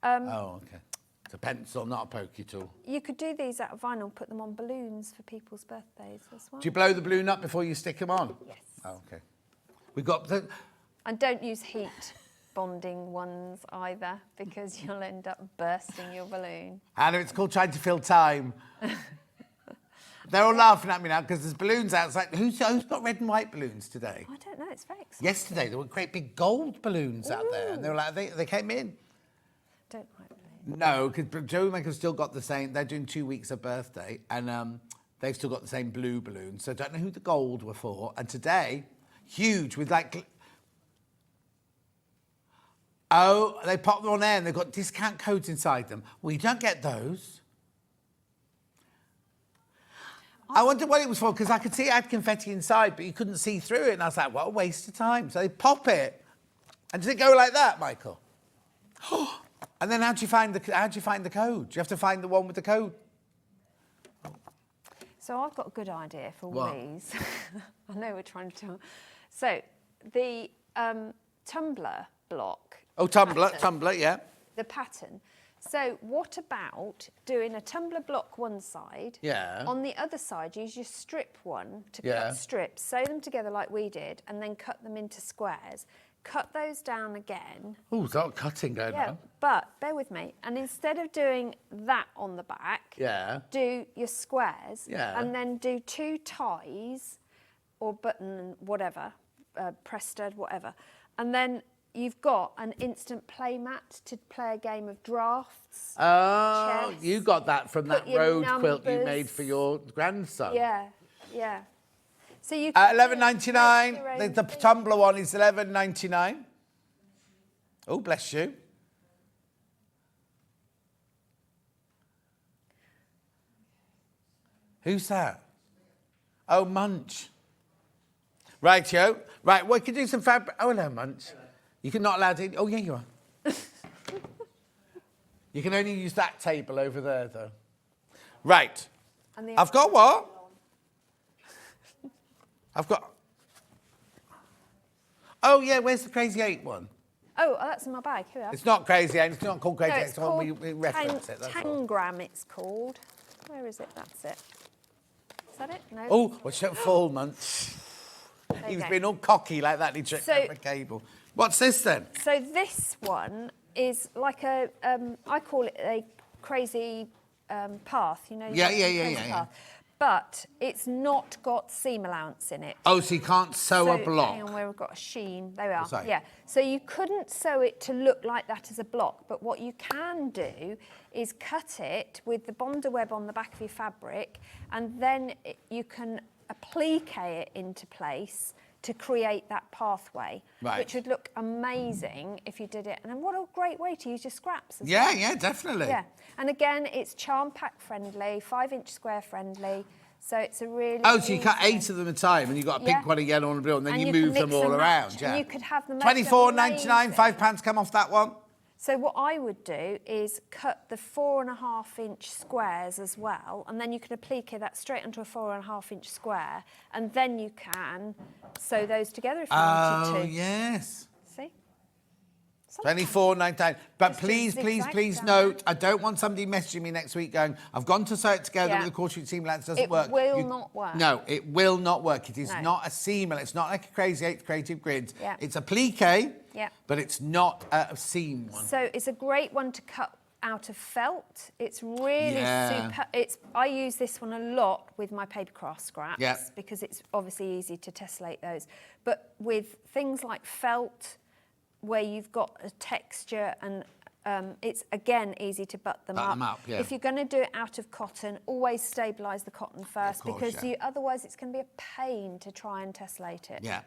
Oh, okay. It's a pencil, not a pokey tool. You could do these out of vinyl, put them on balloons for people's birthdays as well. Do you blow the balloon up before you stick them on? Yes. Oh, okay. We got the... And don't use heat. bonding ones either, because you'll end up bursting your balloon. Anna, it's called trying to fill time. They're all laughing at me now because there's balloons outside. Who's got red and white balloons today? I don't know, it's very exciting. Yesterday, there were great big gold balloons out there. And they were like, they came in. Don't like balloons. No, because Joey Maker's still got the same. They're doing 2 weeks of birthday, and they've still got the same blue balloons. So I don't know who the gold were for. And today, huge with like. Oh, they pop them on air and they've got discount codes inside them. Well, you don't get those. I wondered what it was for, because I could see it had confetti inside, but you couldn't see through it. And I was like, what a waste of time. So they pop it. And does it go like that, Michael? And then how do you find the code? Do you have to find the one with the code? So I've got a good idea for What? these. I know we're trying to... So the tumbler block... Oh, tumbler, yeah. The pattern. So what about doing a tumbler block one side? Yeah. On the other side, use your strip one to Yeah. cut strips, sew them together like we did, and then cut them into squares. Cut those down again. Oh, there's a lot of cutting going Yeah, on. but bear with me. And instead of doing that on the back, Yeah. do your squares. Yeah. And then do 2 ties or button, whatever, press stud, whatever. And then you've got an instant play mat to play a game of drafts. Oh, chess. you got that from Put that your road quilt you numbers. made for your grandson. Yeah, yeah. So you can $11.99. The tumbler one is $11.99. Oh, bless you. Who's that? Oh, Munch. Right, yo. Right, we can do some fabric. Oh, hello, Munch. You can not allowed to. Oh, yeah, you are. You can only use that table over there, though. Right. I've got what? I've got... Oh, yeah, where's the Crazy 8 one? Oh, that's in my bag. Here we are. It's not Crazy 8, it's not called Crazy 8, it's it's the one we reference it, that's all. Tangram, it's called. Where is it? That's it. Is that it? No. Oh, what's that full Munch? He was go. being all cocky like that, he tripped So- over a cable. What's this then? So this one is like a, I call it a crazy path, you know? Yeah, the yeah, crazy yeah. path. But it's not got seam allowance in it. Oh, so you can't sew a So, block? hang on, where we've got a sheen. There we are. sorry. Yeah. So you couldn't sew it to look like that as a block, but what you can do is cut it with the Bonder web on the back of your fabric, and then you can applique it into place to create that pathway, Right. which would look amazing if you did it. And then what a great way to use your scraps as Yeah, well. yeah, definitely. Yeah, and again, it's charm pack friendly, 5-inch square friendly, so it's a really Oh, so you cut easy- 8 of them at a time, and you've got a pink Yeah. one, a yellow and a blue, and then And you you can move them mix all and match, around, and yeah. you could have the most $24.99, amazing- £5 come off that one. So what I would do is cut the 4.5-inch squares as well, and then you can applique that straight onto a 4.5-inch square, and then you can sew those together if you wanted Oh, to. yes. See? $24.99. But Just do please, please, zigzag please down note, I don't want somebody messaging me next week going, I've gone to sew it together Yeah. with the quarter seam allowance, doesn't It work. will not work. No, it will not work. It is No. not a seam, it's not like a Crazy 8 creative grid. Yeah. It's applique, Yeah. but it's not a seam one. So it's a great one to cut out of felt. It's really Yeah. super. I use this one a lot with my paper craft scraps Yeah. because it's obviously easy to tessellate those. But with things like felt, where you've got a texture and it's again easy to butt them up. Yeah. If you're going to do it out of cotton, always stabilise the cotton first, course, because yeah. otherwise it's going to be a pain to try and tessellate it. Yeah.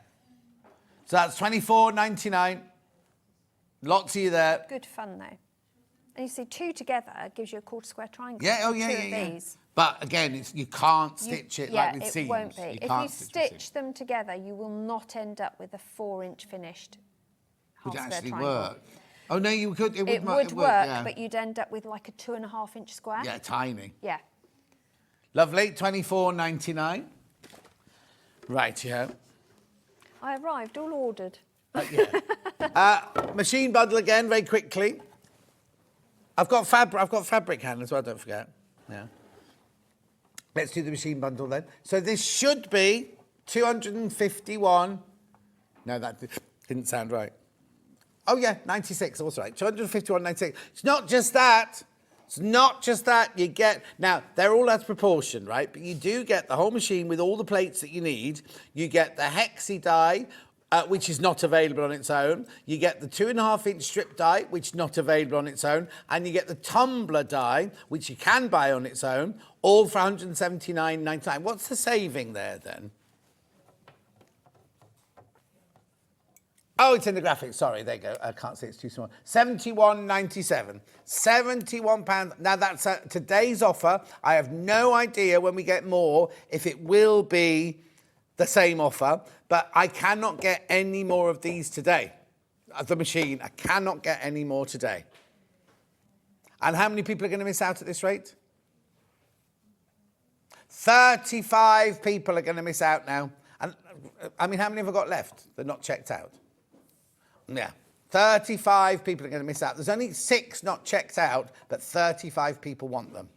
So that's $24.99. Lots of you there. Good fun though. And you see, 2 together gives you a quarter square triangle. Yeah, oh yeah, 2 yeah, of yeah. these. But again, you can't stitch it Yeah, like with seams. it won't be. If can't you stitch with stitch them together, you will not end up with a 4-inch finished Would it half square actually triangle. work? Oh no, you could. It would, It would work, yeah. but you'd end up with like a 2.5-inch square. Yeah, tiny. Yeah. Lovely, $24.99. Right, yeah. I arrived, all ordered. Machine bundle again, very quickly. I've got fabric hand as well, don't forget. Yeah. Let's do the machine bundle then. So this should be 251. No, that didn't sound right. Oh, yeah, 96, also right. 251.96. It's not just that. It's not just that. You get... Now, they're all as proportion, right? But you do get the whole machine with all the plates that you need. You get the hexi die, which is not available on its own. You get the 2.5-inch strip die, which is not available on its own. And you get the tumbler die, which you can buy on its own, all for £179.99. What's the saving there, then? Oh, it's in the graphics. Sorry, there you go. I can't see, it's too small. £71.97. £71. Now, that's today's offer. I have no idea when we get more if it will be the same offer, but I cannot get any more of these today. Of the machine, I cannot get any more today. And how many people are going to miss out at this rate? 35 people are going to miss out now. And I mean, how many have I got left? They're not checked out. Yeah, 35 people are going to miss out. There's only 6 not checked out, but 35 people want them.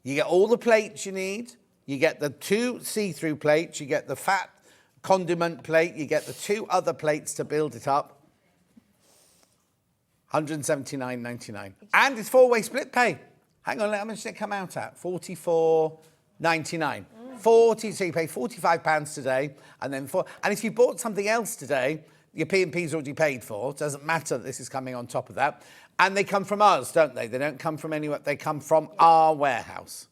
You get all the plates you need. You get the 2 see-through plates. You get the fat condiment plate. You get the 2 other plates to build it up. £179.99. And it's 4-way split pay. Hang on, how much did it come out at? £44.99. 40, so you pay £45 today, and then and if you bought something else today, your P&P's already paid for. It doesn't matter that this is coming on top of that. And they come from us, don't they? They don't come from anywhere. They come from our warehouse.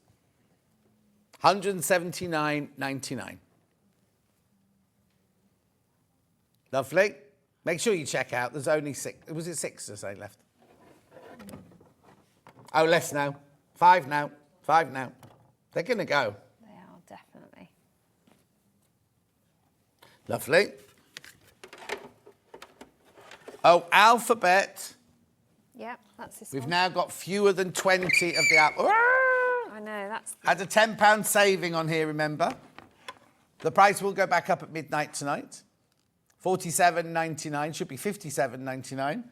£179.99. Lovely. Make sure you check out. There's only 6. Was it 6 to say left? Oh, less now. 5 now. 5 now. They're going to go. They are, definitely. Lovely. Oh, alphabet. Yep, that's this We've one. now got fewer than 20 of the alphabet. I know, that's... Had a £10 saving on here, remember? The price will go back up at midnight tonight. £47.99, should be £57.99.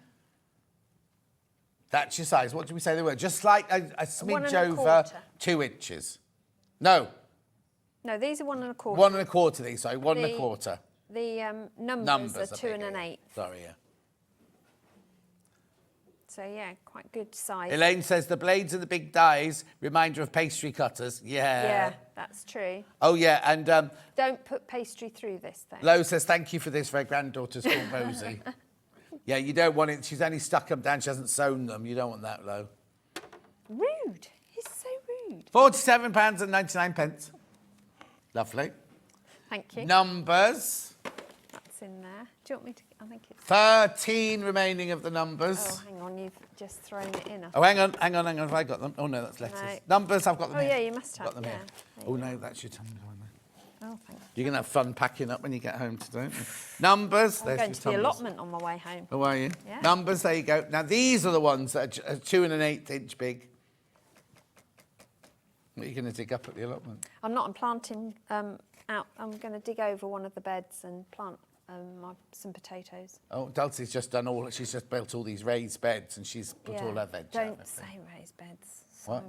That's your size. What did we say they were? Just like a smidge over 2 inches. No. No, these are 1 1/4. 1 1/4 these, sorry, 1 1/4. The numbers are 2 and an 8. Sorry, yeah. So, yeah, quite good size. Elaine says the blades and the big dies, reminder of pastry cutters. Yeah. Yeah, that's true. Oh, yeah, and... Don't put pastry through this, though. Lo says, thank you for this for her granddaughter's called Rosie. Yeah, you don't want it. She's only stuck them down. She hasn't sewn them. You don't want that, Lo. Rude. He's so rude. £47.99. Lovely. Thank you. Numbers. That's in there. Do you want me to... I think it's... 13 remaining of the numbers. Oh, hang on. You've just thrown it in. Oh, hang on. Have I got them? Oh, no, that's letters. No. Numbers, I've got them Oh, here. yeah, you must have. Got them here. Oh, no, that's your tumbler one there. Oh, thank you. You're going to have fun packing up when you get home today, aren't you? Numbers. I'm there's going your to the tumblers. allotment on my way home. Oh, are you? Yeah. Numbers, there you go. Now, these are the ones that are 2 1/8 inch big. What are you going to dig up at the allotment? I'm not. I'm planting out. I'm going to dig over one of the beds and plant some potatoes. Oh, Dulcie's just done all... She's just built all these raised beds and she's put all her veg out. Don't say raised beds. What?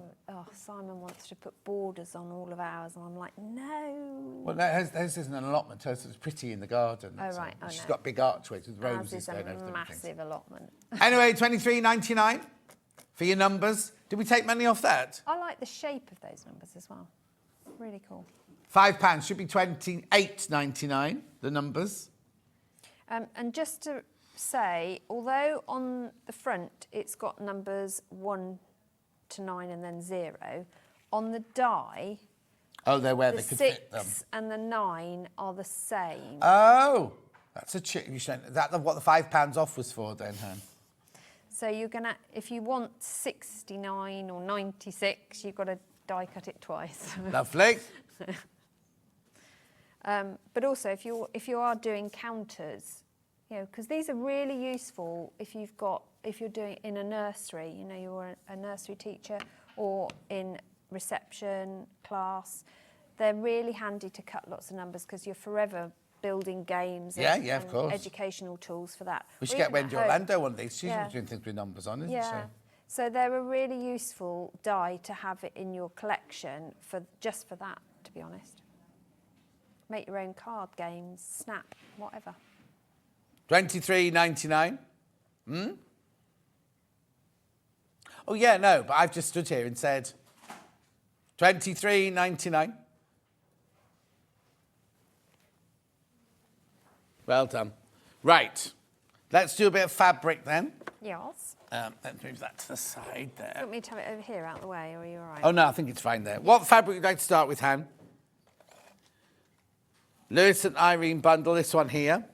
Simon wants to put borders on all of ours, and I'm like, no. Well, no, hers isn't an allotment. Hers is pretty in the garden. Oh, right. Oh, She's no. got big archways with Ours roses is a going over them and things. massive allotment. Anyway, £23.99 for your numbers. Did we take money off that? I like the shape of those numbers as well. Really cool. £5 should be £28.99, the numbers. And just to say, although on the front it's got numbers 1 to 9 and then 0, on the die, Oh, they're where the they could fit them. 6 and the 9 are the same. Oh, that's a trick. That's what the £5 off was for then, Han. So you're gonna, if you want 69 or 96, you've got to die cut it twice. Lovely. But also, if you are doing counters, you know, because these are really useful if you're doing in a nursery, you know, you're a nursery teacher or in reception class, they're really handy to cut lots of numbers because you're forever building games and of course. educational tools for that. We should Or get even Wendy at home. Orlando one of these. She's Yeah. doing things with numbers on, isn't Yeah. she? So they're a really useful die to have it in your collection just for that, to be honest. Make your own card games, snap, whatever. 23.99. Oh, yeah, no, but I've just stood here and said 23.99. Well done. Right. Let's do a bit of fabric then. Yes. Let's move that to the side Do there. you want me to have it over here out the way, or are you all right? Oh, no, I think it's fine there. What fabric would you like to start with, Han? Lewis and Irene bundle, this one here.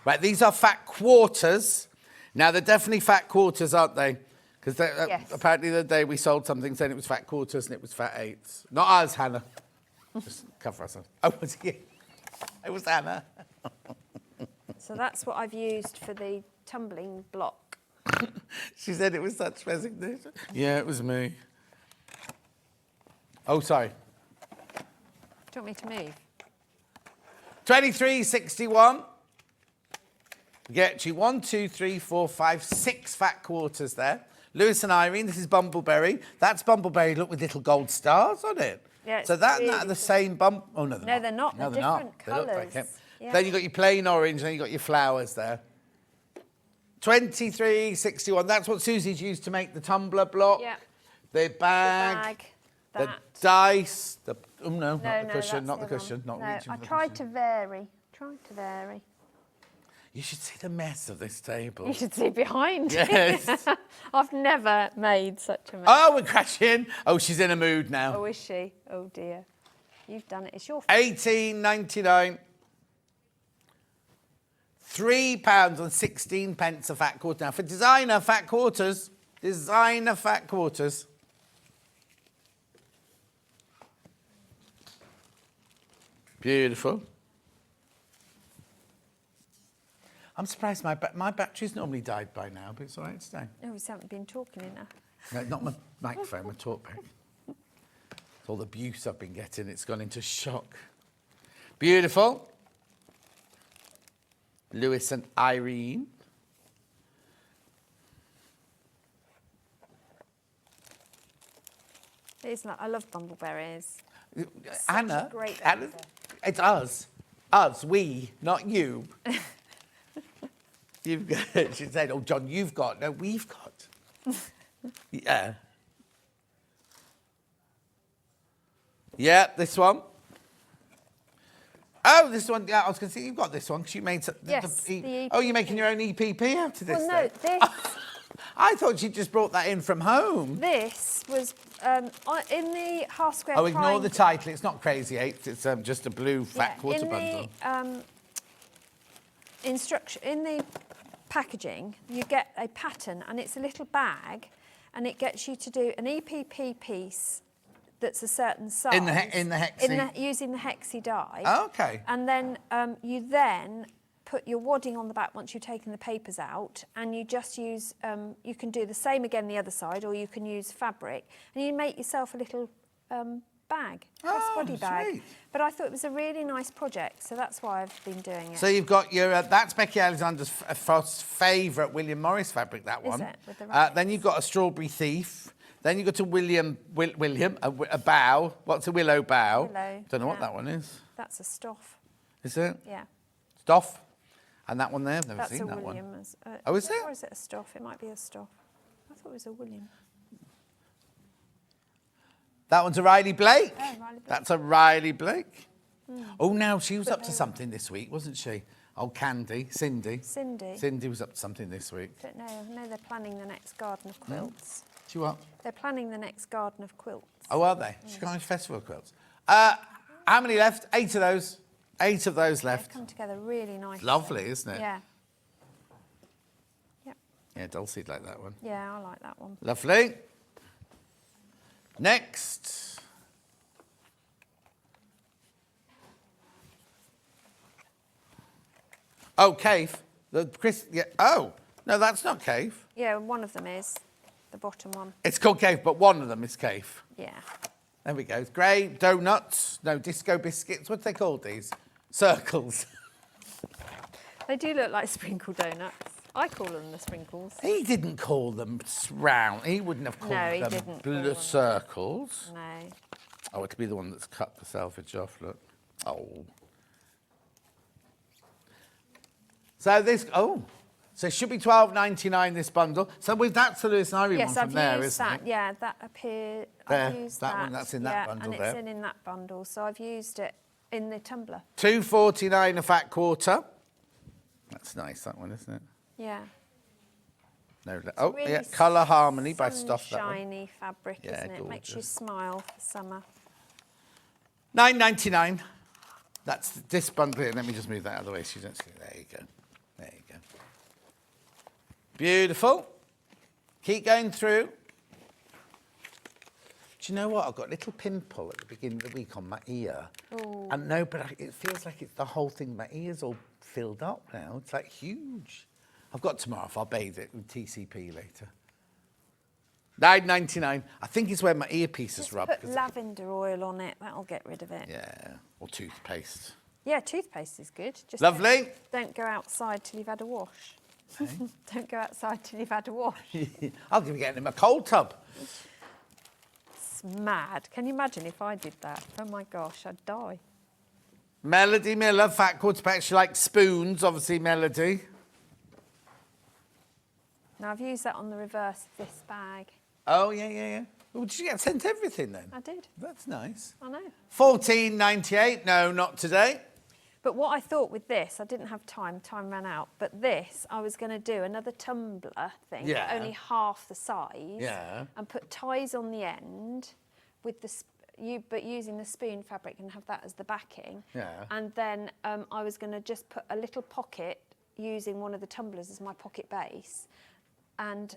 Right, these are fat quarters. Now, they're definitely fat quarters, aren't they? Because Yes. apparently the other day we sold something saying it was fat quarters and it was fat eighths. Not us, Hannah. Just cover ourselves. Oh, was it? It was Hannah. So that's what I've used for the tumbling block. She said it was such resignation. Yeah, it was me. Oh, sorry. Do you want me to move? 23.61. Get you 1, 2, 3, 4, 5, 6 fat quarters there. Lewis and Irene, this is Bumbleberry. That's Bumbleberry, look, with little gold stars on it. Yeah, it's so that and really that are the cool. same bump. Oh, no, they're No, not. they're not. No, They're they're different not. They look like colours. it. Yeah. Then you've got your plain orange, then you've got your flowers there. 23.61. That's what Susie's used to make the tumbler block. Yeah. The bag. The that. dice. The oh no, not the No, cushion, that's not the other cushion, one. not No, reaching I for the tried cushion. to vary. Tried to vary. You should see the mess of this table. You should see behind. Yes. I've never made such a mess. Oh, we're crashing. Oh, she's in a mood now. Oh, is she? Oh dear. You've done it. It's your fault. 18.99. £3.16 a fat quarter. Now, for designer fat quarters, Beautiful. I'm surprised my battery's normally died by now, but it's all right today. Oh, we haven't been talking enough. No, not my microphone, my talkback. It's all the abuse I've been getting, it's gone into shock. Beautiful. Lewis and Irene. It is like, I love bumbleberries. Anna, a great Anna, answer. it's us. Us, we, not you. You've got, she said, oh, John, you've got. No, we've got. Yeah. Yeah, this one. Oh, this one. Yeah, I was going to say you've got this one because you made. Yes, the oh, you're making your own EPP out of this. Well, no, then? this. I thought you just brought that in from home. This was in the half square. Oh, ignore the triangle. title. It's not Crazy Eights. It's just a blue fat quarter bundle. In the packaging, you get a pattern, and it's a little bag, and it gets you to do an EPP piece that's a certain size. In the hexi. Using the hexi die. Oh, okay. And then you then put your wadding on the back once you've taken the papers out, and you just use, you can do the same again the other side, or you can use fabric, and you make yourself a little bag, crossbody bag. Sweet. But I thought it was a really nice project, so that's why I've been doing it. So you've got your, that's Becky Alexander's Frost's favourite William Morris fabric, that one. Is it? With the rabbits? Then you've got a Strawberry Thief. Then you've got a William, a bough. What's a willow bough? Willow, Don't know what yeah. that one is. That's a stoff. Is it? Yeah. Stoff. And that one there, I've never That's seen a that William. one. Oh, is it? Or is it a stoff? It might be a stoff. I thought it was a William. That one's a Riley Blake. Oh, Riley Blake. That's a Riley Blake. Oh, now she was up to something this week, wasn't she? Oh, Cindy. Cindy was up to something this week. Don't know. I know they're planning the next garden of quilts. She what? They're planning the next garden of quilts. Oh, are they? She's going to festival of quilts. How many left? 8 of those. 8 of those left. They've come together really nicely. Lovely, isn't it? Yeah. Yep. Yeah, Dulcie'd like that one. Yeah, I like that one. Lovely. Next. Oh, Cave. Yeah. Oh, no, that's not Cave. Yeah, one of them is. The bottom one. It's called Cave, but one of them is Cave. Yeah. There we go. Grey donuts. No, disco biscuits. What do they called these? Circles. They do look like sprinkle donuts. I call them the sprinkles. He didn't call them round. He wouldn't have called No, he them didn't call blue them. circles. No. Oh, it could be the one that's cut the selvage off, look. Oh. So this, so it should be $12.99 this bundle. So with that Lewis and Ivory one Yes, from I've there, used isn't that. it? Yeah, that appeared. There, I've used that one, that's in that bundle and there. it's in that bundle. So I've used it in the tumbler. $2.49 a fat quarter. That's nice, that one, isn't it? Yeah. No, Really yeah, Colour Harmony by Stuff. Shiny fabric, Yeah, isn't it? Makes you gorgeous. smile for summer. $9.99. That's this bundle here. Let me just move that out of the way so you don't see it. There you go. There you go. Beautiful. Keep going through. Do you know what? I've got a little pimple at the beginning of the week on my ear. Ooh. And no, but it feels like it's the whole thing. My ear's all filled up now. It's like huge. I've got tomorrow off. I'll bathe it with TCP later. $9.99. I think it's where my earpiece is Just rubbed. put lavender oil on it. That'll get rid of it. Yeah, or toothpaste. Yeah, toothpaste is good. Just Lovely. Don't go outside till you've had a wash. Don't go outside till you've had a wash. I'll be getting him a cold tub. It's mad. Can you imagine if I did that? Oh my gosh, I'd die. Melody Miller, fat quarter pack. She likes spoons, obviously, Melody. Now I've used that on the reverse of this bag. Oh, yeah. Well, did you get sent everything then? I did. That's nice. I know. $14.98. No, not today. But what I thought with this, I didn't have time ran out, but this, I was going to do another tumbler thing, Yeah. only half the size, Yeah. and put ties on the end with the but using the spoon fabric and have that as the backing. Yeah. And then I was going to just put a little pocket using one of the tumblers as my pocket base, and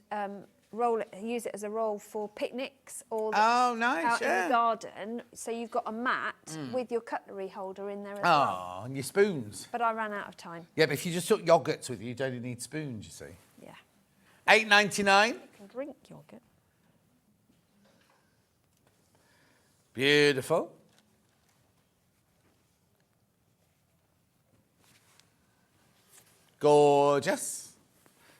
use it as a roll for picnics or Oh, nice, out in yeah. the garden. So you've got a mat with your cutlery holder in there as well. Oh, and your spoons. But I ran out of time. Yeah, but if you just took yogurts with you, you don't even need spoons, you see. Yeah. $8.99. You can drink yoghurt. Beautiful. Gorgeous.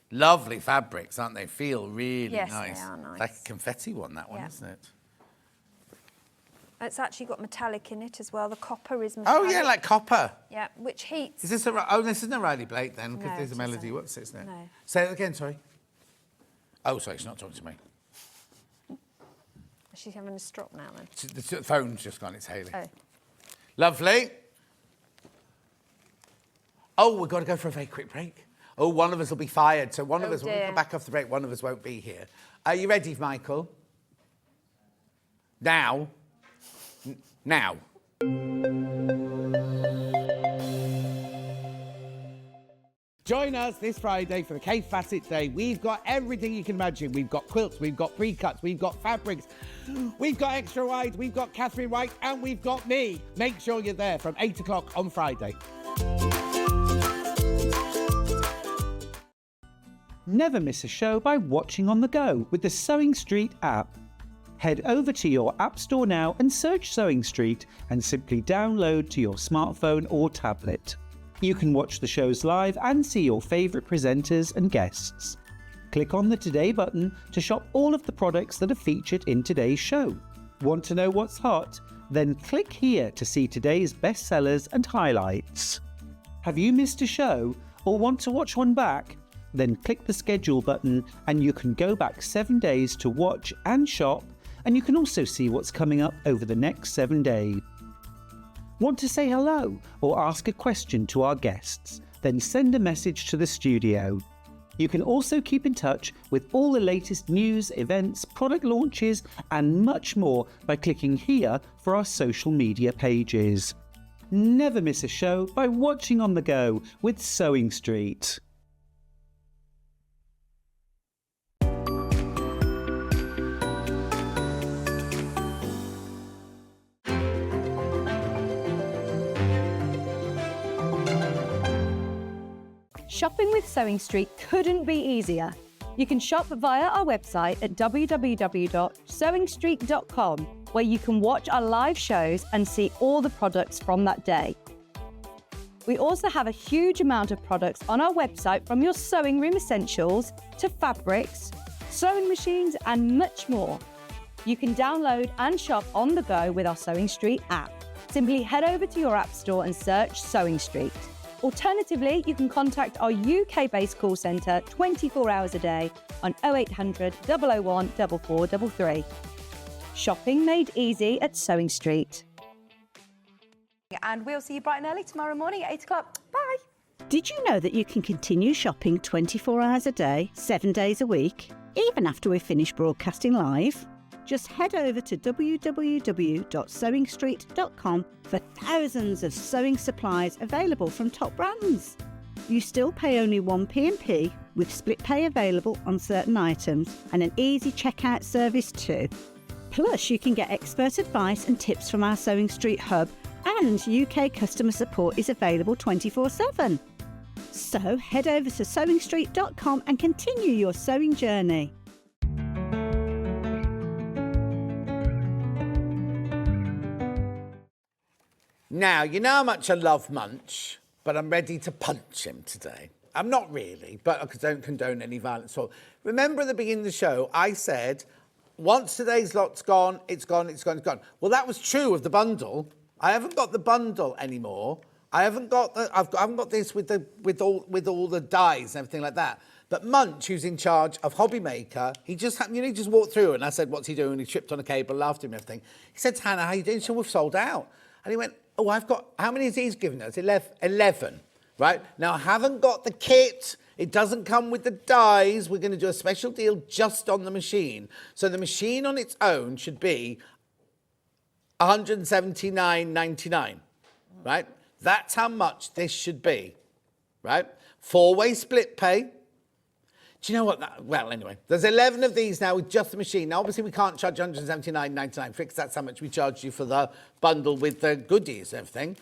Lovely fabrics, aren't they? Feel really Yes, nice. they are nice. Like a confetti one, that one, Yeah. isn't it? It's actually got metallic in it as well. The copper is metallic. Oh, yeah, like copper. Yeah, which heats. Is this a... this isn't a Riley Blake then, because No, there's a it melody. isn't. What's it, isn't it? No. Say it again, sorry. Oh, sorry, she's not talking to me. She's having a strop now then. The phone's just gone, it's Hayley. Oh. Lovely. Oh, we've got to go for a very quick break. Oh, one of us will be fired. So one of us, when we dear. come back off the break, one of us won't be here. Are you ready, Michael? Now. Now. Join us this Friday for the Kate Facet Day. We've got everything you can imagine. We've got quilts, we've got pre-cuts, we've got fabrics, we've got extra wide, we've got Catherine White, and we've got me. Make sure you're there from 8 o'clock on Friday. Never miss a show by watching on the go with the Sewing Street app. Head over to your App Store now and search Sewing Street and simply download to your smartphone or tablet. You can watch the shows live and see your favourite presenters and guests. Click on the Today button to shop all of the products that are featured in today's show. Want to know what's hot? Then click here to see today's bestsellers and highlights. Have you missed a show or want to watch one back? Then click the schedule button and you can go back 7 days to watch and shop, and you can also see what's coming up over the next 7 days. Want to say hello or ask a question to our guests? Then send a message to the studio. You can also keep in touch with all the latest news, events, product launches and much more by clicking here for our social media pages. Never miss a show by watching on the go with Sewing Street. Shopping with Sewing Street couldn't be easier. You can shop via our website at www.sewingstreet.com, where you can watch our live shows and see all the products from that day. We also have a huge amount of products on our website, from your sewing room essentials to fabrics, sewing machines and much more. You can download and shop on the go with our Sewing Street app. Simply head over to your app store and search Sewing Street. Alternatively, you can contact our UK-based call centre 24 hours a day on 0800 001 4433. Shopping made easy at Sewing Street. And we'll see you bright and early tomorrow morning at 8 o'clock. Bye. Did you know that you can continue shopping 24 hours a day, 7 days a week, even after we've finished broadcasting live? Just head over to www.sewingstreet.com for thousands of sewing supplies available from top brands. You still pay only 1 P&P with split pay available on certain items and an easy checkout service too. Plus, you can get expert advice and tips from our Sewing Street hub, and UK customer support is available 24/7. So head over to sewingstreet.com and continue your sewing journey. Now, you know how much I love Munch, but I'm ready to punch him today. I'm not really, but I don't condone any violence at all. Remember at the beginning of the show, I said, once today's lot's gone, it's gone, it's gone, it's gone. Well, that was true of the bundle. I haven't got the bundle anymore. I haven't got this with all the dies and everything like that. But Munch, who's in charge of Hobby Maker, he just walked through and I said, "What's he doing?" He tripped on a cable, laughed at him and everything. He said, "Hannah, how you doing?" She said, "We've sold out." And he went, "Oh, I've got, how many has he given us?" 11, right? Now, I haven't got the kit. It doesn't come with the dies. We're going to do a special deal just on the machine. So the machine on its own should be $179.99, right? That's how much this should be, right? 4-way split pay. Do you know what? Well, anyway, there's 11 of these now with just the machine. Now, obviously, we can't charge $179.99 because that's how much we charged you for the bundle with the goodies and everything.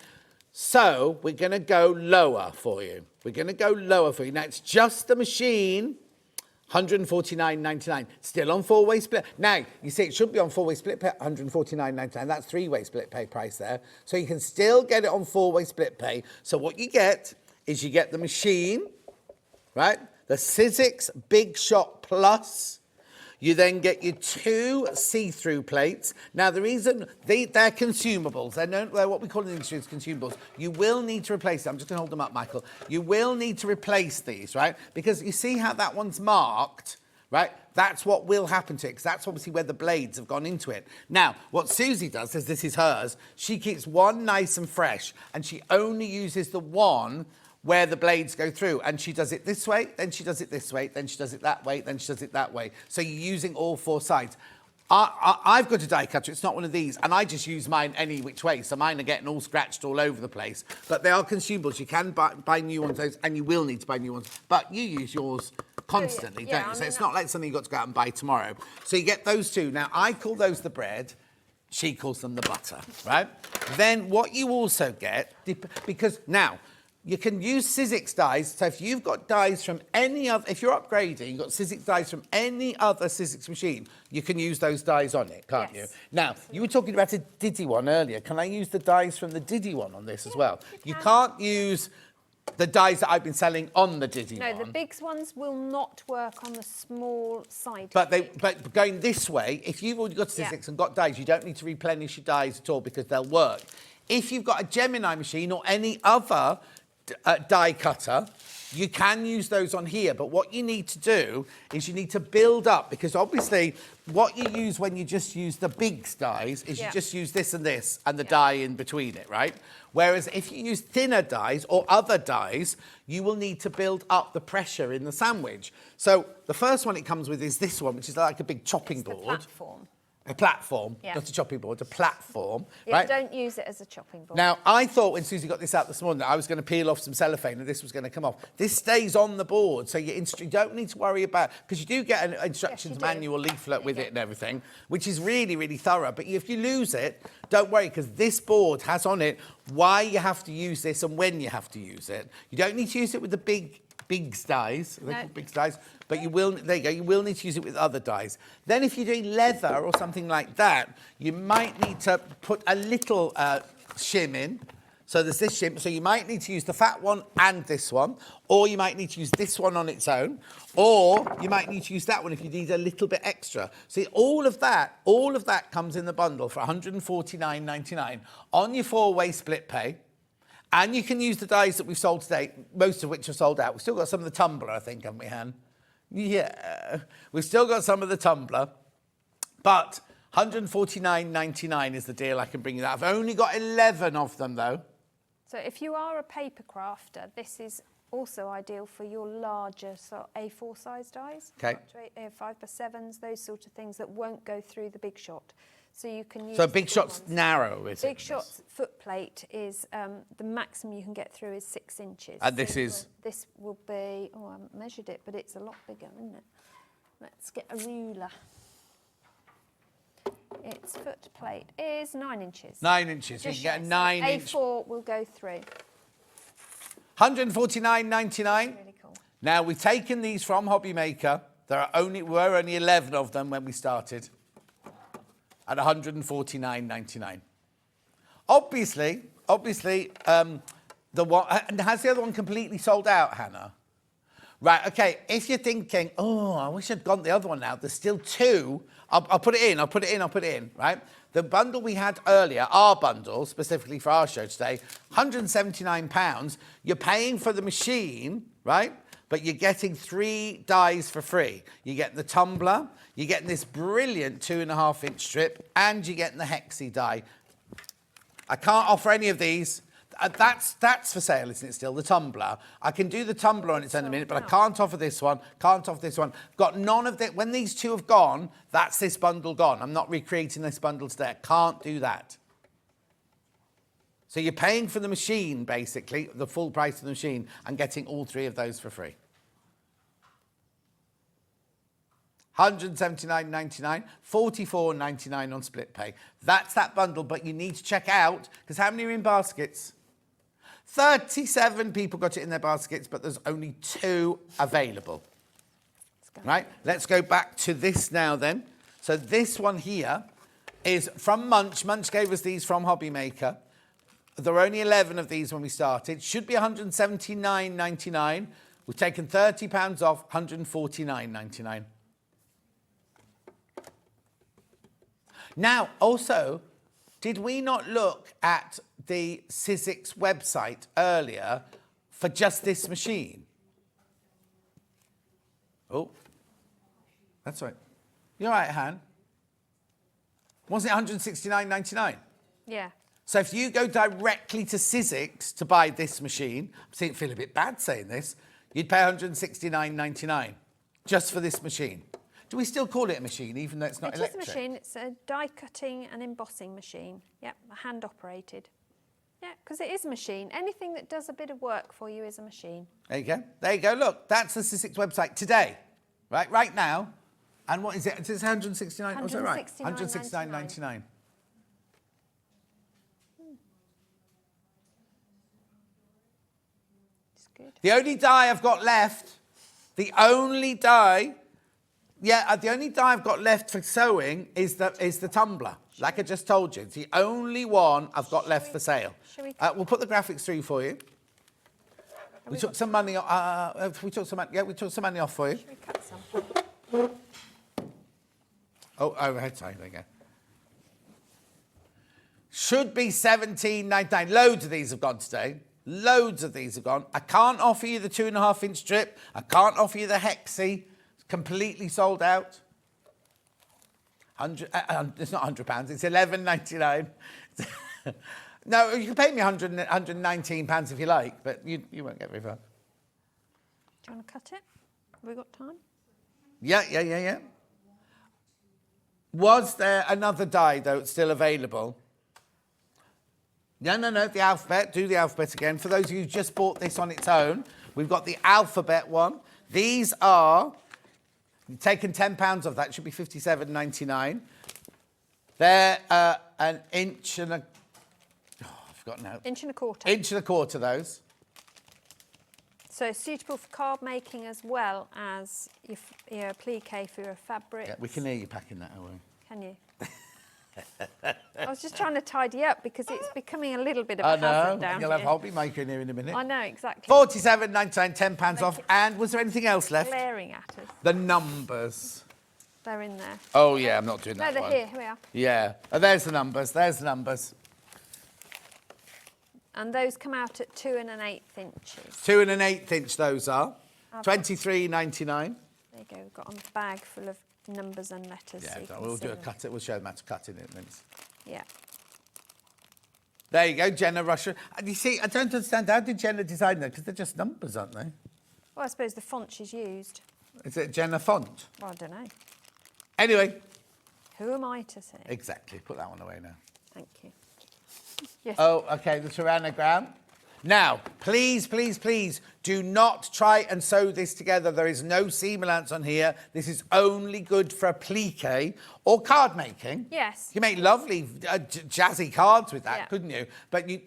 So we're going to go lower for you. We're going to go lower for you. Now, it's just the machine, $149.99. Still on 4-way split. Now, you see, it should be on 4-way split pay, $149.99. That's 3-way split pay price there. So you can still get it on 4-way split pay. So what you get is you get the machine, right? The Sizzix Big Shot Plus. You then get your 2 see-through plates. Now, the reason they're consumables. They're what we call in the industry as consumables. You will need to replace them. I'm just going to hold them up, Michael. You will need to replace these, right? Because you see how that one's marked, right? That's what will happen to it, because that's obviously where the blades have gone into it. Now, what Suzie does, is this is hers, she keeps one nice and fresh, and she only uses the one where the blades go through, and she does it this way, then she does it this way, then she does it that way, then she does it that way. So you're using all 4 sides. I've got a die cutter, it's not one of these, and I just use mine any which way, so mine are getting all scratched all over the place. But they are consumables, you can buy new ones, and you will need to buy new ones, but you use yours constantly, don't you? So it's not like something you've got to go out and buy tomorrow. So you get those 2. Now, I call those the bread, she calls them the butter, right? Then what you also get, because now, you can use Sizzix dies. So if you've got dies from any other, if you're upgrading, you've got Sizzix dies from any other Sizzix machine, you can use those dies on it, can't you? Now, you were talking about a Diddy one earlier. Can I use the dies from the Diddy one on this as well? You can't use the dies that I've been selling on the Diddy one. No, the big ones will not work on the small side. But going this way, if you've already got Sizzix and got dies, you don't need to replenish your dies at all because they'll work. If you've got a Gemini machine or any other die cutter, you can use those on here, but what you need to do is you need to build up, because obviously what you use when you just use the big dies is you just use this and the die in between it, right? Whereas if you use thinner dies or other dies, you will need to build up the pressure in the sandwich. So the first one it comes with is this one, which is like a big chopping board. Platform. A platform, not a chopping board, a platform. Yeah, right? Don't use it as a chopping board. Now, I thought when Suzie got this out this morning that I was going to peel off some cellophane and this was going to come off. This stays on the board, so you don't need to worry about, because you do get an instructions manual leaflet with it and everything, which is really, really thorough. But if you lose it, don't worry, because this board has on it why you have to use this and when you have to use it. You don't need to use it with the big dies, big dies, but you will, there you go, you will need to use it with other dies. Then if you're doing leather or something like that, you might need to put a little shim in. So there's this shim, so you might need to use the fat one and this one, or you might need to use this one on its own, or you might need to use that one if you need a little bit extra. See, all of that comes in the bundle for $149.99 on your 4-way split pay. And you can use the dies that we've sold today, most of which are sold out. We've still got some of the tumbler, I think, haven't we, Han? Yeah. We've still got some of the tumbler. But £149.99 is the deal I can bring you that. I've only got 11 of them, though. So if you are a paper crafter, this is also ideal for your larger A4 size dies. Okay. Up to 5x7s, those sort of things that won't go through the big shot. So you can use. So Big Shot's narrow, is it? Big Shot's foot plate is the maximum you can get through is 6 inches. And this is? This will be. Oh, I haven't measured it, but it's a lot bigger, isn't it? Let's get a ruler. Its foot plate is 9 inches. 9 inches. So you can get a 9-inch. A4 will go through. £149.99. Really cool. Now, we've taken these from Hobby Maker. Were only 11 of them when we started. At £149.99. Obviously, the one, and has the other one completely sold out, Hannah? Right, okay, if you're thinking, oh, I wish I'd gone the other one now, there's still 2, I'll put it in, right? The bundle we had earlier, our bundle, specifically for our show today, £179, you're paying for the machine, right? But you're getting 3 dies for free. You're getting the tumbler, you're getting this brilliant 2.5-inch strip, and you're getting the hexie die. I can't offer any of these. That's for sale, isn't it, still? The tumbler. I can do the tumbler on its own in a minute, but I can't offer this one, Got none of it. When these 2 have gone, that's this bundle gone. I'm not recreating this bundle today. I can't do that. So you're paying for the machine, basically, the full price of the machine, and getting all 3 of those for free. £179.99, £44.99 on split pay. That's that bundle, but you need to check out, because how many are in baskets? 37 people got it in their baskets, but there's only 2 available. Right, let's go back to this now then. So this one here is from Munch. Munch gave us these from Hobby Maker. There were only 11 of these when we started. Should be £179.99. We've taken £30 off, £149.99. Now, also, did we not look at the Sizzix website earlier for just this machine? Oh, that's right. You're right, Han. Wasn't it £169.99? Yeah. So if you go directly to Sizzix to buy this machine, I feel a bit bad saying this, you'd pay £169.99 just for this machine. Do we still call it a machine, even though it's not electric? It is a machine. It's a die-cutting and embossing machine. Yep, hand-operated. Yeah, because it is a machine. Anything that does a bit of work for you is a machine. There you go. There you go. Look, that's the Sizzix website today, right now. And what is it? It's £169. Was that right? £169.99. It's good. The only die I've got left, the only die I've got left for sewing is the tumbler. Like I just told you, it's the only one I've got left for sale. We'll put the graphics through for you. We took some money. We took some money off for you. Should we cut some? Overhead side. There you go. Should be £17.99. Loads of these have gone today. Loads of these have gone. I can't offer you the 2.5-inch strip. I can't offer you the hexie. Completely sold out. It's not £100, it's £11.99. No, you can pay me £119 if you like, but you won't get very far. Do you want to cut it? Have we got time? Yeah. Was there another die, though, still available? No, the alphabet. Do the alphabet again. For those of you who just bought this on its own, we've got the alphabet one. These are... You've taken £10 off that, should be £57.99. They're an inch and a... Oh, I've forgotten now. Inch and a quarter. Inch and a quarter, those. So suitable for card making as well as your applique for your fabric. Yeah, we can hear you packing that away. Can you? I was just trying to tidy up because it's becoming a little bit of a hazard down you'll here. have Hobby Maker in here in a minute. I know, exactly. £47.99, £10 off. And was there anything else left? Glaring at us. The numbers. They're in there. Oh, yeah, I'm not doing that No, one. they're here. Here we are. Yeah. Oh, there's the numbers. And those come out at 2 1/8 inches. 2 1/8 inch those are. 23.99. There you go. We've got a bag full of numbers and letters. Yeah, so you can we'll see do a them. cut. We'll show them how to cut in it. Yeah. There you go, Jenna Rusher. And you see, I don't understand, how did Jenna design that? Because they're just numbers, aren't they? Well, I suppose the font she's used. Is it Jenna font? Well, I don't know. Anyway. Who am I to say? Exactly. Put that one away now. Thank you. Yes. Oh, okay, the Tyrannogram. Now, please, please, please, do not try and sew this together. There is no seam allowance on here. This is only good for applique or card making. Yes. You make lovely jazzy cards with that, Yeah. couldn't you? But you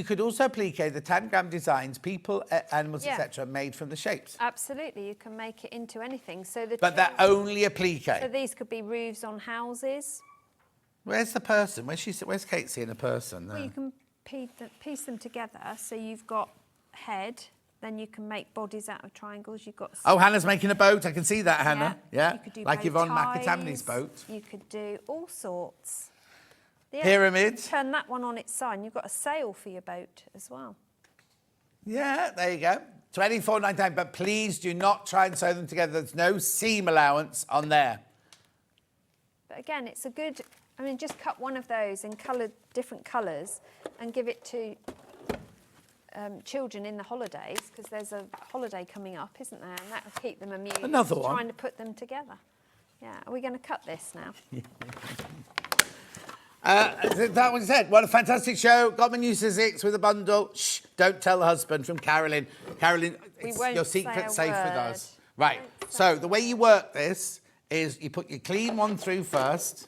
could also applique the tangram designs, people, animals, Yeah. etc., made from the shapes. Absolutely, you can make it into anything. So the But they're only applique. So these could be roofs on houses. Where's the person? Where's Kate seeing a person? Well, you can piece them together. So you've got head, then you can make bodies out of triangles. You've got. Oh, Hannah's making a boat. I can see that, Hannah. Yeah. You could do like bow Yvonne ties. McAtamney's boat. You could do all sorts. Yeah. Pyramids. Turn that one on its side, and you've got a sail for your boat as well. Yeah, there you go. 24.99. But please do not try and sew them together. There's no seam allowance on there. But again, it's a good. I mean, just cut one of those in different colours, and give it to children in the holidays, because there's a holiday coming up, isn't there? And that will keep them amused. Another one. Trying to put them together. Yeah. Are we going to cut this now? That was it. What a fantastic show. Got my new Sizzix with a bundle. Shh, don't tell the husband, from Carolyn. Carolyn, it's won't your say secret a safe with word. us. Right. So the way you work this is you put your clean one through first.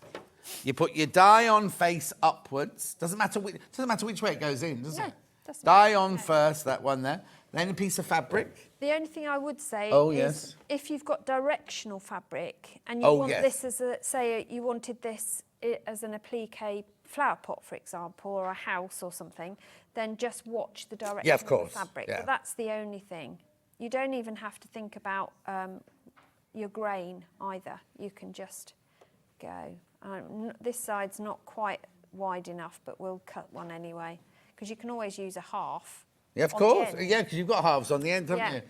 You put your dye on face upwards. Doesn't matter which way it goes in, does No, it? doesn't Dye matter. on first, that one there. Then a piece of fabric. The only thing I would say Oh, is yes. if you've got directional fabric and you Oh, want yes. this as a, say you wanted this as an applique flower pot, for example, or a house or something, then just watch the direction Yeah, of course. the fabric. Yeah. But that's the only thing. You don't even have to think about your grain either. You can just go. This side's not quite wide enough, but we'll cut one anyway, because you can always use a half. Yeah, of on the course. end. Yeah, because you've got halves on the end, haven't Yeah. you?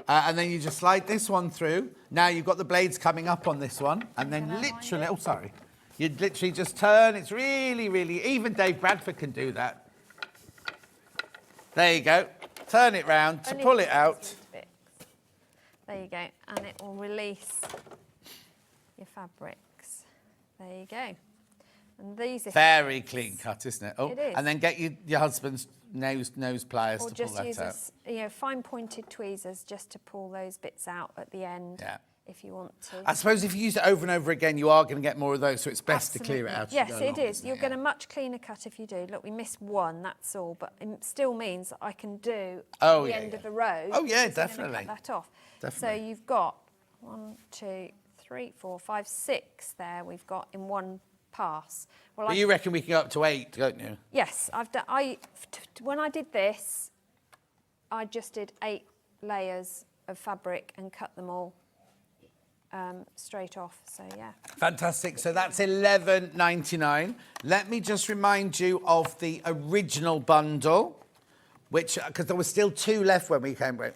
And then you just slide this one through. Now you've got the blades coming up on this one. And then literally, oh, sorry. You'd literally just turn. It's really, really, even Dave Bradford can do that. There you go. Turn it round to Only pull it these out. little bits. There you go. And it will release your fabrics. There you go. And these are Very clean cut, isn't it? Oh, It is. and then get your husband's nose pliers or to pull just that use out. fine pointed tweezers just to pull those bits out at the end. Yeah. If you want to. I suppose if you use it over and over again, you are going to get more of those, so it's best to clear it Absolutely. out. as you Yes, go it along, is. isn't You'll it? get a much cleaner cut if you do. Look, we missed one, that's all, but it still means that I can do Oh, the yeah, end yeah. of the row. Oh, yeah, because I'm gonna definitely. Cut that off. Definitely. So you've got 1, 2, 3, 4, 5, 6 there. We've got in one pass. Well, But you reckon we can go up to 8, don't you? Yes, I've done. When I did this, I just did 8 layers of fabric and cut them all straight off. So yeah. Fantastic. So that's $11.99. Let me just remind you of the original bundle, which, because there was still 2 left when we came back.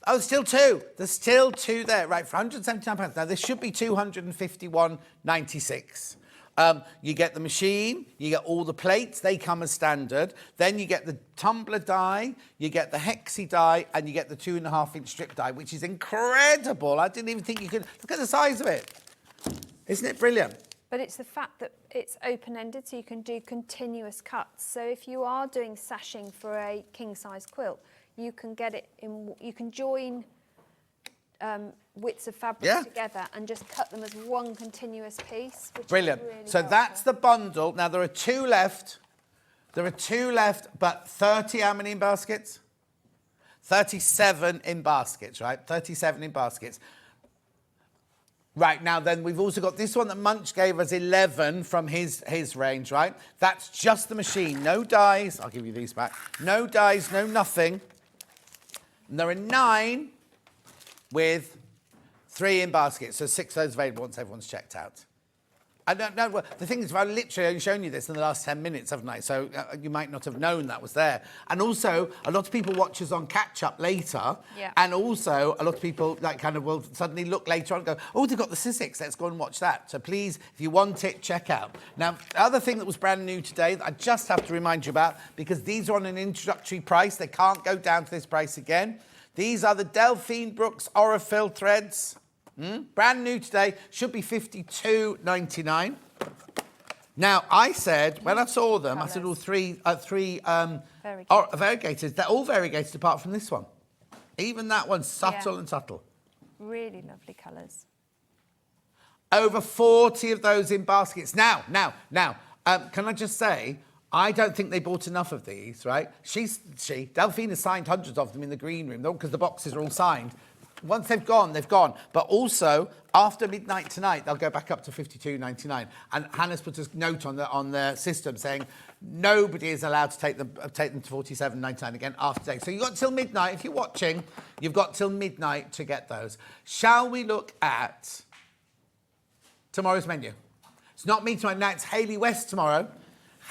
Oh, there's still 2. There's still 2 there. Right, for £179. Now, this should be $251.96. You get the machine, you get all the plates, they come as standard. Then you get the tumbler die, you get the hexi die, and you get the 2.5-inch strip die, which is incredible. I didn't even think you could. Look at the size of it. Isn't it brilliant? But it's the fact that it's open-ended, so you can do continuous cuts. So if you are doing sashing for a king-size quilt, you can get it in. You can join widths of fabric together and just cut them as one continuous piece. Which Brilliant. Is really So helpful. that's the bundle. Now, there are 2 left. There are 2 left, but 30 how many in baskets? 37 in baskets, right? 37 in baskets. Right, now then, we've also got this one that Munch gave us 11 from his range, right? That's just the machine. No dies. I'll give you these back. No dies, no nothing. And there are 9 with 3 in baskets. So 6 of those available once everyone's checked out. I don't know. Well, the thing is, I've literally only shown you this in the last 10 minutes, haven't I? So you might not have known that was there. And also, a lot of people watch us on catch-up later. Yeah. And also, a lot of people will suddenly look later on and go, oh, they've got the Sizzix, let's go and watch that. So please, if you want it, check out. Now, the other thing that was brand new today that I just have to remind you about, because these are on an introductory price, they can't go down to this price again. These are the Delphine Brooks Aurifil threads. Brand new today, should be $52.99. Now, I said, when I saw them, I said all three variegators. They're all variegated apart from this one. Even that one's subtle and subtle. Really lovely colours. Over 40 of those in baskets. Now, can I just say, I don't think they bought enough of these, right? Delphine has signed hundreds of them in the green room, because the boxes are all signed. Once they've gone, they've gone. But also, after midnight tonight, they'll go back up to $52.99. And Hannah's put a note on the system saying nobody is allowed to take them to $47.99 again after today. So you've got till midnight. If you're watching, you've got till midnight to get those. Shall we look at tomorrow's menu? It's not me tomorrow. Now, it's Hayley West tomorrow.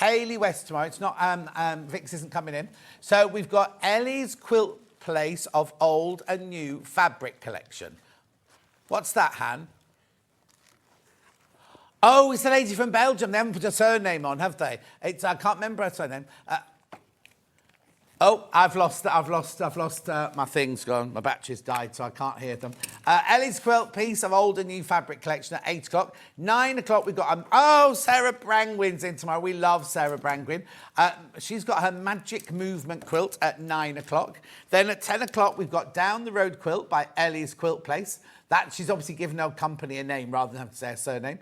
It's not, Vix isn't coming in. So we've got Ellie's Quilt Place of Old and New Fabric Collection. What's that, Han? Oh, it's the lady from Belgium. They haven't put her surname on, have they? I can't remember her surname. I've lost my thing's gone. My battery's died, so I can't hear them. Ellie's Quilt Piece of Old and New Fabric Collection at 8 o'clock. 9 o'clock, we've got... Sarah Brangwyn's in tomorrow. We love Sarah Brangwyn. She's got her Magic Movement quilt at 9 o'clock. Then at 10 o'clock, we've got Down the Road Quilt by Ellie's Quilt Place. That she's obviously given her company a name rather than have to say her surname.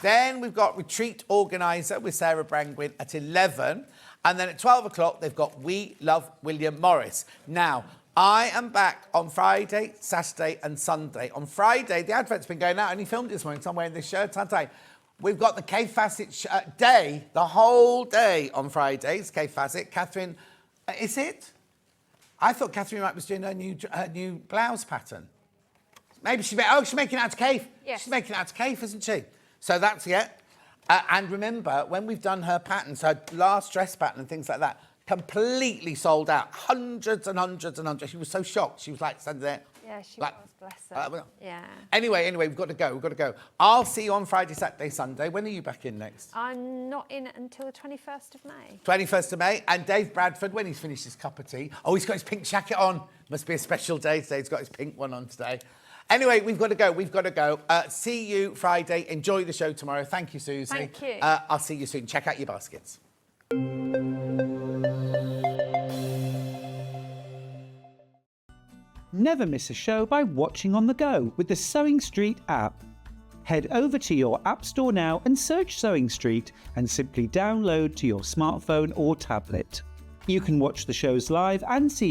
Then we've got Retreat Organiser with Sarah Brangwyn at 11. And then at 12 o'clock, they've got We Love William Morris. Now, I am back on Friday, Saturday and Sunday. On Friday, the advert's been going out. I only filmed it this morning, somewhere in this shirt, haven't I? We've got the Kay Fassett day, the whole day on Friday. It's Kay Fassett. Catherine, is it? I thought Catherine Wright was doing her new blouse pattern. Maybe she's making it out to Kay. Yes. She's making it out to Kay, isn't she? So that's it. And remember, when we've done her patterns, her last dress pattern and things like that, completely sold out. Hundreds and hundreds and hundreds. She was so shocked. She was like standing there. Yeah, she was, bless her. Yeah. Anyway, we've got to go. I'll see you on Friday, Saturday, Sunday. When are you back in next? I'm not in until the 21st of May. 21st of May. And Dave Bradford, when he's finished his cup of tea. Oh, he's got his pink jacket on. Must be a special day today. He's got his pink one on today. Anyway, we've got to go. See you Friday. Enjoy the show tomorrow. Thank you, Susie. Thank you. I'll see you soon. Check out your baskets. Never miss a show by watching on the go with the Sewing Street app. Head over to your App Store now and search Sewing Street and simply download to your smartphone or tablet. You can watch the shows live and see